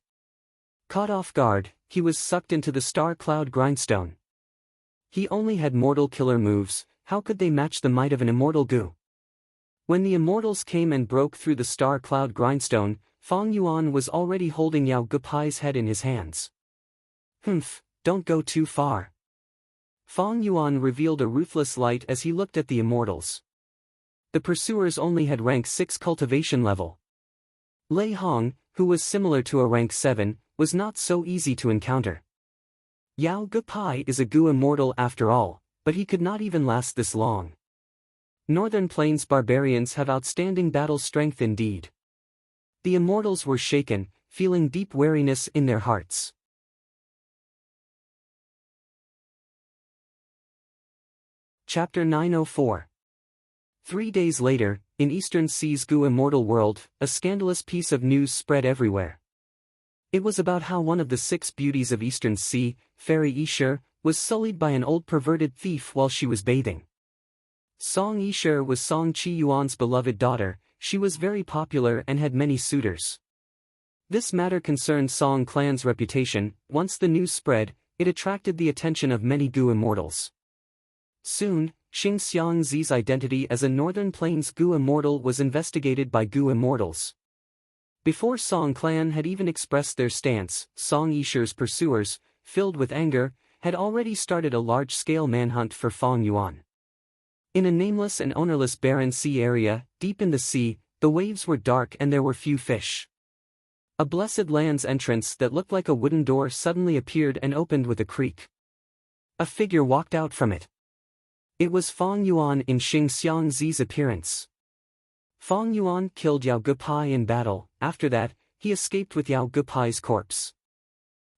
Caught off guard, he was sucked into the Star Cloud Grindstone. He only had mortal killer moves, how could they match the might of an immortal Gu? When the immortals came and broke through the Star Cloud Grindstone, Fang Yuan was already holding Yao Gupai's head in his hands. Humph, don't go too far. Fang Yuan revealed a ruthless light as he looked at the immortals. The pursuers only had rank 6 cultivation level. Lei Hong, who was similar to a rank 7, was not so easy to encounter. Yao Gupai is a Gu immortal after all, but he could not even last this long. Northern Plains barbarians have outstanding battle strength indeed. The immortals were shaken, feeling deep wariness in their hearts. Chapter 904. 3 days later, in Eastern Sea's Gu immortal world, a scandalous piece of news spread everywhere. It was about how one of the 6 beauties of Eastern Sea, Fairy Yishi, was sullied by an old perverted thief while she was bathing. Song Yishe was Song Qiyuan's beloved daughter. She was very popular and had many suitors. This matter concerned Song clan's reputation. Once the news spread, it attracted the attention of many Gu immortals. Soon, Xing Xiangzi's identity as a Northern Plains Gu immortal was investigated by Gu immortals. Before Song clan had even expressed their stance, Song Yishe's pursuers, filled with anger, had already started a large-scale manhunt for Fong Yuan. In a nameless and ownerless barren sea area, deep in the sea, the waves were dark and there were few fish. A blessed land's entrance that looked like a wooden door suddenly appeared and opened with a creak. A figure walked out from it. It was Fong Yuan in Xing Xiangzi's appearance. Fong Yuan killed Yao Gupai in battle. After that, he escaped with Yao Gupai's corpse.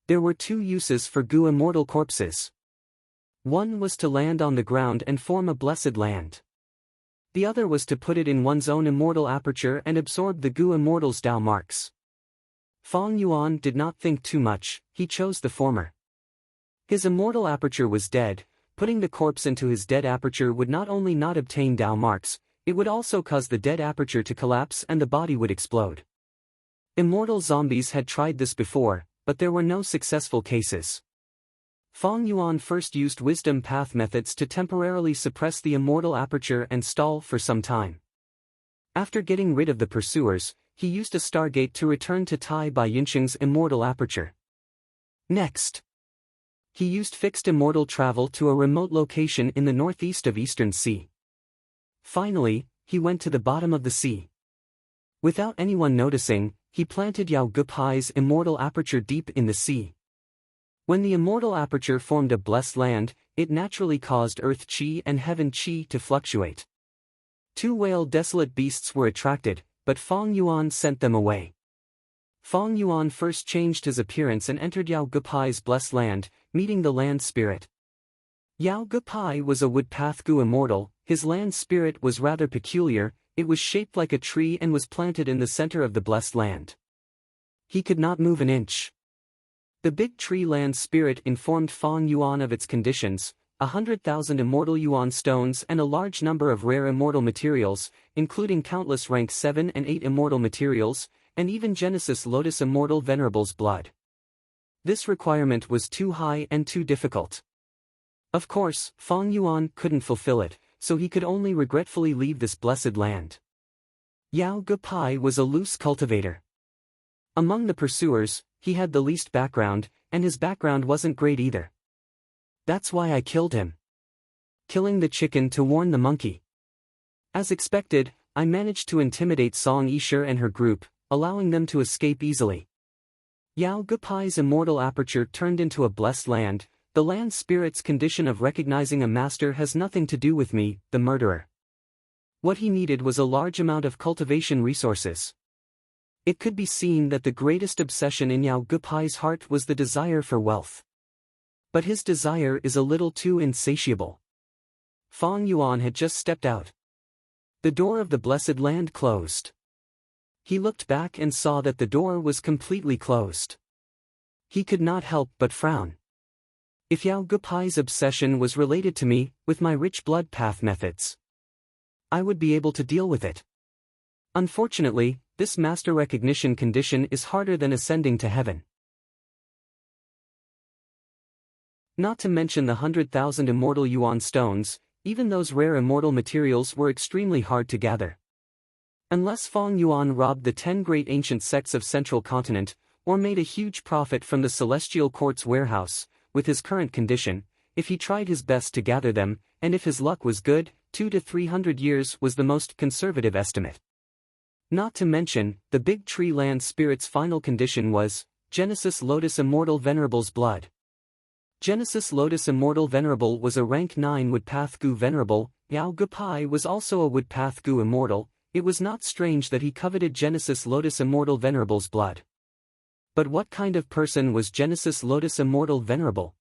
There were two uses for Gu immortal corpses. One was to land on the ground and form a blessed land. The other was to put it in one's own immortal aperture and absorb the Gu immortal's Dao marks. Fong Yuan did not think too much, he chose the former. His immortal aperture was dead. Putting the corpse into his dead aperture would not only not obtain Dao marks, it would also cause the dead aperture to collapse and the body would explode. Immortal zombies had tried this before, but there were no successful cases. Fong Yuan first used wisdom path methods to temporarily suppress the immortal aperture and stall for some time. After getting rid of the pursuers, he used a stargate to return to Tai Bai Yinsheng's immortal aperture. Next, he used fixed immortal travel to a remote location in the northeast of Eastern Sea. Finally, he went to the bottom of the sea. Without anyone noticing, he planted Yao Gupai's immortal aperture deep in the sea. When the immortal aperture formed a blessed land, it naturally caused earth chi and heaven chi to fluctuate. Two whale desolate beasts were attracted, but Fong Yuan sent them away. Fong Yuan first changed his appearance and entered Yao Gupai's blessed land, meeting the land spirit. Yao Gupai was a woodpath Gu immortal. His land spirit was rather peculiar. It was shaped like a tree and was planted in the center of the blessed land. He could not move an inch. The big tree land spirit informed Fong Yuan of its conditions: 100,000 immortal yuan stones and a large number of rare immortal materials, including countless rank 7 and 8 immortal materials, and even Genesis Lotus immortal venerable's blood. This requirement was too high and too difficult. Of course, Fong Yuan couldn't fulfill it, so he could only regretfully leave this blessed land. Yao Gupai was a loose cultivator. Among the pursuers, he had the least background, and his background wasn't great either. That's why I killed him. Killing the chicken to warn the monkey. As expected, I managed to intimidate Song Yishe and her group, allowing them to escape easily. Yao Gupai's immortal aperture turned into a blessed land. The land spirit's condition of recognizing a master has nothing to do with me, the murderer. What he needed was a large amount of cultivation resources. It could be seen that the greatest obsession in Yao Gupai's heart was the desire for wealth. But his desire is a little too insatiable. Fong Yuan had just stepped out. The door of the blessed land closed. He looked back and saw that the door was completely closed. He could not help but frown. If Yao Gupai's obsession was related to me, with my rich blood path methods, I would be able to deal with it. Unfortunately, this master recognition condition is harder than ascending to heaven. Not to mention the 100,000 immortal yuan stones, even those rare immortal materials were extremely hard to gather. Unless Fong Yuan robbed the 10 great ancient sects of Central Continent, or made a huge profit from the Celestial Court's warehouse, with his current condition, if he tried his best to gather them, and if his luck was good, 200 to 300 years was the most conservative estimate. Not to mention, the big tree land spirit's final condition was Genesis Lotus Immortal Venerable's blood. Genesis Lotus Immortal Venerable was a rank 9 Woodpath Gu Venerable. Yao Gupai was also a Woodpath Gu Immortal. It was not strange that he coveted Genesis Lotus Immortal Venerable's blood. But what kind of person was Genesis Lotus Immortal Venerable?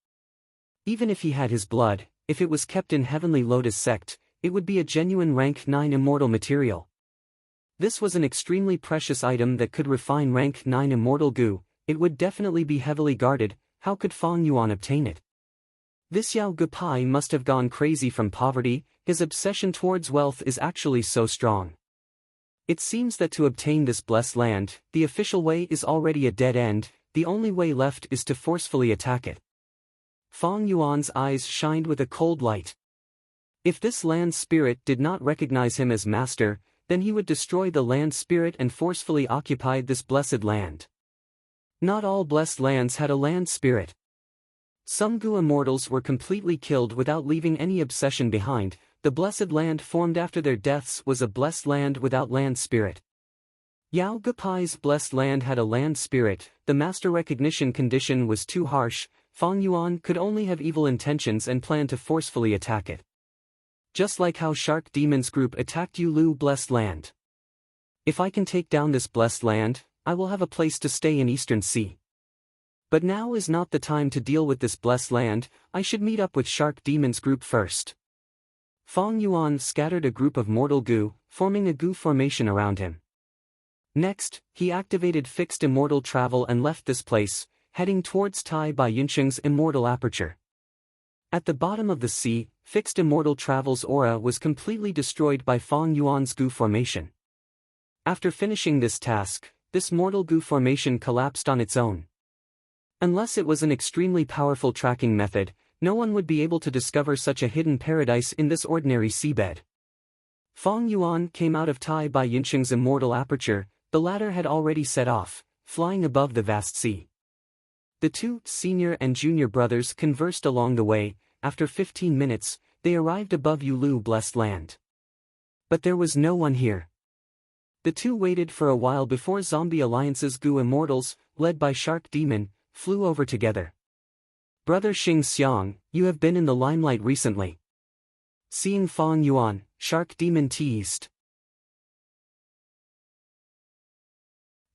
Even if he had his blood, if it was kept in Heavenly Lotus Sect, it would be a genuine rank 9 immortal material. This was an extremely precious item that could refine rank 9 immortal Gu. It would definitely be heavily guarded. How could Fong Yuan obtain it? This Yao Gupai must have gone crazy from poverty, his obsession towards wealth is actually so strong. It seems that to obtain this blessed land, the official way is already a dead end, the only way left is to forcefully attack it. Fang Yuan's eyes shined with a cold light. If this land spirit did not recognize him as master, then he would destroy the land spirit and forcefully occupy this blessed land. Not all blessed lands had a land spirit. Some Gu immortals were completely killed without leaving any obsession behind. The blessed land formed after their deaths was a blessed land without land spirit. Yao Gupai's blessed land had a land spirit, the master recognition condition was too harsh, Fang Yuan could only have evil intentions and plan to forcefully attack it. Just like how Shark Demon's group attacked Yulu blessed land. If I can take down this blessed land, I will have a place to stay in Eastern Sea. But now is not the time to deal with this blessed land, I should meet up with Shark Demon's group first. Fang Yuan scattered a group of mortal Gu, forming a Gu formation around him. Next, he activated fixed immortal travel and left this place, heading towards Tai Bai Yunsheng's immortal aperture. At the bottom of the sea, fixed immortal travel's aura was completely destroyed by Fang Yuan's Gu formation. After finishing this task, this mortal Gu formation collapsed on its own. Unless it was an extremely powerful tracking method, no one would be able to discover such a hidden paradise in this ordinary seabed. Fang Yuan came out of Tai Bai Yunsheng's immortal aperture, the latter had already set off, flying above the vast sea. The two senior and junior brothers conversed along the way. After 15 minutes, they arrived above Yulu blessed land. But there was no one here. The two waited for a while before Zombie Alliance's Gu immortals, led by Shark Demon, flew over together. Brother Xing Xiang, you have been in the limelight recently. Seeing Fang Yuan, Shark Demon teased.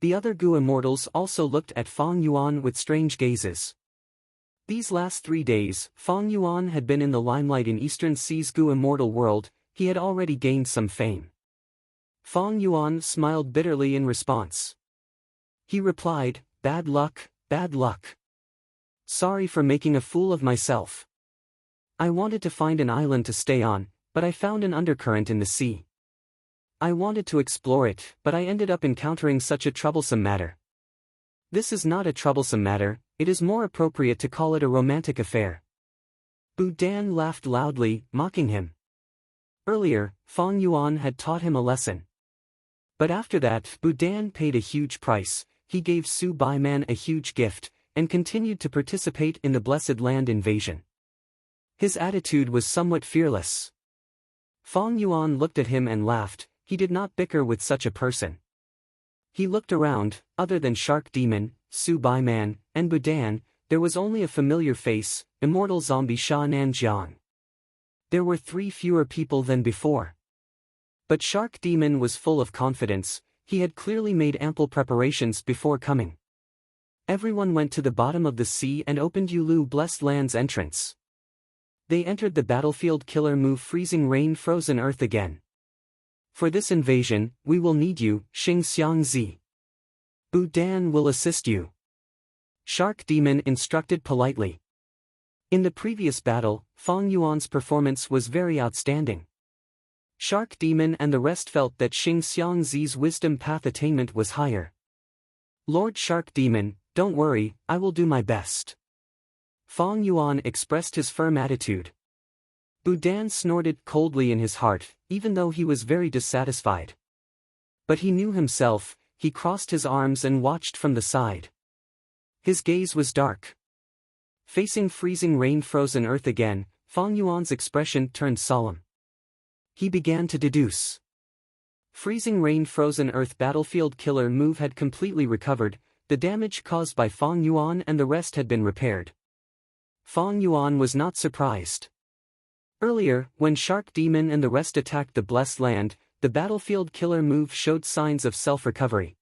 The other Gu immortals also looked at Fang Yuan with strange gazes. These last 3 days, Fang Yuan had been in the limelight in Eastern Sea's Gu immortal world, he had already gained some fame. Fang Yuan smiled bitterly in response. He replied, "Bad luck, bad luck. Sorry for making a fool of myself. I wanted to find an island to stay on, but I found an undercurrent in the sea. I wanted to explore it, but I ended up encountering such a troublesome matter. This is not a troublesome matter, it is more appropriate to call it a romantic affair." Bu Dan laughed loudly, mocking him. Earlier, Fang Yuan had taught him a lesson. But after that, Bu Dan paid a huge price, he gave Su Baiman a huge gift, and continued to participate in the Blessed Land invasion. His attitude was somewhat fearless. Fang Yuan looked at him and laughed, he did not bicker with such a person. He looked around, other than Shark Demon, Su Baiman, and Budan, there was only a familiar face, immortal zombie Sha Nanjiang. There were 3 fewer people than before. But Shark Demon was full of confidence, he had clearly made ample preparations before coming. Everyone went to the bottom of the sea and opened Yulu Blessed Land's entrance. They entered the battlefield killer move Freezing Rain Frozen Earth again. For this invasion, we will need you, Xing Xiang Zi. Bu Dan will assist you. Shark Demon instructed politely. In the previous battle, Fang Yuan's performance was very outstanding. Shark Demon and the rest felt that Xing Xiang Zi's wisdom path attainment was higher. Lord Shark Demon, don't worry, I will do my best. Fang Yuan expressed his firm attitude. Bu Dan snorted coldly in his heart, even though he was very dissatisfied. But he knew himself, he crossed his arms and watched from the side. His gaze was dark. Facing Freezing Rain Frozen Earth again, Fang Yuan's expression turned solemn. He began to deduce. Freezing Rain Frozen Earth battlefield killer move had completely recovered, the damage caused by Fang Yuan and the rest had been repaired. Fang Yuan was not surprised. Earlier, when Shark Demon and the rest attacked the Blessed Land, the battlefield killer move showed signs of self-recovery.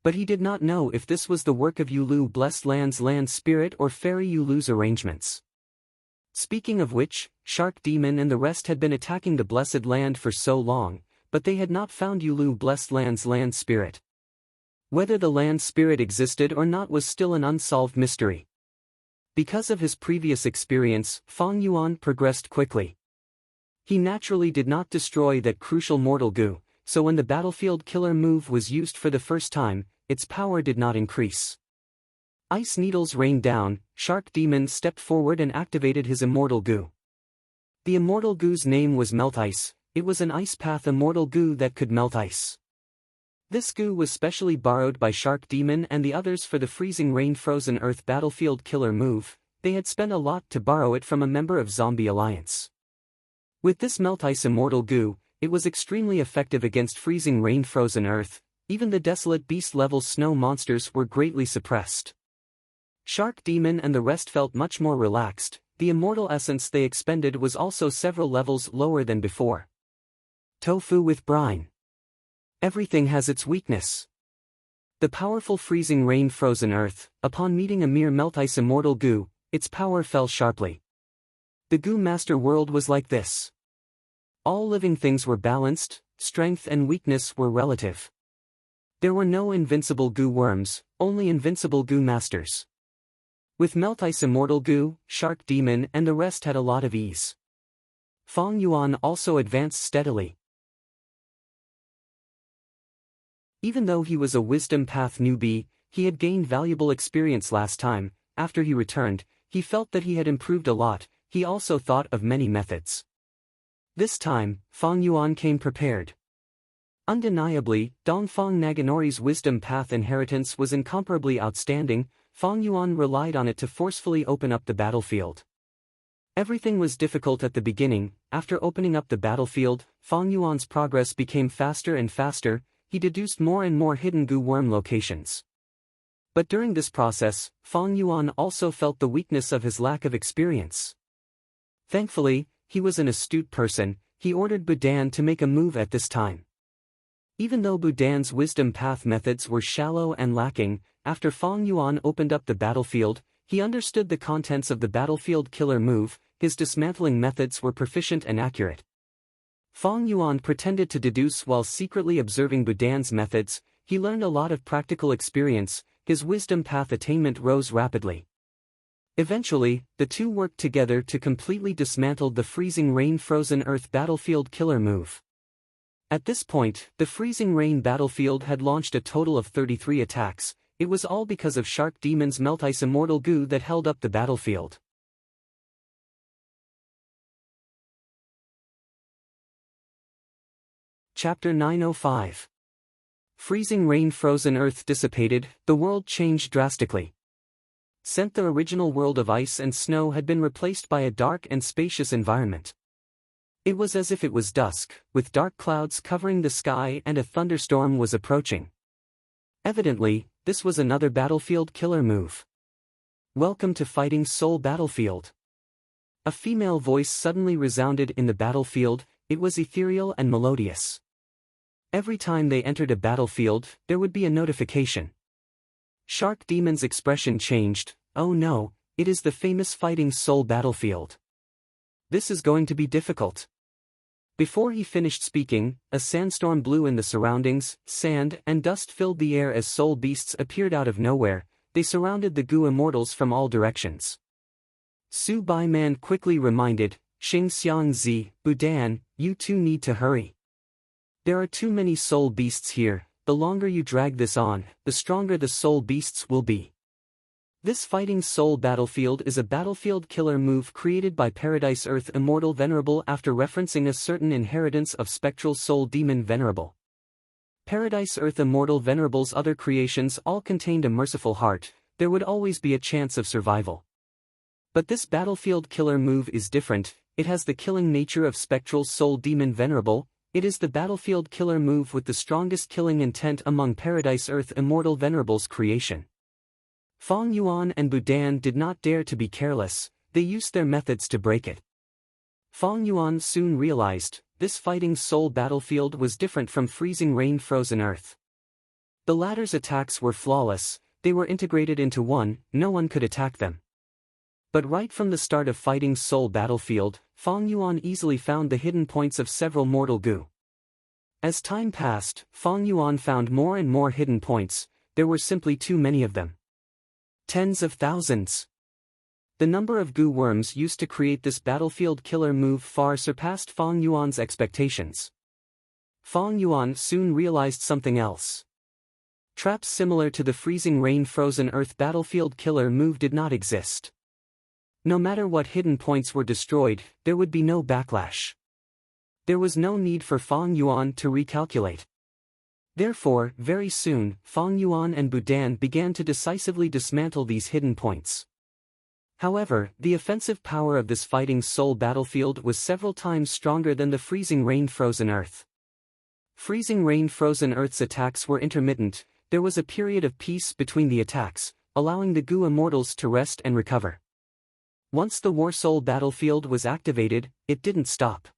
But he did not know if this was the work of Yulu Blessed Land's land spirit or Fairy Yulu's arrangements. Speaking of which, Shark Demon and the rest had been attacking the Blessed Land for so long, but they had not found Yulu Blessed Land's land spirit. Whether the land spirit existed or not was still an unsolved mystery. Because of his previous experience, Fang Yuan progressed quickly. He naturally did not destroy that crucial mortal goo, so when the battlefield killer move was used for the first time, its power did not increase. Ice needles rained down. Shark Demon stepped forward and activated his immortal goo. The immortal goo's name was Melt Ice. It was an ice path immortal goo that could melt ice. This goo was specially borrowed by Shark Demon and the others for the Freezing Rain Frozen Earth battlefield killer move. They had spent a lot to borrow it from a member of Zombie Alliance. With this Melt Ice immortal goo, it was extremely effective against Freezing Rain Frozen Earth. Even the Desolate Beast level snow monsters were greatly suppressed. Shark Demon and the rest felt much more relaxed. The immortal essence they expended was also several levels lower than before. Tofu with brine. Everything has its weakness. The powerful Freezing Rain Frozen Earth, upon meeting a mere Melt Ice immortal goo, its power fell sharply. The Goo Master world was like this. All living things were balanced, strength and weakness were relative. There were no invincible goo worms, only invincible Goo Masters. With Melt Ice immortal goo, Shark Demon and the rest had a lot of ease. Fang Yuan also advanced steadily. Even though he was a Wisdom Path newbie, he had gained valuable experience last time. After he returned, he felt that he had improved a lot. He also thought of many methods. This time, Fang Yuan came prepared. Undeniably, Dongfang Naganori's Wisdom Path inheritance was incomparably outstanding. Fang Yuan relied on it to forcefully open up the battlefield. Everything was difficult at the beginning. After opening up the battlefield, Fang Yuan's progress became faster and faster. He deduced more and more hidden goo worm locations. But during this process, Fang Yuan also felt the weakness of his lack of experience. Thankfully, he was an astute person. He ordered Budan to make a move at this time. Even though Budan's Wisdom Path methods were shallow and lacking, after Fang Yuan opened up the battlefield, he understood the contents of the battlefield killer move. His dismantling methods were proficient and accurate. Fang Yuan pretended to deduce while secretly observing Budan's methods. He learned a lot of practical experience. His Wisdom Path attainment rose rapidly. Eventually, the two worked together to completely dismantle the Freezing Rain Frozen Earth battlefield killer move. At this point, the Freezing Rain battlefield had launched a total of 33 attacks. It was all because of Shark Demon's Melt Ice immortal goo that held up the battlefield. Chapter 905. Freezing Rain Frozen Earth dissipated, the world changed drastically. Since the original world of ice and snow had been replaced by a dark and spacious environment. It was as if it was dusk, with dark clouds covering the sky and a thunderstorm was approaching. Evidently, this was another battlefield killer move. Welcome to Fighting Soul Battlefield. A female voice suddenly resounded in the battlefield. It was ethereal and melodious. Every time they entered a battlefield, there would be a notification. Shark Demon's expression changed. Oh no, it is the famous Fighting Soul Battlefield. This is going to be difficult. Before he finished speaking, a sandstorm blew in the surroundings. Sand and dust filled the air as soul beasts appeared out of nowhere. They surrounded the goo immortals from all directions. Su Bai Man quickly reminded, Xing Xiang Zi, Budan, you two need to hurry. There are too many soul beasts here. The longer you drag this on, the stronger the soul beasts will be. This Fighting Soul Battlefield is a battlefield killer move created by Paradise Earth Immortal Venerable after referencing a certain inheritance of Spectral Soul Demon Venerable. Paradise Earth Immortal Venerable's other creations all contained a merciful heart. There would always be a chance of survival. But this battlefield killer move is different. It has the killing nature of Spectral Soul Demon Venerable. It is the battlefield killer move with the strongest killing intent among Paradise Earth Immortal Venerable's creation. Fang Yuan and Budan did not dare to be careless. They used their methods to break it. Fang Yuan soon realized, this Fighting Soul Battlefield was different from Freezing Rain Frozen Earth. The latter's attacks were flawless. They were integrated into one. No one could attack them. But right from the start of Fighting Soul Battlefield, Fang Yuan easily found the hidden points of several mortal goo. As time passed, Fang Yuan found more and more hidden points. There were simply too many of them. Tens of thousands. The number of goo worms used to create this battlefield killer move far surpassed Fang Yuan's expectations. Fang Yuan soon realized something else. Traps similar to the freezing rain frozen earth battlefield killer move did not exist. No matter what hidden points were destroyed, there would be no backlash. There was no need for Fang Yuan to recalculate. Therefore, very soon, Fang Yuan and Budan began to decisively dismantle these hidden points. However, the offensive power of this fighting soul battlefield was several times stronger than the freezing rain frozen earth. Freezing rain frozen earth's attacks were intermittent. There was a period of peace between the attacks, allowing the goo immortals to rest and recover. Once the war soul battlefield was activated, it didn't stop.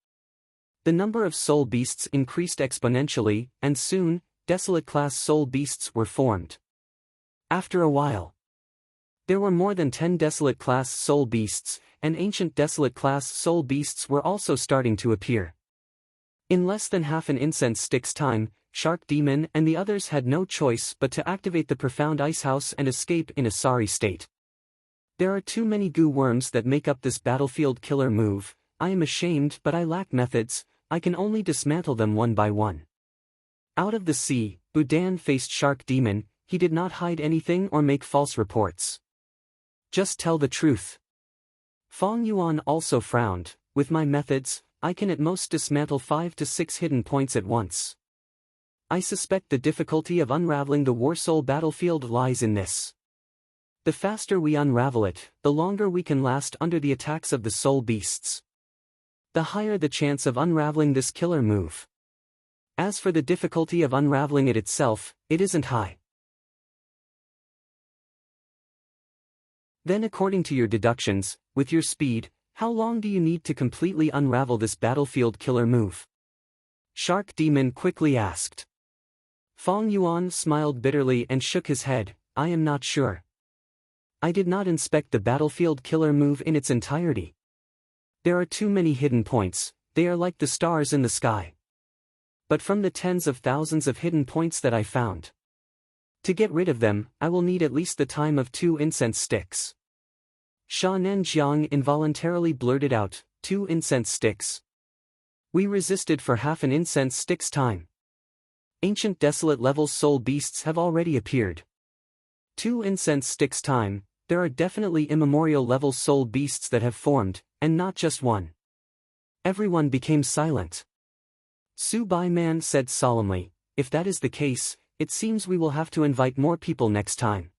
The number of soul beasts increased exponentially, and soon, desolate-class soul beasts were formed. After a while, there were more than 10 desolate-class soul beasts, and ancient desolate-class soul beasts were also starting to appear. In less than half an incense stick's time, Shark Demon and the others had no choice but to activate the profound ice house and escape in a sorry state. There are too many goo worms that make up this battlefield killer move. I am ashamed, but I lack methods. I can only dismantle them one by one. Out of the sea, Budan faced Shark Demon. He did not hide anything or make false reports. Just tell the truth. Fang Yuan also frowned. With my methods, I can at most dismantle 5 to 6 hidden points at once. I suspect the difficulty of unraveling the war soul battlefield lies in this. The faster we unravel it, the longer we can last under the attacks of the soul beasts. The higher the chance of unraveling this killer move. As for the difficulty of unraveling it itself, it isn't high. Then according to your deductions, with your speed, how long do you need to completely unravel this battlefield killer move? Shark Demon quickly asked. Fang Yuan smiled bitterly and shook his head. I am not sure. I did not inspect the battlefield killer move in its entirety. There are too many hidden points, they are like the stars in the sky. But from the tens of thousands of hidden points that I found, to get rid of them, I will need at least the time of 2 incense sticks. Sha Nanjiang involuntarily blurted out, 2 incense sticks. We resisted for half an incense stick's time. Ancient desolate level soul beasts have already appeared. 2 incense sticks time, there are definitely immemorial level soul beasts that have formed, and not just one. Everyone became silent. Su Bai Man said solemnly, if that is the case, it seems we will have to invite more people next time.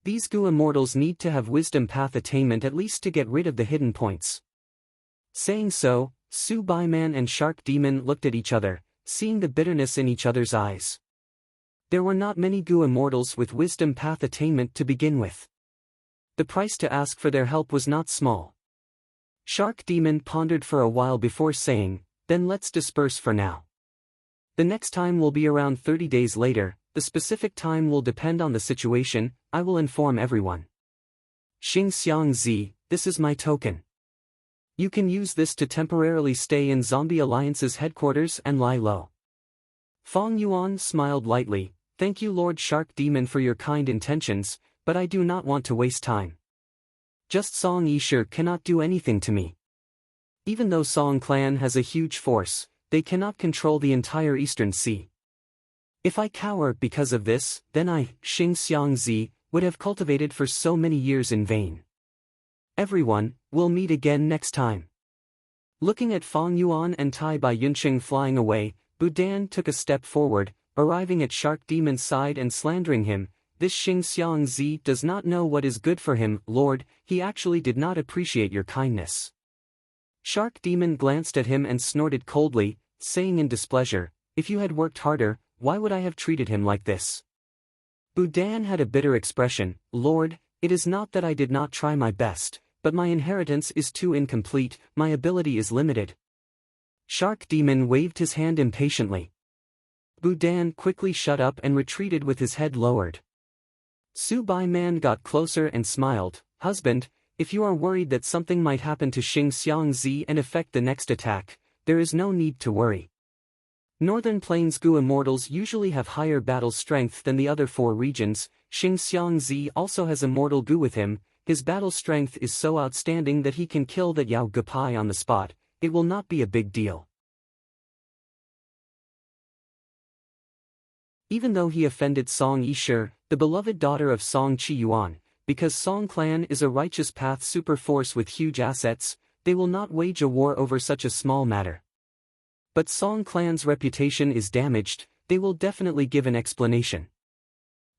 These goo immortals need to have wisdom path attainment at least to get rid of the hidden points. Saying so, Su Bai Man and Shark Demon looked at each other, seeing the bitterness in each other's eyes. There were not many goo immortals with wisdom path attainment to begin with. The price to ask for their help was not small. Shark Demon pondered for a while before saying, then let's disperse for now. The next time will be around 30 days later, the specific time will depend on the situation, I will inform everyone. Xing Xiang Zi, this is my token. You can use this to temporarily stay in Zombie Alliance's headquarters and lie low. Fang Yuan smiled lightly, thank you Lord Shark Demon for your kind intentions, but I do not want to waste time. Just Song Yishe cannot do anything to me. Even though Song Clan has a huge force, they cannot control the entire Eastern Sea. If I cower because of this, then I, Xing Xiang Zi, would have cultivated for so many years in vain. Everyone, we'll meet again next time. Looking at Fang Yuan and Tai Bai Yunqing flying away, Budan took a step forward, arriving at Shark Demon's side and slandering him. This Xing Xiang Zi does not know what is good for him, Lord, he actually did not appreciate your kindness. Shark Demon glanced at him and snorted coldly, saying in displeasure, if you had worked harder, why would I have treated him like this? Budan had a bitter expression, Lord, it is not that I did not try my best, but my inheritance is too incomplete, my ability is limited. Shark Demon waved his hand impatiently. Budan quickly shut up and retreated with his head lowered. Su Bai Man got closer and smiled, husband, if you are worried that something might happen to Xing Xiang Zi and affect the next attack, there is no need to worry. Northern Plains Goo Immortals usually have higher battle strength than the other 4 regions, Xing Xiang Zi also has immortal Goo with him, his battle strength is so outstanding that he can kill that Yao Gupai on the spot. It will not be a big deal. Even though he offended Song Yishir, the beloved daughter of Song Qiyuan, because Song clan is a righteous path super force with huge assets, they will not wage a war over such a small matter. But Song clan's reputation is damaged, they will definitely give an explanation.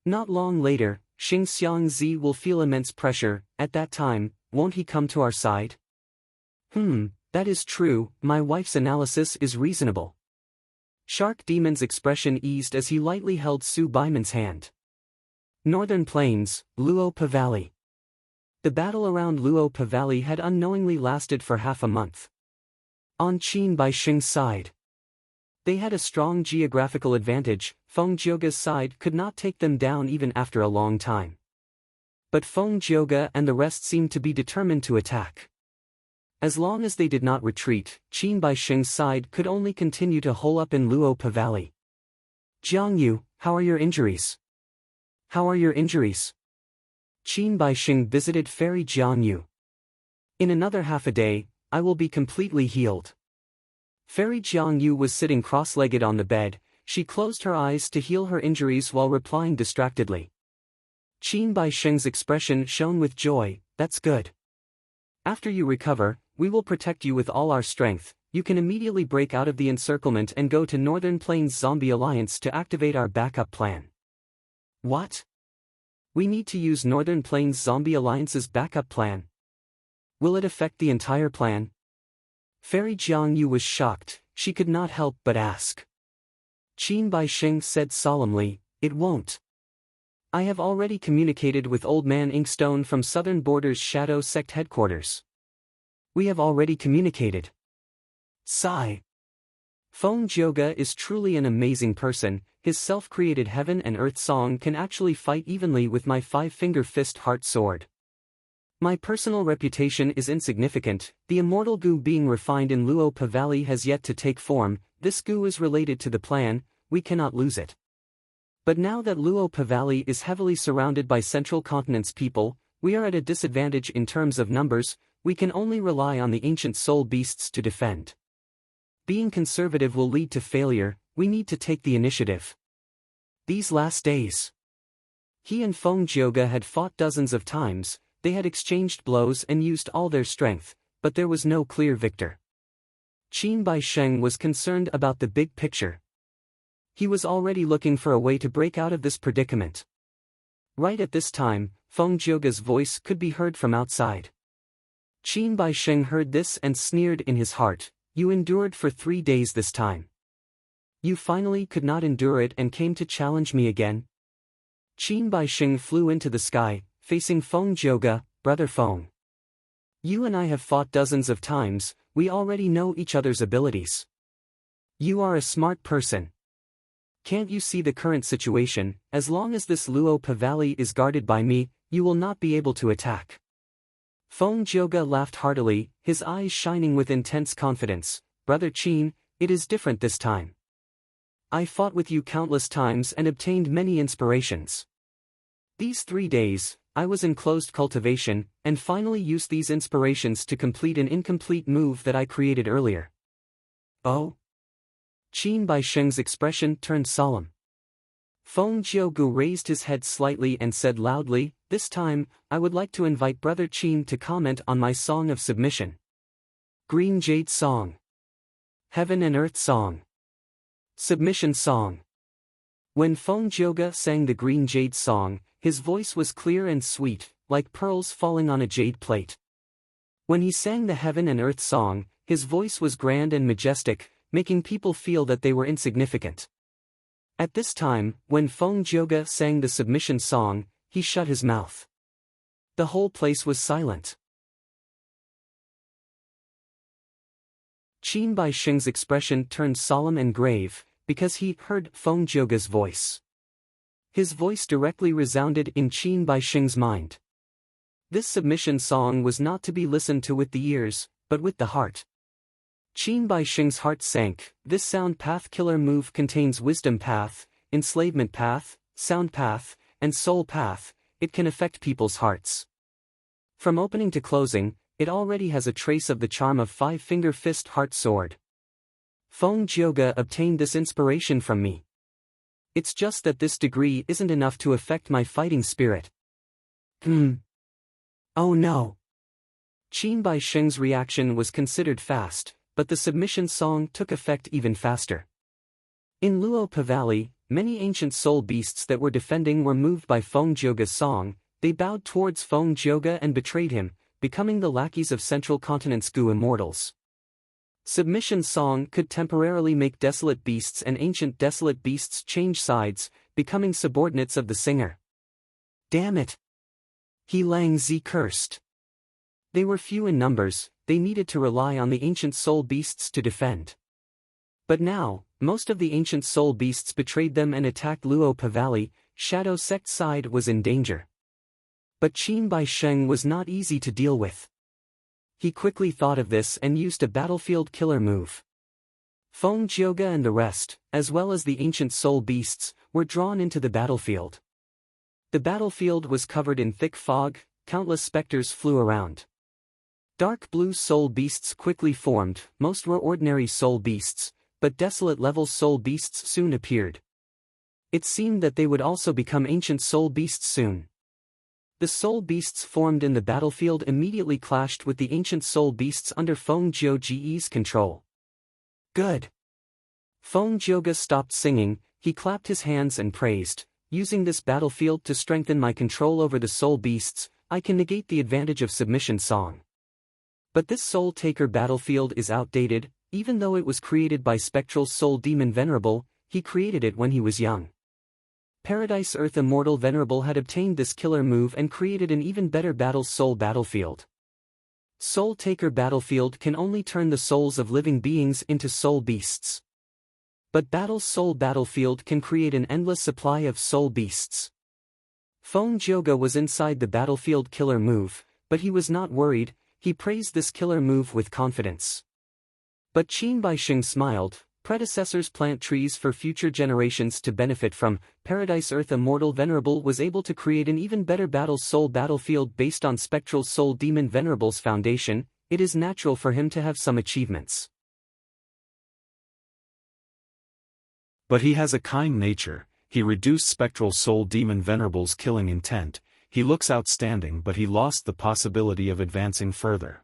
Not long later, Xing Xiangzi will feel immense pressure. At that time, won't he come to our side? That is true, my wife's analysis is reasonable. Shark Demon's expression eased as he lightly held Su Baiman's hand. Northern Plains, Luopa Valley. The battle around Luopa Valley had unknowingly lasted for half a month. On Qin Baixing's side, they had a strong geographical advantage. Feng Jioga's side could not take them down even after a long time. But Feng Jioga and the rest seemed to be determined to attack. As long as they did not retreat, Qin Baixing's side could only continue to hole up in Luopa Valley. Jiang Yu, how are your injuries? How are your injuries? Qin Baixing visited Fairy Jiang Yu. In another half a day, I will be completely healed. Fairy Jiang Yu was sitting cross-legged on the bed. She closed her eyes to heal her injuries while replying distractedly. Qin Baixing's expression shone with joy. That's good. After you recover, we will protect you with all our strength. You can immediately break out of the encirclement and go to Northern Plains Zombie Alliance to activate our backup plan. What? We need to use Northern Plains Zombie Alliance's backup plan. Will it affect the entire plan? Fairy Jiang Yu was shocked. She could not help but ask. Qin Baixing said solemnly, it won't. I have already communicated with Old Man Inkstone from Southern Border's Shadow Sect headquarters. We have already communicated. Sigh. Feng Jioga is truly an amazing person. His self-created heaven and earth song can actually fight evenly with my five-finger fist heart sword. My personal reputation is insignificant. The immortal goo being refined in Luopa Valley has yet to take form. This goo is related to the plan, we cannot lose it. But now that Luopa Valley is heavily surrounded by Central Continent's people, we are at a disadvantage in terms of numbers. We can only rely on the ancient soul beasts to defend. Being conservative will lead to failure. We need to take the initiative. These last days, he and Feng Jioga had fought dozens of times. They had exchanged blows and used all their strength, but there was no clear victor. Qin Baixing was concerned about the big picture. He was already looking for a way to break out of this predicament. Right at this time, Feng Jioga's voice could be heard from outside. Qin Baixing heard this and sneered in his heart. You endured for 3 days this time. You finally could not endure it and came to challenge me again? Qin Baixing flew into the sky, facing Feng Jioga. Brother Feng. You and I have fought dozens of times, we already know each other's abilities. You are a smart person. Can't you see the current situation? As long as this Luopa Valley is guarded by me, you will not be able to attack. Feng Jioga laughed heartily, his eyes shining with intense confidence. Brother Qin, it is different this time. I fought with you countless times and obtained many inspirations. These 3 days, I was in closed cultivation, and finally used these inspirations to complete an incomplete move that I created earlier. Oh? Qin Baixing's expression turned solemn. Feng Jiogu raised his head slightly and said loudly, this time, I would like to invite Brother Qin to comment on my song of submission. Green Jade Song. Heaven and Earth Song. Submission Song. When Feng Jioga sang the Green Jade Song, his voice was clear and sweet, like pearls falling on a jade plate. When he sang the Heaven and Earth Song, his voice was grand and majestic, making people feel that they were insignificant. At this time, when Feng Jioga sang the submission song, he shut his mouth. The whole place was silent. Qin Baixing's expression turned solemn and grave, because he heard Feng Jioga's voice. His voice directly resounded in Qin Baixing's mind. This submission song was not to be listened to with the ears, but with the heart. Qin Baixing's heart sank. This sound path killer move contains wisdom path, enslavement path, sound path, and soul path. It can affect people's hearts. From opening to closing, it already has a trace of the charm of five-finger fist heart sword. Feng Jioge obtained this inspiration from me. It's just that this degree isn't enough to affect my fighting spirit. Oh no. Qin Bai Sheng's reaction was considered fast, but the submission song took effect even faster. In Luopa Valley, many ancient soul beasts that were defending were moved by Feng Jioge's song. They bowed towards Feng Jioge and betrayed him, becoming the lackeys of Central Continent's Gu immortals. Submission song could temporarily make desolate beasts and ancient desolate beasts change sides, becoming subordinates of the singer. Damn it! He Lang Zi cursed. They were few in numbers, they needed to rely on the ancient soul beasts to defend. But now, most of the ancient soul beasts betrayed them and attacked Luopa Valley. Shadow Sect side was in danger. But Qin Bai Sheng was not easy to deal with. He quickly thought of this and used a battlefield killer move. Feng Jioge and the rest, as well as the ancient soul beasts, were drawn into the battlefield. The battlefield was covered in thick fog, countless specters flew around. Dark blue soul beasts quickly formed, most were ordinary soul beasts, but desolate-level soul beasts soon appeared. It seemed that they would also become ancient soul beasts soon. The soul beasts formed in the battlefield immediately clashed with the ancient soul beasts under Feng Jioge's control. Good. Feng Jioge stopped singing, he clapped his hands and praised, using this battlefield to strengthen my control over the soul beasts, I can negate the advantage of submission song. But this soul taker battlefield is outdated, even though it was created by Spectral Soul Demon Venerable, he created it when he was young. Paradise Earth Immortal Venerable had obtained this killer move and created an even better battle soul battlefield. Soul Taker Battlefield can only turn the souls of living beings into soul beasts. But Battle Soul Battlefield can create an endless supply of soul beasts. Feng Jioge was inside the battlefield killer move, but he was not worried, he praised this killer move with confidence. But Qin Bai Sheng smiled. Predecessors plant trees for future generations to benefit from. Paradise Earth Immortal Venerable was able to create an even better battle soul battlefield based on Spectral Soul Demon Venerable's foundation. It is natural for him to have some achievements. But he has a kind nature, he reduced Spectral Soul Demon Venerable's killing intent, he looks outstanding but he lost the possibility of advancing further.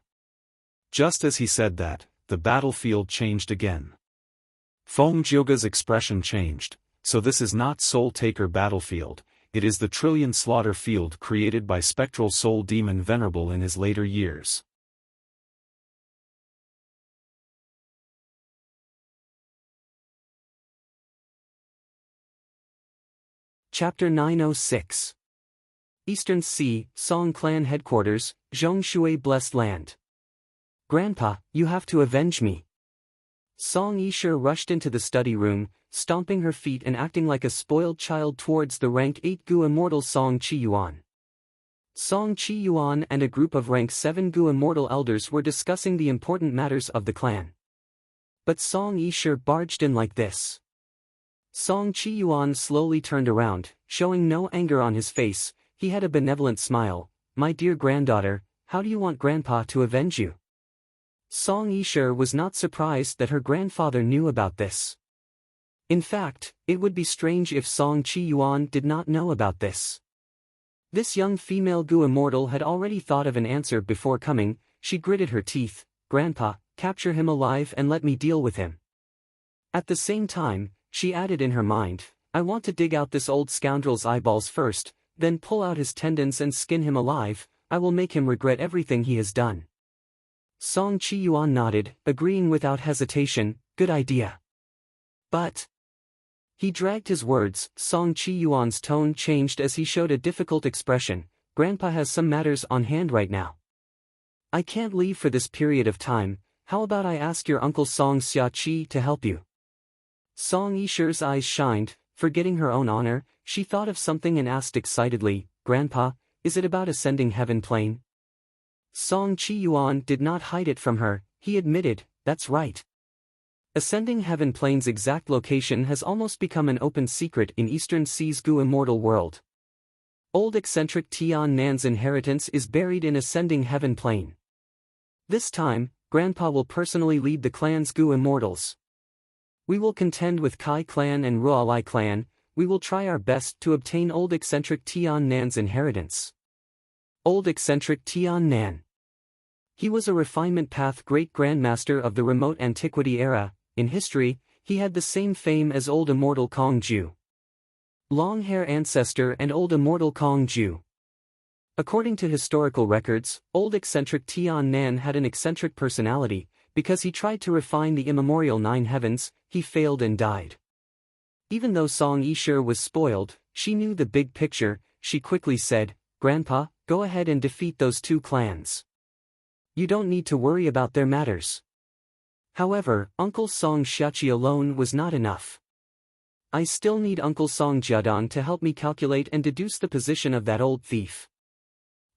Just as he said that, the battlefield changed again. Feng Jioge's expression changed, so this is not Soul Taker Battlefield, it is the Trillion Slaughter Field created by Spectral Soul Demon Venerable in his later years. Chapter 906 Eastern Sea, Song Clan Headquarters, Zhongshui Blessed Land. Grandpa, you have to avenge me. Song Yishe rushed into the study room, stomping her feet and acting like a spoiled child towards the rank 8 Gu Immortal Song Qiyuan. Song Qiyuan and a group of rank 7 Gu Immortal elders were discussing the important matters of the clan. But Song Yishe barged in like this. Song Qiyuan slowly turned around, showing no anger on his face, he had a benevolent smile. My dear granddaughter, how do you want Grandpa to avenge you? Song Yishe was not surprised that her grandfather knew about this. In fact, it would be strange if Song Qiyuan did not know about this. This young female Gu Immortal had already thought of an answer before coming. She gritted her teeth. Grandpa, capture him alive and let me deal with him. At the same time, she added in her mind, I want to dig out this old scoundrel's eyeballs first, then pull out his tendons and skin him alive. I will make him regret everything he has done. Song Qiyuan nodded, agreeing without hesitation, good idea. But he dragged his words. Song Qiyuan's tone changed as he showed a difficult expression. Grandpa has some matters on hand right now. I can't leave for this period of time. How about I ask your uncle Song Xiaoqi to help you? Song Yishe's eyes shined. Forgetting her own honor, she thought of something and asked excitedly, Grandpa, is it about ascending heaven plane? Song Qiyuan did not hide it from her, he admitted, that's right. Ascending Heaven Plane's exact location has almost become an open secret in Eastern Sea's Gu Immortal world. Old eccentric Tian Nan's inheritance is buried in ascending heaven plane. This time, Grandpa will personally lead the clan's Gu immortals. We will contend with Kai clan and Rualai clan. We will try our best to obtain old eccentric Tian Nan's inheritance. Old eccentric Tian Nan. He was a refinement path great grandmaster of the remote antiquity era. In history, he had the same fame as old immortal Kong Ju. Long hair ancestor and old immortal Kong Ju. According to historical records, old eccentric Tian Nan had an eccentric personality. Because he tried to refine the immemorial nine heavens, he failed and died. Even though Song Yishur was spoiled, she knew the big picture. She quickly said, "Grandpa, go ahead and defeat those two clans. You don't need to worry about their matters." However, Uncle Song Xiachi alone was not enough. "I still need Uncle Song Jiadan to help me calculate and deduce the position of that old thief."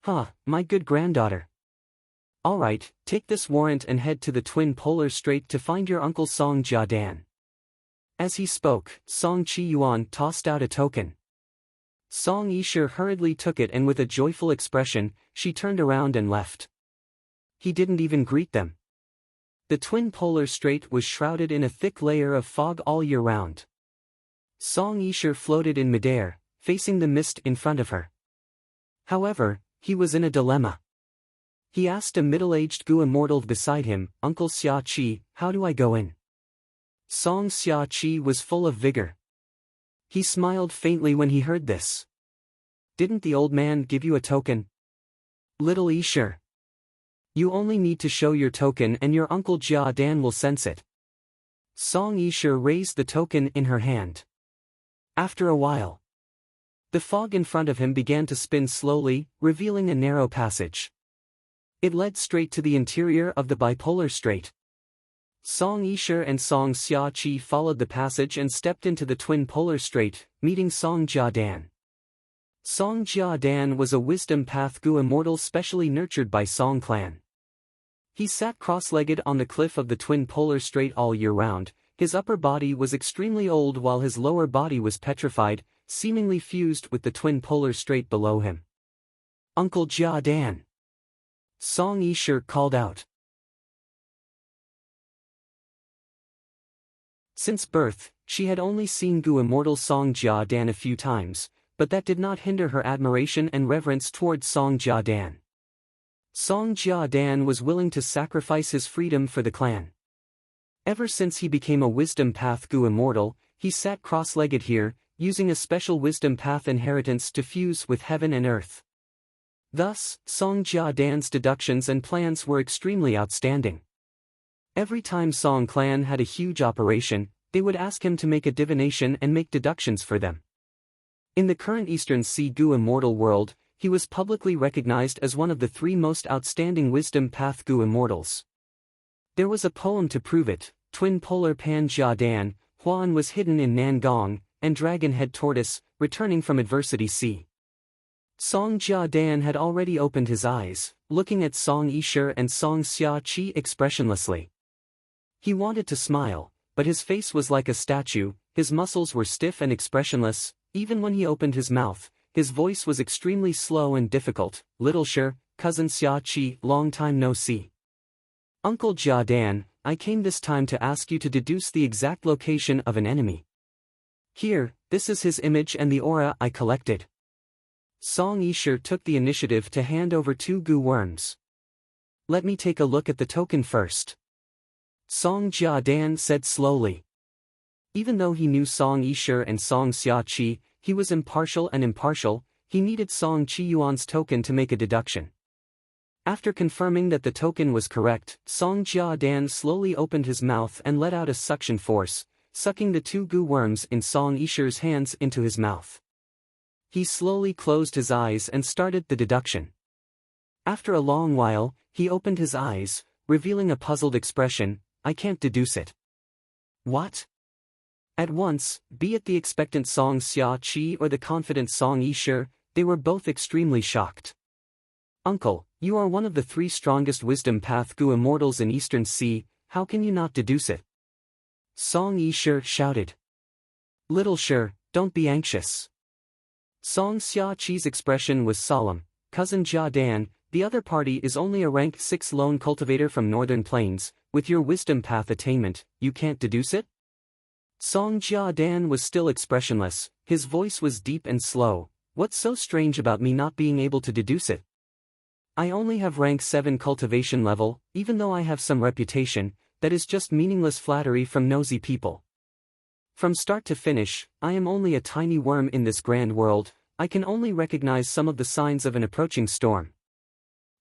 "Huh, my good granddaughter. Alright, take this warrant and head to the Twin Polar Strait to find your Uncle Song Jiadan." As he spoke, Song Chi Yuan tossed out a token. Song Yishur hurriedly took it and with a joyful expression, she turned around and left. He didn't even greet them. The Twin Polar Strait was shrouded in a thick layer of fog all year round. Song Yishur floated in midair, facing the mist in front of her. However, he was in a dilemma. He asked a middle-aged Gu immortal beside him, "Uncle Xia Qi, how do I go in?" Song Xia Qi was full of vigor. He smiled faintly when he heard this. "Didn't the old man give you a token?" "Little Yishur. You only need to show your token and your Uncle Jia Dan will sense it." Song Yishur raised the token in her hand. After a while, the fog in front of him began to spin slowly, revealing a narrow passage. It led straight to the interior of the bipolar strait. Song Yishur and Song Xia Qi followed the passage and stepped into the Twin Polar Strait, meeting Song Jia Dan. Song Jia Dan was a wisdom path Gu immortal specially nurtured by Song clan. He sat cross-legged on the cliff of the Twin Polar Strait all year round. His upper body was extremely old while his lower body was petrified, seemingly fused with the Twin Polar Strait below him. "Uncle Jia Dan!" Song Yishur called out. Since birth, she had only seen Gu immortal Song Jia Dan a few times, but that did not hinder her admiration and reverence towards Song Jia Dan. Song Jia Dan was willing to sacrifice his freedom for the clan. Ever since he became a wisdom path Gu immortal, he sat cross-legged here, using a special wisdom path inheritance to fuse with heaven and earth. Thus, Song Jia Dan's deductions and plans were extremely outstanding. Every time Song clan had a huge operation, they would ask him to make a divination and make deductions for them. In the current Eastern Sea Gu immortal world, he was publicly recognized as one of the three most outstanding wisdom path Gu immortals. There was a poem to prove it. Twin Polar Pan Jia Dan, Huan was hidden in Nangong, and Dragonhead Tortoise, returning from Adversity Sea. Song Jia Dan had already opened his eyes, looking at Song Yishur and Song Xia Qi expressionlessly. He wanted to smile, but his face was like a statue, his muscles were stiff and expressionless. Even when he opened his mouth, his voice was extremely slow and difficult. "Little Shur, cousin Xia Qi, long time no see. Uncle Jia Dan, I came this time to ask you to deduce the exact location of an enemy. Here, this is his image and the aura I collected." Song Yishur took the initiative to hand over 2 Gu worms. "Let me take a look at the token first," Song Jia Dan said slowly. Even though he knew Song Yishur and Song Xia Qi, he was impartial, he needed Song Chi Yuan's token to make a deduction. After confirming that the token was correct, Song Jia Dan slowly opened his mouth and let out a suction force, sucking the 2 Gu worms in Song Yishur's hands into his mouth. He slowly closed his eyes and started the deduction. After a long while, he opened his eyes, revealing a puzzled expression. "I can't deduce it." "What?" At once, be it the expectant Song Xia Qi or the confident Song Yishur, they were both extremely shocked. "Uncle, you are one of the 3 strongest wisdom path Gu immortals in Eastern Sea, how can you not deduce it?" Song Yishur shouted. "Little Shur, don't be anxious." Song Xiaqi's expression was solemn. Cousin Jia Dan, the other party is only a rank 6 lone cultivator from Northern Plains. With your wisdom path attainment, you can't deduce it? Song Jia Dan was still expressionless, his voice was deep and slow. What's so strange about me not being able to deduce it? I only have rank 7 cultivation level, even though I have some reputation. That is just meaningless flattery from nosy people. From start to finish, I am only a tiny worm in this grand world. I can only recognize some of the signs of an approaching storm.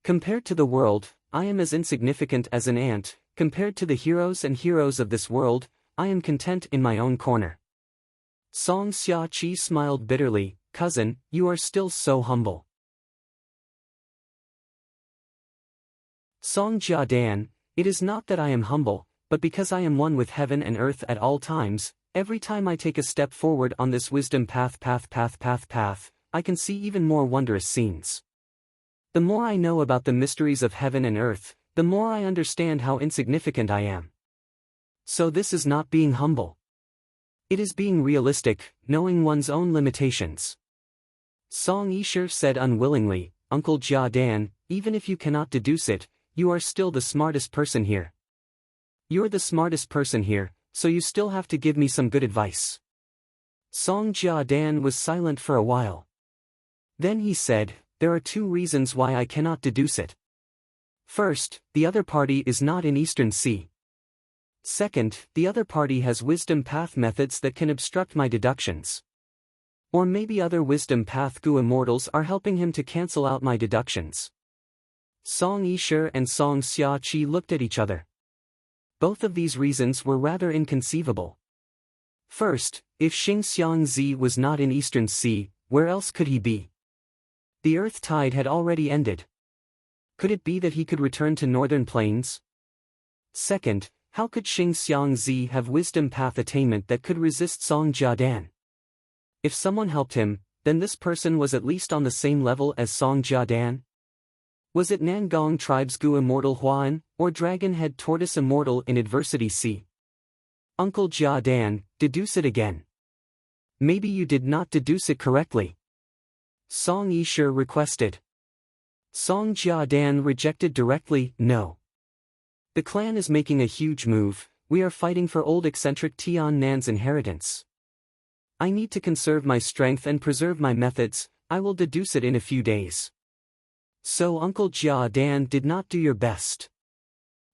Compared to the world, I am as insignificant as an ant. Compared to the heroes and heroes of this world, I am content in my own corner. Song Xiaqi smiled bitterly. Cousin, you are still so humble. Song Jia Dan, it is not that I am humble, but because I am one with heaven and earth at all times. Every time I take a step forward on this wisdom path, I can see even more wondrous scenes. The more I know about the mysteries of heaven and earth, the more I understand how insignificant I am. So this is not being humble. It is being realistic, knowing one's own limitations. Song Yisher said unwillingly, Uncle Jia Dan, even if you cannot deduce it, you are still the smartest person here. You're the smartest person here, so you still have to give me some good advice. Song Jia Dan was silent for a while. Then he said, there are 2 reasons why I cannot deduce it. First, the other party is not in Eastern Sea. Second, the other party has wisdom path methods that can obstruct my deductions. Or maybe other wisdom path Gu immortals are helping him to cancel out my deductions. Song Yisher and Song Xiaqi looked at each other. Both of these reasons were rather inconceivable. First, if Xing Xiangzi was not in Eastern Sea, where else could he be? The earth tide had already ended. Could it be that he could return to Northern Plains? Second, how could Xing Xiangzi have wisdom path attainment that could resist Song Jia Dan? If someone helped him, then this person was at least on the same level as Song Jia Dan? Was it Nangong Tribe's Gu Immortal Huan, or Dragon Head Tortoise Immortal in Adversity Sea? Uncle Jia Dan, deduce it again. Maybe you did not deduce it correctly. Song Yisher requested. Song Jia Dan rejected directly, no. The clan is making a huge move. We are fighting for old eccentric Tian Nan's inheritance. I need to conserve my strength and preserve my methods. I will deduce it in a few days. So Uncle Jia Dan did not do your best.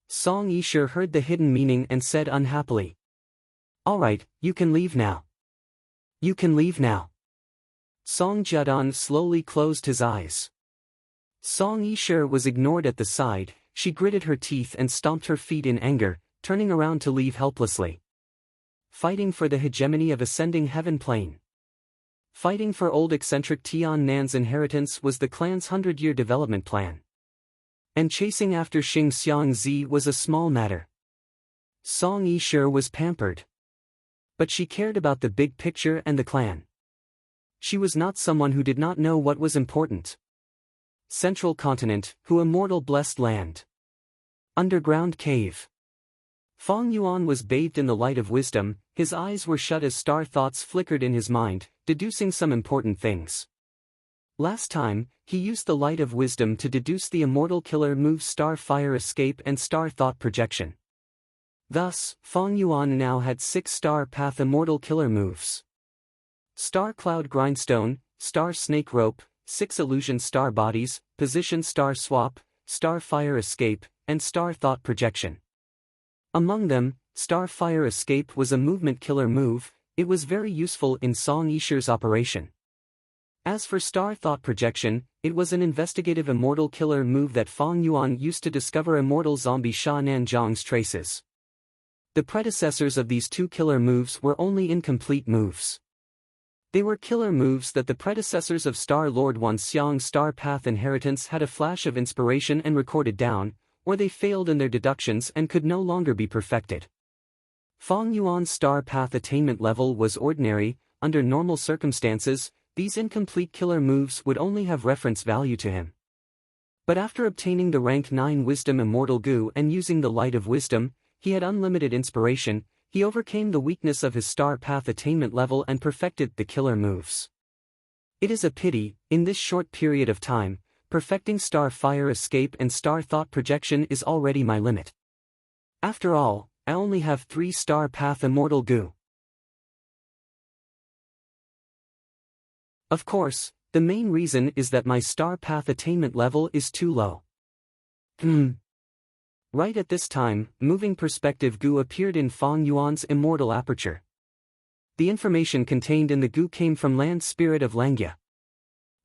Song Yisher heard the hidden meaning and said unhappily. Alright, you can leave now. You can leave now. Song Jiadan slowly closed his eyes. Song Yisher was ignored at the side. She gritted her teeth and stomped her feet in anger, turning around to leave helplessly. Fighting for the hegemony of ascending heaven plane. Fighting for old eccentric Tian Nan's inheritance was the clan's 100-year development plan. And chasing after Xing Xiangzi was a small matter. Song Yisher was pampered. But she cared about the big picture and the clan. She was not someone who did not know what was important. Central continent, who immortal blessed land. Underground cave. Fong Yuan was bathed in the light of wisdom, his eyes were shut as star thoughts flickered in his mind, deducing some important things. Last time, he used the light of wisdom to deduce the immortal killer move Star Fire Escape and Star Thought Projection. Thus, Fong Yuan now had 6 Star Path immortal killer moves. Star Cloud Grindstone, Star Snake Rope, 6 Illusion Star Bodies, Position Star Swap, Star Fire Escape, and Star Thought Projection. Among them, Star Fire Escape was a movement killer move. It was very useful in Song Yisher's operation. As for Star Thought Projection, it was an investigative immortal killer move that Fong Yuan used to discover immortal zombie Sha Nanzhang's traces. The predecessors of these 2 killer moves were only incomplete moves. They were killer moves that the predecessors of Star Lord Wan Xiang's Star Path Inheritance had a flash of inspiration and recorded down, or they failed in their deductions and could no longer be perfected. Fong Yuan's Star Path attainment level was ordinary. Under normal circumstances, these incomplete killer moves would only have reference value to him. But after obtaining the rank 9 Wisdom Immortal Gu and using the Light of Wisdom, he had unlimited inspiration. He overcame the weakness of his Star Path attainment level and perfected the killer moves. It is a pity, in this short period of time, perfecting star fire escape and star thought projection is already my limit. After all, I only have 3 star path immortal goo. Of course, the main reason is that my star path attainment level is too low. Right at this time, moving perspective goo appeared in Fong Yuan's immortal aperture. The information contained in the goo came from Land Spirit of Langya.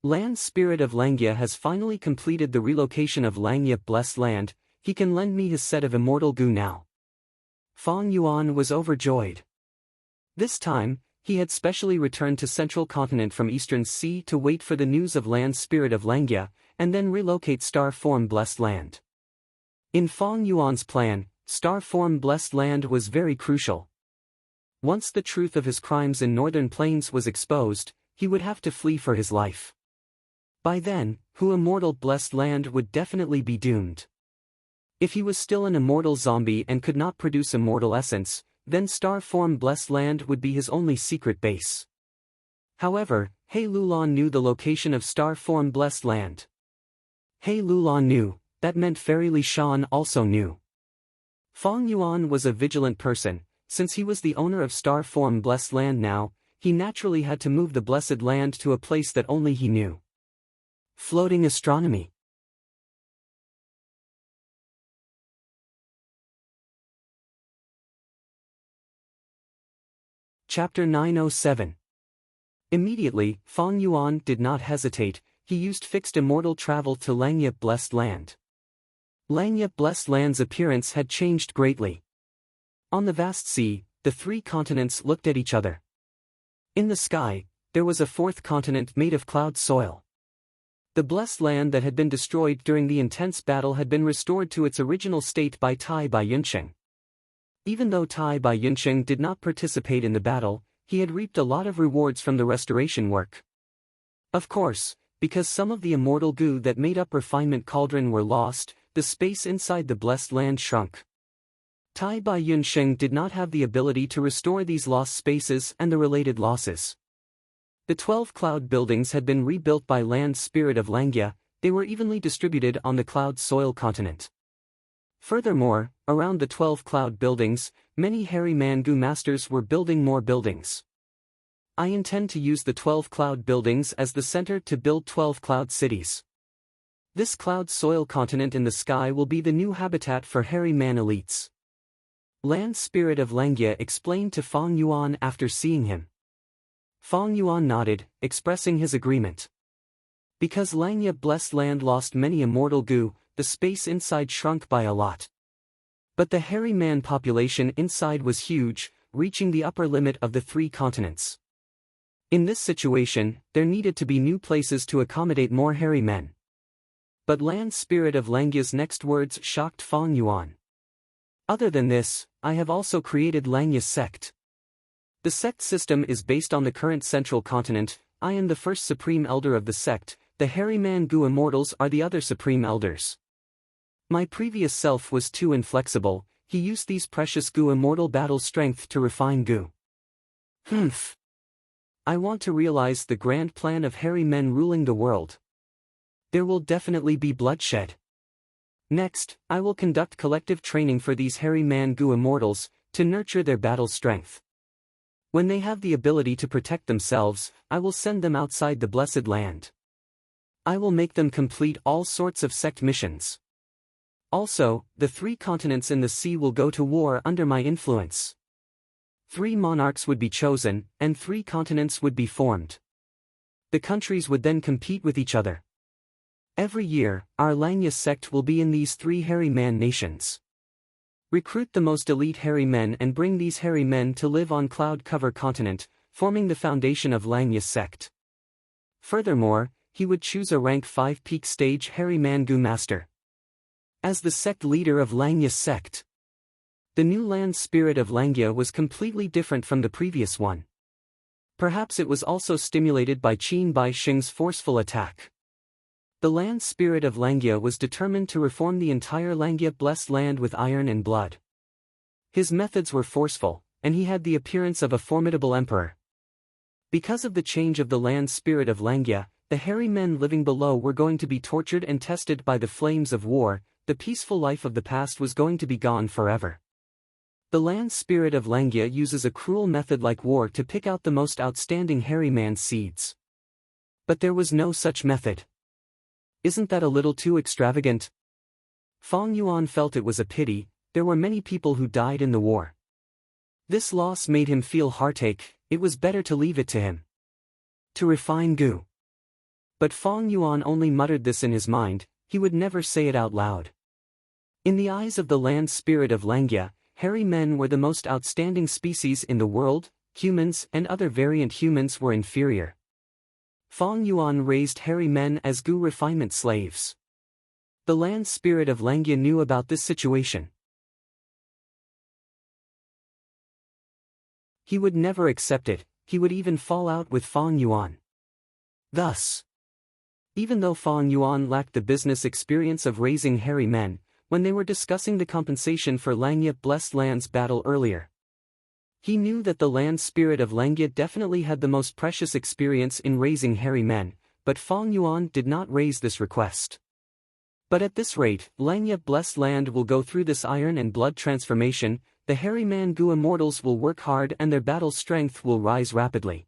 Land Spirit of Langya has finally completed the relocation of Langya Blessed Land. He can lend me his set of immortal goo now. Fong Yuan was overjoyed. This time, he had specially returned to Central Continent from Eastern Sea to wait for the news of Land Spirit of Langya, and then relocate Star Form Blessed Land. In Fong Yuan's plan, Star Form Blessed Land was very crucial. Once the truth of his crimes in Northern Plains was exposed, he would have to flee for his life. By then, immortal Blessed Land would definitely be doomed. If he was still an immortal zombie and could not produce immortal essence, then Star Form Blessed Land would be his only secret base. However, He Lulan knew the location of Star Form Blessed Land. He Lulan knew, that meant Fairy Li Shan also knew. Fong Yuan was a vigilant person. Since he was the owner of Star Form Blessed Land now, he naturally had to move the Blessed Land to a place that only he knew. Floating astronomy. Chapter 907. Immediately, Fong Yuan did not hesitate. He used fixed immortal travel to Langya Blessed Land. Langya Blessed Land's appearance had changed greatly. On the vast sea, the 3 continents looked at each other. In the sky, there was a 4th continent made of cloud soil. The Blessed Land that had been destroyed during the intense battle had been restored to its original state by Tai Bai Yunsheng. Even though Tai Bai Yunsheng did not participate in the battle, he had reaped a lot of rewards from the restoration work. Of course, because some of the immortal goo that made up Refinement Cauldron were lost, the space inside the Blessed Land shrunk. Tai Bai Yunsheng did not have the ability to restore these lost spaces and the related losses. The 12 cloud buildings had been rebuilt by Land Spirit of Langya. They were evenly distributed on the cloud soil continent. Furthermore, around the 12 cloud buildings, many hairy man-goo masters were building more buildings. I intend to use the 12 cloud buildings as the center to build 12 cloud cities. This cloud soil continent in the sky will be the new habitat for hairy man elites. Land Spirit of Langya explained to Fong Yuan after seeing him. Fong Yuan nodded, expressing his agreement. Because Langya Blessed Land lost many immortal goo, the space inside shrunk by a lot. But the hairy man population inside was huge, reaching the upper limit of the 3 continents. In this situation, there needed to be new places to accommodate more hairy men. But Land Spirit of Langya's next words shocked Fong Yuan. Other than this, I have also created Langya's sect. The sect system is based on the current central continent. I am the first supreme elder of the sect. The hairy man goo immortals are the other supreme elders. My previous self was too inflexible. He used these precious goo immortal battle strength to refine goo. I want to realize the grand plan of hairy men ruling the world. There will definitely be bloodshed. Next, I will conduct collective training for these hairy man goo immortals, to nurture their battle strength. When they have the ability to protect themselves, I will send them outside the Blessed Land. I will make them complete all sorts of sect missions. Also, the 3 continents in the sea will go to war under my influence. 3 monarchs would be chosen, and 3 continents would be formed. The countries would then compete with each other. Every year, our Langya sect will be in these 3 hairy man nations. Recruit the most elite hairy men and bring these hairy men to live on Cloud Cover Continent, forming the foundation of Langya sect. Furthermore, he would choose a rank 5 peak stage hairy man goo master as the sect leader of Langya sect. The new Land Spirit of Langya was completely different from the previous one. Perhaps it was also stimulated by Qin Bai Sheng's forceful attack. The Land Spirit of Langya was determined to reform the entire Langya Blessed Land with iron and blood. His methods were forceful, and he had the appearance of a formidable emperor. Because of the change of the land spirit of Langya, the hairy men living below were going to be tortured and tested by the flames of war. The peaceful life of the past was going to be gone forever. The land spirit of Langya uses a cruel method like war to pick out the most outstanding hairy man's seeds. But there was no such method. Isn't that a little too extravagant? Fong Yuan felt it was a pity. There were many people who died in the war. This loss made him feel heartache. It was better to leave it to him to refine Gu. But Fong Yuan only muttered this in his mind, he would never say it out loud. In the eyes of the land spirit of Langya, hairy men were the most outstanding species in the world. Humans and other variant humans were inferior. Fong Yuan raised hairy men as Gu refinement slaves. The land spirit of Langya knew about this situation. He would never accept it, he would even fall out with Fong Yuan. Thus, even though Fong Yuan lacked the business experience of raising hairy men, when they were discussing the compensation for Langya Blessed Land's battle earlier, he knew that the land spirit of Langya definitely had the most precious experience in raising hairy men, but Fong Yuan did not raise this request. But at this rate, Langya Blessed Land will go through this iron and blood transformation. The hairy man Gu immortals will work hard and their battle strength will rise rapidly.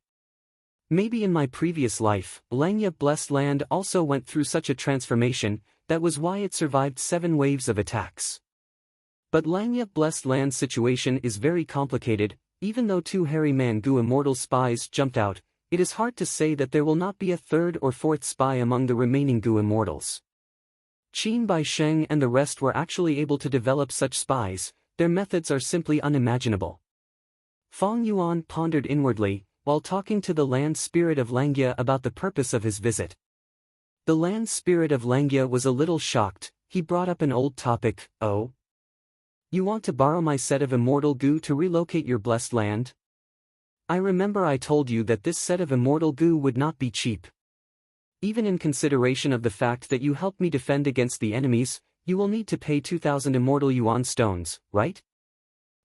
Maybe in my previous life, Langya Blessed Land also went through such a transformation, that was why it survived 7 waves of attacks. But Langya Blessed Land's situation is very complicated. Even though 2 hairy man Gu immortal spies jumped out, it is hard to say that there will not be a 3rd or 4th spy among the remaining Gu immortals. Qin Bai Sheng and the rest were actually able to develop such spies. Their methods are simply unimaginable. Fong Yuan pondered inwardly, while talking to the land spirit of Langya about the purpose of his visit. The land spirit of Langya was a little shocked. He brought up an old topic. Oh? You want to borrow my set of immortal Gu to relocate your blessed land? I remember I told you that this set of immortal Gu would not be cheap. Even in consideration of the fact that you helped me defend against the enemies, you will need to pay 2,000 immortal yuan stones, right?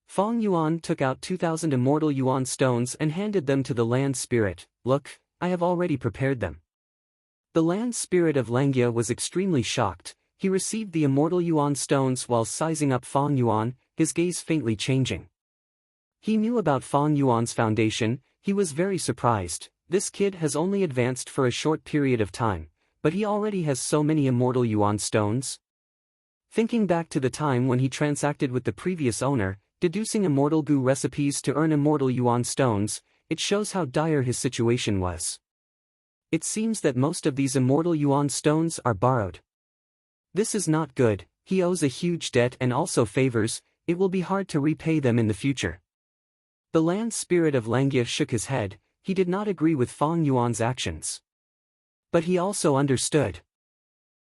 Fong Yuan took out 2,000 immortal yuan stones and handed them to the land spirit. Look, I have already prepared them. The land spirit of Langya was extremely shocked. He received the immortal yuan stones while sizing up Fong Yuan, his gaze faintly changing. He knew about Fong Yuan's foundation. He was very surprised. This kid has only advanced for a short period of time, but he already has so many immortal yuan stones. Thinking back to the time when he transacted with the previous owner, deducing immortal Gu recipes to earn immortal yuan stones, it shows how dire his situation was. It seems that most of these immortal yuan stones are borrowed. This is not good. He owes a huge debt and also favors. It will be hard to repay them in the future. The land spirit of Langya shook his head. He did not agree with Fong Yuan's actions. But he also understood.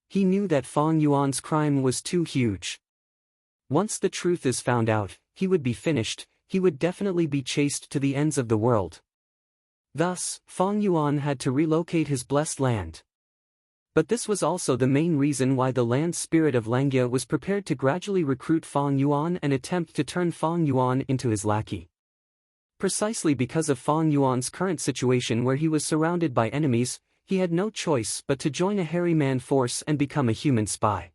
He knew that Fong Yuan's crime was too huge. Once the truth is found out, he would be finished. He would definitely be chased to the ends of the world. Thus, Fong Yuan had to relocate his blessed land. But this was also the main reason why the land spirit of Langya was prepared to gradually recruit Fong Yuan and attempt to turn Fong Yuan into his lackey. Precisely because of Fong Yuan's current situation where he was surrounded by enemies, he had no choice but to join a hairy man force and become a human spy.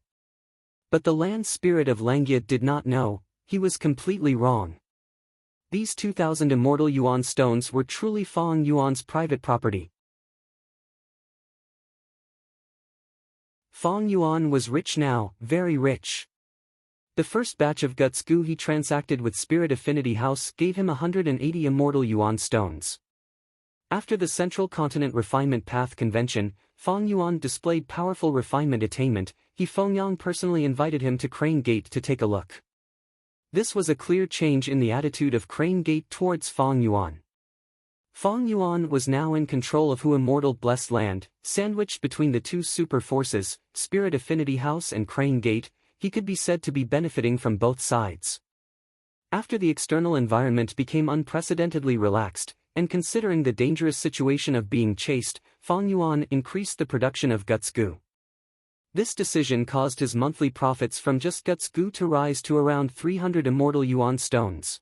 But the land spirit of Langya did not know. He was completely wrong. These 2,000 immortal yuan stones were truly Fong Yuan's private property. Fong Yuan was rich now, very rich. The first batch of Guts Gu he transacted with Spirit Affinity House gave him 180 immortal yuan stones. After the Central Continent Refinement Path Convention, Fong Yuan displayed powerful refinement attainment. Fong Yang personally invited him to Crane Gate to take a look. This was a clear change in the attitude of Crane Gate towards Fong Yuan. Fong Yuan was now in control of Hu Immortal Blessed Land, sandwiched between the two super forces, Spirit Affinity House and Crane Gate. He could be said to be benefiting from both sides. After the external environment became unprecedentedly relaxed, and considering the dangerous situation of being chased, Fong Yuan increased the production of Guts Gu. This decision caused his monthly profits from just Guts Gu to rise to around 300 immortal yuan stones.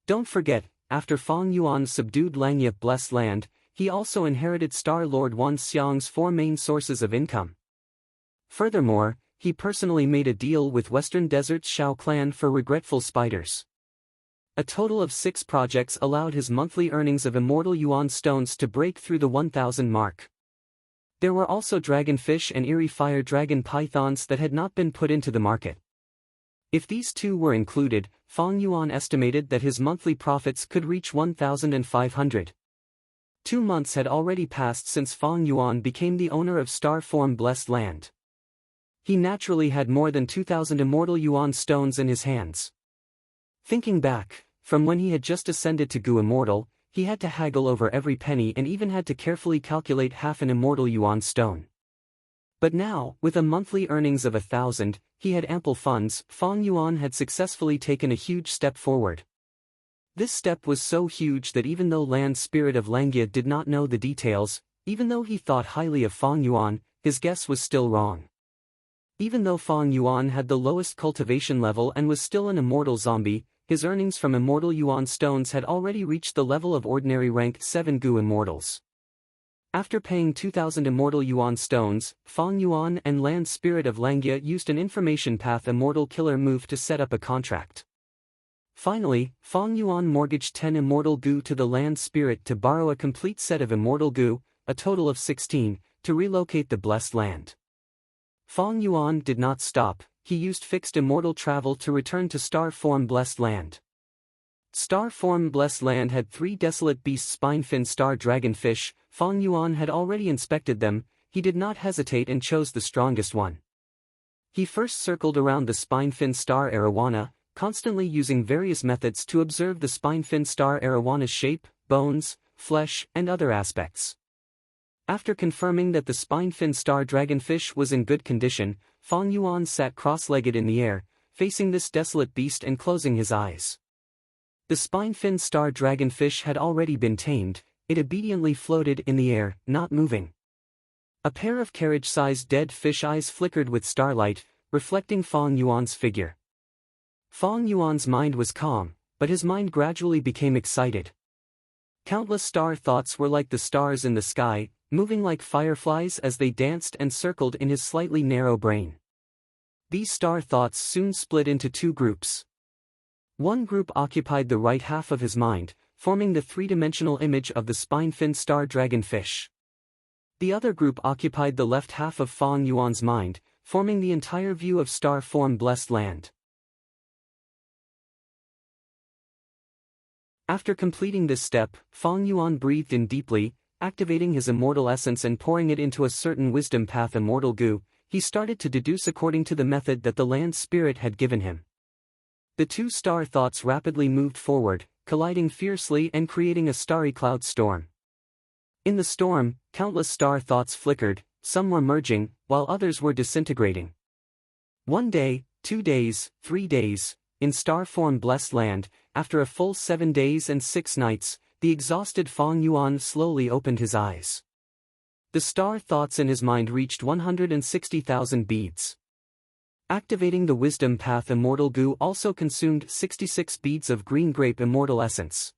Don't forget, after Fang Yuan subdued Langya Blessed Land, he also inherited Star Lord Wan Xiang's 4 main sources of income. Furthermore, he personally made a deal with Western Desert's Shao clan for regretful spiders. A total of 6 projects allowed his monthly earnings of immortal yuan stones to break through the 1,000 mark. There were also dragonfish and eerie fire dragon pythons that had not been put into the market. If these 2 were included, Fang Yuan estimated that his monthly profits could reach 1,500. 2 months had already passed since Fang Yuan became the owner of Star Form Blessed Land. He naturally had more than 2,000 immortal yuan stones in his hands. Thinking back, from when he had just ascended to Gu Immortal, he had to haggle over every penny and even had to carefully calculate half an immortal yuan stone. But now, with a monthly earnings of 1,000, he had ample funds. Fang Yuan had successfully taken a huge step forward. This step was so huge that even though Land Spirit of Langya did not know the details, even though he thought highly of Fang Yuan, his guess was still wrong. Even though Fang Yuan had the lowest cultivation level and was still an immortal zombie, his earnings from immortal yuan stones had already reached the level of ordinary rank 7 Gu immortals. After paying 2,000 immortal yuan stones, Fang Yuan and Land Spirit of Langya used an information path immortal killer move to set up a contract. Finally, Fang Yuan mortgaged 10 immortal Gu to the Land Spirit to borrow a complete set of immortal Gu, a total of 16, to relocate the Blessed Land. Fang Yuan did not stop. He used fixed immortal travel to return to Star Form Blessed Land. Star Form Blessed Land had 3 desolate beasts spine-fin star dragonfish. Fang Yuan had already inspected them. He did not hesitate and chose the strongest one. He first circled around the spine-fin star arowana, constantly using various methods to observe the spine-fin star arawana's shape, bones, flesh, and other aspects. After confirming that the spine-fin star dragonfish was in good condition, Fang Yuan sat cross-legged in the air, facing this desolate beast and closing his eyes. The spine-fin star dragonfish had already been tamed. It obediently floated in the air, not moving. A pair of carriage-sized dead fish eyes flickered with starlight, reflecting Fang Yuan's figure. Fang Yuan's mind was calm, but his mind gradually became excited. Countless star thoughts were like the stars in the sky, moving like fireflies as they danced and circled in his slightly narrow brain. These star thoughts soon split into 2 groups. One group occupied the right half of his mind, forming the 3-dimensional image of the spine-fin star dragonfish. The other group occupied the left half of Fang Yuan's mind, forming the entire view of Star Form Blessed Land. After completing this step, Fang Yuan breathed in deeply, activating his immortal essence and pouring it into a certain wisdom path immortal Gu. He started to deduce according to the method that the Land Spirit had given him. The 2 star thoughts rapidly moved forward, colliding fiercely and creating a starry cloud storm. In the storm, countless star thoughts flickered, some were merging, while others were disintegrating. 1 day, 2 days, 3 days, in Star Form Blessed Land, after a full 7 days and 6 nights, the exhausted Fang Yuan slowly opened his eyes. The star thoughts in his mind reached 160,000 beads. Activating the wisdom path immortal Gu also consumed 66 beads of green grape immortal essence.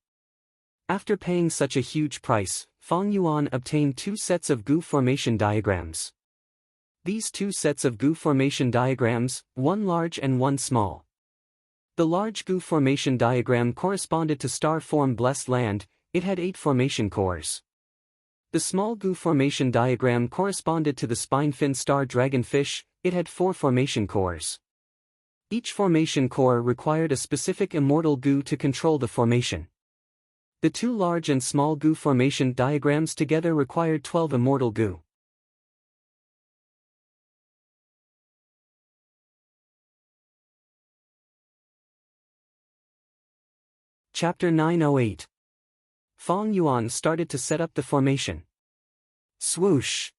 After paying such a huge price, Fang Yuan obtained 2 sets of Gu formation diagrams. These 2 sets of Gu formation diagrams, one large and one small. The large Gu formation diagram corresponded to Star Form Blessed Land. It had 8 formation cores. The small Gu formation diagram corresponded to the spine-fin star dragonfish. It had 4 formation cores. Each formation core required a specific immortal Gu to control the formation. The 2 large and small Gu formation diagrams together required 12 immortal Gu. Chapter 908. Fang Yuan started to set up the formation. Swoosh!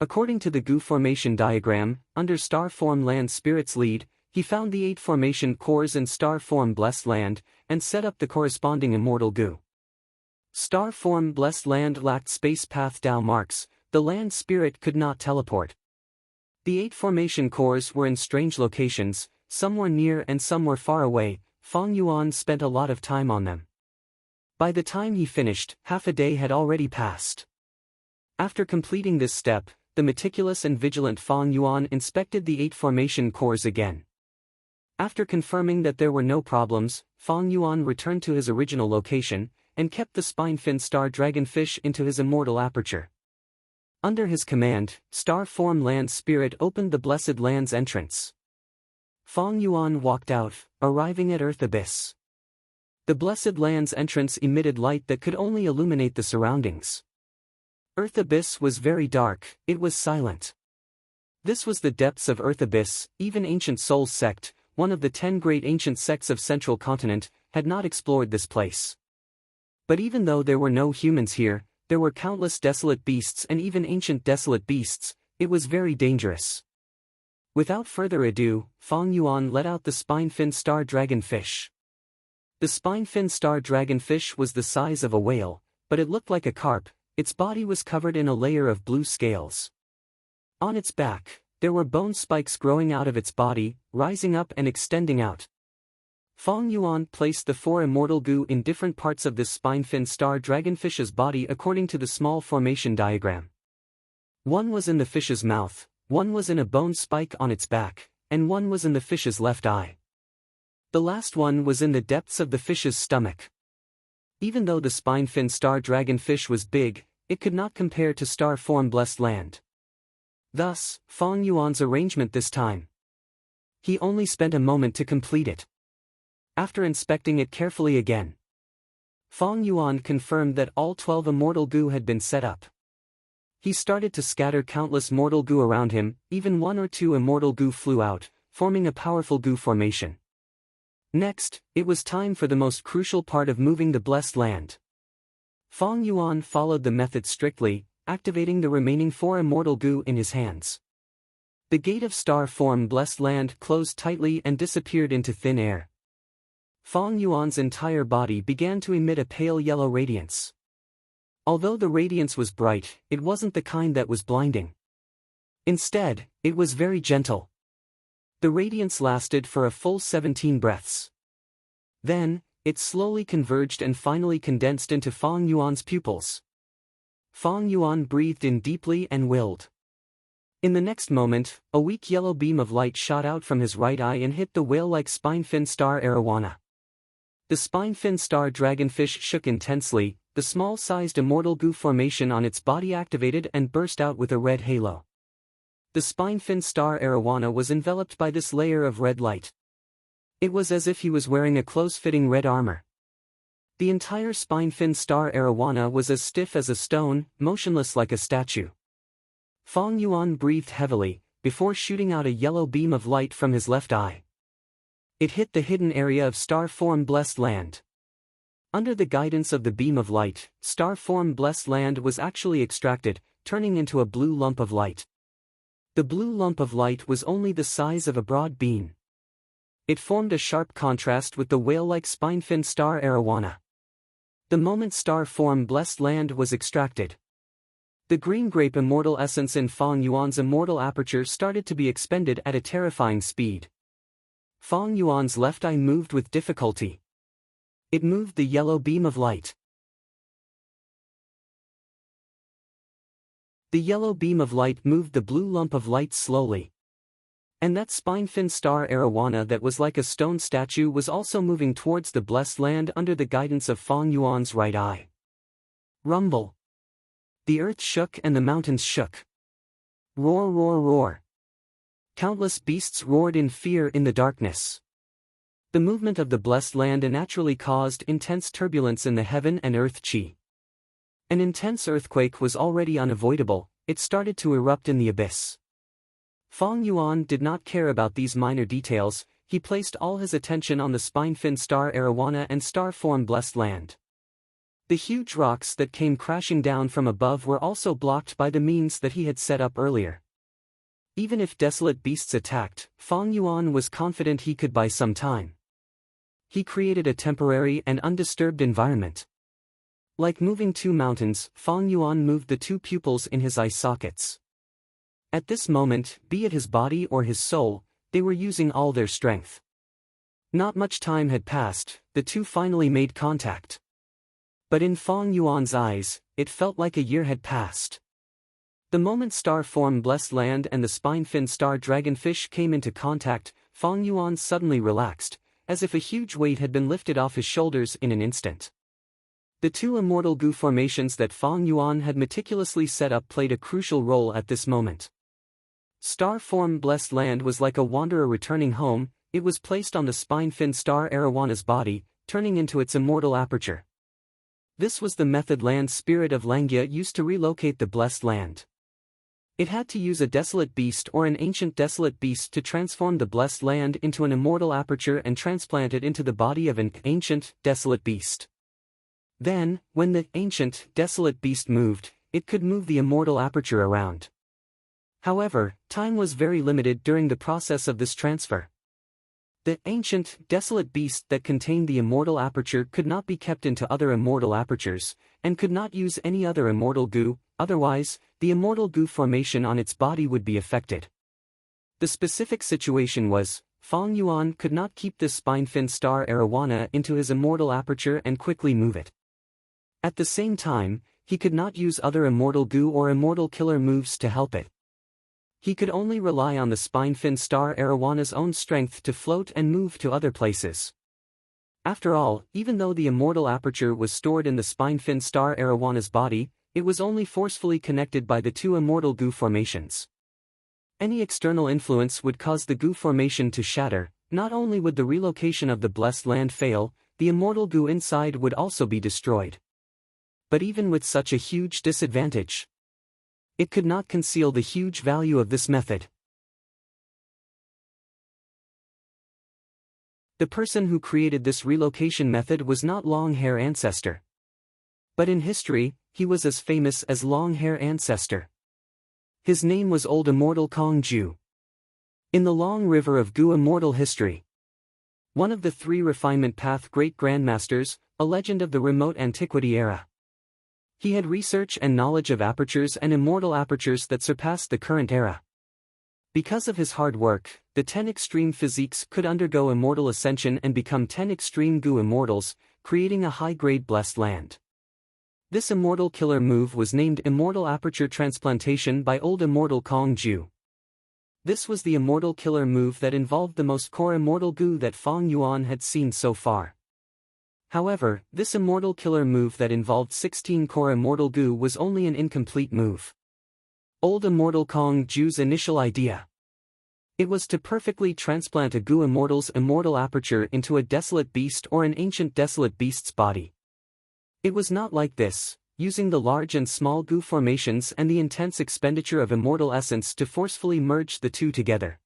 According to the Gu formation diagram, under Star Form Land Spirit's lead, he found the 8 formation cores in Star Form Blessed Land, and set up the corresponding immortal Gu. Star Form Blessed Land lacked space path Dao marks. The Land Spirit could not teleport. The 8 formation cores were in strange locations, some were near and some were far away. Fang Yuan spent a lot of time on them. By the time he finished, half a day had already passed. After completing this step, the meticulous and vigilant Fang Yuan inspected the 8 formation cores again. After confirming that there were no problems, Fang Yuan returned to his original location, and kept the spine-fin star dragonfish into his immortal aperture. Under his command, Star Form Land Spirit opened the Blessed Land's entrance. Fang Yuan walked out, arriving at Earth Abyss. The Blessed Land's entrance emitted light that could only illuminate the surroundings. Earth Abyss was very dark, it was silent. This was the depths of Earth Abyss. Even Ancient Souls Sect, one of the 10 great ancient sects of Central Continent, had not explored this place. But even though there were no humans here, there were countless desolate beasts and even ancient desolate beasts. It was very dangerous. Without further ado, Fang Yuan let out the spine-fin star dragonfish. The spine-fin star dragonfish was the size of a whale, but it looked like a carp. Its body was covered in a layer of blue scales. On its back, there were bone spikes growing out of its body, rising up and extending out. Fang Yuan placed the 4 immortal goo in different parts of this spine-fin star dragonfish's body according to the small formation diagram. One was in the fish's mouth, one was in a bone spike on its back, and one was in the fish's left eye. The last one was in the depths of the fish's stomach. Even though the spine-fin star dragonfish was big, it could not compare to Star Form Blessed Land. Thus, Fang Yuan's arrangement this time. He only spent a moment to complete it. After inspecting it carefully again, Fang Yuan confirmed that all 12 immortal goo had been set up. He started to scatter countless mortal goo around him, even 1 or 2 immortal goo flew out, forming a powerful goo formation. Next, it was time for the most crucial part of moving the Blessed Land. Fang Yuan followed the method strictly, activating the remaining 4 immortal goo in his hands. The gate of Star Form Blessed Land closed tightly and disappeared into thin air. Fang Yuan's entire body began to emit a pale yellow radiance. Although the radiance was bright, it wasn't the kind that was blinding. Instead, it was very gentle. The radiance lasted for a full 17 breaths. Then, it slowly converged and finally condensed into Fang Yuan's pupils. Fang Yuan breathed in deeply and willed. In the next moment, a weak yellow beam of light shot out from his right eye and hit the whale-like spine-fin star arowana. The spine-fin star dragonfish shook intensely, the small-sized immortal goo formation on its body activated and burst out with a red halo. The spine-fin star arowana was enveloped by this layer of red light. It was as if he was wearing a close-fitting red armor. The entire spine-fin star arowana was as stiff as a stone, motionless like a statue. Fang Yuan breathed heavily, before shooting out a yellow beam of light from his left eye. It hit the hidden area of Star Form Blessed Land. Under the guidance of the beam of light, Star Form Blessed Land was actually extracted, turning into a blue lump of light. The blue lump of light was only the size of a broad bean. It formed a sharp contrast with the whale-like spine-fin star arowana. The moment Star Form Blessed Land was extracted, the green grape immortal essence in Fang Yuan's immortal aperture started to be expended at a terrifying speed. Fang Yuan's left eye moved with difficulty. It moved the yellow beam of light. The yellow beam of light moved the blue lump of light slowly. And that spine-fin star arowana that was like a stone statue was also moving towards the Blessed Land under the guidance of Fang Yuan's right eye. Rumble. The earth shook and the mountains shook. Roar, roar, roar. Countless beasts roared in fear in the darkness. The movement of the Blessed Land naturally caused intense turbulence in the heaven and earth chi. An intense earthquake was already unavoidable, it started to erupt in the abyss. Fang Yuan did not care about these minor details, he placed all his attention on the spine-fin star arowana and Star Form Blessed Land. The huge rocks that came crashing down from above were also blocked by the means that he had set up earlier. Even if desolate beasts attacked, Fang Yuan was confident he could buy some time. He created a temporary and undisturbed environment. Like moving 2 mountains, Fang Yuan moved the 2 pupils in his eye sockets. At this moment, be it his body or his soul, they were using all their strength. Not much time had passed, the 2 finally made contact. But in Fong Yuan's eyes, it felt like a year had passed. The moment star form blessed land and the spine-fin star dragonfish came into contact, Fong Yuan suddenly relaxed, as if a huge weight had been lifted off his shoulders in an instant. The two immortal goo formations that Fong Yuan had meticulously set up played a crucial role at this moment. Star form blessed land was like a wanderer returning home. It was placed on the spine-fin star arowana's body, turning into its immortal aperture. This was the method land spirit of Langya used to relocate the blessed land. It had to use a desolate beast or an ancient desolate beast to transform the blessed land into an immortal aperture and transplant it into the body of an ancient, desolate beast. Then, when the ancient, desolate beast moved, it could move the immortal aperture around. However, time was very limited during the process of this transfer. The ancient, desolate beast that contained the immortal aperture could not be kept into other immortal apertures, and could not use any other immortal goo, otherwise, the immortal goo formation on its body would be affected. The specific situation was, Fong Yuan could not keep this spine-fin star arowana into his immortal aperture and quickly move it. At the same time, he could not use other immortal goo or immortal killer moves to help it. He could only rely on the spine-fin star arawana's own strength to float and move to other places. After all, even though the immortal aperture was stored in the spine-fin star arawana's body, it was only forcefully connected by the two immortal goo formations. Any external influence would cause the goo formation to shatter. Not only would the relocation of the blessed land fail, the immortal goo inside would also be destroyed. But even with such a huge disadvantage, it could not conceal the huge value of this method. The person who created this relocation method was not long-hair ancestor. But in history, he was as famous as long-hair ancestor. His name was Old Immortal Kong Ju. In the long river of Gu immortal history, one of the three refinement path great grandmasters, a legend of the remote antiquity era. He had research and knowledge of apertures and immortal apertures that surpassed the current era. Because of his hard work, the 10 extreme physiques could undergo immortal ascension and become 10 extreme Gu immortals, creating a high-grade blessed land. This immortal killer move was named Immortal Aperture Transplantation by Old Immortal Kong Ju. This was the immortal killer move that involved the most core immortal Gu that Fong Yuan had seen so far. However, this immortal killer move that involved 16 core immortal goo was only an incomplete move. Old Immortal Kong Ju's initial idea. It was to perfectly transplant a goo immortal's immortal aperture into a desolate beast or an ancient desolate beast's body. It was not like this, using the large and small goo formations and the intense expenditure of immortal essence to forcefully merge the two together.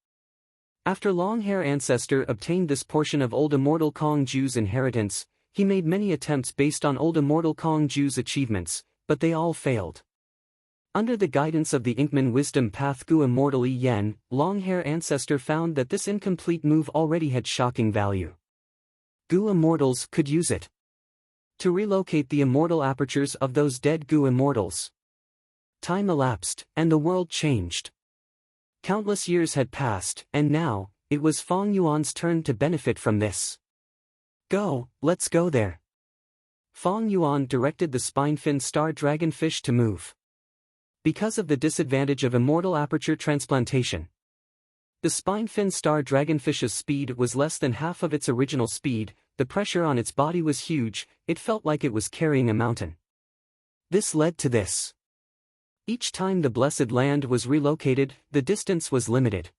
After Long-Hair Ancestor obtained this portion of Old Immortal Kong Ju's inheritance, he made many attempts based on Old Immortal Kong Ju's achievements, but they all failed. Under the guidance of the Inkman Wisdom Path Gu Immortal Yen, Long-Hair Ancestor found that this incomplete move already had shocking value. Gu Immortals could use it to relocate the immortal apertures of those dead Gu Immortals. Time elapsed, and the world changed. Countless years had passed, and now, it was Fong Yuan's turn to benefit from this. Go, let's go there. Fong Yuan directed the spine-fin star dragonfish to move. Because of the disadvantage of immortal aperture transplantation, the spine-fin star dragonfish's speed was less than half of its original speed. The pressure on its body was huge, it felt like it was carrying a mountain. This led to this. Each time the blessed land was relocated, the distance was limited.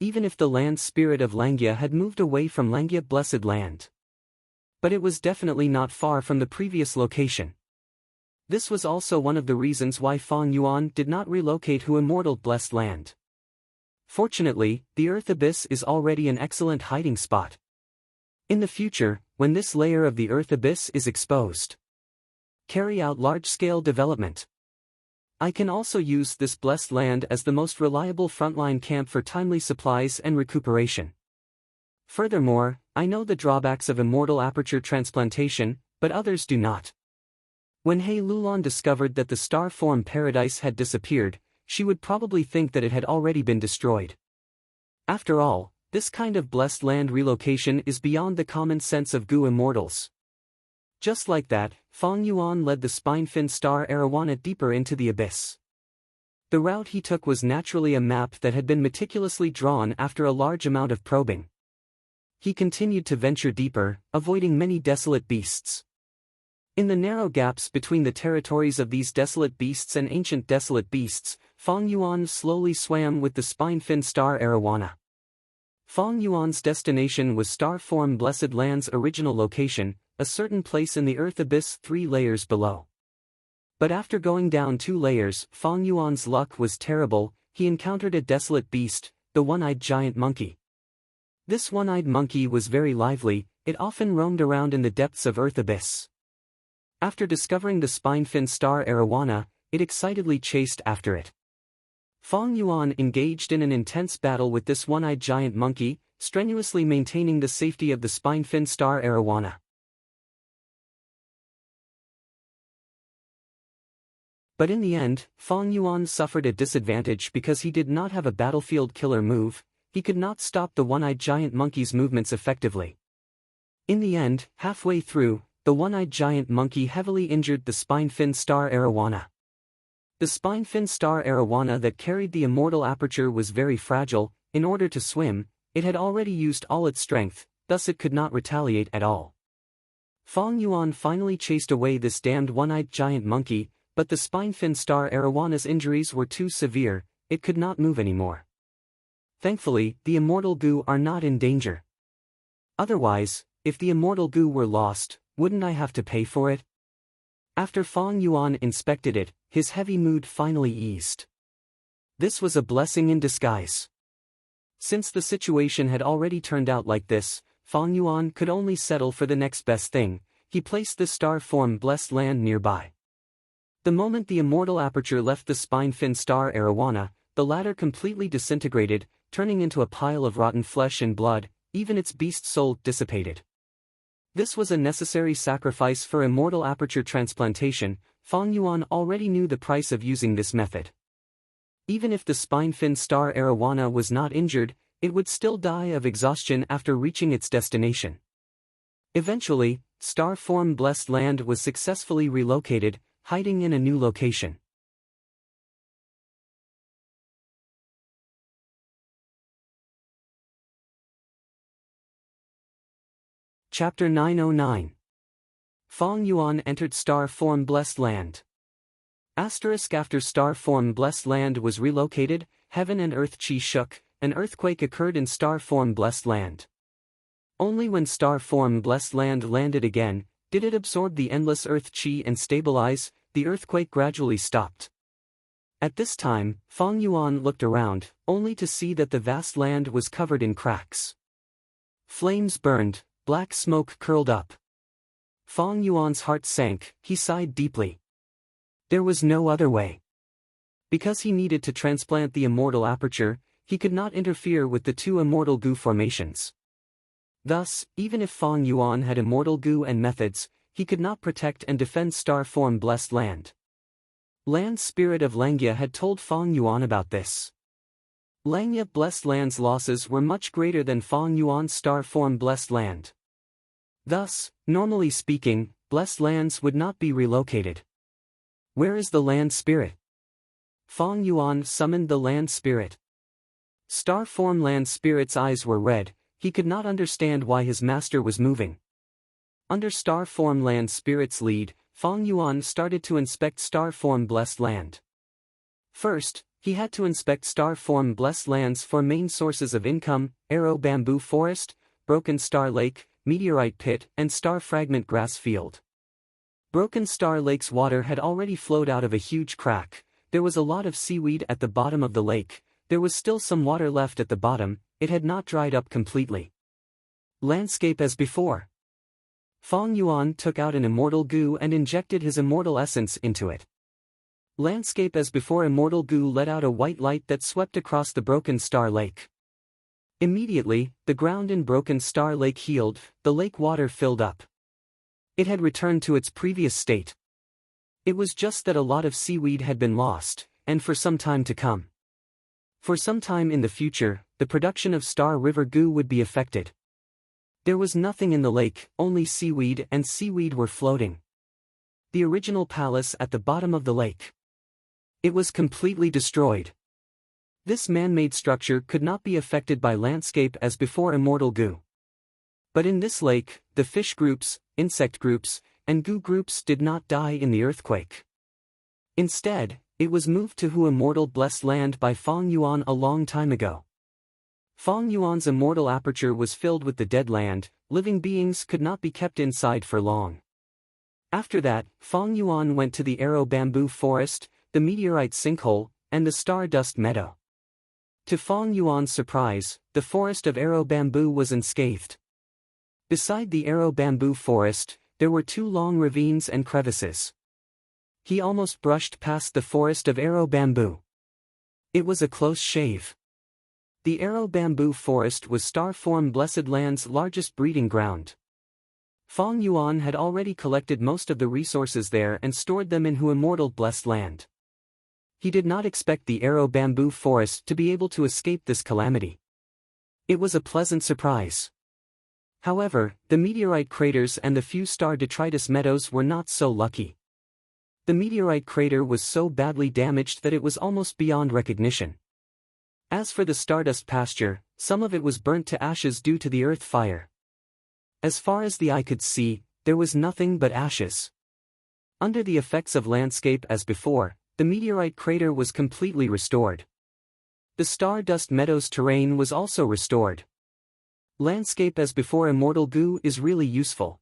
Even if the land spirit of Langya had moved away from Langya blessed land. But it was definitely not far from the previous location. This was also one of the reasons why Fong Yuan did not relocate Hu immortal blessed land. Fortunately, the Earth Abyss is already an excellent hiding spot. In the future, when this layer of the Earth Abyss is exposed, carry out large-scale development. I can also use this blessed land as the most reliable frontline camp for timely supplies and recuperation. Furthermore, I know the drawbacks of immortal aperture transplantation, but others do not. When He Lulon discovered that the star form paradise had disappeared, she would probably think that it had already been destroyed. After all, this kind of blessed land relocation is beyond the common sense of Gu immortals. Just like that, Fong Yuan led the spine-fin star arowana deeper into the abyss. The route he took was naturally a map that had been meticulously drawn after a large amount of probing. He continued to venture deeper, avoiding many desolate beasts. In the narrow gaps between the territories of these desolate beasts and ancient desolate beasts, Fong Yuan slowly swam with the spine-fin star arowana. Fong Yuan's destination was Star-Form Blessed Land's original location, a certain place in the earth abyss 3 layers below. But after going down 2 layers, Fong Yuan's luck was terrible. He encountered a desolate beast, the one-eyed giant monkey. This one-eyed monkey was very lively, it often roamed around in the depths of earth abyss. After discovering the spine-fin star arowana, it excitedly chased after it. Fong Yuan engaged in an intense battle with this one-eyed giant monkey, strenuously maintaining the safety of the spine-fin star arowana. But in the end, Fong Yuan suffered a disadvantage because he did not have a battlefield killer move. He could not stop the one-eyed giant monkey's movements effectively. In the end, halfway through, the one-eyed giant monkey heavily injured the spine-fin star arowana. The spine-fin star arowana that carried the immortal aperture was very fragile. In order to swim, it had already used all its strength, thus it could not retaliate at all. Fong Yuan finally chased away this damned one-eyed giant monkey, but the spine-fin star arawana's injuries were too severe, it could not move anymore. Thankfully, the immortal goo are not in danger. Otherwise, if the immortal goo were lost, wouldn't I have to pay for it? After Fong Yuan inspected it, his heavy mood finally eased. This was a blessing in disguise. Since the situation had already turned out like this, Fong Yuan could only settle for the next best thing. He placed the star-form blessed land nearby. The moment the immortal aperture left the spine-fin star arowana, the latter completely disintegrated, turning into a pile of rotten flesh and blood. Even its beast soul dissipated. This was a necessary sacrifice for immortal aperture transplantation. Fong Yuan already knew the price of using this method. Even if the spine-fin star arowana was not injured, it would still die of exhaustion after reaching its destination. Eventually, star-form blessed land was successfully relocated, hiding in a new location. Chapter 909. Fong Yuan entered Star-Form Blessed Land. After Star-Form Blessed Land was relocated, heaven and earth chi shook, an earthquake occurred in Star-Form Blessed Land. Only when Star-Form Blessed Land landed again, did it absorb the endless earth chi and stabilize. The earthquake gradually stopped. At this time, Fong Yuan looked around, only to see that the vast land was covered in cracks. Flames burned. Black smoke curled up. Fong Yuan's heart sank, he sighed deeply. There was no other way. Because he needed to transplant the immortal aperture, he could not interfere with the 2 immortal goo formations. Thus, even if Fong Yuan had immortal goo and methods, he could not protect and defend star-form blessed land. Land Spirit of Langya had told Fong Yuan about this. Langya Blessed Land's losses were much greater than Fong Yuan's star-form Blessed Land. Thus, normally speaking, Blessed Lands would not be relocated. Where is the Land Spirit? Fong Yuan summoned the Land Spirit. Star-form Land Spirit's eyes were red, he could not understand why his master was moving. Under Star-form Land Spirit's lead, Fong Yuan started to inspect Star-form Blessed Land. First, he had to inspect star-form blessed lands for main sources of income: Arrow Bamboo Forest, Broken Star Lake, Meteorite Pit, and Star Fragment Grass Field. Broken Star Lake's water had already flowed out of a huge crack. There was a lot of seaweed at the bottom of the lake. There was still some water left at the bottom, it had not dried up completely. Landscape as before. Fong Yuan took out an immortal goo and injected his immortal essence into it. Landscape as before. Immortal goo let out a white light that swept across the Broken Star Lake. Immediately, the ground in Broken Star Lake healed, the lake water filled up. It had returned to its previous state. It was just that a lot of seaweed had been lost, and for some time to come. For some time in the future, the production of Star River goo would be affected. There was nothing in the lake, only seaweed, and seaweed were floating. The original palace at the bottom of the lake. It was completely destroyed. This man-made structure could not be affected by landscape as before immortal goo. But in this lake, the fish groups, insect groups, and goo groups did not die in the earthquake. Instead, it was moved to Hu immortal blessed land by Feng Yuan a long time ago. Feng Yuan's immortal aperture was filled with the dead land, living beings could not be kept inside for long. After that, Feng Yuan went to the arrow bamboo forest, the meteorite sinkhole, and the stardust meadow. To Feng Yuan's surprise, the forest of arrow bamboo was unscathed. Beside the arrow bamboo forest, there were 2 long ravines and crevices. He almost brushed past the forest of arrow bamboo. It was a close shave. The arrow bamboo forest was Starform Blessed Land's largest breeding ground. Feng Yuan had already collected most of the resources there and stored them in Hu immortal blessed land. He did not expect the arrow bamboo forest to be able to escape this calamity. It was a pleasant surprise. However, the meteorite craters and the few star detritus meadows were not so lucky. The meteorite crater was so badly damaged that it was almost beyond recognition. As for the stardust pasture, some of it was burnt to ashes due to the earth fire. As far as the eye could see, there was nothing but ashes. Under the effects of landscape as before, the meteorite crater was completely restored. The stardust meadows terrain was also restored. Landscape as before immortal goo is really useful.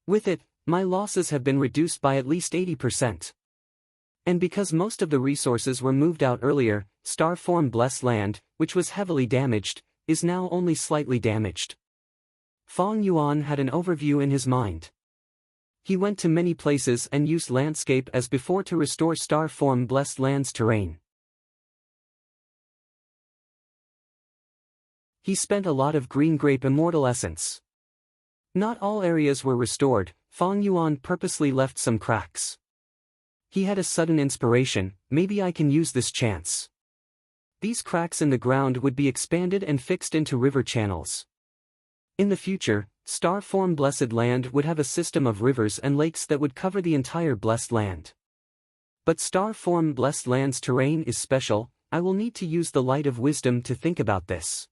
With it, my losses have been reduced by at least 80%. And because most of the resources were moved out earlier, Starform Blessed Land, which was heavily damaged, is now only slightly damaged. Feng Yuan had an overview in his mind. He went to many places and used landscape as before to restore Starform Blessed Land's terrain. He spent a lot of green grape immortal essence. Not all areas were restored, Feng Yuan purposely left some cracks. He had a sudden inspiration, maybe I can use this chance. These cracks in the ground would be expanded and fixed into river channels. In the future, Starform Blessed Land would have a system of rivers and lakes that would cover the entire blessed land. But Starform Blessed Land's terrain is special, I will need to use the light of wisdom to think about this.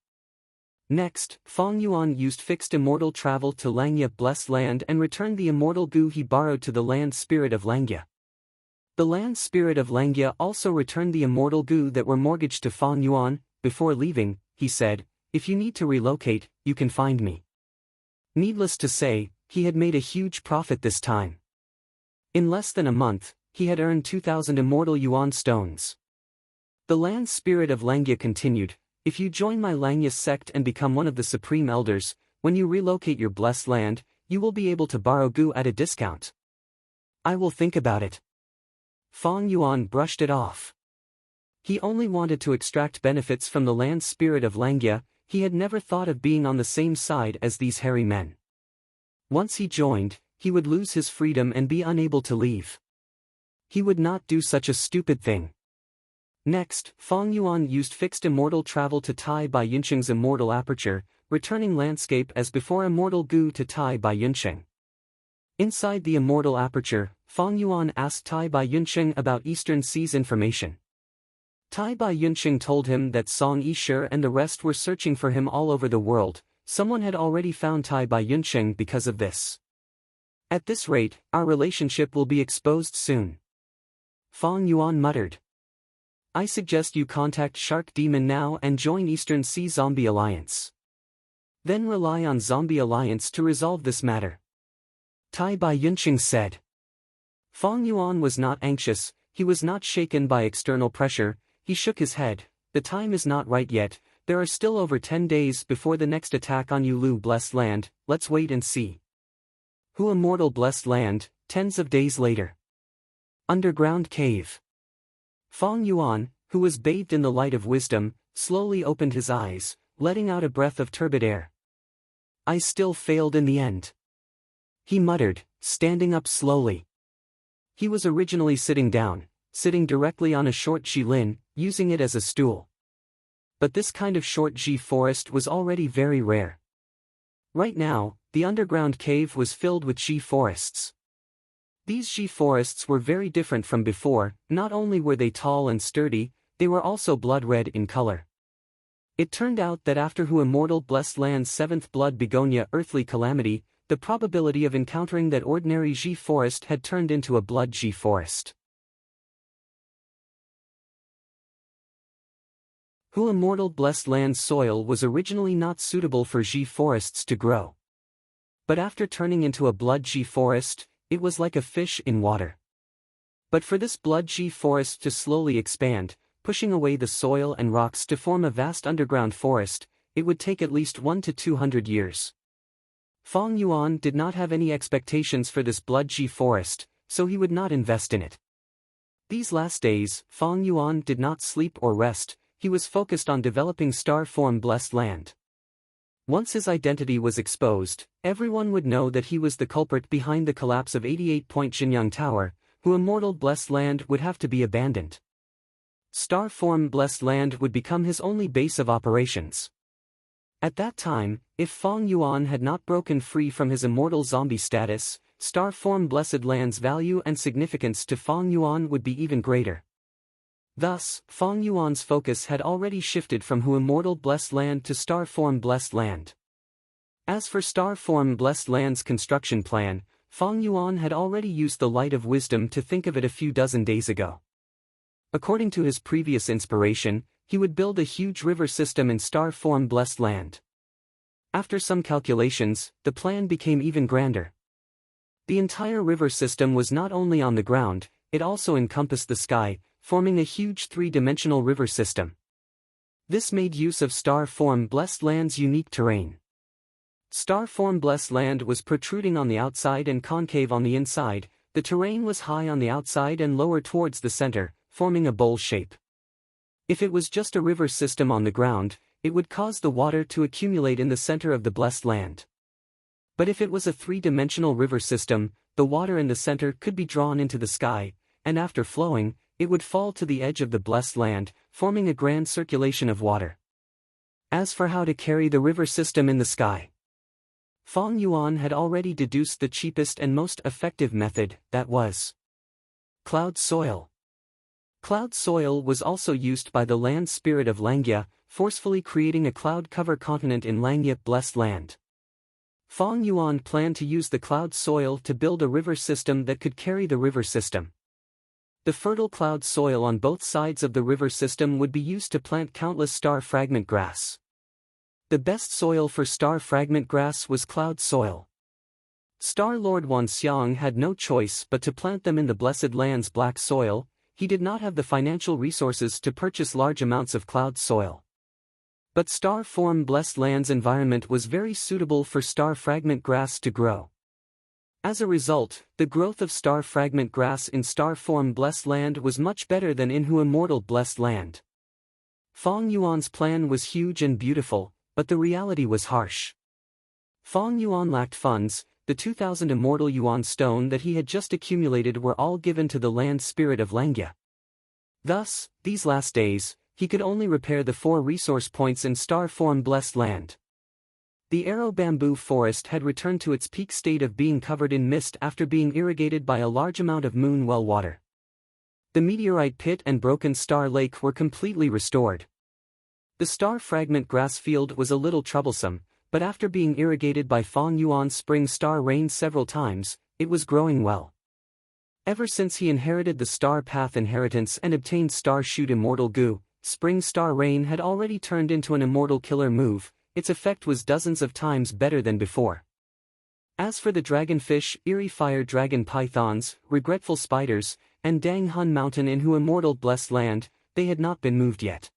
Next, Feng Yuan used fixed immortal travel to Langya Blessed Land and returned the immortal goo he borrowed to the land spirit of Langya. The land spirit of Langya also returned the immortal goo that were mortgaged to Feng Yuan. Before leaving, he said, "If you need to relocate, you can find me." Needless to say, he had made a huge profit this time. In less than a month, he had earned 2,000 immortal yuan stones. The land spirit of Langya continued, "If you join my Langya sect and become one of the supreme elders, when you relocate your blessed land, you will be able to borrow goo at a discount." "I will think about it." Feng Yuan brushed it off. He only wanted to extract benefits from the land spirit of Langya, he had never thought of being on the same side as these hairy men. Once he joined, he would lose his freedom and be unable to leave. He would not do such a stupid thing. Next, Feng Yuan used fixed immortal travel to Tai Bai Yunsheng's immortal aperture, returning landscape as before immortal goo to Tai Bai Yunsheng. Inside the immortal aperture, Feng Yuan asked Tai Bai Yunsheng about Eastern Sea's information. Tai Bai Yunsheng told him that Song Yishe and the rest were searching for him all over the world. Someone had already found Tai Bai Yunsheng because of this. "At this rate, our relationship will be exposed soon." Feng Yuan muttered. "I suggest you contact Shark Demon now and join Eastern Sea Zombie Alliance. Then rely on Zombie Alliance to resolve this matter," Tai Bai Yunsheng said. Feng Yuan was not anxious, he was not shaken by external pressure, he shook his head. "The time is not right yet, there are still over 10 days before the next attack on Yulu Blessed Land, let's wait and see." Hu Immortal Blessed Land, tens of days later. Underground cave. Feng Yuan, who was bathed in the light of wisdom, slowly opened his eyes, letting out a breath of turbid air. "I still failed in the end," he muttered, standing up slowly. He was originally sitting down, sitting directly on a short jilin, using it as a stool. But this kind of short ji forest was already very rare. Right now, the underground cave was filled with Xi forests. These Xi forests were very different from before. Not only were they tall and sturdy, they were also blood-red in color. It turned out that after Hu Immortal Blessed Land's seventh blood begonia earthly calamity, the probability of encountering that ordinary Xi forest had turned into a blood Xi forest. Hu Immortal Blessed Land's soil was originally not suitable for Xi forests to grow. But after turning into a blood Xi forest, it was like a fish in water. But for this blood Xi forest to slowly expand, pushing away the soil and rocks to form a vast underground forest, it would take at least 1 to 200 years. Feng Yuan did not have any expectations for this blood Xi forest, so he would not invest in it. These last days, Feng Yuan did not sleep or rest. He was focused on developing star form blessed land. Once his identity was exposed, everyone would know that he was the culprit behind the collapse of 88-point Xinyang Tower. Hu Immortal Blessed Land would have to be abandoned. Star form blessed land would become his only base of operations. At that time, if Feng Yuan had not broken free from his immortal zombie status, star form blessed land's value and significance to Feng Yuan would be even greater. Thus, Feng Yuan's focus had already shifted from Hu Immortal Blessed Land to Star Form Blessed Land. As for Star Form Blessed Land's construction plan, Feng Yuan had already used the light of wisdom to think of it a few dozen days ago. According to his previous inspiration, he would build a huge river system in Star Form Blessed Land. After some calculations, the plan became even grander. The entire river system was not only on the ground, it also encompassed the sky, forming a huge three-dimensional river system. This made use of Star Form Blessed Land's unique terrain. Star Form Blessed Land was protruding on the outside and concave on the inside. The terrain was high on the outside and lower towards the center, forming a bowl shape. If it was just a river system on the ground, it would cause the water to accumulate in the center of the blessed land. But if it was a three-dimensional river system, the water in the center could be drawn into the sky, and after flowing, it would fall to the edge of the blessed land, forming a grand circulation of water. As for how to carry the river system in the sky, Feng Yuan had already deduced the cheapest and most effective method, that was cloud soil. Cloud soil was also used by the land spirit of Langya, forcefully creating a cloud cover continent in Langya blessed land. Feng Yuan planned to use the cloud soil to build a river system that could carry the river system. The fertile cloud soil on both sides of the river system would be used to plant countless star fragment grass. The best soil for star fragment grass was cloud soil. Star Lord Wanxiang had no choice but to plant them in the blessed land's black soil. He did not have the financial resources to purchase large amounts of cloud soil. But star form blessed land's environment was very suitable for star fragment grass to grow. As a result, the growth of star fragment grass in star form blessed land was much better than in Hu Immortal Blessed Land. Feng Yuan's plan was huge and beautiful, but the reality was harsh. Feng Yuan lacked funds. The 2,000 immortal yuan stone that he had just accumulated were all given to the land spirit of Langya. Thus, these last days, he could only repair the 4 resource points in star form blessed land. The arrow bamboo forest had returned to its peak state of being covered in mist after being irrigated by a large amount of moon well water. The meteorite pit and broken star lake were completely restored. The star fragment grass field was a little troublesome, but after being irrigated by Feng Yuan's spring star rain several times, it was growing well. Ever since he inherited the star path inheritance and obtained star shoot immortal goo, spring star rain had already turned into an immortal killer move. Its effect was dozens of times better than before. As for the dragonfish, eerie fire dragon pythons, regretful spiders, and Dang Hun Mountain in Hu Immortal Blessed Land, they had not been moved yet.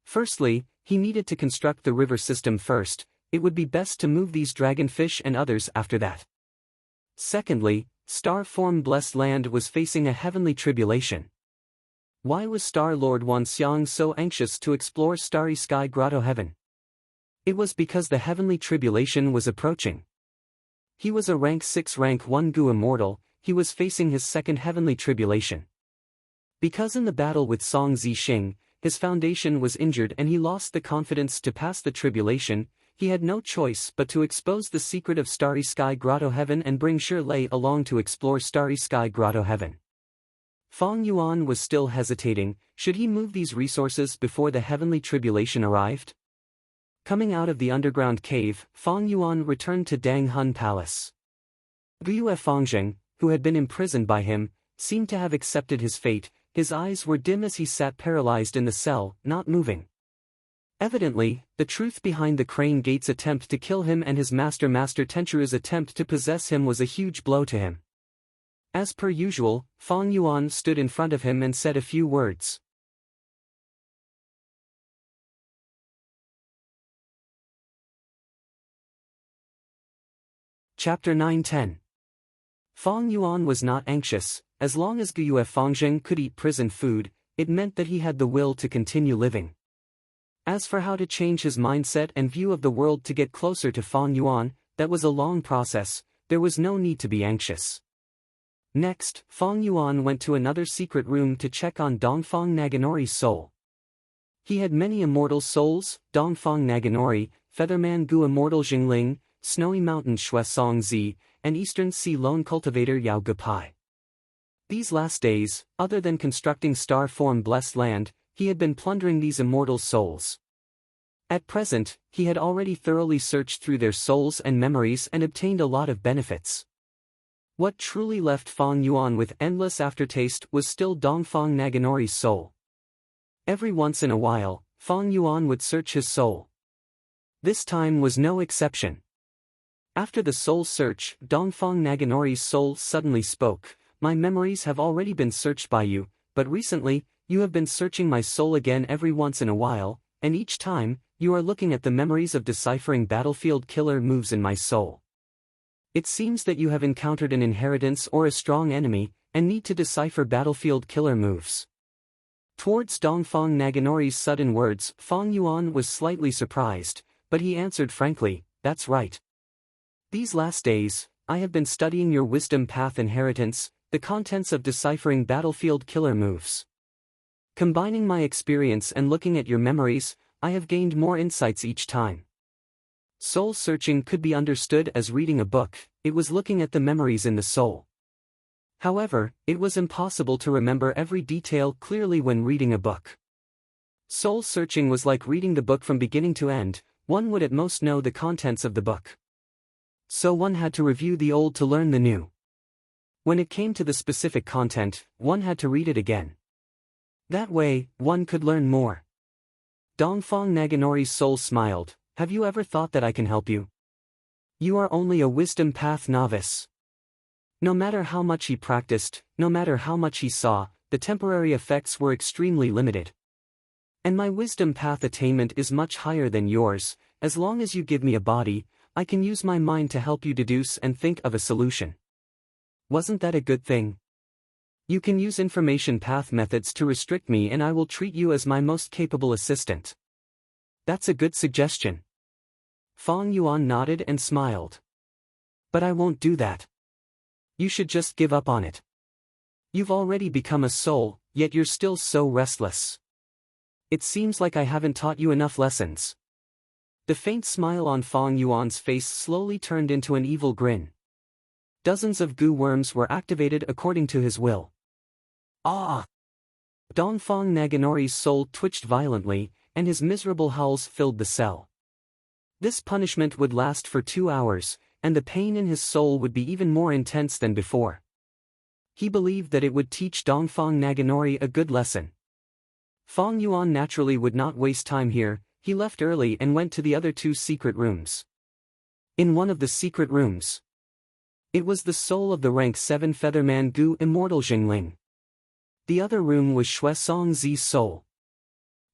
Firstly, he needed to construct the river system first. It would be best to move these dragonfish and others after that. Secondly, Star Form Blessed Land was facing a heavenly tribulation. Why was Star Lord Wanxiang so anxious to explore Starry Sky Grotto Heaven? It was because the heavenly tribulation was approaching. He was a rank 6 rank 1 Gu immortal, he was facing his second heavenly tribulation. Because in the battle with Song Zixing, his foundation was injured and he lost the confidence to pass the tribulation. He had no choice but to expose the secret of Starry Sky Grotto Heaven and bring Shirley along to explore Starry Sky Grotto Heaven. Feng Yuan was still hesitating. Should he move these resources before the heavenly tribulation arrived? Coming out of the underground cave, Feng Yuan returned to Dang Hun Palace. Guyue Fengzheng, who had been imprisoned by him, seemed to have accepted his fate. His eyes were dim as he sat paralyzed in the cell, not moving. Evidently, the truth behind the Crane Gate's attempt to kill him and his Master Tenchu's attempt to possess him was a huge blow to him. As per usual, Feng Yuan stood in front of him and said a few words. Chapter 9-10. Feng Yuan was not anxious. As long as Guyue Fengzheng could eat prison food, it meant that he had the will to continue living. As for how to change his mindset and view of the world to get closer to Feng Yuan, that was a long process. There was no need to be anxious. Next, Feng Yuan went to another secret room to check on Dongfang Naganori's soul. He had many immortal souls: Dongfang Naganori, Featherman Gu Immortal Jingling, Snowy Mountain Shuesong Zi, and Eastern Sea Lone Cultivator Yao Gupai. These last days, other than constructing star-form blessed land, he had been plundering these immortal souls. At present, he had already thoroughly searched through their souls and memories and obtained a lot of benefits. What truly left Feng Yuan with endless aftertaste was still Dongfang Naganori's soul. Every once in a while, Feng Yuan would search his soul. This time was no exception. After the soul search, Dongfang Naganori's soul suddenly spoke. "My memories have already been searched by you, but recently, you have been searching my soul again every once in a while, and each time, you are looking at the memories of deciphering battlefield killer moves in my soul. It seems that you have encountered an inheritance or a strong enemy, and need to decipher battlefield killer moves." Towards Dongfang Naganori's sudden words, Feng Yuan was slightly surprised, but he answered frankly, "That's right. These last days, I have been studying your wisdom path inheritance, the contents of deciphering battlefield killer moves. Combining my experience and looking at your memories, I have gained more insights each time." Soul searching could be understood as reading a book. It was looking at the memories in the soul. However, it was impossible to remember every detail clearly when reading a book. Soul searching was like reading the book from beginning to end. One would at most know the contents of the book. So one had to review the old to learn the new. When it came to the specific content, one had to read it again. That way, one could learn more. Dongfang Naganori's soul smiled. "Have you ever thought that I can help you? You are only a wisdom path novice." No matter how much he practiced, no matter how much he saw, the temporary effects were extremely limited. "And my wisdom path attainment is much higher than yours. As long as you give me a body, I can use my mind to help you deduce and think of a solution. Wasn't that a good thing? You can use information path methods to restrict me and I will treat you as my most capable assistant." "That's a good suggestion." Feng Yuan nodded and smiled. "But I won't do that. You should just give up on it. You've already become a soul, yet you're still so restless. It seems like I haven't taught you enough lessons." The faint smile on Feng Yuan's face slowly turned into an evil grin. Dozens of goo worms were activated according to his will. "Ah!" Dongfang Naganori's soul twitched violently, and his miserable howls filled the cell. This punishment would last for 2 hours, and the pain in his soul would be even more intense than before. He believed that it would teach Dongfang Naganori a good lesson. Feng Yuan naturally would not waste time here. He left early and went to the other 2 secret rooms. In one of the secret rooms, it was the soul of the rank 7 Featherman Gu Immortal Jingling. The other room was Shuesong Zi's soul.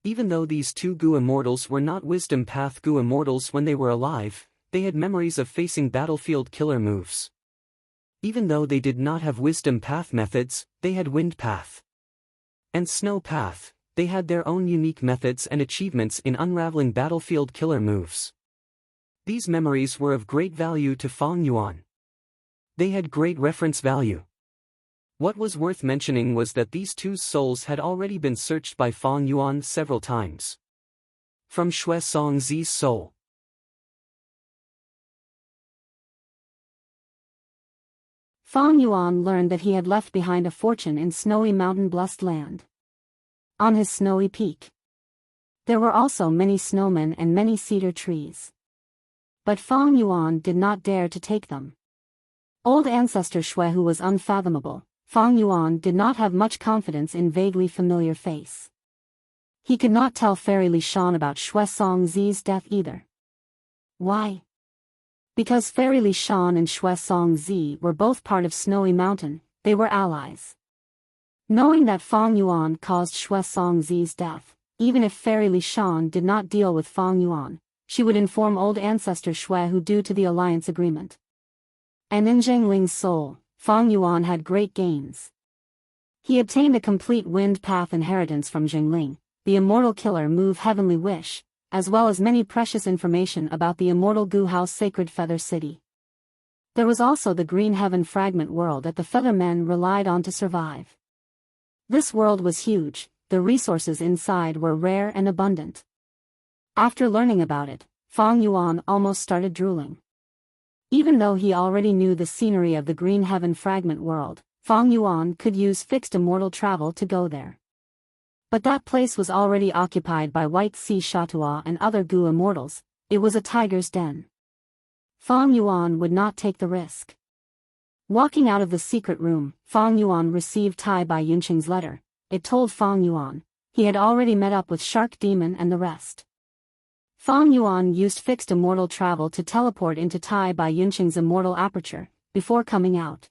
Even though these 2 Gu Immortals were not Wisdom Path Gu Immortals when they were alive, they had memories of facing battlefield killer moves. Even though they did not have Wisdom Path methods, they had Wind Path and Snow Path. They had their own unique methods and achievements in unraveling battlefield killer moves. These memories were of great value to Feng Yuan. They had great reference value. What was worth mentioning was that these two's souls had already been searched by Fang Yuan several times. From Shui Songzi's soul. Fang Yuan learned that he had left behind a fortune in snowy mountain-blessed land. On his snowy peak, there were also many snowmen and many cedar trees. But Fang Yuan did not dare to take them. Old ancestor Shui, who was unfathomable, Fang Yuan did not have much confidence in vaguely familiar face. He could not tell Fairy Li Shan about Shui Songzi's death either. Why? Because Fairy Li Shan and Shui Songzi were both part of Snowy Mountain, they were allies. Knowing that Fang Yuan caused Shui Songzi's death, even if Fairy Li Shan did not deal with Fang Yuan, she would inform old ancestor Shui, who due to the alliance agreement. And in Zhengling's soul, Fang Yuan had great gains. He obtained a complete wind path inheritance from Zhengling, the immortal killer move Heavenly Wish, as well as many precious information about the immortal Gu House Sacred Feather City. There was also the Green Heaven Fragment world that the Feather Men relied on to survive. This world was huge, the resources inside were rare and abundant. After learning about it, Fang Yuan almost started drooling. Even though he already knew the scenery of the Green Heaven Fragment world, Fang Yuan could use fixed immortal travel to go there. But that place was already occupied by White Sea Shatua and other Gu immortals. It was a tiger's den. Fang Yuan would not take the risk. Walking out of the secret room, Fang Yuan received Tai Bai Yunqing's letter. It told Fang Yuan he had already met up with Shark Demon and the rest. Fang Yuan used fixed immortal travel to teleport into Tai Bai Yunqing's immortal aperture, before coming out.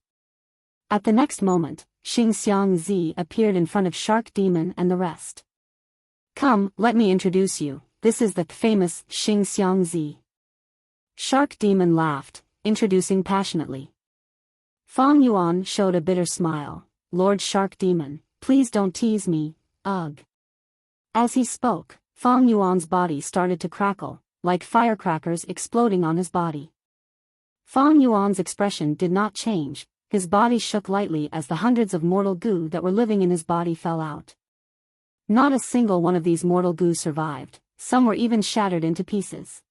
At the next moment, Xing Xiangzi appeared in front of Shark Demon and the rest. Come, let me introduce you, this is the famous Xing Xiangzi. Shark Demon laughed, introducing passionately. Fang Yuan showed a bitter smile. Lord Shark Demon, please don't tease me, ugh. As he spoke, Fang Yuan's body started to crackle, like firecrackers exploding on his body. Fang Yuan's expression did not change. His body shook lightly as the hundreds of mortal Gu that were living in his body fell out. Not a single one of these mortal Gu survived, some were even shattered into pieces.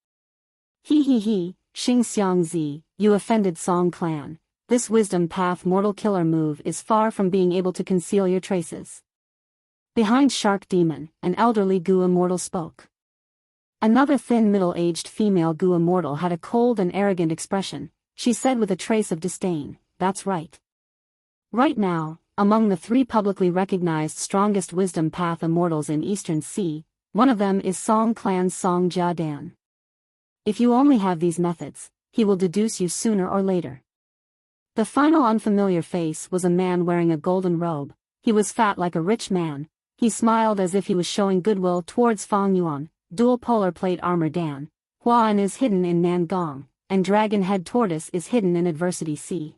He, Xing Xiangzi, you offended Song clan, this wisdom path mortal killer move is far from being able to conceal your traces. Behind Shark Demon, an elderly Gu immortal spoke. Another thin middle-aged female Gu immortal had a cold and arrogant expression. She said with a trace of disdain, that's right. Right now, among the 3 publicly recognized strongest wisdom path immortals in Eastern Sea, one of them is Song Clan's Song Jiadan. If you only have these methods, he will deduce you sooner or later. The final unfamiliar face was a man wearing a golden robe. He was fat like a rich man. He smiled as if he was showing goodwill towards Fang Yuan. Dual polar plate armor Dan. Huan is hidden in Nangong, and Dragon Head Tortoise is hidden in Adversity Sea.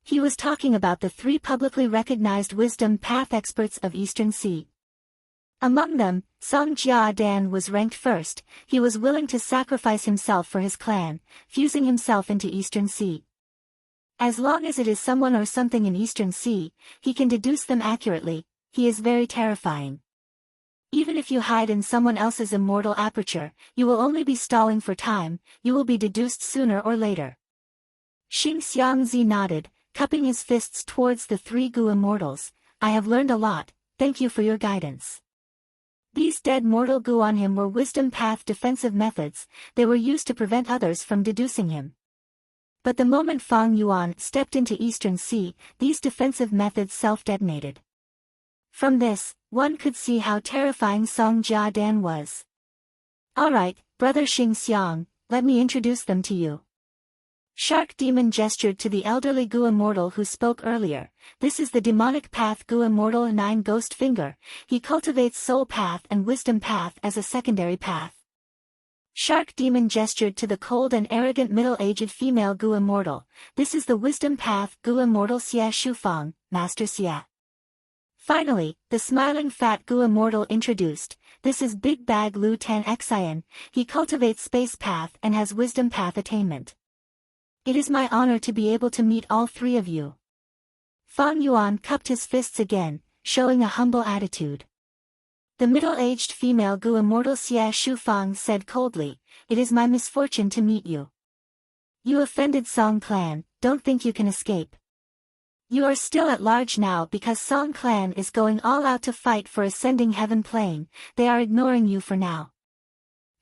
He was talking about the 3 publicly recognized wisdom path experts of Eastern Sea. Among them, Song Jiadan was ranked first. He was willing to sacrifice himself for his clan, fusing himself into Eastern Sea. As long as it is someone or something in Eastern Sea, he can deduce them accurately. He is very terrifying. Even if you hide in someone else's immortal aperture, you will only be stalling for time, you will be deduced sooner or later. Xing Xiangzi nodded, cupping his fists towards the 3 Gu immortals. I have learned a lot, thank you for your guidance. These dead mortal Gu on him were wisdom path defensive methods, they were used to prevent others from deducing him. But the moment Fang Yuan stepped into Eastern Sea, these defensive methods self-detonated. From this, one could see how terrifying Song Jiadan was. Alright, brother Xing Xiang, let me introduce them to you. Shark Demon gestured to the elderly Gu immortal who spoke earlier. This is the demonic path Gu immortal 9 Ghost Finger. He cultivates soul path and wisdom path as a secondary path. Shark Demon gestured to the cold and arrogant middle-aged female Gu immortal. This is the wisdom path Gu immortal Xie Shufang, Master Xie. Finally, the smiling fat Gu immortal introduced. This is Big Bag Lu Tan Xian. He cultivates space path and has wisdom path attainment. It is my honor to be able to meet all three of you. Fang Yuan cupped his fists again, showing a humble attitude. The middle-aged female Gu immortal Xie Shufang said coldly, "It is my misfortune to meet you. You offended Song clan, don't think you can escape. You are still at large now because Song clan is going all out to fight for ascending heaven plane, they are ignoring you for now.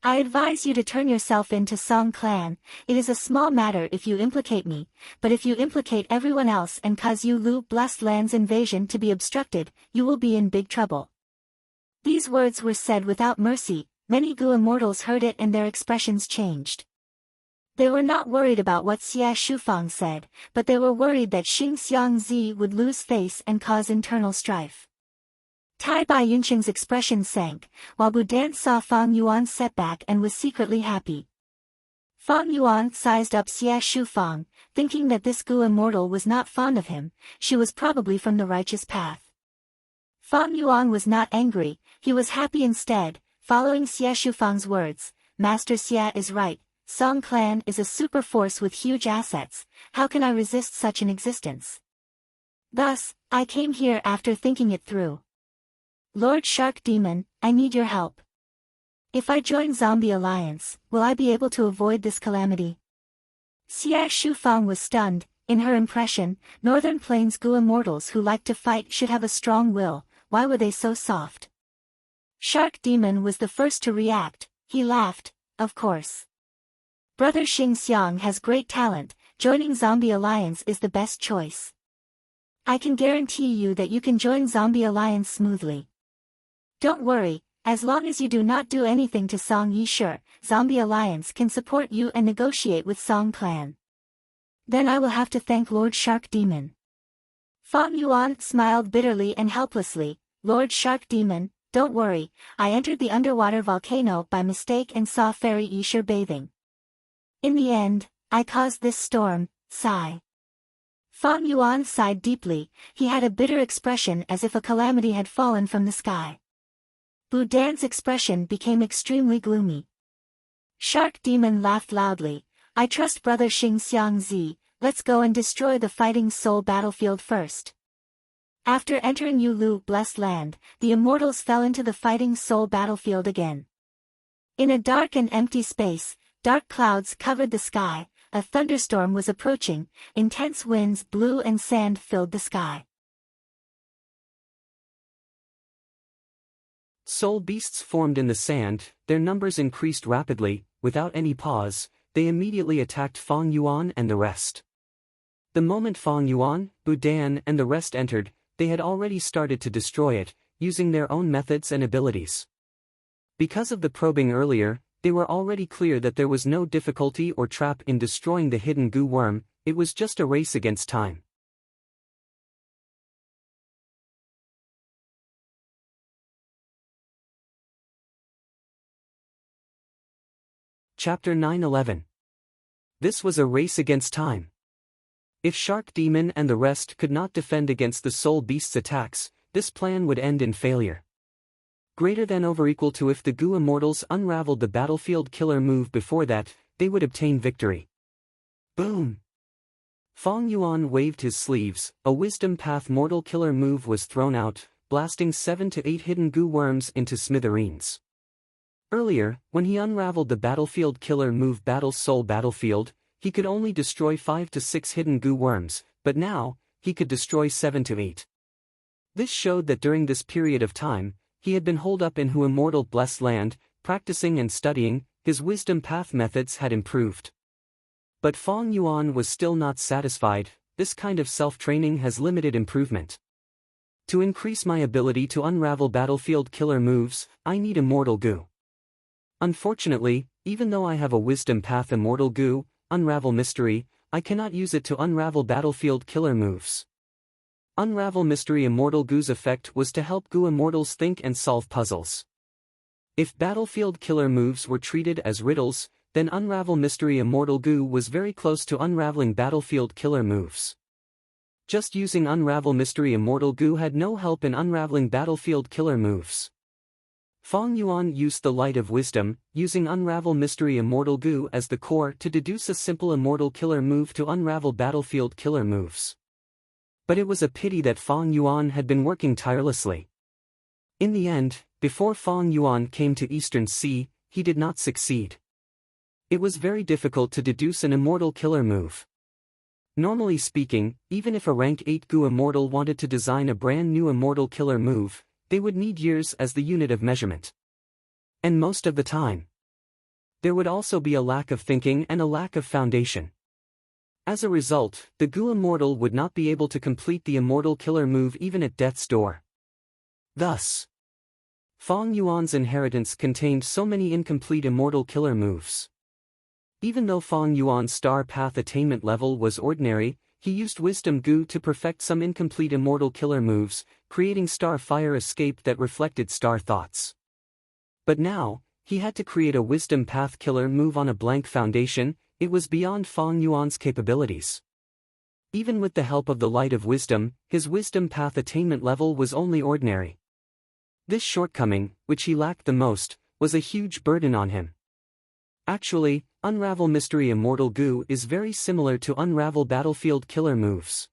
I advise you to turn yourself in to Song clan. It is a small matter if you implicate me, but if you implicate everyone else and cause Yu Lu blessed land's invasion to be obstructed, you will be in big trouble." These words were said without mercy. Many Gu immortals heard it and their expressions changed. They were not worried about what Xie Shufang said, but they were worried that Xing Xiangzi would lose face and cause internal strife. Tai Bai Yunqing's expression sank, while Budan saw Fang Yuan's setback and was secretly happy. Fang Yuan sized up Xie Shufang, thinking that this Gu immortal was not fond of him, she was probably from the righteous path. Fang Yuan was not angry, he was happy instead, following Xie Shufang's words. Master Xie is right, Song clan is a super force with huge assets, how can I resist such an existence? Thus, I came here after thinking it through. Lord Shark Demon, I need your help. If I join Zombie Alliance, will I be able to avoid this calamity? Xie Shufang was stunned. In her impression, Northern Plains Gu immortals who like to fight should have a strong will. Why were they so soft? Shark Demon was the first to react. He laughed, of course. Brother Xing Xiang has great talent, joining Zombie Alliance is the best choice. I can guarantee you that you can join Zombie Alliance smoothly. Don't worry, as long as you do not do anything to Song Yishur, Zombie Alliance can support you and negotiate with Song clan. Then I will have to thank Lord Shark Demon. Fang Yuan smiled bitterly and helplessly. Lord Shark Demon, don't worry, I entered the underwater volcano by mistake and saw Fairy Yishur bathing. In the end, I caused this storm, sigh. Fang Yuan sighed deeply, he had a bitter expression as if a calamity had fallen from the sky. Budan's expression became extremely gloomy. Shark Demon laughed loudly. I trust Brother Xing Xiangzi, let's go and destroy the Fighting Soul battlefield first. After entering Yu Lu blessed land, the immortals fell into the Fighting Soul battlefield again. In a dark and empty space, dark clouds covered the sky, a thunderstorm was approaching, intense winds blew and sand filled the sky. Soul beasts formed in the sand, their numbers increased rapidly, without any pause, they immediately attacked Fang Yuan and the rest. The moment Fang Yuan, Budan and the rest entered, they had already started to destroy it, using their own methods and abilities. Because of the probing earlier, they were already clear that there was no difficulty or trap in destroying the hidden goo worm, it was just a race against time. Chapter 9:11. This was a race against time. If Shark Demon and the rest could not defend against the Soul Beast's attacks, this plan would end in failure. Greater than or equal to if the Goo Immortals unraveled the battlefield killer move before that, they would obtain victory. Boom! Fang Yuan waved his sleeves, a Wisdom Path Mortal Killer move was thrown out, blasting 7 to 8 hidden goo worms into smithereens. Earlier, when he unraveled the battlefield killer move Battle Soul Battlefield, he could only destroy 5 to 6 hidden goo worms, but now, he could destroy 7 to 8. This showed that during this period of time, he had been holed up in Hu Immortal Blessed Land, practicing and studying, his wisdom path methods had improved. But Fang Yuan was still not satisfied, this kind of self-training has limited improvement. To increase my ability to unravel battlefield killer moves, I need Immortal Goo. Unfortunately, even though I have a Wisdom Path Immortal Goo, Unravel Mystery, I cannot use it to unravel battlefield killer moves. Unravel Mystery Immortal Goo's effect was to help Goo Immortals think and solve puzzles. If battlefield killer moves were treated as riddles, then Unravel Mystery Immortal Goo was very close to unraveling battlefield killer moves. Just using Unravel Mystery Immortal Goo had no help in unraveling battlefield killer moves. Fong Yuan used the light of wisdom, using Unravel Mystery Immortal Goo as the core to deduce a simple Immortal Killer move to unravel Battlefield Killer moves. But it was a pity that Fong Yuan had been working tirelessly. In the end, before Fong Yuan came to Eastern Sea, he did not succeed. It was very difficult to deduce an Immortal Killer move. Normally speaking, even if a rank 8 Goo Immortal wanted to design a brand new Immortal Killer move, they would need years as the unit of measurement. And most of the time, there would also be a lack of thinking and a lack of foundation. As a result, the Goo Immortal would not be able to complete the Immortal Killer move even at death's door. Thus, Fong Yuan's inheritance contained so many incomplete Immortal Killer moves. Even though Fong Yuan's star path attainment level was ordinary, he used Wisdom Goo to perfect some incomplete Immortal Killer moves, creating Star Fire Escape that reflected Star Thoughts. But now, he had to create a Wisdom Path Killer move on a blank foundation. It was beyond Fong Yuan's capabilities. Even with the help of the Light of Wisdom, his Wisdom Path attainment level was only ordinary. This shortcoming, which he lacked the most, was a huge burden on him. Actually, Unravel Mystery Immortal Goo is very similar to Unravel Battlefield Killer moves.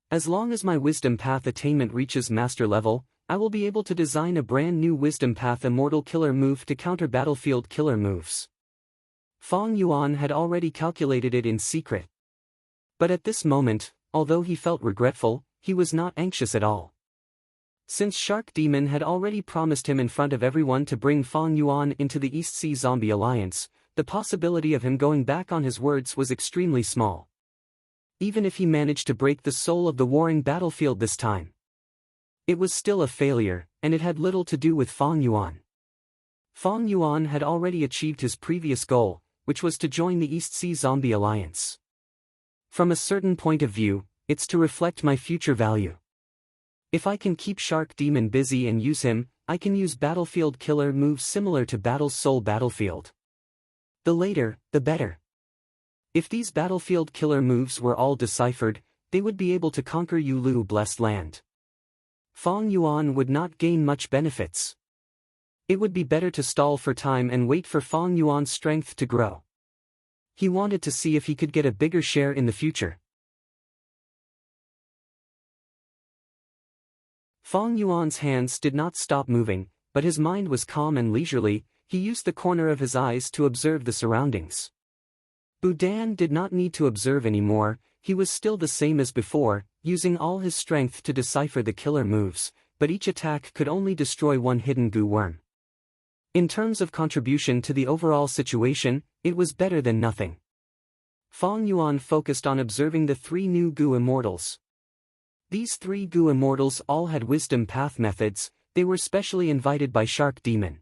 As long as my Wisdom Path attainment reaches master level, I will be able to design a brand new Wisdom Path Immortal Killer move to counter Battlefield Killer moves. Fong Yuan had already calculated it in secret. But at this moment, although he felt regretful, he was not anxious at all. Since Shark Demon had already promised him in front of everyone to bring Fong Yuan into the East Sea Zombie Alliance, the possibility of him going back on his words was extremely small. Even if he managed to break the soul of the warring battlefield this time, it was still a failure, and it had little to do with Fong Yuan. Fong Yuan had already achieved his previous goal, which was to join the East Sea Zombie Alliance. From a certain point of view, it's to reflect my future value. If I can keep Shark Demon busy and use him, I can use Battlefield Killer moves similar to Battle Soul Battlefield. The later, the better. If these Battlefield Killer moves were all deciphered, they would be able to conquer Yulu Blessed Land. Fong Yuan would not gain much benefits. It would be better to stall for time and wait for Fong Yuan's strength to grow. He wanted to see if he could get a bigger share in the future. Fong Yuan's hands did not stop moving, but his mind was calm and leisurely. He used the corner of his eyes to observe the surroundings. Budan did not need to observe anymore. He was still the same as before, using all his strength to decipher the killer moves, but each attack could only destroy one hidden goo worm. In terms of contribution to the overall situation, it was better than nothing. Fong Yuan focused on observing the 3 new Goo Immortals. These 3 Goo Immortals all had Wisdom Path methods. They were specially invited by Shark Demon.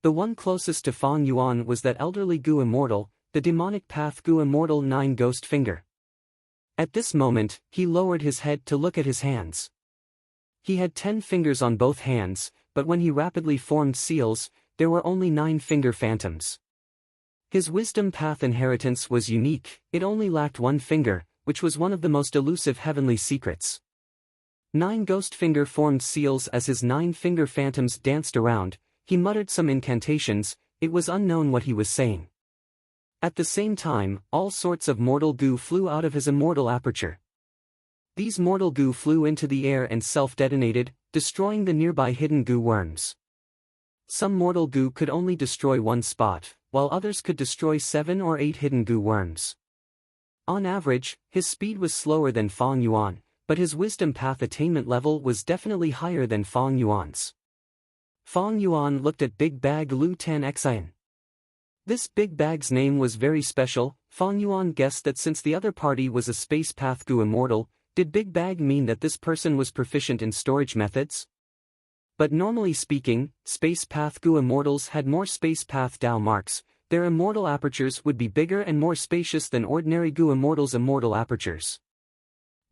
The one closest to Fong Yuan was that elderly Goo Immortal, the Demonic Path Goo Immortal 9 Ghost Finger. At this moment, he lowered his head to look at his hands. He had 10 fingers on both hands, but when he rapidly formed seals, there were only 9 finger phantoms. His Wisdom Path inheritance was unique. It only lacked 1 finger, which was one of the most elusive heavenly secrets. 9 ghost finger formed seals as his 9 finger phantoms danced around. He muttered some incantations. It was unknown what he was saying. At the same time, all sorts of mortal goo flew out of his immortal aperture. These mortal goo flew into the air and self-detonated, destroying the nearby hidden goo worms. Some mortal goo could only destroy 1 spot, while others could destroy 7 or 8 hidden goo worms. On average, his speed was slower than Fong Yuan, but his Wisdom Path attainment level was definitely higher than Fong Yuan's. Fong Yuan looked at Big Bag Lu Tan Xian. This Big Bag's name was very special. Fong Yuan guessed that since the other party was a Space Path Goo Immortal, did Big Bag mean that this person was proficient in storage methods? But normally speaking, Space Path Goo Immortals had more Space Path Dao marks. Their immortal apertures would be bigger and more spacious than ordinary Goo Immortals' immortal apertures.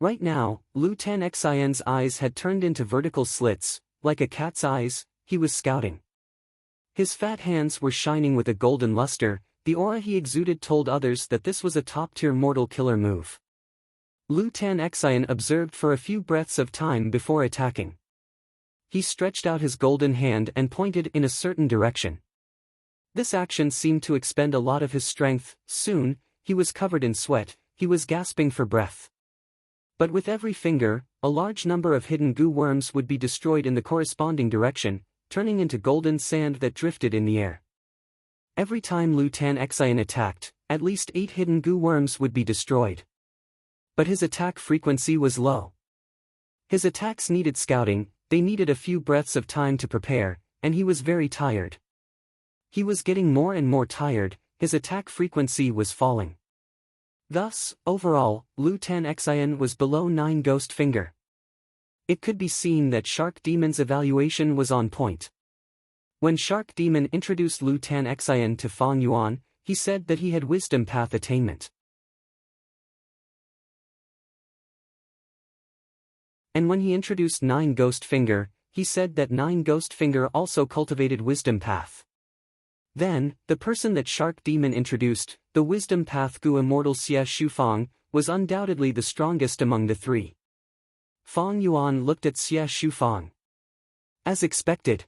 Right now, Lu Tan Xian's eyes had turned into vertical slits, like a cat's eyes. He was scouting. His fat hands were shining with a golden luster. The aura he exuded told others that this was a top-tier mortal killer move. Lu Tan Xian observed for a few breaths of time before attacking. he stretched out his golden hand and pointed in a certain direction. This action seemed to expend a lot of his strength. Soon, he was covered in sweat, he was gasping for breath. But with every finger, a large number of hidden goo worms would be destroyed in the corresponding direction, turning into golden sand that drifted in the air. Every time Lu Tan Xian attacked, at least 8 hidden goo worms would be destroyed. But his attack frequency was low. His attacks needed scouting, they needed a few breaths of time to prepare, and he was very tired. He was getting more and more tired, his attack frequency was falling. Thus, overall, Lu Tan Xian was below 9 Ghost Finger. It could be seen that Shark Demon's evaluation was on point. When Shark Demon introduced Lu Tan Xian to Fang Yuan, he said that he had Wisdom Path attainment. And when he introduced 9 Ghost Finger, he said that 9 Ghost Finger also cultivated Wisdom Path. Then, the person that Shark Demon introduced, the Wisdom Path Gu Immortal Xie Shufang, was undoubtedly the strongest among the 3. Fang Yuan looked at Xie Shufang. As expected,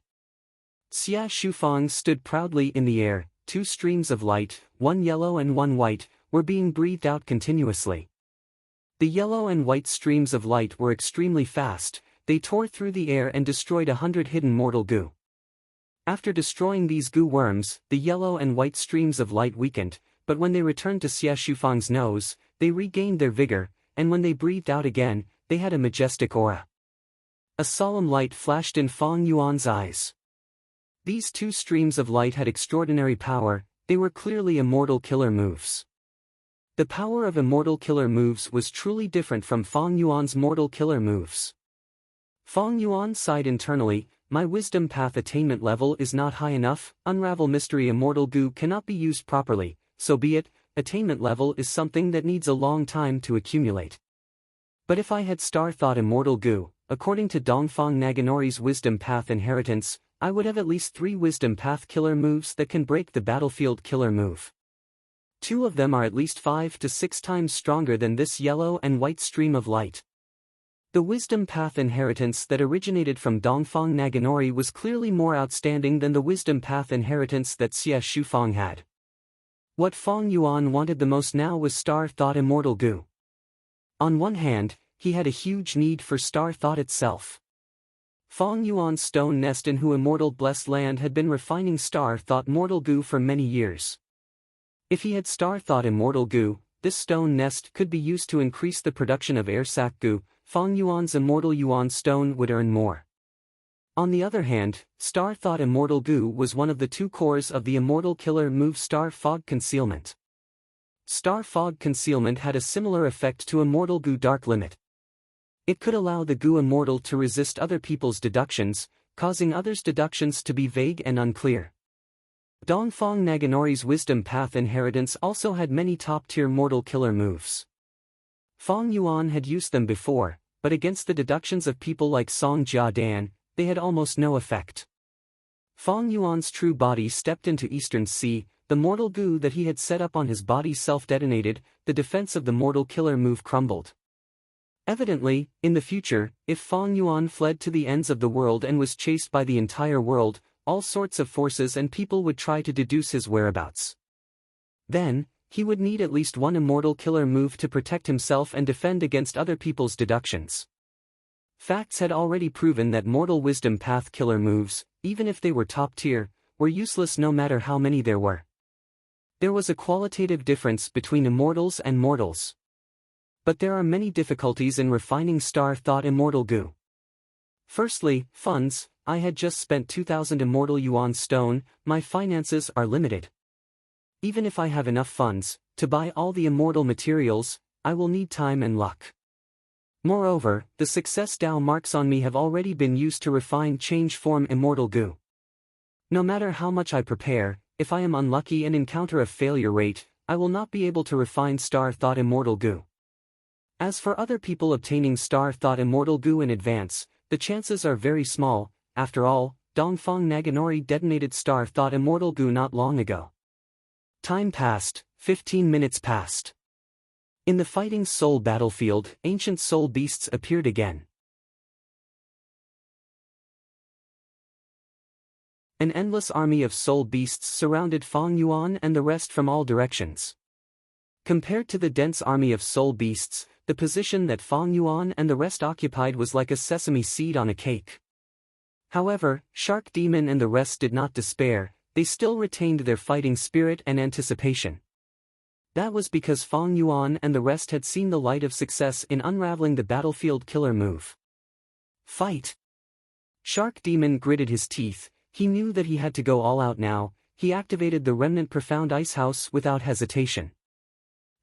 Xie Shufang stood proudly in the air, 2 streams of light, one yellow and one white, were being breathed out continuously. The yellow and white streams of light were extremely fast, they tore through the air and destroyed 100 hidden mortal goo. After destroying these goo worms, the yellow and white streams of light weakened, but when they returned to Xie Shufang's nose, they regained their vigor, and when they breathed out again, they had a majestic aura. A solemn light flashed in Fang Yuan's eyes. These 2 streams of light had extraordinary power, they were clearly immortal killer moves. The power of immortal killer moves was truly different from Fang Yuan's mortal killer moves. Fang Yuan sighed internally, my Wisdom Path attainment level is not high enough, Unravel Mystery Immortal Goo cannot be used properly, so be it, attainment level is something that needs a long time to accumulate. But if I had Star Thought Immortal Goo, according to Dongfang Naganori's Wisdom Path inheritance, I would have at least 3 Wisdom Path killer moves that can break the battlefield killer move. 2 of them are at least 5 to 6 times stronger than this yellow and white stream of light. The Wisdom Path inheritance that originated from Dongfang Naganori was clearly more outstanding than the Wisdom Path inheritance that Xie Shufang had. What Fang Yuan wanted the most now was Star Thought Immortal Goo. On one hand, he had a huge need for Star Thought itself. Fang Yuan's stone nest in Hu Immortal Blessed Land had been refining Star Thought Mortal Goo for many years. If he had Star Thought Immortal Goo, this stone nest could be used to increase the production of air sac goo. Fang Yuan's Immortal Yuan Stone would earn more. On the other hand, Star Thought Immortal Goo was one of the 2 cores of the immortal killer move Star Fog Concealment. Star Fog Concealment had a similar effect to Immortal Goo Dark Limit. It could allow the Goo Immortal to resist other people's deductions, causing others' deductions to be vague and unclear. Dongfang Naganori's Wisdom Path inheritance also had many top-tier mortal killer moves. Fang Yuan had used them before, but against the deductions of people like Song Jia Dan, they had almost no effect. Fang Yuan's true body stepped into Eastern Sea, the mortal goo that he had set up on his body self-detonated, the defense of the mortal killer move crumbled. Evidently, in the future, if Fang Yuan fled to the ends of the world and was chased by the entire world, all sorts of forces and people would try to deduce his whereabouts. Then, he would need at least 1 immortal killer move to protect himself and defend against other people's deductions. Facts had already proven that mortal Wisdom Path killer moves, even if they were top tier, were useless no matter how many there were. There was a qualitative difference between immortals and mortals. But there are many difficulties in refining Star Thought Immortal Goo. Firstly, funds. I had just spent 2,000 Immortal Yuan Stone, my finances are limited. Even if I have enough funds to buy all the immortal materials, I will need time and luck. Moreover, the success Dao marks on me have already been used to refine change form Immortal Goo. No matter how much I prepare, if I am unlucky and encounter a failure rate, I will not be able to refine Star Thought Immortal Goo. As for other people obtaining Star Thought Immortal Goo in advance, the chances are very small. After all, Dongfang Naganori detonated Star Thought Immortal Goo not long ago. Time passed, 15 minutes passed. In the Fighting Soul battlefield, ancient soul beasts appeared again. An endless army of soul beasts surrounded Fang Yuan and the rest from all directions. Compared to the dense army of soul beasts, the position that Fang Yuan and the rest occupied was like a sesame seed on a cake. However, Shark Demon and the rest did not despair, they still retained their fighting spirit and anticipation. That was because Fang Yuan and the rest had seen the light of success in unraveling the battlefield killer move. Fight! Shark Demon gritted his teeth, he knew that he had to go all out now. He activated the Remnant Profound Ice House without hesitation.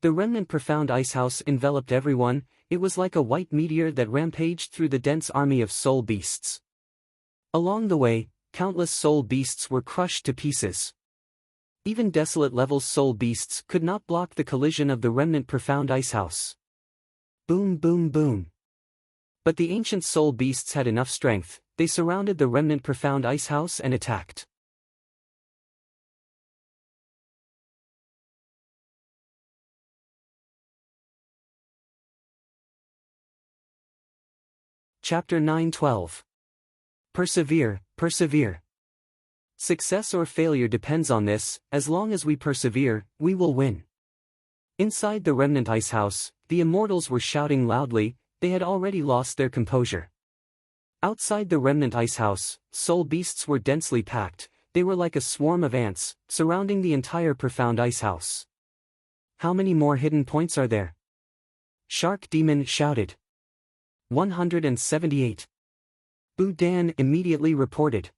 The Remnant Profound Ice House enveloped everyone, it was like a white meteor that rampaged through the dense army of soul beasts. Along the way, countless soul beasts were crushed to pieces. Even desolate level soul beasts could not block the collision of the Remnant Profound Ice House. Boom boom boom. But the ancient soul beasts had enough strength, they surrounded the Remnant Profound Ice House and attacked. Chapter 9:12. Persevere, persevere. Success or failure depends on this, as long as we persevere, we will win. Inside the Remnant Ice House, the immortals were shouting loudly, they had already lost their composure. Outside the Remnant Ice House, soul beasts were densely packed, they were like a swarm of ants, surrounding the entire Profound Ice House. How many more hidden points are there? Shark Demon shouted. 178. Bu Dan immediately reported.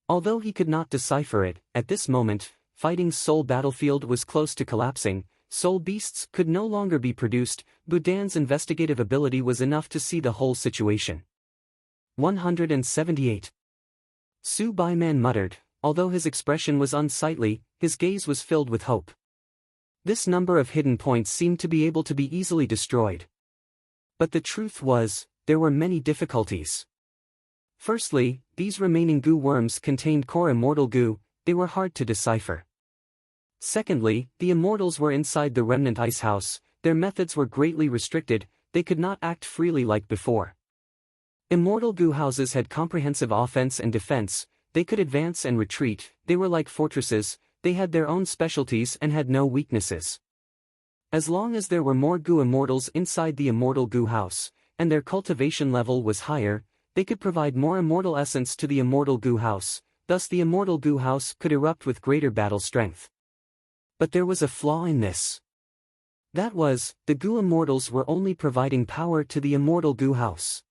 Although he could not decipher it, at this moment, fighting soul battlefield was close to collapsing, soul beasts could no longer be produced, Bu Dan's investigative ability was enough to see the whole situation. 178. Su Baiman muttered, although his expression was unsightly, his gaze was filled with hope. This number of hidden points seemed to be able to be easily destroyed. But the truth was, there were many difficulties. Firstly, these remaining goo worms contained core immortal goo, they were hard to decipher. Secondly, the immortals were inside the Remnant Ice House, their methods were greatly restricted, they could not act freely like before. Immortal goo houses had comprehensive offense and defense, they could advance and retreat, they were like fortresses, they had their own specialties and had no weaknesses. As long as there were more goo immortals inside the immortal goo house, and their cultivation level was higher, they could provide more immortal essence to the immortal goo house, thus the immortal goo house could erupt with greater battle strength. But there was a flaw in this. That was, the goo immortals were only providing power to the immortal goo house.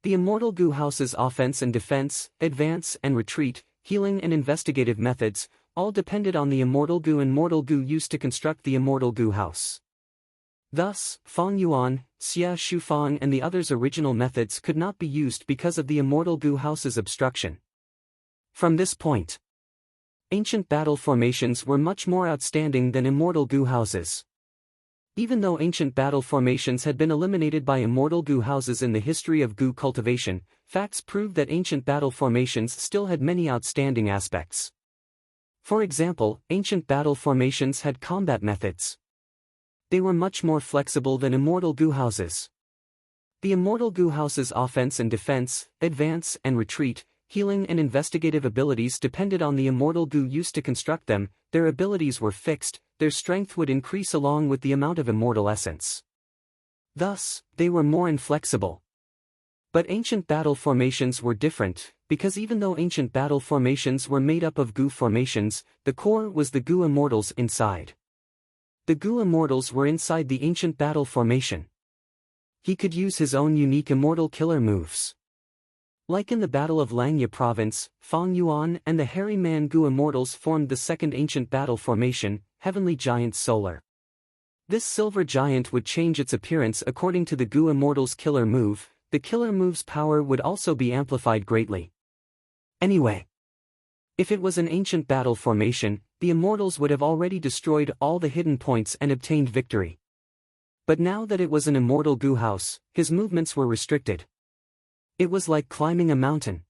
The immortal goo house's offense and defense, advance and retreat, healing and investigative methods, all depended on the immortal goo and mortal goo used to construct the immortal goo house. Thus, Fang Yuan, Xia Shufang and the others' original methods could not be used because of the immortal goo house's obstruction. From this point, ancient battle formations were much more outstanding than immortal goo houses. Even though ancient battle formations had been eliminated by immortal goo houses in the history of goo cultivation, facts proved that ancient battle formations still had many outstanding aspects. For example, ancient battle formations had combat methods. They were much more flexible than immortal goo houses. The immortal goo house's offense and defense, advance and retreat, healing and investigative abilities depended on the immortal goo used to construct them, their abilities were fixed, their strength would increase along with the amount of immortal essence. Thus, they were more inflexible. But ancient battle formations were different, because even though ancient battle formations were made up of goo formations, the core was the goo immortals inside. The goo immortals were inside the ancient battle formation. He could use his own unique immortal killer moves. Like in the Battle of Langya Province, Fang Yuan and the Hairy Man goo immortals formed the second ancient battle formation, Heavenly Giant Solar. This silver giant would change its appearance according to the goo immortals' killer move, the killer move's power would also be amplified greatly. Anyway, if it was an ancient battle formation, the immortals would have already destroyed all the hidden points and obtained victory. But now that it was an immortal goo house, his movements were restricted. It was like climbing a mountain.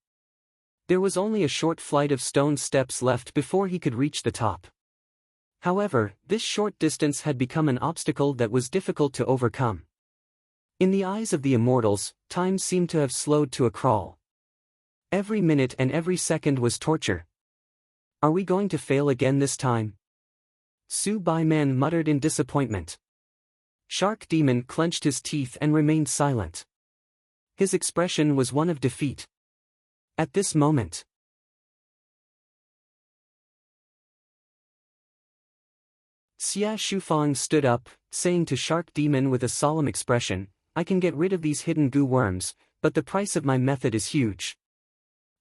There was only a short flight of stone steps left before he could reach the top. However, this short distance had become an obstacle that was difficult to overcome. In the eyes of the immortals, time seemed to have slowed to a crawl. Every minute and every second was torture. Are we going to fail again this time? Su Bai Man muttered in disappointment. Shark Demon clenched his teeth and remained silent. His expression was one of defeat. At this moment, Xia Shufang stood up, saying to Shark Demon with a solemn expression, I can get rid of these hidden goo worms, but the price of my method is huge.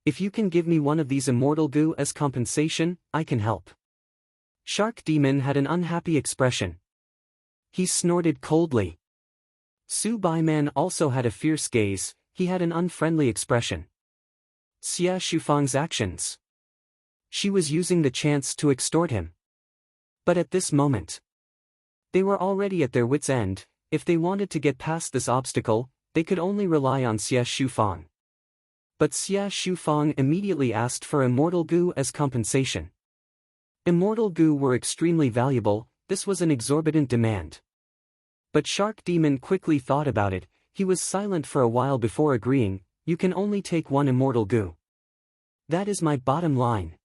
If you can give me one of these immortal goo as compensation, I can help. Shark Demon had an unhappy expression. He snorted coldly. Su Bai Man also had a fierce gaze, he had an unfriendly expression. Xia Shufang's actions. She was using the chance to extort him. But at this moment, they were already at their wits' end. If they wanted to get past this obstacle, they could only rely on Xia Shufang. But Xia Shufang immediately asked for immortal goo as compensation. Immortal goo were extremely valuable, this was an exorbitant demand. But Shark Demon quickly thought about it, he was silent for a while before agreeing, you can only take one immortal goo. That is my bottom line.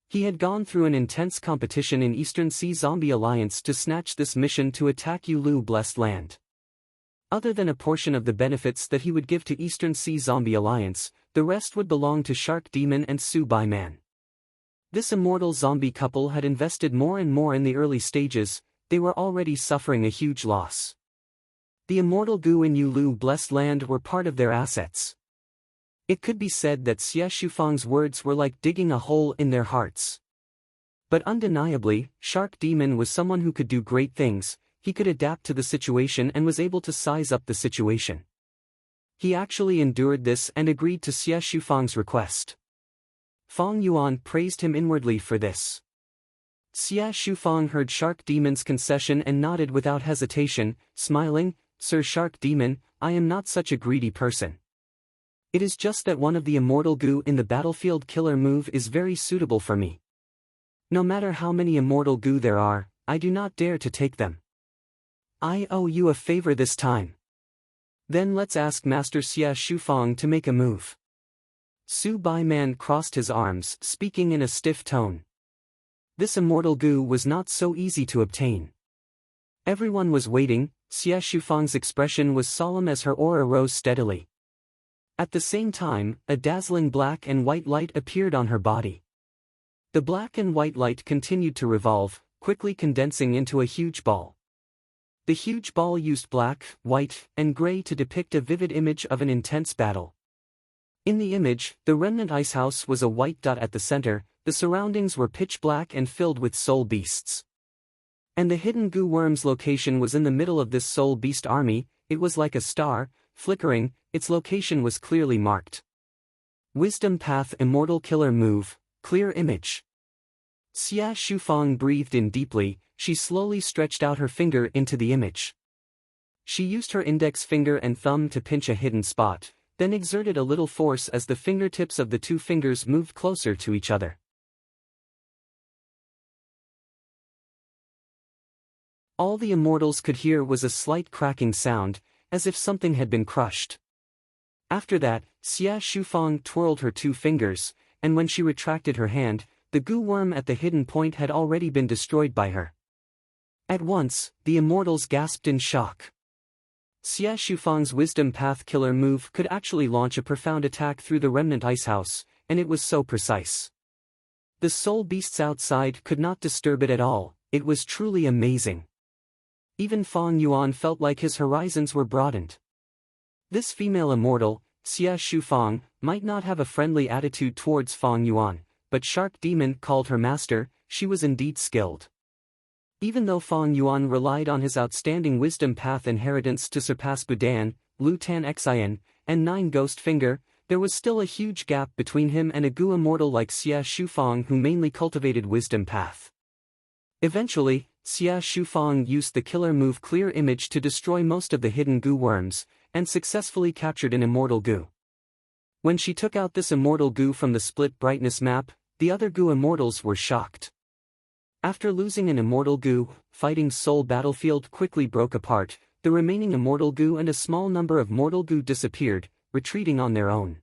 He had gone through an intense competition in Eastern Sea Zombie Alliance to snatch this mission to attack Yulu Blessed Land. Other than a portion of the benefits that he would give to Eastern Sea Zombie Alliance, the rest would belong to Shark Demon and Su Bai Man. This immortal zombie couple had invested more and more in the early stages, they were already suffering a huge loss. The immortal goo in Yulu Blessed Land were part of their assets. It could be said that Xia Shufang's words were like digging a hole in their hearts. But undeniably, Shark Demon was someone who could do great things, he could adapt to the situation and was able to size up the situation. He actually endured this and agreed to Xia Shufang's request. Fang Yuan praised him inwardly for this. Xia Shufang heard Shark Demon's concession and nodded without hesitation, smiling, Sir Shark Demon, I am not such a greedy person. It is just that one of the immortal goo in the battlefield killer move is very suitable for me. No matter how many immortal goo there are, I do not dare to take them. I owe you a favor this time. Then let's ask Master Xia Shufang to make a move. Su Bai Man crossed his arms, speaking in a stiff tone. This immortal goo was not so easy to obtain. Everyone was waiting, Xia Shufang's expression was solemn as her aura rose steadily. At the same time, a dazzling black and white light appeared on her body. The black and white light continued to revolve, quickly condensing into a huge ball. The huge ball used black, white, and gray to depict a vivid image of an intense battle. In the image, the remnant icehouse was a white dot at the center, the surroundings were pitch black and filled with soul beasts. And the hidden goo worm's location was in the middle of this soul beast army, it was like a star, flickering, its location was clearly marked. Wisdom Path Immortal Killer Move, Clear Image. Xia Shufang breathed in deeply, she slowly stretched out her finger into the image. She used her index finger and thumb to pinch a hidden spot, then exerted a little force as the fingertips of the two fingers moved closer to each other. All the immortals could hear was a slight cracking sound, as if something had been crushed. After that, Xia Shufang twirled her two fingers, and when she retracted her hand, the goo worm at the hidden point had already been destroyed by her. At once, the immortals gasped in shock. Xia Shufang's Wisdom Path Killer move could actually launch a profound attack through the remnant icehouse, and it was so precise. The soul beasts outside could not disturb it at all, it was truly amazing. Even Fang Yuan felt like his horizons were broadened. This female immortal, Xia Shufang, might not have a friendly attitude towards Fang Yuan, but Shark Demon called her master, she was indeed skilled. Even though Fang Yuan relied on his outstanding Wisdom Path inheritance to surpass Budan, Lu Tan Xian, and Nine Ghost Finger, there was still a huge gap between him and a goo immortal like Xia Shufang who mainly cultivated Wisdom Path. Eventually, Xia Shufang used the killer move Clear Image to destroy most of the hidden goo worms, and successfully captured an immortal goo. When she took out this immortal goo from the split brightness map, the other goo immortals were shocked. After losing an immortal goo, Fighting Soul Battlefield quickly broke apart, the remaining immortal goo and a small number of mortal goo disappeared, retreating on their own.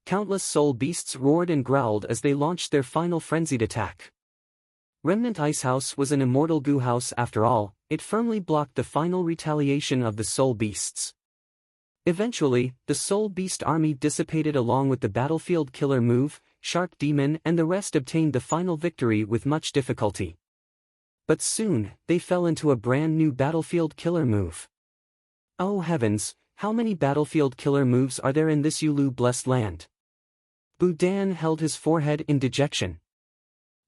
Countless soul beasts roared and growled as they launched their final frenzied attack. Remnant Icehouse was an immortal goo house after all, it firmly blocked the final retaliation of the soul beasts. Eventually, the soul beast army dissipated along with the battlefield killer move, Shark Demon, and the rest obtained the final victory with much difficulty. But soon, they fell into a brand new battlefield killer move. Oh heavens, how many battlefield killer moves are there in this Yulu blessed land? Budan held his forehead in dejection.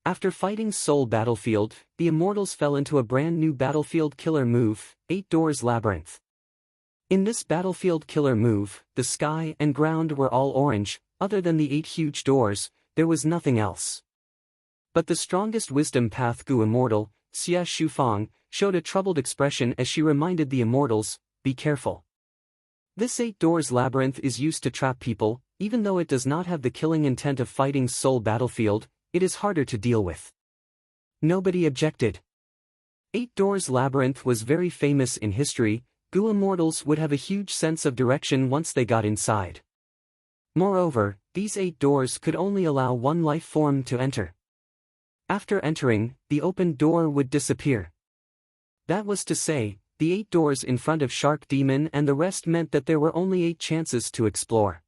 After fighting Soul Battlefield, the Immortals fell into a brand new battlefield killer move, 8 Doors Labyrinth. In this battlefield killer move, the sky and ground were all orange, other than the 8 huge doors, there was nothing else. But the strongest Wisdom Path Gu Immortal, Xia Shufang, showed a troubled expression as she reminded the Immortals, be careful. This 8 Doors Labyrinth is used to trap people, even though it does not have the killing intent of fighting Soul Battlefield, it is harder to deal with. Nobody objected. 8 Doors Labyrinth was very famous in history, Gu Immortals would have a huge sense of direction once they got inside. Moreover, these 8 doors could only allow one life form to enter. After entering, the open door would disappear. That was to say, the 8 doors in front of Shark Demon and the rest meant that there were only 8 chances to explore.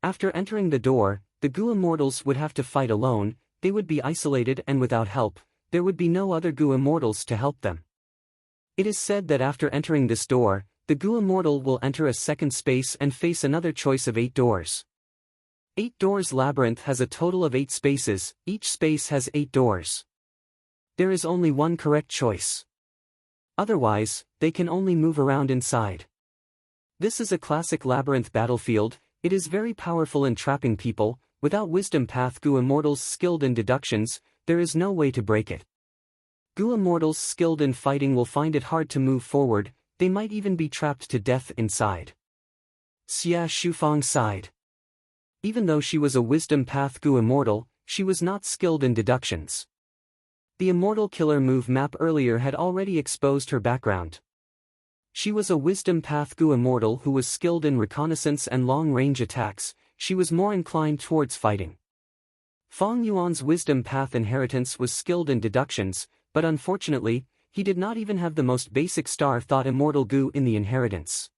After entering the door, the Gu Immortals would have to fight alone, they would be isolated and without help, there would be no other Gu Immortals to help them. It is said that after entering this door, the Gu Immortal will enter a second space and face another choice of 8 doors. 8 Doors Labyrinth has a total of 8 spaces, each space has 8 doors. There is only one correct choice. Otherwise, they can only move around inside. This is a classic labyrinth battlefield, it is very powerful in trapping people, without Wisdom Path Gu Immortals skilled in deductions, there is no way to break it. Gu Immortals skilled in fighting will find it hard to move forward, they might even be trapped to death inside. Xia Shufang sighed. Even though she was a Wisdom Path Gu Immortal, she was not skilled in deductions. The Immortal Killer move map earlier had already exposed her background. She was a Wisdom Path Gu Immortal who was skilled in reconnaissance and long-range attacks, she was more inclined towards fighting. Fong Yuan's Wisdom Path inheritance was skilled in deductions, but unfortunately, he did not even have the most basic Star Thought Immortal Gu in the inheritance.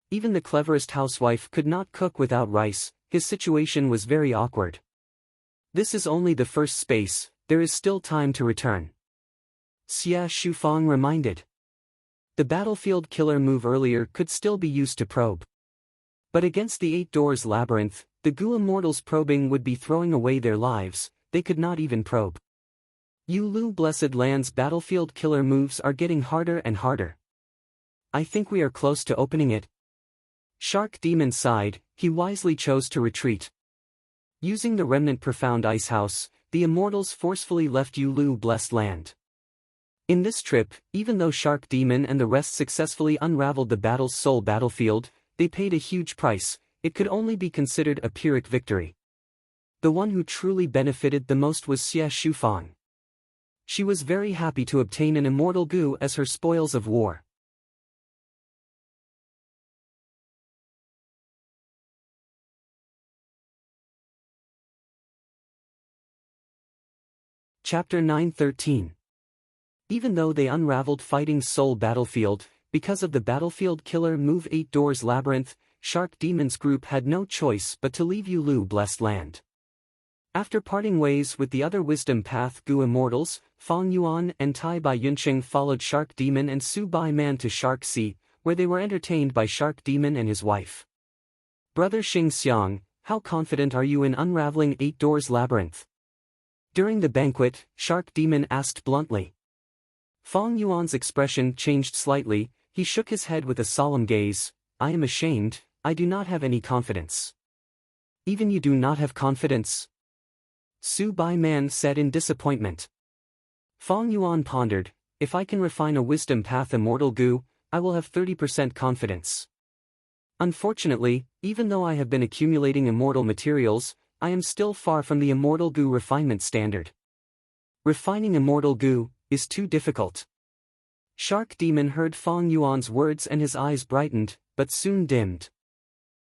Even the cleverest housewife could not cook without rice, his situation was very awkward. This is only the first space, there is still time to return. Xia Shufang reminded. The battlefield killer move earlier could still be used to probe. But against the 8 Doors Labyrinth, the Gu Immortals probing would be throwing away their lives, they could not even probe. Yulu Blessed Land's battlefield killer moves are getting harder and harder. I think we are close to opening it. Shark Demon sighed, he wisely chose to retreat. Using the remnant Profound Icehouse, the Immortals forcefully left Yulu Blessed Land. In this trip, even though Shark Demon and the rest successfully unraveled the battle's soul battlefield, they paid a huge price, it could only be considered a Pyrrhic victory. The one who truly benefited the most was Xia Shufang. She was very happy to obtain an immortal Gu as her spoils of war. Chapter 9:13. Even though they unraveled fighting Soul Battlefield, because of the battlefield killer move 8 Doors Labyrinth, Shark Demon's group had no choice but to leave Yulu Blessed Land. After parting ways with the other Wisdom Path Gu Immortals, Fong Yuan and Tai Bai Yunqing followed Shark Demon and Su Bai Man to Shark Sea, where they were entertained by Shark Demon and his wife. Brother Xing Xiang, how confident are you in unraveling 8 Doors Labyrinth? During the banquet, Shark Demon asked bluntly. Fong Yuan's expression changed slightly, he shook his head with a solemn gaze, I am ashamed, I do not have any confidence. Even you do not have confidence? Su Bai Man said in disappointment. Fong Yuan pondered, if I can refine a Wisdom Path Immortal Gu, I will have 30% confidence. Unfortunately, even though I have been accumulating immortal materials, I am still far from the Immortal Gu refinement standard. Refining Immortal Gu is too difficult. Shark Demon heard Fong Yuan's words and his eyes brightened, but soon dimmed.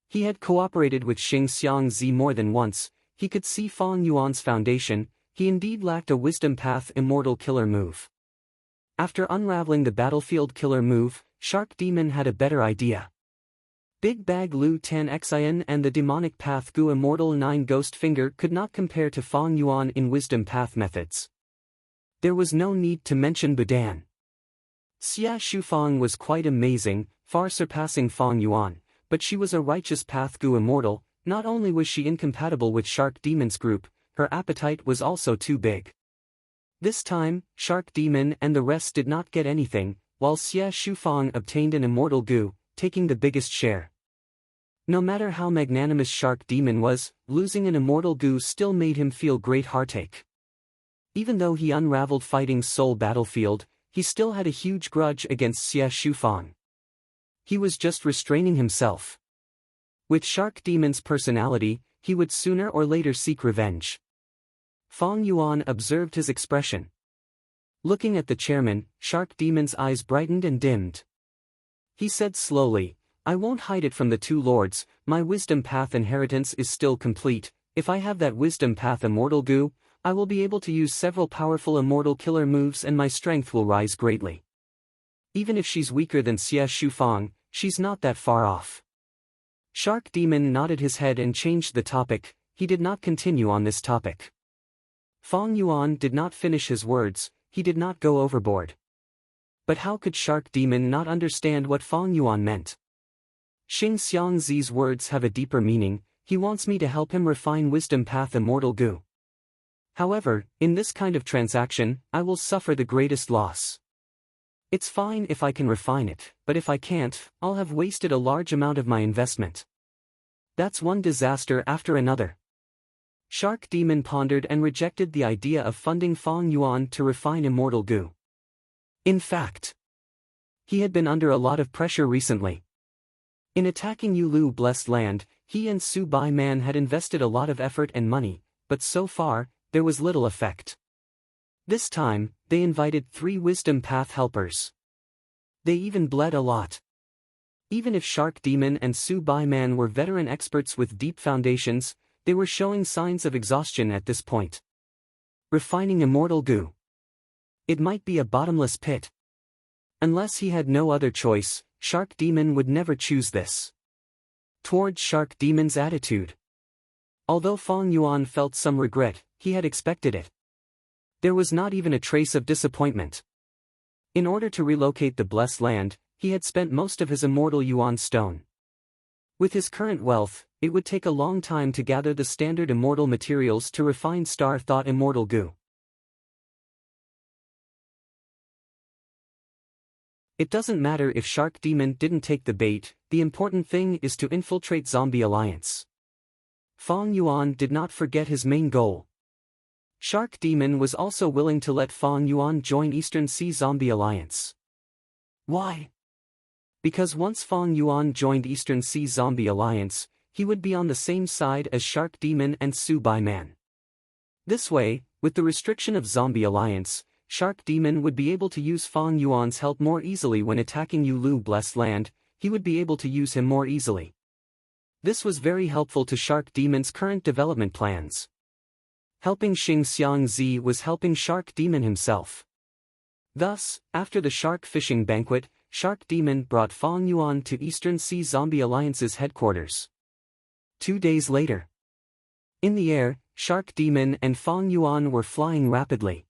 He had cooperated with Xing Xiang Zi more than once. He could see Fong Yuan's foundation. He indeed lacked a Wisdom Path Immortal Killer move. After unraveling the Battlefield Killer move, Shark Demon had a better idea. Big Bag Lu Tan Xian and the Demonic Path Gu Immortal 9 Ghost Finger could not compare to Fong Yuan in Wisdom Path methods. There was no need to mention Budan. Xia Shufang was quite amazing, far surpassing Fong Yuan, but she was a Righteous Path Gu Immortal. Not only was she incompatible with Shark Demon's group, her appetite was also too big. This time, Shark Demon and the rest did not get anything, while Xia Shufang obtained an Immortal Gu, taking the biggest share. No matter how magnanimous Shark Demon was, losing an Immortal Gu still made him feel great heartache. Even though he unraveled Fighting Soul Battlefield, he still had a huge grudge against Xia Shufang. He was just restraining himself. With Shark Demon's personality, he would sooner or later seek revenge. Fong Yuan observed his expression. Looking at the chairman, Shark Demon's eyes brightened and dimmed. He said slowly, "I won't hide it from the two lords, my Wisdom Path inheritance is still complete. If I have that Wisdom Path Immortal Gu, I will be able to use several powerful Immortal Killer moves and my strength will rise greatly. Even if she's weaker than Xia Shufang, she's not that far off." Shark Demon nodded his head and changed the topic. He did not continue on this topic. Fong Yuan did not finish his words. He did not go overboard. But how could Shark Demon not understand what Fong Yuan meant? Xing Xiang Zi's words have a deeper meaning. He wants me to help him refine Wisdom Path Immortal Gu. However, in this kind of transaction, I will suffer the greatest loss. It's fine if I can refine it, but if I can't, I'll have wasted a large amount of my investment. That's one disaster after another. Shark Demon pondered and rejected the idea of funding Fong Yuan to refine Immortal Gu. In fact, he had been under a lot of pressure recently. In attacking Yulu Blessed Land, he and Su Bai Man had invested a lot of effort and money, but so far, there was little effect. This time, they invited 3 Wisdom Path helpers. They even bled a lot. Even if Shark Demon and Su Bai Man were veteran experts with deep foundations, they were showing signs of exhaustion at this point. Refining Immortal Gu. It might be a bottomless pit. Unless he had no other choice, Shark Demon would never choose this. Towards Shark Demon's attitude. Although Fong Yuan felt some regret, he had expected it. There was not even a trace of disappointment. In order to relocate the Blessed Land, he had spent most of his Immortal Yuan Stone. With his current wealth, it would take a long time to gather the standard immortal materials to refine Star Thought Immortal Gu. It doesn't matter if Shark Demon didn't take the bait, the important thing is to infiltrate Zombie Alliance. Fong Yuan did not forget his main goal. Shark Demon was also willing to let Fong Yuan join Eastern Sea Zombie Alliance. Why? Because once Fong Yuan joined Eastern Sea Zombie Alliance, he would be on the same side as Shark Demon and Su Bai Man. This way, with the restriction of Zombie Alliance, Shark Demon would be able to use Fong Yuan's help more easily when attacking Yulu Blessed Land. He would be able to use him more easily. This was very helpful to Shark Demon's current development plans. Helping Xing Xiang Zi was helping Shark Demon himself. Thus, after the shark fishing banquet, Shark Demon brought Fong Yuan to Eastern Sea Zombie Alliance's headquarters. 2 days later. In the air, Shark Demon and Fong Yuan were flying rapidly.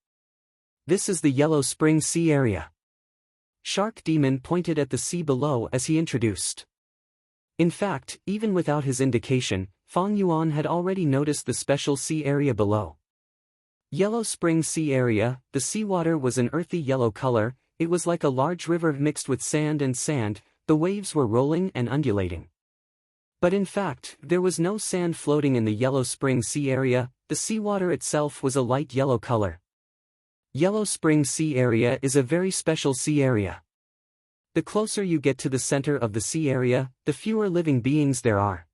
This is the Yellow Spring Sea area. Shark Demon pointed at the sea below as he introduced. In fact, even without his indication, Fong Yuan had already noticed the special sea area below. Yellow Spring Sea area, the seawater was an earthy yellow color. It was like a large river mixed with sand and sand. The waves were rolling and undulating. But in fact, there was no sand floating in the Yellow Spring Sea area. The seawater itself was a light yellow color. Yellow Spring Sea area is a very special sea area. The closer you get to the center of the sea area, the fewer living beings there are.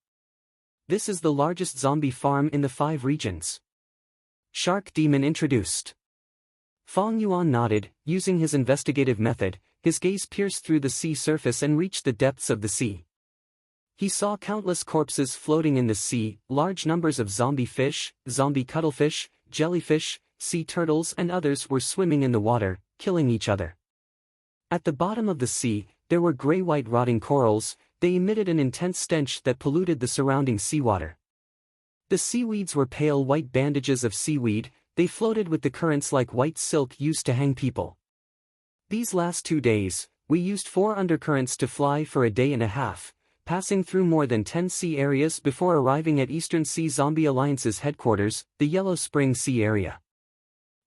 This is the largest zombie farm in the 5 regions. Shark Demon introduced. Fong Yuan nodded. Using his investigative method, his gaze pierced through the sea surface and reached the depths of the sea. He saw countless corpses floating in the sea, large numbers of zombie fish, zombie cuttlefish, jellyfish, sea turtles and others were swimming in the water, killing each other. At the bottom of the sea, there were gray-white rotting corals. They emitted an intense stench that polluted the surrounding seawater. The seaweeds were pale white bandages of seaweed. They floated with the currents like white silk used to hang people. These last 2 days, we used 4 undercurrents to fly for a day and a half, passing through more than 10 sea areas before arriving at Eastern Sea Zombie Alliance's headquarters, the Yellow Spring Sea area.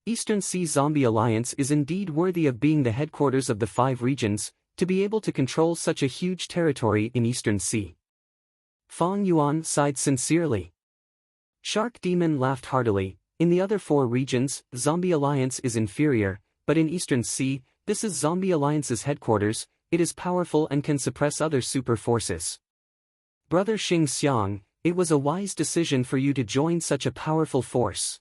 Eastern Sea Zombie Alliance is indeed worthy of being the headquarters of the 5 regions, to be able to control such a huge territory in Eastern Sea. Fang Yuan sighed sincerely. Shark Demon laughed heartily. In the other 4 regions, Zombie Alliance is inferior, but in Eastern Sea, this is Zombie Alliance's headquarters. It is powerful and can suppress other super forces. Brother Xing Xiang, it was a wise decision for you to join such a powerful force.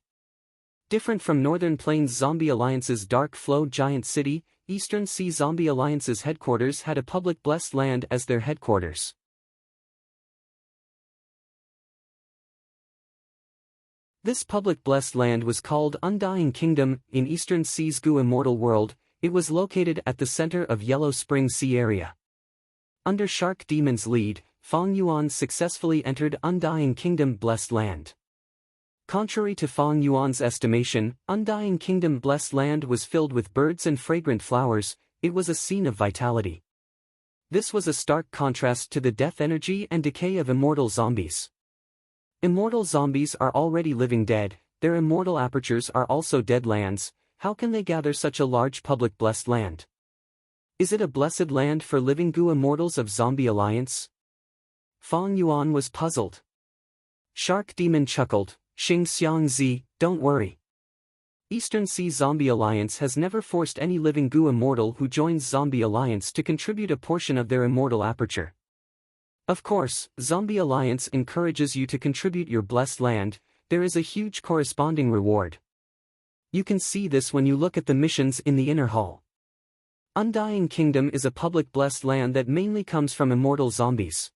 Different from Northern Plains Zombie Alliance's Dark Flow Giant City, Eastern Sea Zombie Alliance's headquarters had a public blessed land as their headquarters. This public blessed land was called Undying Kingdom. In Eastern Sea's Gu Immortal World, it was located at the center of Yellow Spring Sea area. Under Shark Demon's lead, Fang Yuan successfully entered Undying Kingdom Blessed Land. Contrary to Fang Yuan's estimation, Undying Kingdom Blessed Land was filled with birds and fragrant flowers. It was a scene of vitality. This was a stark contrast to the death energy and decay of immortal zombies. Immortal zombies are already living dead, their immortal apertures are also dead lands. How can they gather such a large public blessed land? Is it a blessed land for living Gu immortals of Zombie Alliance? Fang Yuan was puzzled. Shark Demon chuckled. Xing Xiang Zi, don't worry. Eastern Sea Zombie Alliance has never forced any living Gu immortal who joins Zombie Alliance to contribute a portion of their immortal aperture. Of course, Zombie Alliance encourages you to contribute your blessed land. There is a huge corresponding reward. You can see this when you look at the missions in the inner hall. Undying Kingdom is a public blessed land that mainly comes from immortal zombies.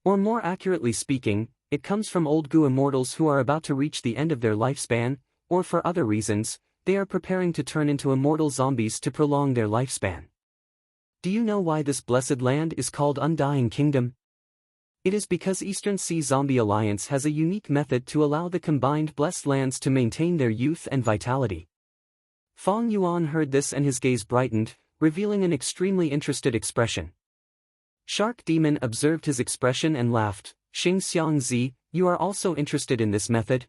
Or more accurately speaking, it comes from old Gu immortals who are about to reach the end of their lifespan, or for other reasons, they are preparing to turn into immortal zombies to prolong their lifespan. Do you know why this blessed land is called Undying Kingdom? It is because Eastern Sea Zombie Alliance has a unique method to allow the combined blessed lands to maintain their youth and vitality. Fang Yuan heard this and his gaze brightened, revealing an extremely interested expression. Shark Demon observed his expression and laughed. Xing Xiang Zi, you are also interested in this method?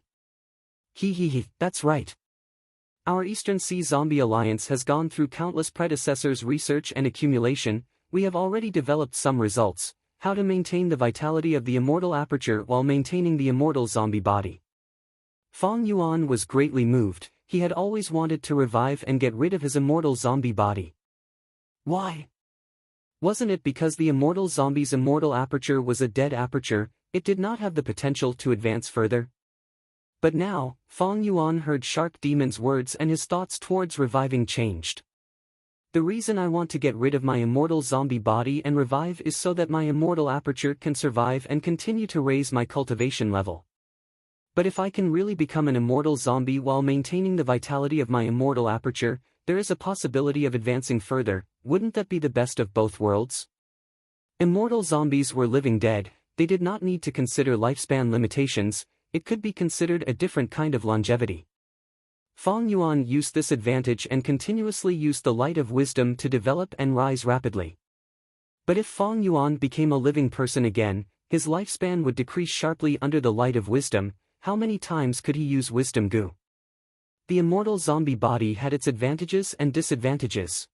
He, that's right. Our Eastern Sea Zombie Alliance has gone through countless predecessors' research and accumulation. We have already developed some results. How to maintain the vitality of the immortal aperture while maintaining the immortal zombie body. Fang Yuan was greatly moved. He had always wanted to revive and get rid of his immortal zombie body. Why? Wasn't it because the immortal zombie's immortal aperture was a dead aperture, it did not have the potential to advance further? But now, Fang Yuan heard Shark Demon's words and his thoughts towards reviving changed. The reason I want to get rid of my immortal zombie body and revive is so that my immortal aperture can survive and continue to raise my cultivation level. But if I can really become an immortal zombie while maintaining the vitality of my immortal aperture, there is a possibility of advancing further. Wouldn't that be the best of both worlds? Immortal zombies were living dead, they did not need to consider lifespan limitations, it could be considered a different kind of longevity. Fang Yuan used this advantage and continuously used the light of wisdom to develop and rise rapidly. But if Fang Yuan became a living person again, his lifespan would decrease sharply under the light of wisdom. How many times could he use wisdom Gu? The immortal zombie body had its advantages and disadvantages.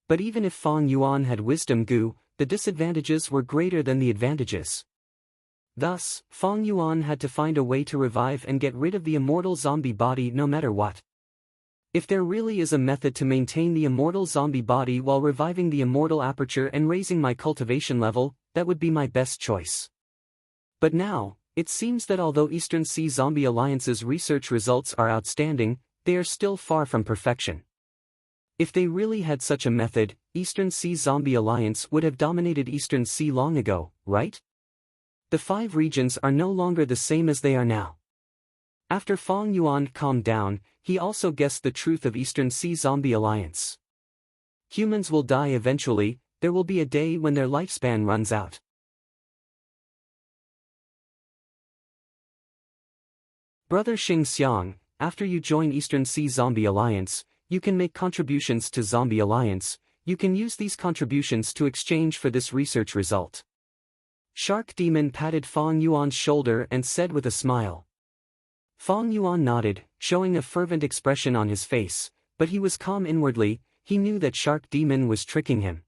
But even if Fang Yuan had wisdom Gu, the disadvantages were greater than the advantages. Thus, Fang Yuan had to find a way to revive and get rid of the immortal zombie body no matter what. If there really is a method to maintain the immortal zombie body while reviving the immortal aperture and raising my cultivation level, that would be my best choice. But now, it seems that although Eastern Sea Zombie Alliance's research results are outstanding, they are still far from perfection. If they really had such a method, Eastern Sea Zombie Alliance would have dominated Eastern Sea long ago, right? The 5 regions are no longer the same as they are now. After Fong Yuan calmed down, he also guessed the truth of Eastern Sea Zombie Alliance. Humans will die eventually, there will be a day when their lifespan runs out. Brother Xing Xiang, after you join Eastern Sea Zombie Alliance, you can make contributions to Zombie Alliance. You can use these contributions to exchange for this research result. Shark Demon patted Fong Yuan's shoulder and said with a smile. Fong Yuan nodded, showing a fervent expression on his face, but he was calm inwardly. He knew that Shark Demon was tricking him.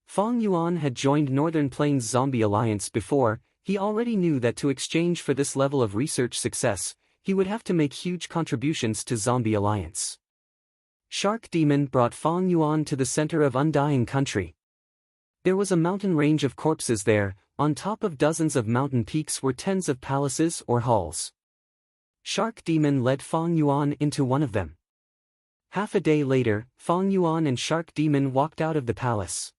Fong Yuan had joined Northern Plains Zombie Alliance before. He already knew that to exchange for this level of research success, he would have to make huge contributions to Zombie Alliance. Shark Demon brought Fong Yuan to the center of Undying Country. There was a mountain range of corpses there. On top of dozens of mountain peaks were tens of palaces or halls. Shark Demon led Fong Yuan into one of them. Half a day later, Fong Yuan and Shark Demon walked out of the palace.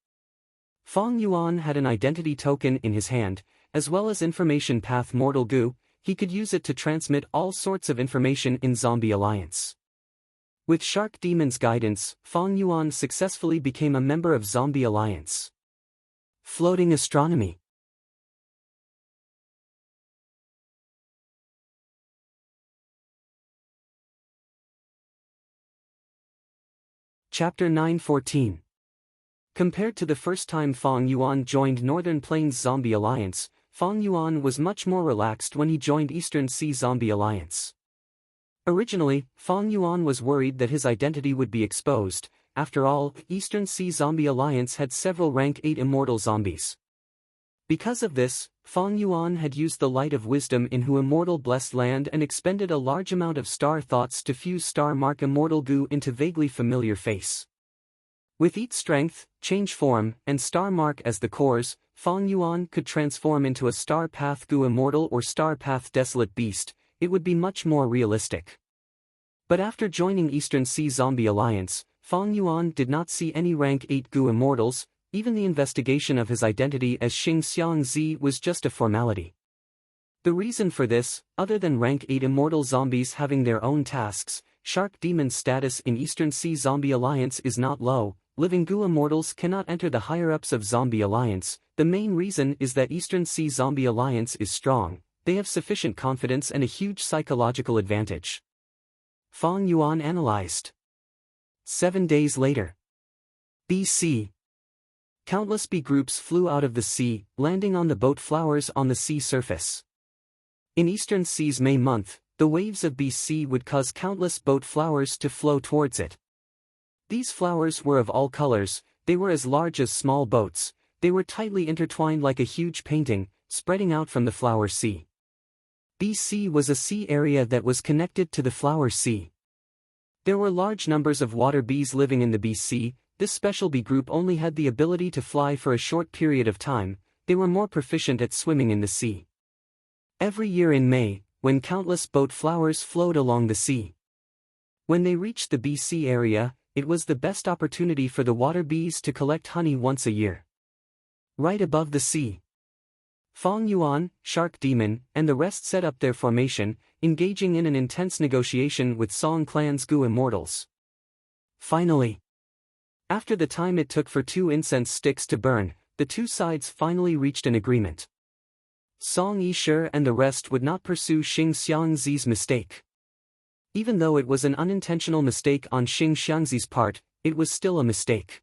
Fong Yuan had an identity token in his hand, as well as information path Mortal Goo. He could use it to transmit all sorts of information in Zombie Alliance. With Shark Demon's guidance, Fong Yuan successfully became a member of Zombie Alliance. Floating Astronomy. Chapter 9:14. Compared to the first time Fong Yuan joined Northern Plains Zombie Alliance, Fong Yuan was much more relaxed when he joined Eastern Sea Zombie Alliance. Originally, Fong Yuan was worried that his identity would be exposed. After all, Eastern Sea Zombie Alliance had several rank 8 immortal zombies. Because of this, Fong Yuan had used the light of wisdom in Hu Immortal Blessed Land and expended a large amount of star thoughts to fuse Star Mark Immortal Goo into vaguely familiar face. With each strength, change form, and Star Mark as the cores, Fong Yuan could transform into a Star Path Goo Immortal or Star Path Desolate Beast. It would be much more realistic. But after joining Eastern Sea Zombie Alliance, Fong Yuan did not see any rank 8 Goo Immortals. Even the investigation of his identity as Xing Xiang Zi was just a formality. The reason for this, other than rank 8 immortal zombies having their own tasks, Shark Demon's status in Eastern Sea Zombie Alliance is not low. Living Goo Immortals cannot enter the higher-ups of Zombie Alliance. The main reason is that Eastern Sea Zombie Alliance is strong. They have sufficient confidence and a huge psychological advantage. Fong Yuan analyzed. 7 days later. BC. Countless bee groups flew out of the sea, landing on the boat flowers on the sea surface. In Eastern Sea's May month, the waves of BC would cause countless boat flowers to flow towards it. These flowers were of all colors. They were as large as small boats. They were tightly intertwined like a huge painting, spreading out from the flower sea. BC was a sea area that was connected to the flower sea. There were large numbers of water bees living in the BC. This special bee group only had the ability to fly for a short period of time. They were more proficient at swimming in the sea. Every year in May, when countless boat flowers flowed along the sea. When they reached the BC area, it was the best opportunity for the water bees to collect honey once a year. Right above the sea. Fong Yuan, Shark Demon, and the rest set up their formation, engaging in an intense negotiation with Song Clan's Goo Immortals. Finally, after the time it took for 2 incense sticks to burn, the two sides finally reached an agreement. Song Yishe and the rest would not pursue Xing Xiangzi's mistake. Even though it was an unintentional mistake on Xing Xiangzi's part, it was still a mistake.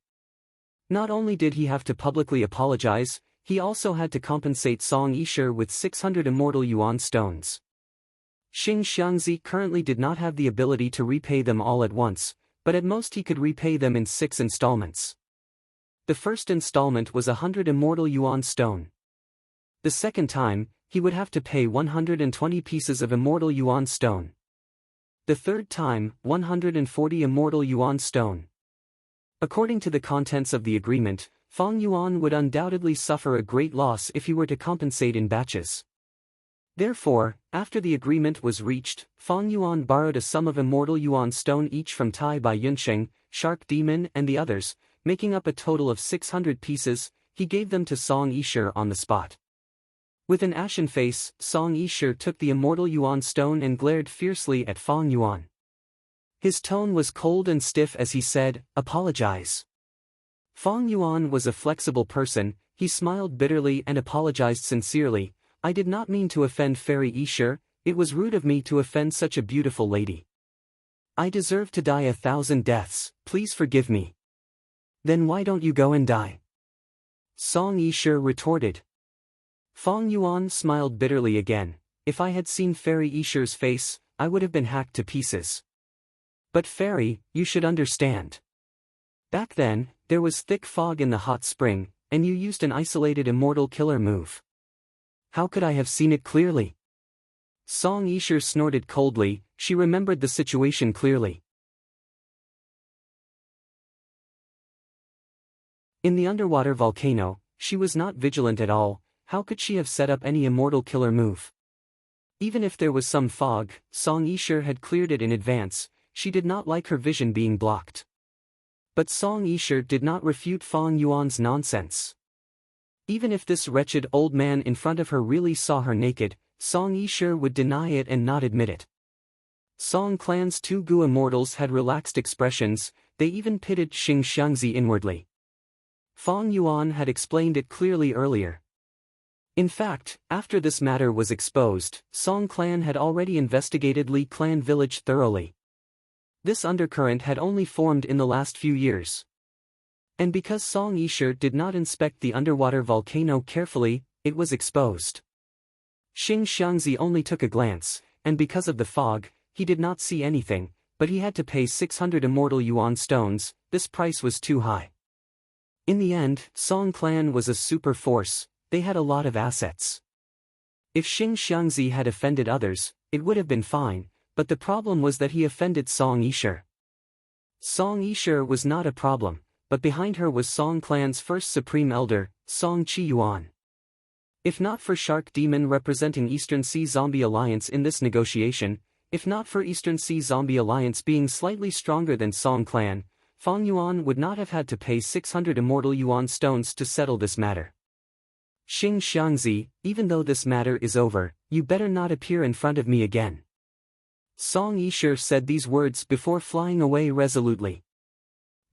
Not only did he have to publicly apologize, he also had to compensate Song Yishe with 600 immortal yuan stones. Xing Xiangzi currently did not have the ability to repay them all at once, but at most he could repay them in 6 installments. The first installment was 100 immortal yuan stone. The second time, he would have to pay 120 pieces of immortal yuan stone. The third time, 140 immortal yuan stone. According to the contents of the agreement, Fong Yuan would undoubtedly suffer a great loss if he were to compensate in batches. Therefore, after the agreement was reached, Fong Yuan borrowed a sum of immortal yuan stone each from Tai Bai Yunsheng, Shark Demon and the others, making up a total of 600 pieces. He gave them to Song Yishe on the spot. With an ashen face, Song Yishe took the immortal Yuan stone and glared fiercely at Fong Yuan. His tone was cold and stiff as he said, "Apologize." Fong Yuan was a flexible person. He smiled bitterly and apologized sincerely. "I did not mean to offend Fairy Yishe. It was rude of me to offend such a beautiful lady. I deserve to die 1,000 deaths, please forgive me." "Then why don't you go and die?" Song Yishe retorted. Fong Yuan smiled bitterly again. "If I had seen Fairy Yishe's face, I would have been hacked to pieces. But Fairy, you should understand. Back then, there was thick fog in the hot spring, and you used an isolated immortal killer move. How could I have seen it clearly?" Song Yishe snorted coldly. She remembered the situation clearly. In the underwater volcano, she was not vigilant at all. How could she have set up any immortal killer move? Even if there was some fog, Song Yishe had cleared it in advance. She did not like her vision being blocked. But Song Yishe did not refute Fong Yuan's nonsense. Even if this wretched old man in front of her really saw her naked, Song Yishe would deny it and not admit it. Song Clan's 2 Gu immortals had relaxed expressions. They even pitied Xing Xiangzi inwardly. Fong Yuan had explained it clearly earlier. In fact, after this matter was exposed, Song Clan had already investigated Li Clan village thoroughly. This undercurrent had only formed in the last few years. And because Song Yishe did not inspect the underwater volcano carefully, it was exposed. Xing Xiangzi only took a glance, and because of the fog, he did not see anything, but he had to pay 600 immortal yuan stones. This price was too high. In the end, Song Clan was a super force. They had a lot of assets. If Xing Xiangzi had offended others, it would have been fine, but the problem was that he offended Song Yishe. Song Yishe was not a problem, but behind her was Song Clan's first supreme elder, Song Qiyuan. If not for Shark Demon representing Eastern Sea Zombie Alliance in this negotiation, if not for Eastern Sea Zombie Alliance being slightly stronger than Song Clan, Fong Yuan would not have had to pay 600 immortal yuan stones to settle this matter. Xing Xiangzi, even though this matter is over, you better not appear in front of me again. Song Yishe said these words before flying away resolutely.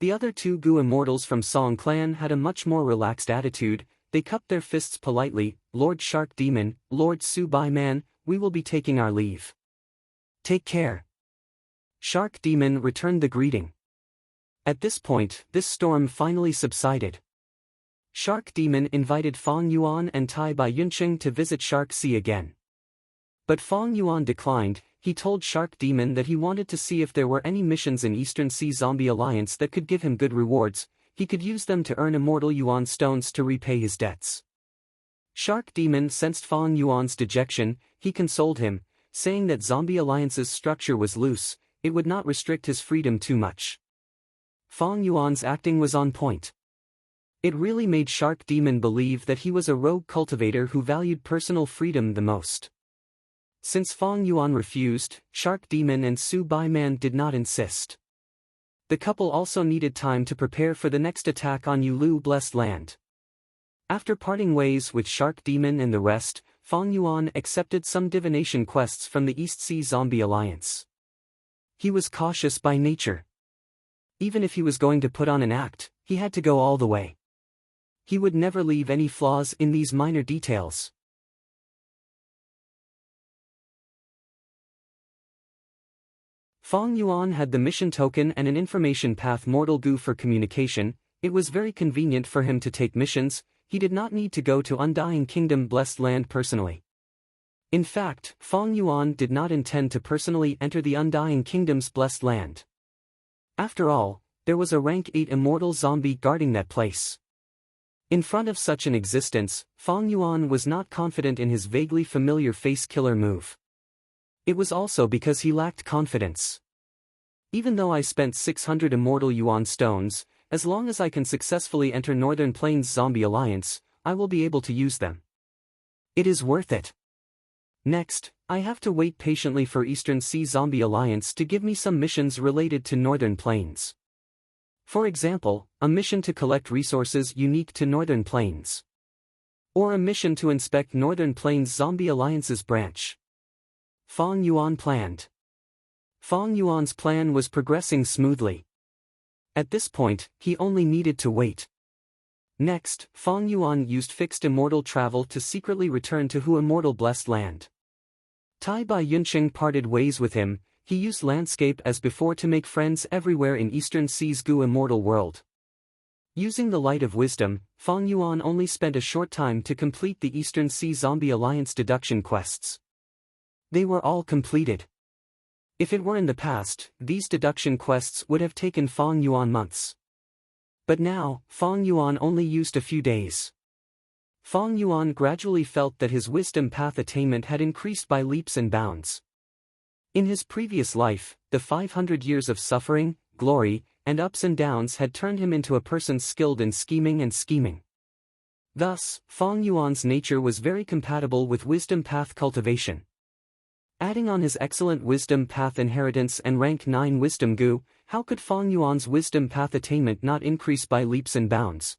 The other 2 Gu immortals from Song Clan had a much more relaxed attitude. They cupped their fists politely. "Lord Shark Demon, Lord Su Bai Man, we will be taking our leave. Take care." Shark Demon returned the greeting. At this point, this storm finally subsided. Shark Demon invited Fong Yuan and Tai Bai Yunqing to visit Shark Sea again. But Fong Yuan declined. He told Shark Demon that he wanted to see if there were any missions in Eastern Sea Zombie Alliance that could give him good rewards. He could use them to earn immortal yuan stones to repay his debts. Shark Demon sensed Fong Yuan's dejection. He consoled him, saying that Zombie Alliance's structure was loose, it would not restrict his freedom too much. Fong Yuan's acting was on point. It really made Shark Demon believe that he was a rogue cultivator who valued personal freedom the most. Since Fong Yuan refused, Shark Demon and Su Bai Man did not insist. The couple also needed time to prepare for the next attack on Yulu Blessed Land. After parting ways with Shark Demon and the rest, Fong Yuan accepted some divination quests from the East Sea Zombie Alliance. He was cautious by nature. Even if he was going to put on an act, he had to go all the way. He would never leave any flaws in these minor details. Fong Yuan had the mission token and an information path Mortal Gu for communication. It was very convenient for him to take missions. He did not need to go to Undying Kingdom Blessed Land personally. In fact, Fong Yuan did not intend to personally enter the Undying Kingdom's Blessed Land. After all, there was a rank 8 immortal zombie guarding that place. In front of such an existence, Fong Yuan was not confident in his vaguely familiar face killer move. It was also because he lacked confidence. Even though I spent 600 immortal yuan stones, as long as I can successfully enter Northern Plains Zombie Alliance, I will be able to use them. It is worth it. Next, I have to wait patiently for Eastern Sea Zombie Alliance to give me some missions related to Northern Plains. For example, a mission to collect resources unique to Northern Plains. Or a mission to inspect Northern Plains Zombie Alliance's branch. Fong Yuan planned. Fong Yuan's plan was progressing smoothly. At this point, he only needed to wait. Next, Fong Yuan used fixed immortal travel to secretly return to Hu Immortal Blessed Land. Tai Bai Yunqing parted ways with him. He used landscape as before to make friends everywhere in Eastern Sea's Gu Immortal World. Using the light of wisdom, Fong Yuan only spent a short time to complete the Eastern Sea Zombie Alliance deduction quests. They were all completed. If it were in the past, these deduction quests would have taken Fong Yuan months. But now, Fong Yuan only used a few days. Fong Yuan gradually felt that his wisdom path attainment had increased by leaps and bounds. In his previous life, the 500 years of suffering, glory, and ups and downs had turned him into a person skilled in scheming and scheming. Thus, Fong Yuan's nature was very compatible with wisdom path cultivation. Adding on his excellent wisdom path inheritance and rank 9 wisdom gu, how could Fong Yuan's wisdom path attainment not increase by leaps and bounds?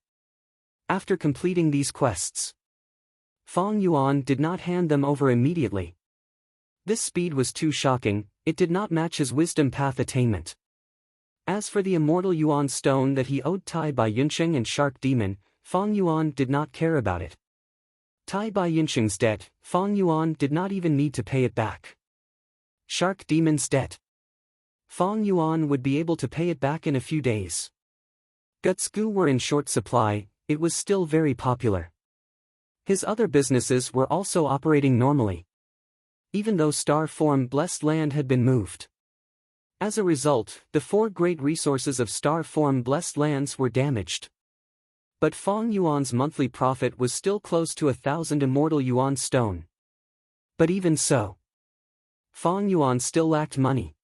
After completing these quests, Fong Yuan did not hand them over immediately. This speed was too shocking, it did not match his wisdom path attainment. As for the immortal Yuan stone that he owed Tai Bai Yunqing and Shark Demon, Fong Yuan did not care about it. Tai Bai Yunqing's debt, Fong Yuan did not even need to pay it back. Shark Demon's debt. Fong Yuan would be able to pay it back in a few days. Guts Gu were in short supply, it was still very popular. His other businesses were also operating normally, even though Star Form Blessed Land had been moved. As a result, the 4 great resources of Star Form Blessed Lands were damaged. But Fong Yuan's monthly profit was still close to 1,000 immortal Yuan stone. But even so, Fong Yuan still lacked money.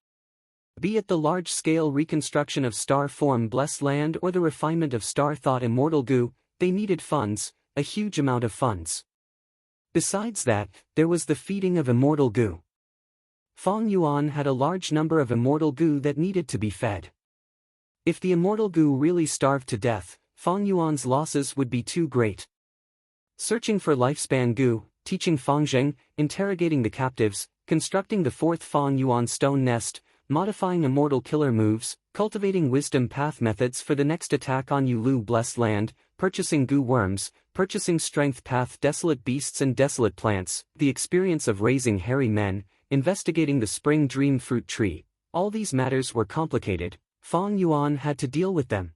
Be it the large-scale reconstruction of Star Form Blessed Land or the refinement of Star Thought Immortal Gu, they needed funds, a huge amount of funds. Besides that, there was the feeding of immortal gu. Fong Yuan had a large number of immortal gu that needed to be fed. If the immortal gu really starved to death, Fong Yuan's losses would be too great. Searching for lifespan gu, teaching Fongzheng, interrogating the captives, constructing the 4th Fong Yuan stone nest, modifying immortal killer moves, cultivating wisdom path methods for the next attack on Yulu Blessed Land, purchasing gu worms, purchasing strength path desolate beasts and desolate plants, the experience of raising hairy men, investigating the spring dream fruit tree, all these matters were complicated, Fong Yuan had to deal with them.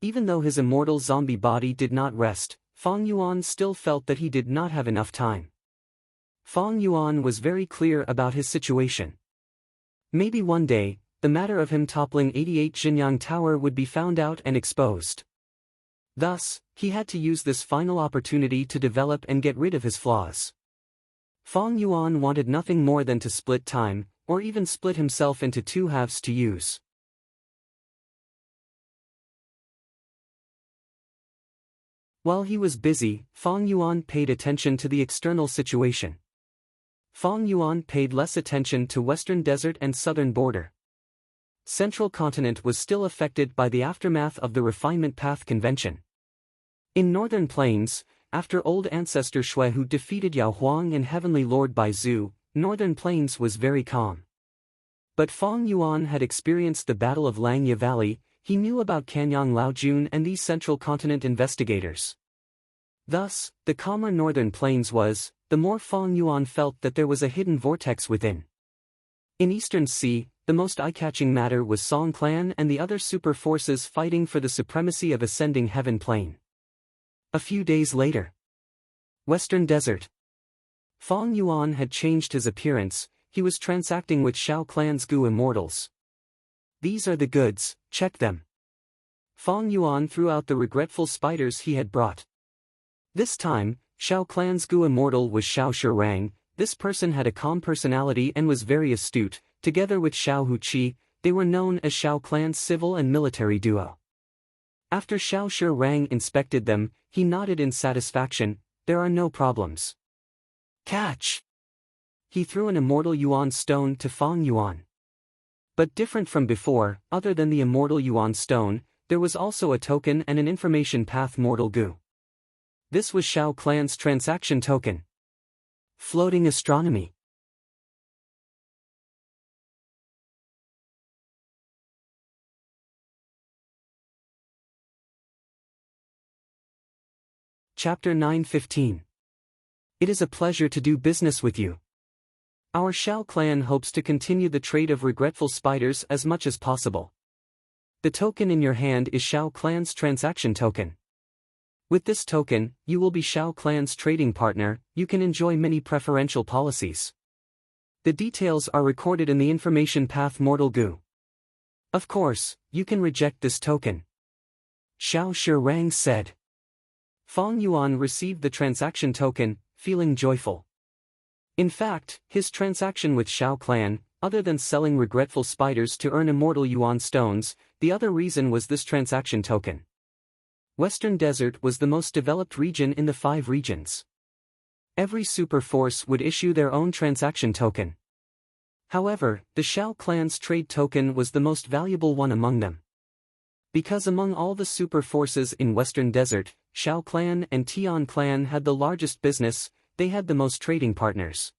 Even though his immortal zombie body did not rest, Fong Yuan still felt that he did not have enough time. Fong Yuan was very clear about his situation. Maybe one day, the matter of him toppling 88 Xinyang Tower would be found out and exposed. Thus, he had to use this final opportunity to develop and get rid of his flaws. Fong Yuan wanted nothing more than to split time, or even split himself into 2 halves to use. While he was busy, Fong Yuan paid attention to the external situation. Fong Yuan paid less attention to Western Desert and Southern Border. Central Continent was still affected by the aftermath of the Refinement Path Convention. In Northern Plains, after Old Ancestor Shui defeated Yao Huang and Heavenly Lord Bai Zhu, Northern Plains was very calm. But Fong Yuan had experienced the Battle of Langya Valley, he knew about Kanyang Laojun and these Central Continent investigators. Thus, the calmer Northern Plains was, the more Fong Yuan felt that there was a hidden vortex within. In Eastern Sea, the most eye-catching matter was Song Clan and the other super forces fighting for the supremacy of Ascending Heaven Plane. A few days later, Western Desert. Fong Yuan had changed his appearance, he was transacting with Shao Clan's Gu Immortals. These are the goods, check them. Fong Yuan threw out the regretful spiders he had brought. This time, Shao Clan's Gu Immortal was Shao Shirang. This person had a calm personality and was very astute. Together with Shao Huqi, they were known as Shao Clan's civil and military duo. After Shao Shirang inspected them, he nodded in satisfaction, there are no problems. Catch! He threw an immortal Yuan stone to Fong Yuan. But different from before, other than the immortal Yuan stone, there was also a token and an information path mortal goo. This was Shao Clan's transaction token. Floating astronomy. Chapter 9:15. It is a pleasure to do business with you. Our Shao clan hopes to continue the trade of regretful spiders as much as possible. The token in your hand is Shao clan's transaction token. With this token, you will be Shao clan's trading partner. You can enjoy many preferential policies. The details are recorded in the information path mortal goo. Of course, you can reject this token. Shao Shirang said. Fong Yuan received the transaction token, feeling joyful. In fact, his transaction with Shao clan, other than selling regretful spiders to earn immortal Yuan stones, the other reason was this transaction token. Western Desert was the most developed region in the 5 regions. Every super force would issue their own transaction token. However, the Shao clan's trade token was the most valuable one among them. Because among all the super forces in Western Desert, Shao clan and Tian clan had the largest business, they had the most trading partners.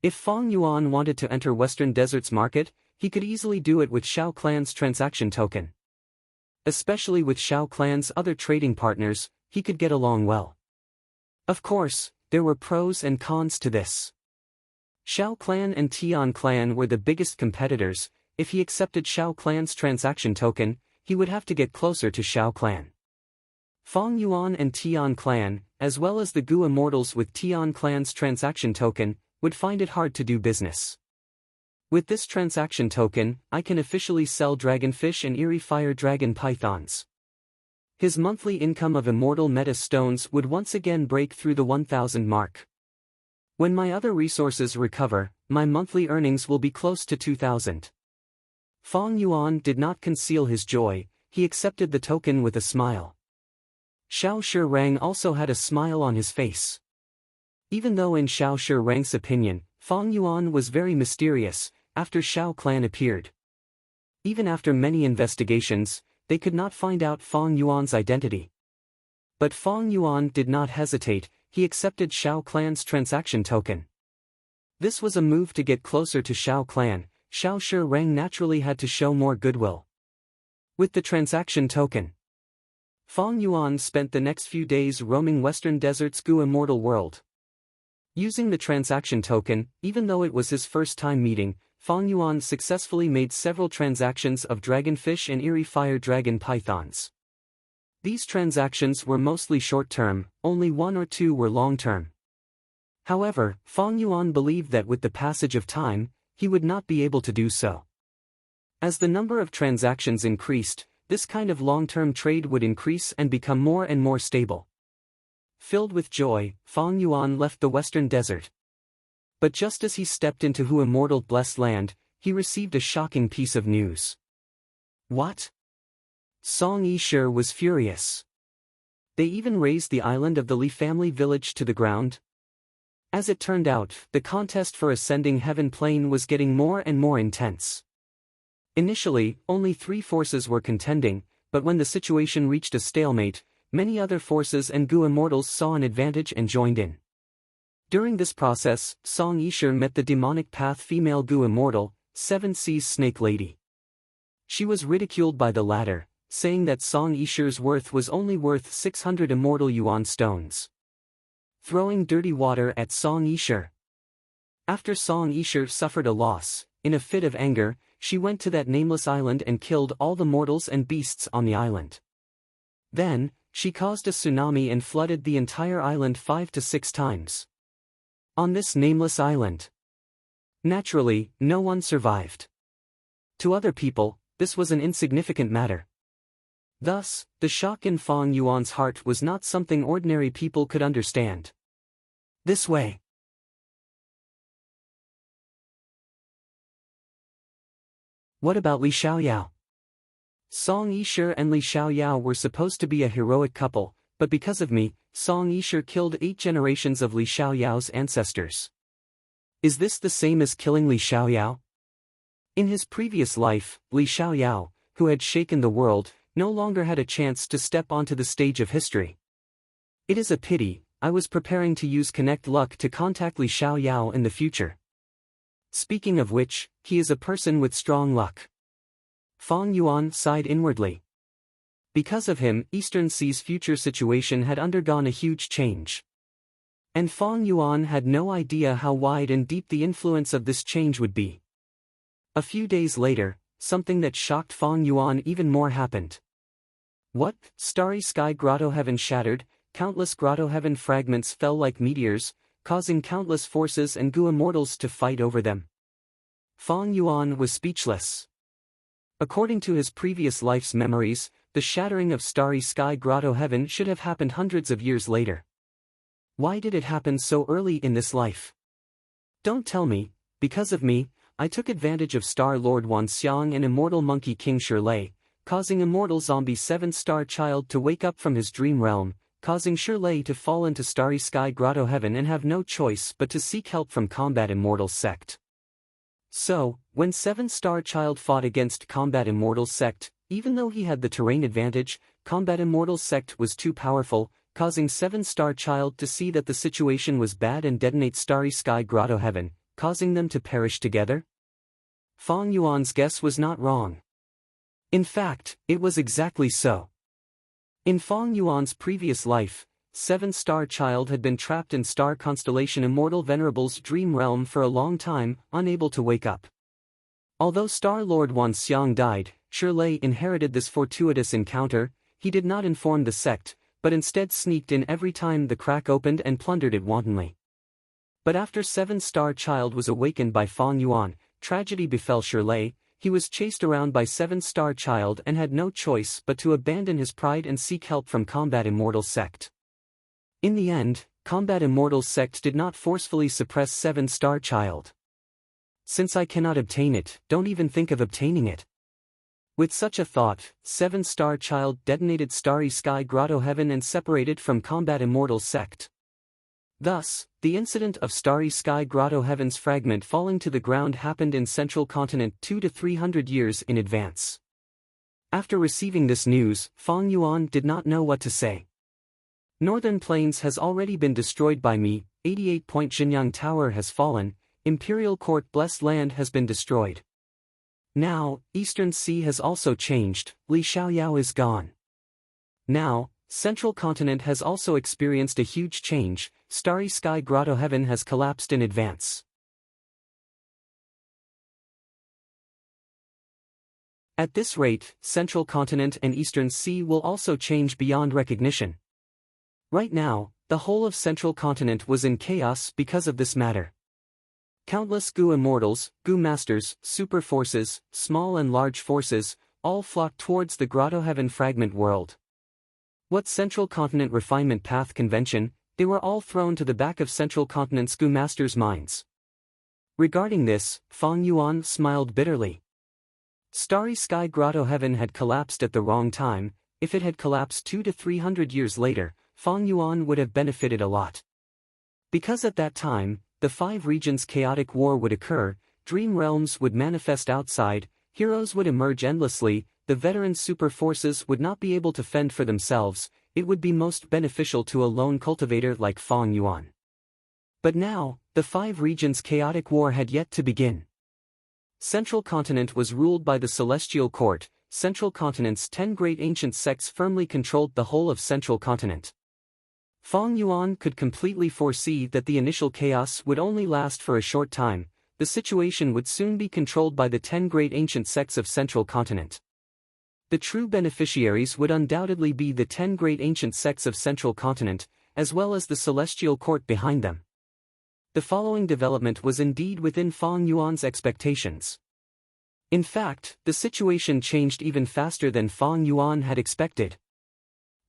If Fong Yuan wanted to enter Western Desert's market, he could easily do it with Shao clan's transaction token. Especially with Shao clan's other trading partners, he could get along well. Of course, there were pros and cons to this. Shao clan and Tian clan were the biggest competitors. If he accepted Shao clan's transaction token, he would have to get closer to Shao clan. Fong Yuan and Tian clan, as well as the Gu immortals with Tian clan's transaction token, would find it hard to do business. With this transaction token, I can officially sell dragonfish and eerie fire dragon pythons. His monthly income of immortal meta stones would once again break through the 1,000 mark. When my other resources recover, my monthly earnings will be close to 2,000. Fong Yuan did not conceal his joy, he accepted the token with a smile. Shao Shirang also had a smile on his face. Even though in Shao Shirang's opinion, Fong Yuan was very mysterious, after Shao clan appeared. Even after many investigations, they could not find out Fong Yuan's identity. But Fong Yuan did not hesitate, he accepted Shao clan's transaction token. This was a move to get closer to Shao clan. Shao Shirang naturally had to show more goodwill. With the transaction token, Fong Yuan spent the next few days roaming Western Desert's Gu immortal world. Using the transaction token, even though it was his first time meeting, Fong Yuan successfully made several transactions of dragonfish and eerie fire dragon pythons. These transactions were mostly short-term, only 1 or 2 were long-term. However, Fong Yuan believed that with the passage of time, he would not be able to do so. As the number of transactions increased, this kind of long-term trade would increase and become more and more stable. Filled with joy, Fong Yuan left the Western Desert. But just as he stepped into Hu immortal blessed land, he received a shocking piece of news. What? Song Yishir was furious. They even razed the island of the Li family village to the ground. As it turned out, the contest for ascending Heaven Plane was getting more and more intense. Initially, only 3 forces were contending, but when the situation reached a stalemate, many other forces and Gu immortals saw an advantage and joined in. During this process, Song Yishir met the demonic path female Gu immortal, 7 Seas Snake Lady. She was ridiculed by the latter, saying that Song Yishir's worth was only worth 600 immortal Yuan stones. Throwing dirty water at Song Yishir. After Song Yishir suffered a loss, in a fit of anger, she went to that nameless island and killed all the mortals and beasts on the island. Then, she caused a tsunami and flooded the entire island 5 to 6 times. On this nameless island. Naturally, no one survived. To other people, this was an insignificant matter. Thus, the shock in Fong Yuan's heart was not something ordinary people could understand. This way. What about Li Xiaoyao? Song Yishir and Li Xiaoyao were supposed to be a heroic couple, but because of me, Song Yishir killed 8 generations of Li Xiaoyao's ancestors. Is this the same as killing Li Xiaoyao? In his previous life, Li Xiaoyao, who had shaken the world, no longer had a chance to step onto the stage of history. It is a pity, I was preparing to use Connect Luck to contact Li Xiaoyao in the future. Speaking of which, he is a person with strong luck. Fang Yuan sighed inwardly. Because of him, Eastern Sea's future situation had undergone a huge change. And Fang Yuan had no idea how wide and deep the influence of this change would be. A few days later, something that shocked Fang Yuan even more happened. What? Starry sky grotto heaven shattered, countless grotto heaven fragments fell like meteors, causing countless forces and Gu immortals to fight over them. Fang Yuan was speechless. According to his previous life's memories, the shattering of Starry Sky Grotto Heaven should have happened hundreds of years later. Why did it happen so early in this life? Don't tell me, because of me, I took advantage of Star Lord Wanxiang and Immortal Monkey King Shirlei, causing Immortal Zombie 7-Star Child to wake up from his dream realm, causing Shirlei to fall into Starry Sky Grotto Heaven and have no choice but to seek help from Combat Immortal Sect. So, when 7-Star Child fought against Combat Immortal Sect, even though he had the terrain advantage, Combat Immortal Sect was too powerful, causing 7-Star Child to see that the situation was bad and detonate Starry Sky Grotto Heaven, causing them to perish together? Fang Yuan's guess was not wrong. In fact, it was exactly so. In Fang Yuan's previous life, 7-Star Child had been trapped in star constellation Immortal Venerable's dream realm for a long time, unable to wake up. Although Star Lord Wanxiang died, Shirlei inherited this fortuitous encounter. He did not inform the sect, but instead sneaked in every time the crack opened and plundered it wantonly. But after 7-Star Child was awakened by Fang Yuan, tragedy befell Shirlei. He was chased around by 7-Star Child and had no choice but to abandon his pride and seek help from Combat Immortal Sect. In the end, Combat Immortal Sect did not forcefully suppress 7-Star Child. Since I cannot obtain it, don't even think of obtaining it. With such a thought, 7-Star Child detonated Starry Sky Grotto Heaven and separated from Combat Immortal Sect. Thus, the incident of Starry Sky Grotto Heaven's fragment falling to the ground happened in Central Continent 200 to 300 years in advance. After receiving this news, Fang Yuan did not know what to say. Northern Plains has already been destroyed by me, 88-point Xinyang Tower has fallen, Imperial Court Blessed Land has been destroyed. Now, Eastern Sea has also changed, Li Xiaoyao is gone. Now, Central Continent has also experienced a huge change, Starry Sky Grotto Heaven has collapsed in advance. At this rate, Central Continent and Eastern Sea will also change beyond recognition. Right now, the whole of Central Continent was in chaos because of this matter. Countless Gu Immortals, Gu Masters, Super Forces, small and large forces, all flocked towards the Grotto Heaven fragment world. What Central Continent Refinement Path Convention, they were all thrown to the back of Central Continent's Gu Masters' minds. Regarding this, Fang Yuan smiled bitterly. Starry Sky Grotto Heaven had collapsed at the wrong time. If it had collapsed 200 to 300 years later, Fang Yuan would have benefited a lot. Because at that time, the 5 regions' chaotic war would occur, dream realms would manifest outside, heroes would emerge endlessly, the veteran super forces would not be able to fend for themselves. It would be most beneficial to a lone cultivator like Fang Yuan. But now, the 5 regions' chaotic war had yet to begin. Central Continent was ruled by the Celestial Court. Central Continent's 10 great ancient sects firmly controlled the whole of Central Continent. Fang Yuan could completely foresee that the initial chaos would only last for a short time. The situation would soon be controlled by the 10 great ancient sects of Central Continent. The true beneficiaries would undoubtedly be the 10 great ancient sects of Central Continent, as well as the Celestial Court behind them. The following development was indeed within Fang Yuan's expectations. In fact, the situation changed even faster than Fang Yuan had expected.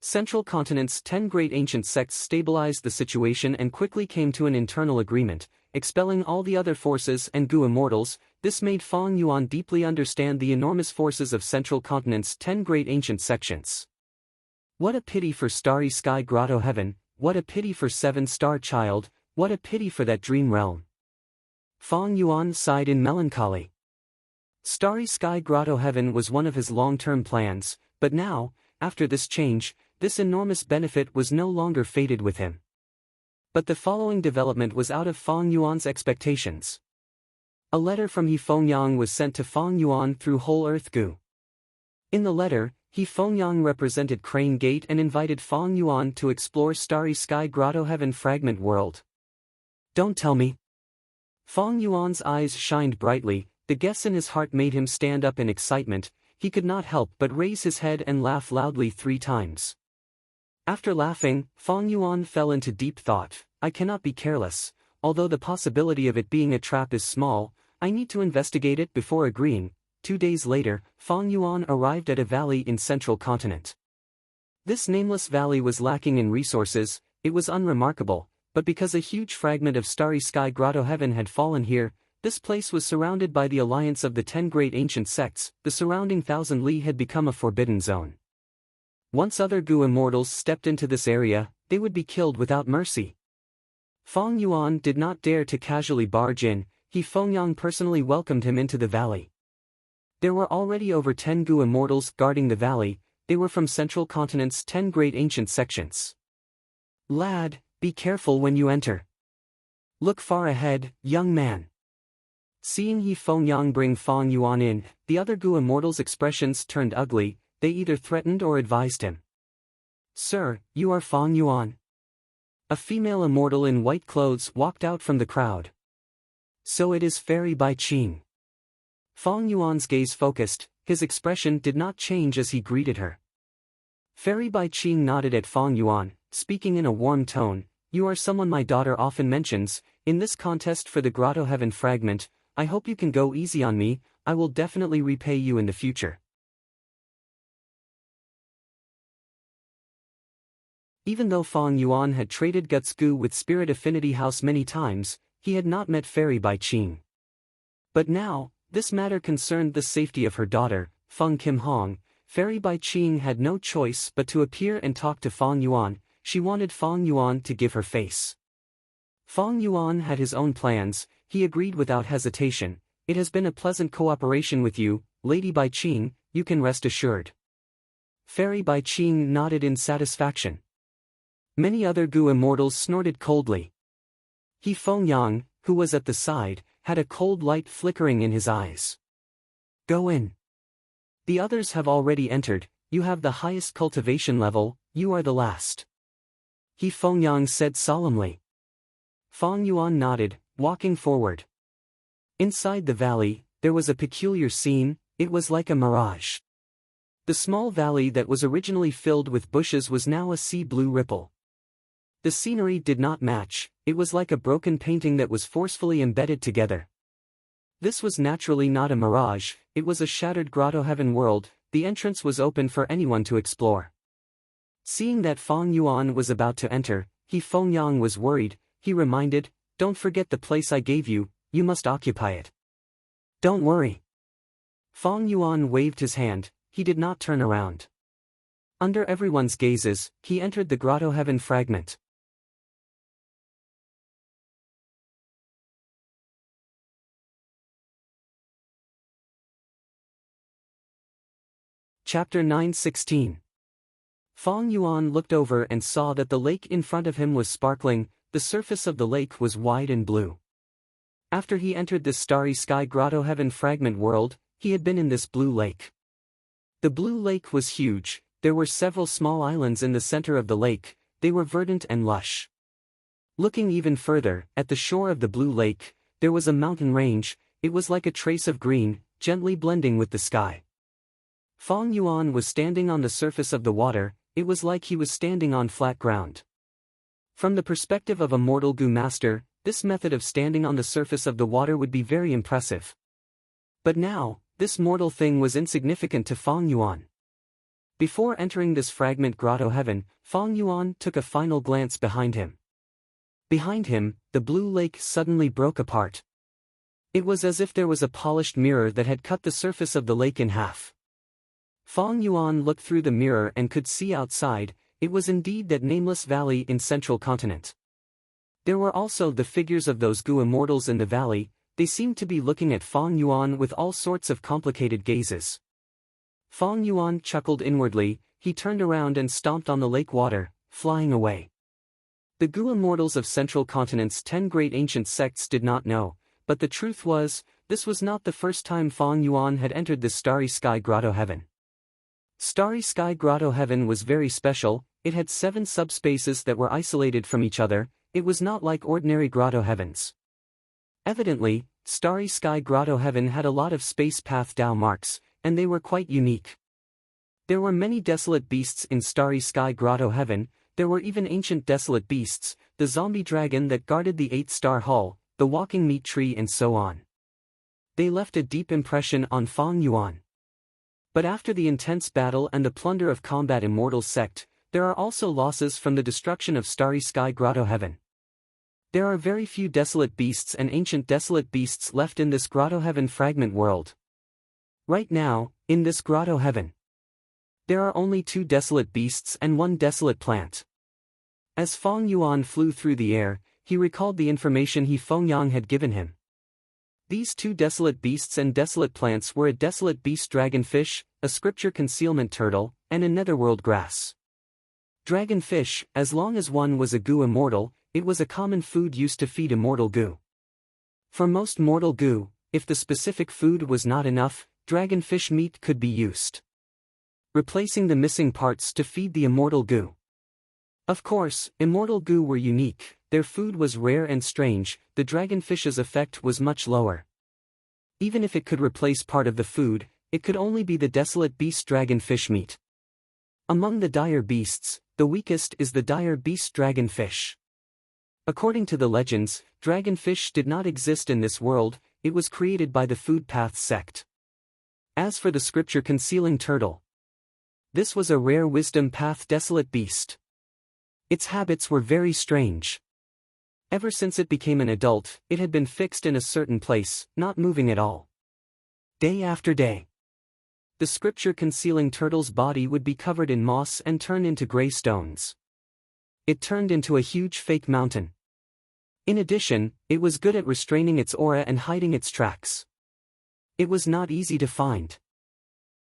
Central Continent's 10 great ancient sects stabilized the situation and quickly came to an internal agreement, expelling all the other forces and Gu Immortals. This made Fang Yuan deeply understand the enormous forces of Central Continent's 10 great ancient sections. What a pity for Starry Sky Grotto Heaven, what a pity for 7-Star Child, what a pity for that dream realm. Fang Yuan sighed in melancholy. Starry Sky Grotto Heaven was one of his long-term plans, but now, after this change, this enormous benefit was no longer fated with him. But the following development was out of Fang Yuan's expectations. A letter from He Fengyang was sent to Fang Yuan through Whole Earth Gu. In the letter, He Fengyang represented Crane Gate and invited Fang Yuan to explore Starry Sky Grotto Heaven Fragment World. Don't tell me. Fang Yuan's eyes shined brightly, the guess in his heart made him stand up in excitement. He could not help but raise his head and laugh loudly 3 times. After laughing, Fang Yuan fell into deep thought. I cannot be careless, although the possibility of it being a trap is small, I need to investigate it before agreeing. 2 days later, Fang Yuan arrived at a valley in central continent. This nameless valley was lacking in resources, it was unremarkable, but because a huge fragment of Starry Sky Grotto Heaven had fallen here, this place was surrounded by the alliance of the 10 great ancient sects. The surrounding 1,000 li had become a forbidden zone. Once other Gu immortals stepped into this area, they would be killed without mercy. Fang Yuan did not dare to casually barge in. He Fengyang personally welcomed him into the valley. There were already over 10 Gu immortals guarding the valley. They were from Central Continent's 10 great ancient sections. Lad, be careful when you enter. Look far ahead, young man. Seeing He Fengyang bring Fang Yuan in, the other Gu immortals' expressions turned ugly. They either threatened or advised him. Sir, you are Fang Yuan. A female immortal in white clothes walked out from the crowd. So it is Fairy Bai Qing. Fang Yuan's gaze focused, his expression did not change as he greeted her. Fairy Bai Qing nodded at Fang Yuan, speaking in a warm tone. You are someone my daughter often mentions. In this contest for the Grotto Heaven fragment, I hope you can go easy on me. I will definitely repay you in the future. Even though Fang Yuan had traded Guts Gu with Spirit Affinity House many times, he had not met Fairy Bai Qing. But now, this matter concerned the safety of her daughter, Feng Kim Hong. Fairy Bai Qing had no choice but to appear and talk to Fang Yuan. She wanted Fang Yuan to give her face. Fang Yuan had his own plans. He agreed without hesitation. It has been a pleasant cooperation with you, Lady Bai Qing, you can rest assured. Fairy Bai Qing nodded in satisfaction. Many other Gu immortals snorted coldly. He Fengyang, who was at the side, had a cold light flickering in his eyes. Go in. The others have already entered. You have the highest cultivation level, you are the last. He Fengyang said solemnly. Fang Yuan nodded, walking forward. Inside the valley, there was a peculiar scene. It was like a mirage. The small valley that was originally filled with bushes was now a sea blue ripple. The scenery did not match, it was like a broken painting that was forcefully embedded together. This was naturally not a mirage, it was a shattered Grotto Heaven world. The entrance was open for anyone to explore. Seeing that Fang Yuan was about to enter, He Fengyang was worried. He reminded, don't forget the place I gave you, you must occupy it. Don't worry. Fang Yuan waved his hand, he did not turn around. Under everyone's gazes, he entered the Grotto Heaven fragment. Chapter 9:16. Fang Yuan looked over and saw that the lake in front of him was sparkling. The surface of the lake was wide and blue. After he entered this Starry Sky Grotto Heaven fragment world, he had been in this blue lake. The blue lake was huge. There were several small islands in the center of the lake. They were verdant and lush. Looking even further, at the shore of the blue lake, there was a mountain range. It was like a trace of green, gently blending with the sky. Fang Yuan was standing on the surface of the water. It was like he was standing on flat ground. From the perspective of a mortal Gu master, this method of standing on the surface of the water would be very impressive. But now, this mortal thing was insignificant to Fang Yuan. Before entering this fragment Grotto Heaven, Fang Yuan took a final glance behind him. Behind him, the blue lake suddenly broke apart. It was as if there was a polished mirror that had cut the surface of the lake in half. Fang Yuan looked through the mirror and could see outside. It was indeed that nameless valley in Central Continent. There were also the figures of those Gu immortals in the valley. They seemed to be looking at Feng Yuan with all sorts of complicated gazes. Feng Yuan chuckled inwardly, he turned around and stomped on the lake water, flying away. The Gu immortals of Central Continent's 10 great ancient sects did not know, but the truth was, this was not the first time Feng Yuan had entered the Starry Sky Grotto Heaven. Starry Sky Grotto Heaven was very special, it had 7 subspaces that were isolated from each other, it was not like ordinary grotto heavens. Evidently, Starry Sky Grotto Heaven had a lot of space path Dao marks, and they were quite unique. There were many desolate beasts in Starry Sky Grotto Heaven, there were even ancient desolate beasts, the zombie dragon that guarded the 8-star hall, the walking meat tree and so on. They left a deep impression on Feng Yuan. But after the intense battle and the plunder of Combat Immortal sect, there are also losses from the destruction of Starry Sky Grotto Heaven. There are very few desolate beasts and ancient desolate beasts left in this Grotto Heaven fragment world. Right now, in this Grotto Heaven, there are only 2 desolate beasts and 1 desolate plant. As Feng Yuan flew through the air, he recalled the information Feng Yang had given him. These 2 desolate beasts and desolate plants were a desolate beast dragonfish, a scripture concealment turtle, and a netherworld grass. Dragonfish, as long as one was a Gu immortal, it was a common food used to feed immortal Gu. For most mortal Gu, if the specific food was not enough, dragonfish meat could be used, replacing the missing parts to feed the immortal Gu. Of course, immortal Gu were unique, their food was rare and strange, the dragonfish's effect was much lower. Even if it could replace part of the food, it could only be the desolate beast dragonfish meat. Among the dire beasts, the weakest is the dire beast dragonfish. According to the legends, dragonfish did not exist in this world, it was created by the Food Path sect. As for the scripture concealing turtle, this was a rare wisdom path desolate beast. Its habits were very strange. Ever since it became an adult, it had been fixed in a certain place, not moving at all. Day after day, the scripture concealing turtle's body would be covered in moss and turn into gray stones. It turned into a huge fake mountain. In addition, it was good at restraining its aura and hiding its tracks. It was not easy to find.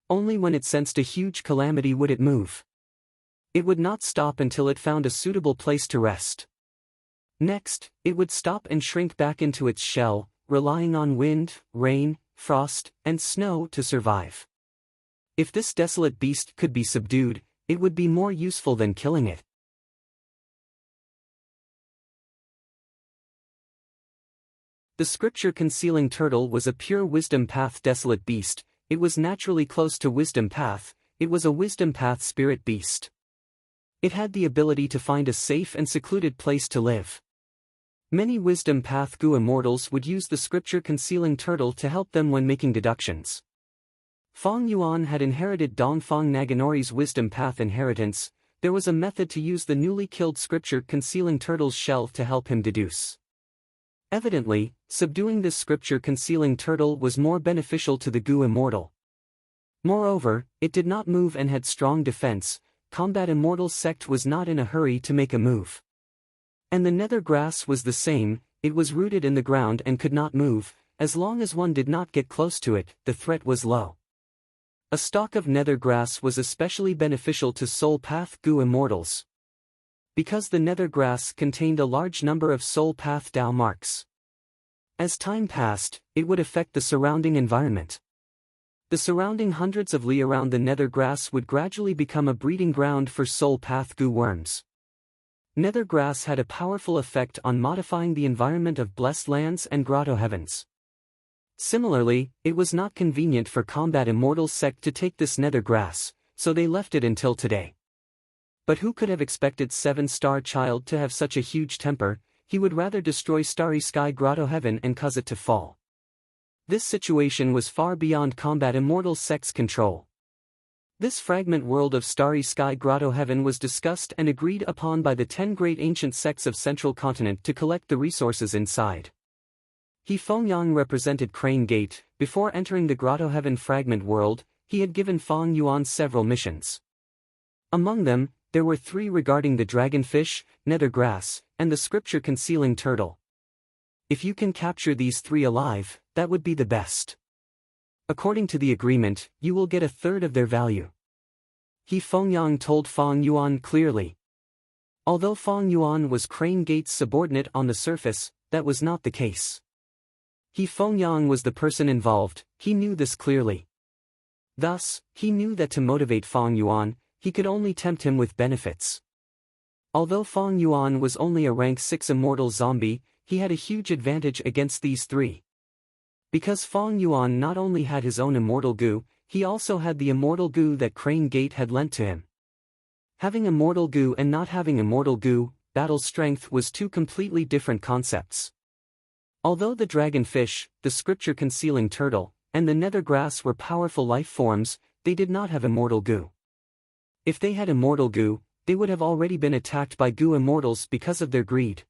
Only when it sensed a huge calamity would it move. It would not stop until it found a suitable place to rest. Next, it would stop and shrink back into its shell, relying on wind, rain, frost, and snow to survive. If this desolate beast could be subdued, it would be more useful than killing it. The scripture concealing turtle was a pure wisdom path desolate beast, it was naturally close to wisdom path, it was a wisdom path spirit beast. It had the ability to find a safe and secluded place to live. Many wisdom path Gu immortals would use the scripture concealing turtle to help them when making deductions. Feng Yuan had inherited Dongfang Naganori's wisdom path inheritance, there was a method to use the newly killed scripture concealing turtle's shell to help him deduce. Evidently, subduing this scripture concealing turtle was more beneficial to the Gu immortal. Moreover, it did not move and had strong defense, Combat Immortal sect was not in a hurry to make a move. And the nether grass was the same, it was rooted in the ground and could not move, as long as one did not get close to it, the threat was low. A stalk of nether grass was especially beneficial to Soul Path Gu immortals, because the nether grass contained a large number of Soul Path Dao marks. As time passed, it would affect the surrounding environment. The surrounding hundreds of li around the nether grass would gradually become a breeding ground for Soul Path Gu worms. Nether grass had a powerful effect on modifying the environment of blessed lands and grotto heavens. Similarly, it was not convenient for Combat Immortal sect to take this nether grass, so they left it until today. But who could have expected 7-star child to have such a huge temper? He would rather destroy Starry Sky Grotto Heaven and cause it to fall. This situation was far beyond Combat Immortal sect's control. This fragment world of Starry Sky Grotto Heaven was discussed and agreed upon by the 10 great ancient sects of Central Continent to collect the resources inside. Feng Yang represented Crane Gate. Before entering the Grotto Heaven fragment world, he had given Feng Yuan several missions. Among them, there were 3 regarding the dragonfish, nether grass, and the scripture concealing turtle. If you can capture these 3 alive, that would be the best. According to the agreement, you will get 1/3 of their value. He Fengyang told Feng Yuan clearly. Although Feng Yuan was Crane Gate's subordinate on the surface, that was not the case. He Fengyang was the person involved, he knew this clearly. Thus, he knew that to motivate Feng Yuan, he could only tempt him with benefits. Although Feng Yuan was only a rank 6 immortal zombie, he had a huge advantage against these 3. Because Feng Yuan not only had his own immortal goo, he also had the immortal goo that Crane Gate had lent to him. Having immortal goo and not having immortal goo, battle strength was 2 completely different concepts. Although the dragonfish, the scripture-concealing turtle, and the nether grass were powerful life forms, they did not have immortal goo. If they had immortal goo, they would have already been attacked by goo immortals because of their greed.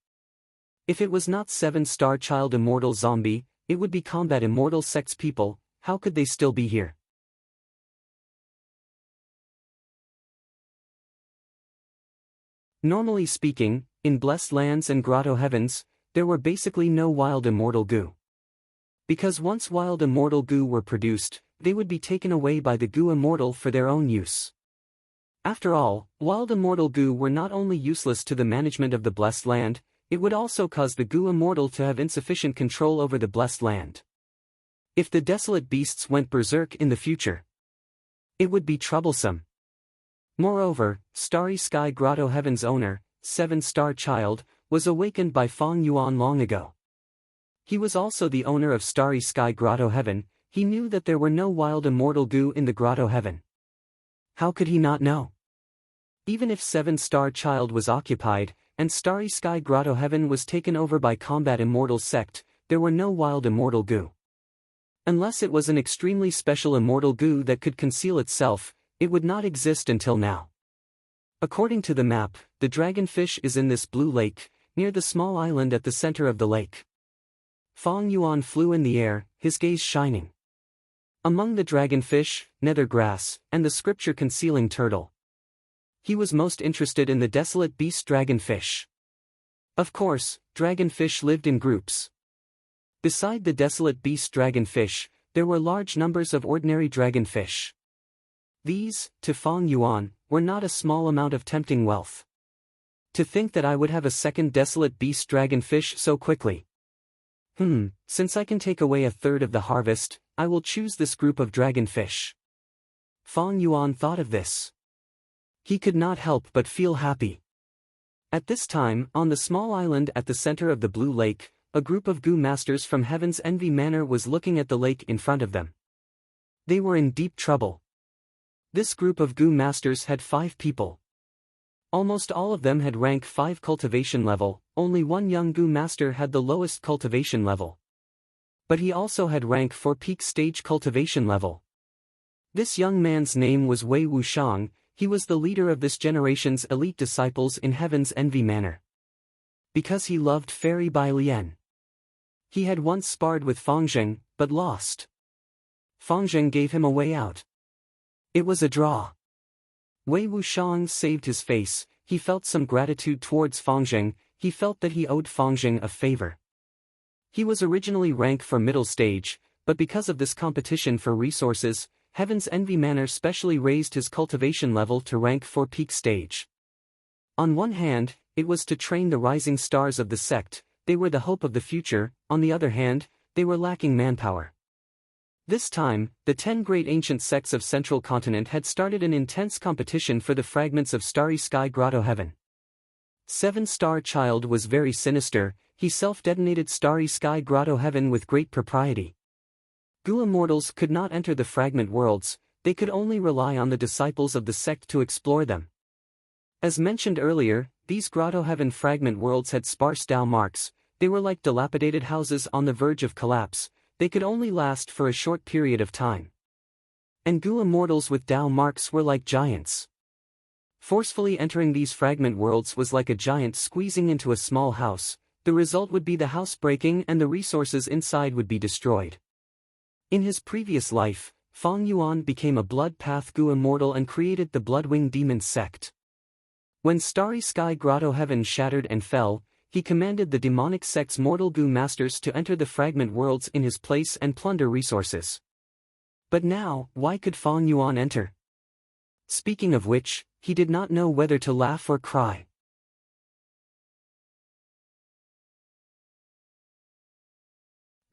If it was not 7-star child immortal zombie, it would be combat immortal sects people. How could they still be here? Normally speaking, in blessed lands and grotto heavens, there were basically no wild immortal goo. Because once wild immortal goo were produced, they would be taken away by the goo immortal for their own use. After all, wild immortal goo were not only useless to the management of the blessed land, it would also cause the goo immortal to have insufficient control over the blessed land. If the desolate beasts went berserk in the future, it would be troublesome. Moreover, Starry Sky Grotto Heaven's owner, 7-star child, was awakened by Feng Yuan long ago. He was also the owner of Starry Sky Grotto Heaven. He knew that there were no wild immortal goo in the Grotto Heaven. How could he not know? Even if 7-star child was occupied, and Starry Sky Grotto Heaven was taken over by combat immortal sect, there were no wild immortal goo. Unless it was an extremely special immortal goo that could conceal itself, it would not exist until now. According to the map, the dragonfish is in this blue lake, near the small island at the center of the lake. Feng Yuan flew in the air, his gaze shining. Among the dragonfish, nether grass, and the scripture-concealing turtle, he was most interested in the desolate beast dragonfish. Of course, dragonfish lived in groups. Beside the desolate beast dragonfish, there were large numbers of ordinary dragonfish. These, to Feng Yuan, were not a small amount of tempting wealth. To think that I would have a second desolate beast dragonfish so quickly. Since I can take away 1/3 of the harvest, I will choose this group of dragonfish. Feng Yuan thought of this. He could not help but feel happy. At this time, on the small island at the center of the blue lake, a group of goo masters from Heaven's Envy Manor was looking at the lake in front of them. They were in deep trouble. This group of goo masters had 5 people. Almost all of them had rank 5 cultivation level, only one young goo master had the lowest cultivation level. But he also had rank 4 peak stage cultivation level. This young man's name was Wei Wushang. He was the leader of this generation's elite disciples in Heaven's Envy Manor. Because he loved Fairy Bai Lian. He had once sparred with Fengzheng, but lost. Fengzheng gave him a way out. It was a draw. Wei Wushang saved his face. He felt some gratitude towards Fengzheng. He felt that he owed Fengzheng a favor. He was originally rank for middle stage, but because of this competition for resources, Heaven's Envy Manor specially raised his cultivation level to rank 4 peak stage. On one hand, it was to train the rising stars of the sect. They were the hope of the future. On the other hand, they were lacking manpower. This time, the 10 great ancient sects of Central Continent had started an intense competition for the fragments of Starry Sky Grotto Heaven. 7-star child was very sinister. He self-detonated Starry Sky Grotto Heaven with great propriety. Goo immortals could not enter the fragment worlds. They could only rely on the disciples of the sect to explore them. As mentioned earlier, these Grotto Heaven fragment worlds had sparse Dao marks. They were like dilapidated houses on the verge of collapse. They could only last for a short period of time. And Goo immortals with Dao marks were like giants. Forcefully entering these fragment worlds was like a giant squeezing into a small house. The result would be the house breaking and the resources inside would be destroyed. In his previous life, Feng Yuan became a Blood Path Goo immortal and created the Bloodwing Demon sect. When Starry Sky Grotto Heaven shattered and fell, he commanded the demonic sect's mortal goo masters to enter the fragment worlds in his place and plunder resources. But now, why could Fang Yuan enter? Speaking of which, he did not know whether to laugh or cry.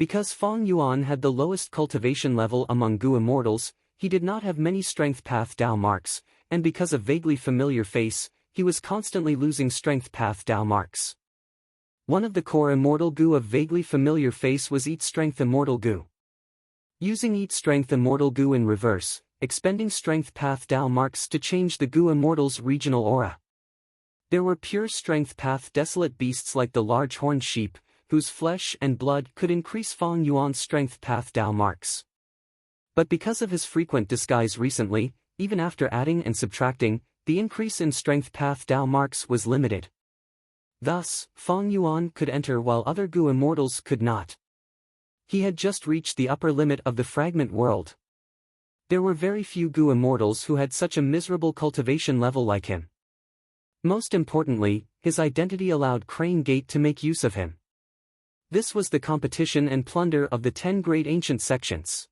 Because Fang Yuan had the lowest cultivation level among Gu immortals, he did not have many strength path Dao marks, and because of vaguely familiar face, he was constantly losing strength path Dao marks. One of the core immortal Gu of vaguely familiar face was Eat Strength Immortal Gu. Using Eat Strength Immortal Gu in reverse, expending strength path Dao marks to change the Gu immortal's regional aura. There were pure strength path desolate beasts like the large horned sheep, whose flesh and blood could increase Fang Yuan's strength path Dao marks. But because of his frequent disguise recently, even after adding and subtracting, the increase in strength path Dao marks was limited. Thus, Fang Yuan could enter while other Gu immortals could not. He had just reached the upper limit of the fragment world. There were very few Gu immortals who had such a miserable cultivation level like him. Most importantly, his identity allowed Crane Gate to make use of him. This was the competition and plunder of the 10 great ancient sections.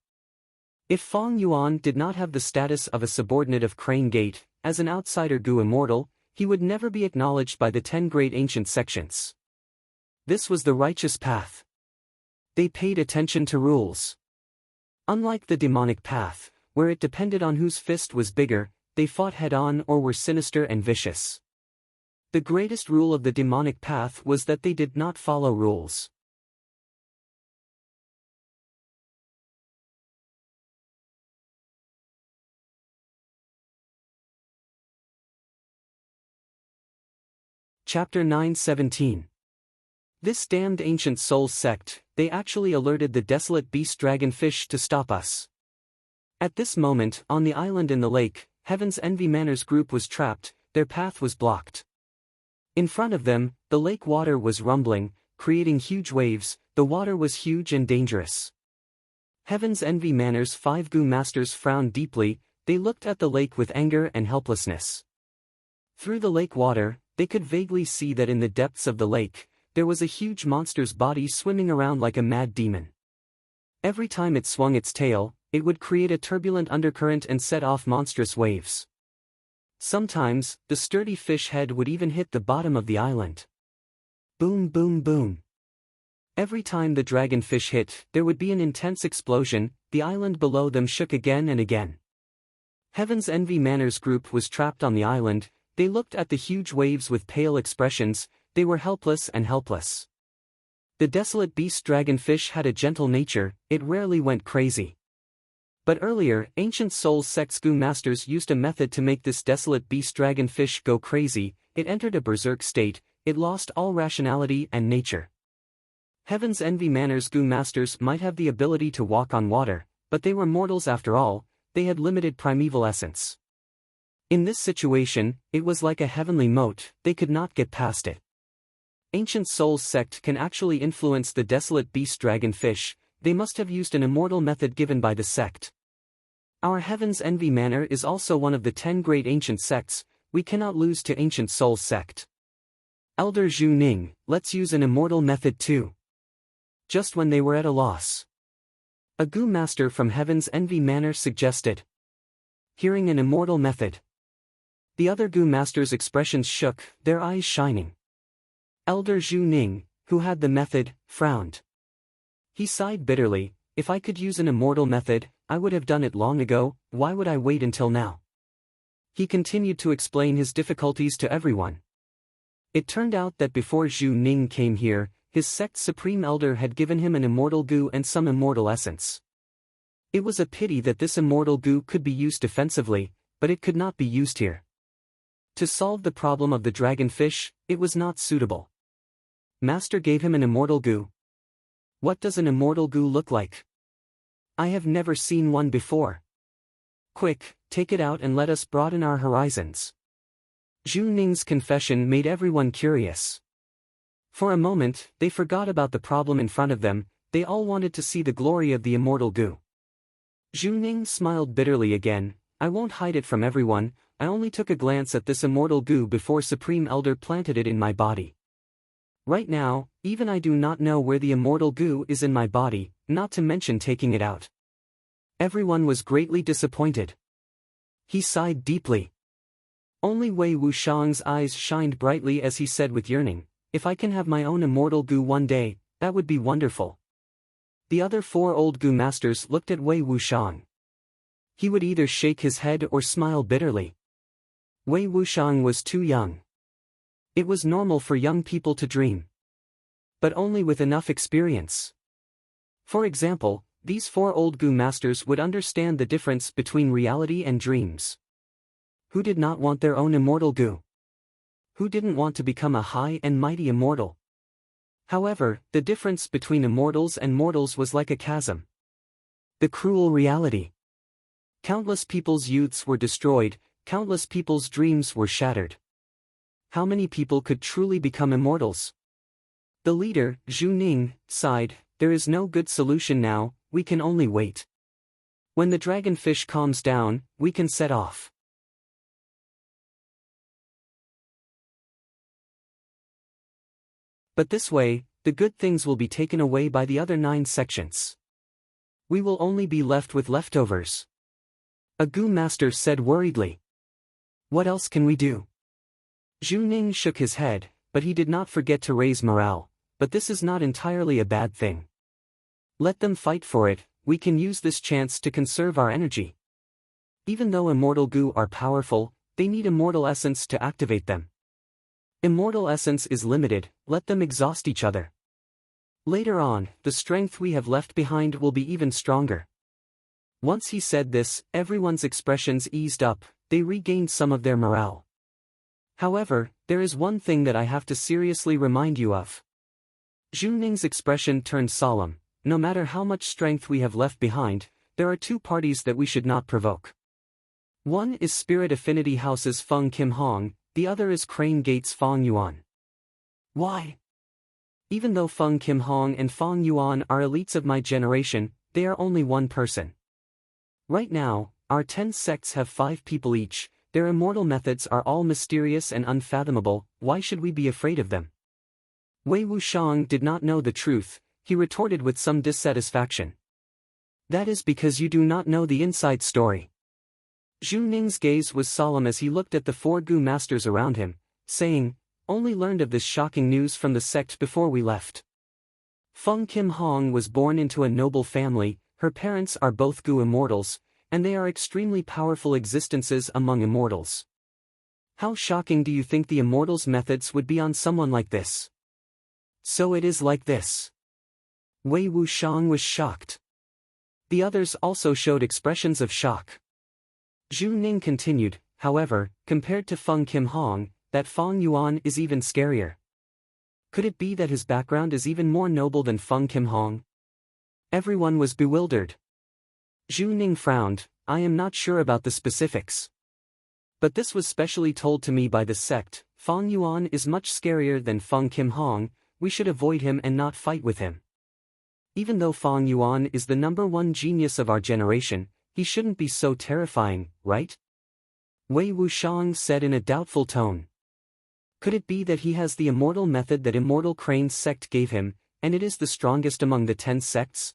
If Fang Yuan did not have the status of a subordinate of Crane Gate, as an outsider Gu immortal, he would never be acknowledged by the 10 great ancient sections. This was the righteous path. They paid attention to rules. Unlike the demonic path, where it depended on whose fist was bigger, they fought head-on or were sinister and vicious. The greatest rule of the demonic path was that they did not follow rules. Chapter 9:17. This damned ancient soul sect, they actually alerted the desolate beast dragonfish to stop us. At this moment, on the island in the lake, Heaven's Envy Manor's group was trapped, their path was blocked. In front of them, the lake water was rumbling, creating huge waves, the water was huge and dangerous. Heaven's Envy Manor's 5 Gu masters frowned deeply, they looked at the lake with anger and helplessness. Through the lake water, they could vaguely see that in the depths of the lake, there was a huge monster's body swimming around like a mad demon. Every time it swung its tail, it would create a turbulent undercurrent and set off monstrous waves. Sometimes, the sturdy fish head would even hit the bottom of the island. Boom boom boom. Every time the dragonfish hit, there would be an intense explosion, the island below them shook again and again. Heaven's Envy Manor's group was trapped on the island. They looked at the huge waves with pale expressions, they were helpless and helpless. The desolate beast dragonfish had a gentle nature, it rarely went crazy. But earlier, Ancient Soul Sect's Gu masters used a method to make this desolate beast dragonfish go crazy, it entered a berserk state, it lost all rationality and nature. Heaven's Envy Manor's Gu masters might have the ability to walk on water, but they were mortals after all, they had limited primeval essence. In this situation, it was like a heavenly moat, they could not get past it. Ancient Soul's sect can actually influence the desolate beast dragonfish, they must have used an immortal method given by the sect. Our Heaven's Envy Manor is also one of the 10 great ancient sects, we cannot lose to Ancient Soul's sect. Elder Zhu Ning, let's use an immortal method too. Just when they were at a loss, a Gu master from Heaven's Envy Manor suggested. Hearing an immortal method, the other Gu masters' expressions shook, their eyes shining. Elder Zhu Ning, who had the method, frowned. He sighed bitterly, if I could use an immortal method, I would have done it long ago, why would I wait until now? He continued to explain his difficulties to everyone. It turned out that before Zhu Ning came here, his sect's supreme elder had given him an immortal Gu and some immortal essence. It was a pity that this immortal Gu could be used defensively, but it could not be used here. To solve the problem of the dragonfish, it was not suitable. Master gave him an immortal Gu. What does an immortal Gu look like? I have never seen one before. Quick, take it out and let us broaden our horizons. Zhu Ning's confession made everyone curious. For a moment, they forgot about the problem in front of them, they all wanted to see the glory of the immortal Gu. Zhu Ning smiled bitterly again, I won't hide it from everyone, I only took a glance at this immortal Gu before Supreme Elder planted it in my body. Right now, even I do not know where the immortal goo is in my body, not to mention taking it out. Everyone was greatly disappointed. He sighed deeply. Only Wei Wuxiang's eyes shined brightly as he said with yearning, "If I can have my own immortal goo one day, that would be wonderful." The other 4 old goo masters looked at Wei Wuxiang. He would either shake his head or smile bitterly. Wei Wuxiang was too young. It was normal for young people to dream. But only with enough experience. For example, these 4 old goo masters would understand the difference between reality and dreams. Who did not want their own immortal goo? Who didn't want to become a high and mighty immortal? However, the difference between immortals and mortals was like a chasm. The cruel reality. Countless people's youths were destroyed, countless people's dreams were shattered. How many people could truly become immortals? The leader, Zhu Ning, sighed, "There is no good solution now, we can only wait. When the dragonfish calms down, we can set off." But this way, the good things will be taken away by the other 9 sections. We will only be left with leftovers. A goo master said worriedly. What else can we do? Zhu Ning shook his head, but he did not forget to raise morale, but this is not entirely a bad thing. Let them fight for it, we can use this chance to conserve our energy. Even though immortal goo are powerful, they need immortal essence to activate them. Immortal essence is limited, let them exhaust each other. Later on, the strength we have left behind will be even stronger. Once he said this, everyone's expressions eased up, they regained some of their morale. However, there is one thing that I have to seriously remind you of. Zhu Ning's expression turned solemn. No matter how much strength we have left behind, there are 2 parties that we should not provoke. One is Spirit Affinity House's Feng Kim Hong, the other is Crane Gate's Fong Yuan. Why? Even though Feng Kim Hong and Fong Yuan are elites of my generation, they are only one person. Right now, our 10 sects have 5 people each, their immortal methods are all mysterious and unfathomable, why should we be afraid of them? Wei Wuxiang did not know the truth, he retorted with some dissatisfaction. That is because you do not know the inside story. Zhu Ning's gaze was solemn as he looked at the 4 goo masters around him, saying, "Only learned of this shocking news from the sect before we left. Feng Kim Hong was born into a noble family, her parents are both goo immortals, and they are extremely powerful existences among immortals. How shocking do you think the immortals' methods would be on someone like this?" So it is like this. Wei Wuxiang was shocked. The others also showed expressions of shock. Zhu Ning continued, "However, compared to Feng Kim Hong, that Fong Yuan is even scarier. Could it be that his background is even more noble than Feng Kim Hong?" Everyone was bewildered. Zhu Ning frowned, "I am not sure about the specifics. But this was specially told to me by the sect, Fong Yuan is much scarier than Feng Kim Hong, we should avoid him and not fight with him. Even though Fong Yuan is the #1 genius of our generation, he shouldn't be so terrifying, right?" Wei Wuxiang said in a doubtful tone. Could it be that he has the immortal method that Immortal Crane's sect gave him, and it is the strongest among the 10 sects?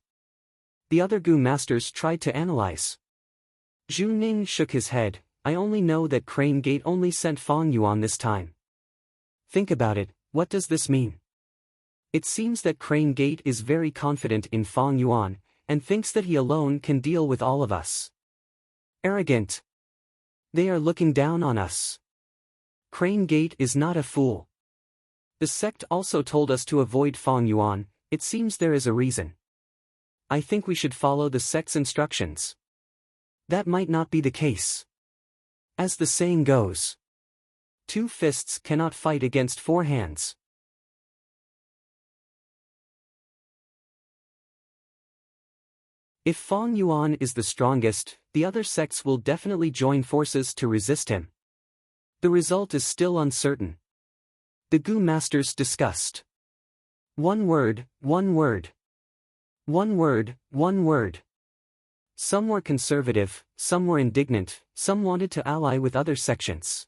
The other goo masters tried to analyze. Zhu Ning shook his head, "I only know that Crane Gate only sent Fong Yuan this time." Think about it, what does this mean? It seems that Crane Gate is very confident in Fong Yuan, and thinks that he alone can deal with all of us. Arrogant. They are looking down on us. Crane Gate is not a fool. The sect also told us to avoid Fong Yuan, it seems there is a reason. I think we should follow the sect's instructions. That might not be the case. As the saying goes, 2 fists cannot fight against 4 hands. If Fong Yuan is the strongest, the other sects will definitely join forces to resist him. The result is still uncertain. The goo masters discussed. One word, one word. One word, one word. Some were conservative, some were indignant, some wanted to ally with other sections.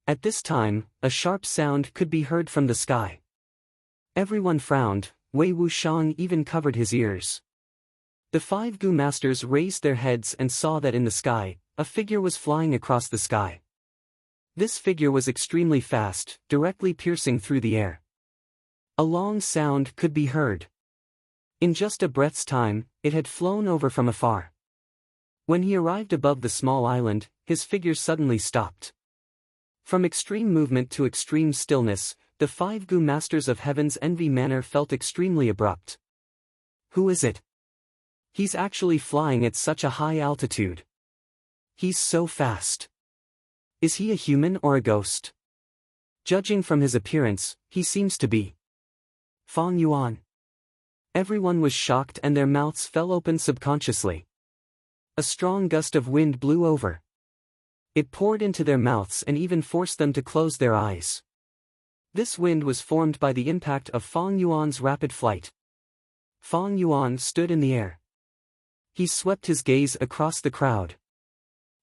At this time, a sharp sound could be heard from the sky. Everyone frowned, Wei Wuxiang even covered his ears. The 5 Gu masters raised their heads and saw that in the sky, a figure was flying across the sky. This figure was extremely fast, directly piercing through the air. A long sound could be heard. In just a breath's time, it had flown over from afar. When he arrived above the small island, his figure suddenly stopped. From extreme movement to extreme stillness, the 5 Gu masters of Heaven's Envy manner felt extremely abrupt. Who is it? He's actually flying at such a high altitude. He's so fast. Is he a human or a ghost? Judging from his appearance, he seems to be Fang Yuan. Everyone was shocked and their mouths fell open subconsciously. A strong gust of wind blew over. It poured into their mouths and even forced them to close their eyes. This wind was formed by the impact of Fang Yuan's rapid flight. Fang Yuan stood in the air. He swept his gaze across the crowd.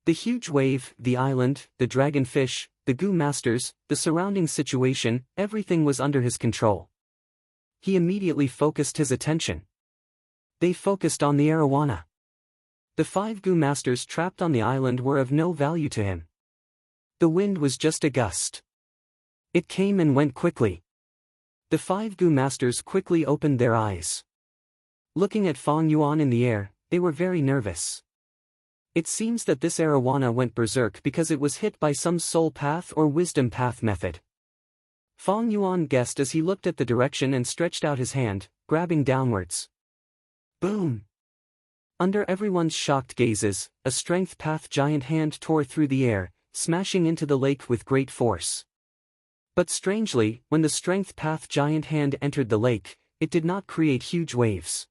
The huge wave, the island, the dragonfish, the Gu masters, the surrounding situation, everything was under his control. He immediately focused his attention. They focused on the arowana. The 5 Gu masters trapped on the island were of no value to him. The wind was just a gust. It came and went quickly. The 5 Gu masters quickly opened their eyes. Looking at Fang Yuan in the air, they were very nervous. It seems that this arowana went berserk because it was hit by some soul path or wisdom path method. Fang Yuan guessed as he looked at the direction and stretched out his hand, grabbing downwards. Boom! Under everyone's shocked gazes, a strength path giant hand tore through the air, smashing into the lake with great force. But strangely, when the strength path giant hand entered the lake, it did not create huge waves.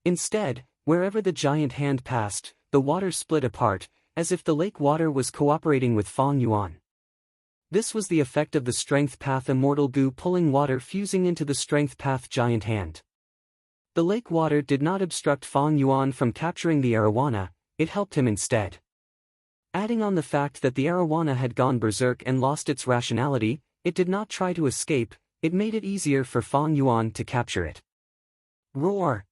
Instead, wherever the giant hand passed, the water split apart, as if the lake water was cooperating with Fang Yuan. This was the effect of the strength path immortal Gu pulling water fusing into the strength path giant hand. The lake water did not obstruct Fang Yuan from capturing the arowana, it helped him instead. Adding on the fact that the arowana had gone berserk and lost its rationality, it did not try to escape, it made it easier for Fang Yuan to capture it. Roar!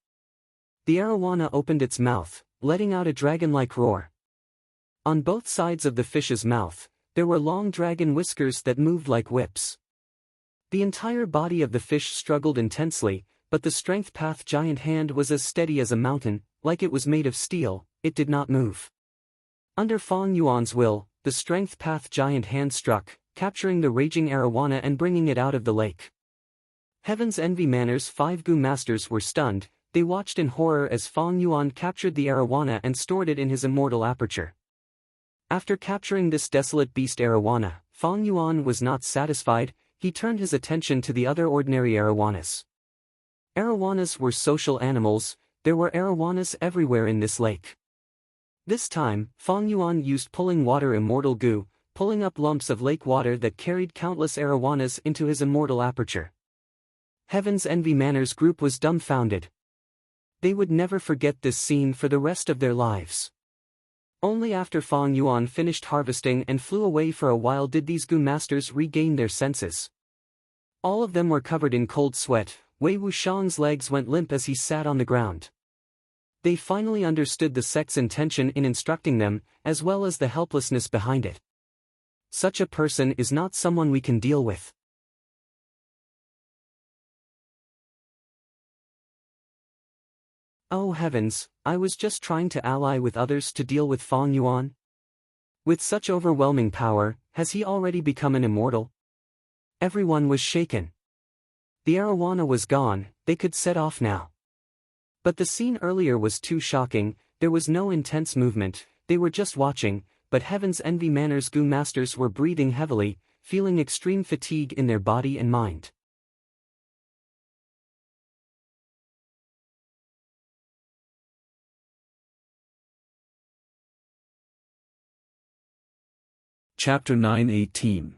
The arowana opened its mouth, letting out a dragon-like roar. On both sides of the fish's mouth, there were long dragon whiskers that moved like whips. The entire body of the fish struggled intensely, but the strength path giant hand was as steady as a mountain, like it was made of steel, it did not move. Under Fang Yuan's will, the strength path giant hand struck, capturing the raging arowana and bringing it out of the lake. Heaven's Envy Manor's 5 Gu masters were stunned, they watched in horror as Fang Yuan captured the arowana and stored it in his immortal aperture. After capturing this desolate beast arowana, Fang Yuan was not satisfied, he turned his attention to the other ordinary arowanas. Arowanas were social animals, there were arowanas everywhere in this lake. This time, Fang Yuan used pulling water immortal Gu, pulling up lumps of lake water that carried countless arowanas into his immortal aperture. Heaven's Envy Manor's group was dumbfounded. They would never forget this scene for the rest of their lives. Only after Fang Yuan finished harvesting and flew away for a while did these Gu masters regain their senses. All of them were covered in cold sweat, Wei Wuxiang's legs went limp as he sat on the ground. They finally understood the sect's intention in instructing them, as well as the helplessness behind it. Such a person is not someone we can deal with. Oh heavens, I was just trying to ally with others to deal with Fang Yuan? With such overwhelming power, has he already become an immortal? Everyone was shaken. The arowana was gone, they could set off now. But the scene earlier was too shocking, there was no intense movement, they were just watching, but Heaven's Envy Manor's Gu masters were breathing heavily, feeling extreme fatigue in their body and mind. Chapter 9:18.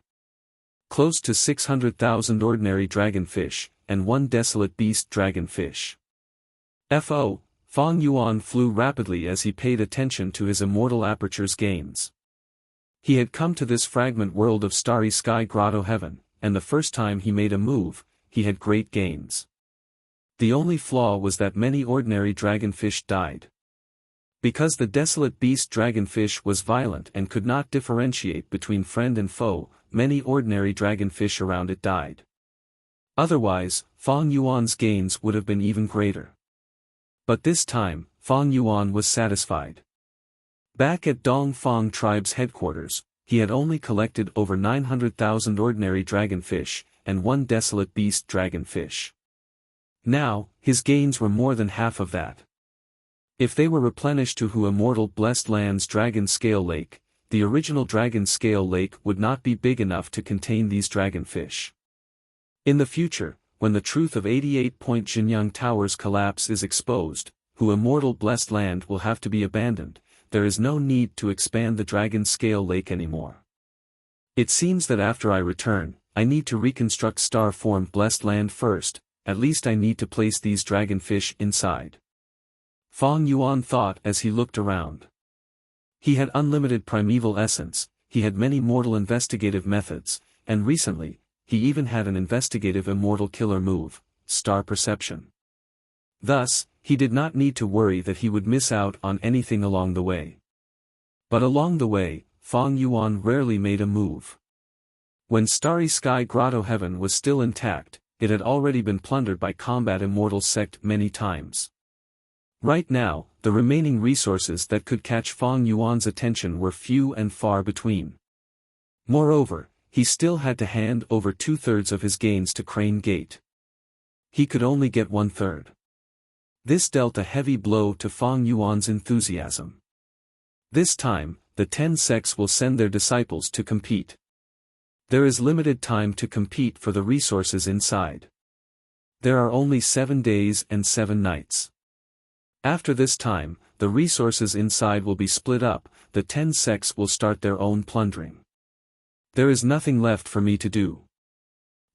Close to 600,000 ordinary dragonfish, and one desolate beast dragonfish. F.O. Fang Yuan flew rapidly as he paid attention to his immortal aperture's gains. He had come to this fragment world of starry sky grotto heaven, and the first time he made a move, he had great gains. The only flaw was that many ordinary dragonfish died. Because the desolate beast dragonfish was violent and could not differentiate between friend and foe, many ordinary dragonfish around it died. Otherwise, Fang Yuan's gains would have been even greater. But this time, Fang Yuan was satisfied. Back at Dongfang tribe's headquarters, he had only collected over 900,000 ordinary dragonfish, and one desolate beast dragonfish. Now, his gains were more than half of that. If they were replenished to Hu Immortal Blessed Land's Dragon Scale Lake, the original Dragon Scale Lake would not be big enough to contain these dragonfish. In the future, when the truth of 88-point Jinyang Tower's collapse is exposed, Hu Immortal Blessed Land will have to be abandoned. There is no need to expand the Dragon Scale Lake anymore. It seems that after I return, I need to reconstruct star-formed Blessed Land first. At least I need to place these dragonfish inside. Fang Yuan thought as he looked around. He had unlimited primeval essence, he had many mortal investigative methods, and recently, he even had an investigative immortal killer move, star perception. Thus, he did not need to worry that he would miss out on anything along the way. But along the way, Fang Yuan rarely made a move. When Starry Sky Grotto Heaven was still intact, it had already been plundered by Combat Immortal sect many times. Right now, the remaining resources that could catch Fang Yuan's attention were few and far between. Moreover, he still had to hand over 2/3 of his gains to Crane Gate. He could only get 1/3. This dealt a heavy blow to Fang Yuan's enthusiasm. This time, the 10 sects will send their disciples to compete. There is limited time to compete for the resources inside. There are only 7 days and 7 nights. After this time, the resources inside will be split up, the 10 sects will start their own plundering. There is nothing left for me to do.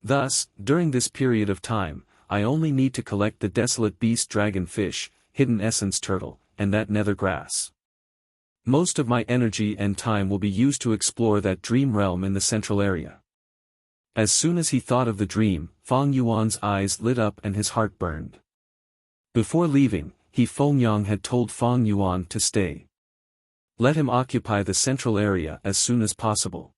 Thus, during this period of time, I only need to collect the desolate beast dragonfish, hidden essence turtle, and that nether grass. Most of my energy and time will be used to explore that dream realm in the central area. As soon as he thought of the dream, Fang Yuan's eyes lit up and his heart burned. Before leaving, Fengyang had told Fang Yuan to stay. Let him occupy the central area as soon as possible.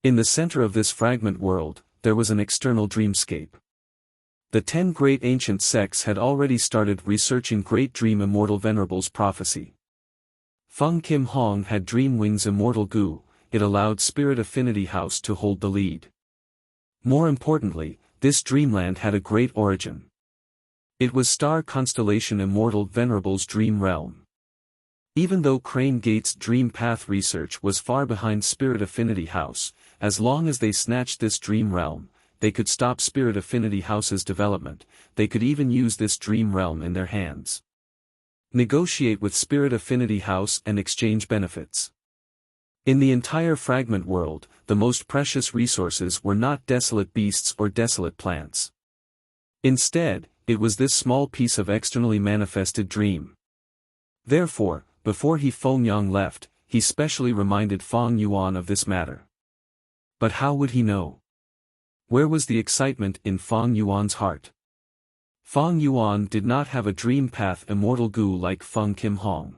In the center of this fragment world, there was an external dreamscape. The 10 great ancient sects had already started researching Great Dream Immortal Venerable's prophecy. Feng Kim Hong had Dream Wings Immortal Gu, it allowed Spirit Affinity House to hold the lead. More importantly, this dreamland had a great origin. It was Star Constellation Immortal Venerable's dream realm. Even though Crane Gate's Dream Path research was far behind Spirit Affinity House, as long as they snatched this dream realm, they could stop Spirit Affinity House's development, they could even use this dream realm in their hands. Negotiate with Spirit Affinity House and exchange benefits. In the entire fragment world, the most precious resources were not desolate beasts or desolate plants. Instead, it was this small piece of externally manifested dream. Therefore, before Fengyang left, he specially reminded Fang Yuan of this matter. But how would he know? Where was the excitement in Fang Yuan's heart? Fang Yuan did not have a dream path immortal Gu like Feng Kim Hong.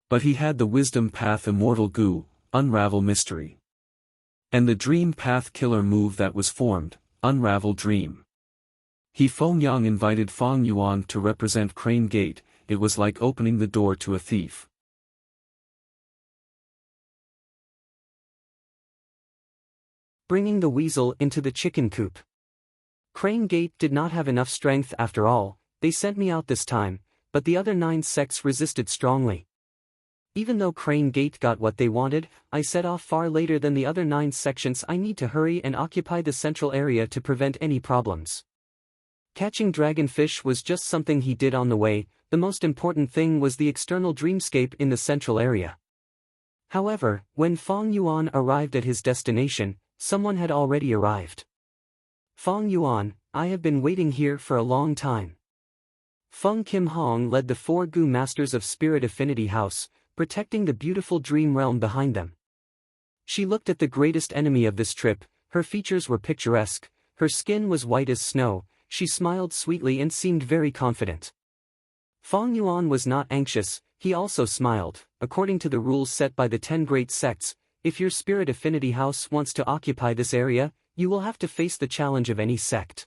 But he had the wisdom path immortal Gu, Unravel Mystery. And the dream path killer move that was formed, Unravel Dream. Fengyang invited Fang Yuan to represent Crane Gate, it was like opening the door to a thief. Bringing the weasel into the chicken coop. Crane Gate did not have enough strength after all, they sent me out this time, but the other 9 sects resisted strongly. Even though Crane Gate got what they wanted, I set off far later than the other 9 sections. I need to hurry and occupy the central area to prevent any problems. Catching dragonfish was just something he did on the way, the most important thing was the external dreamscape in the central area. However, when Fang Yuan arrived at his destination, someone had already arrived. Fang Yuan, I have been waiting here for a long time. Feng Kim Hong led the 4 Gu Masters of Spirit Affinity House, protecting the beautiful dream realm behind them. She looked at the greatest enemy of this trip, her features were picturesque, Her skin was white as snow, she smiled sweetly and seemed very confident. Feng Yuan was not anxious, he also smiled. According to the rules set by the 10 great sects, if your spirit affinity house wants to occupy this area, you will have to face the challenge of any sect.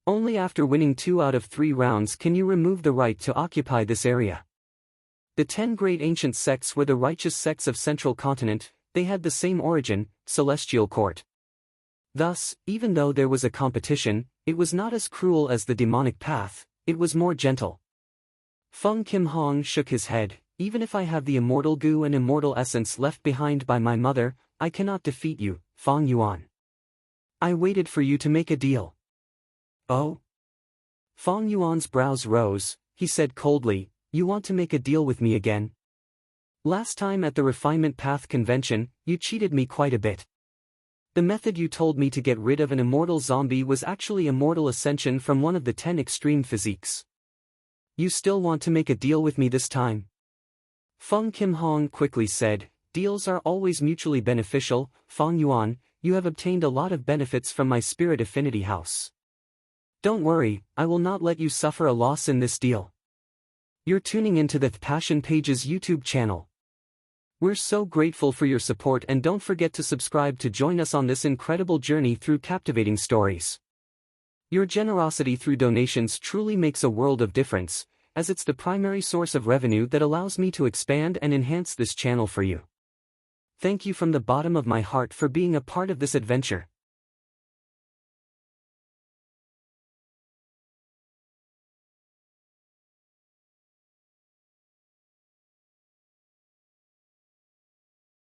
Only after winning 2 out of 3 rounds can you remove the right to occupy this area. The 10 great ancient sects were the righteous sects of Central Continent, they had the same origin, Celestial Court. Thus, even though there was a competition, it was not as cruel as the demonic path, it was more gentle. Feng Kim Hong shook his head. Even if I have the immortal goo and immortal essence left behind by my mother, I cannot defeat you, Feng Yuan. I waited for you to make a deal. Oh? Feng Yuan's brows rose, he said coldly, you want to make a deal with me again? Last time at the Refinement Path Convention, you cheated me quite a bit. The method you told me to get rid of an immortal zombie was actually immortal ascension from one of the 10 extreme physiques. You still want to make a deal with me this time? Feng Kim Hong quickly said, deals are always mutually beneficial, Feng Yuan, you have obtained a lot of benefits from my spirit affinity house. Don't worry, I will not let you suffer a loss in this deal. You're tuning into the Passion Pages YouTube channel. We're so grateful for your support and don't forget to subscribe to join us on this incredible journey through captivating stories. Your generosity through donations truly makes a world of difference, as it's the primary source of revenue that allows me to expand and enhance this channel for you. Thank you from the bottom of my heart for being a part of this adventure.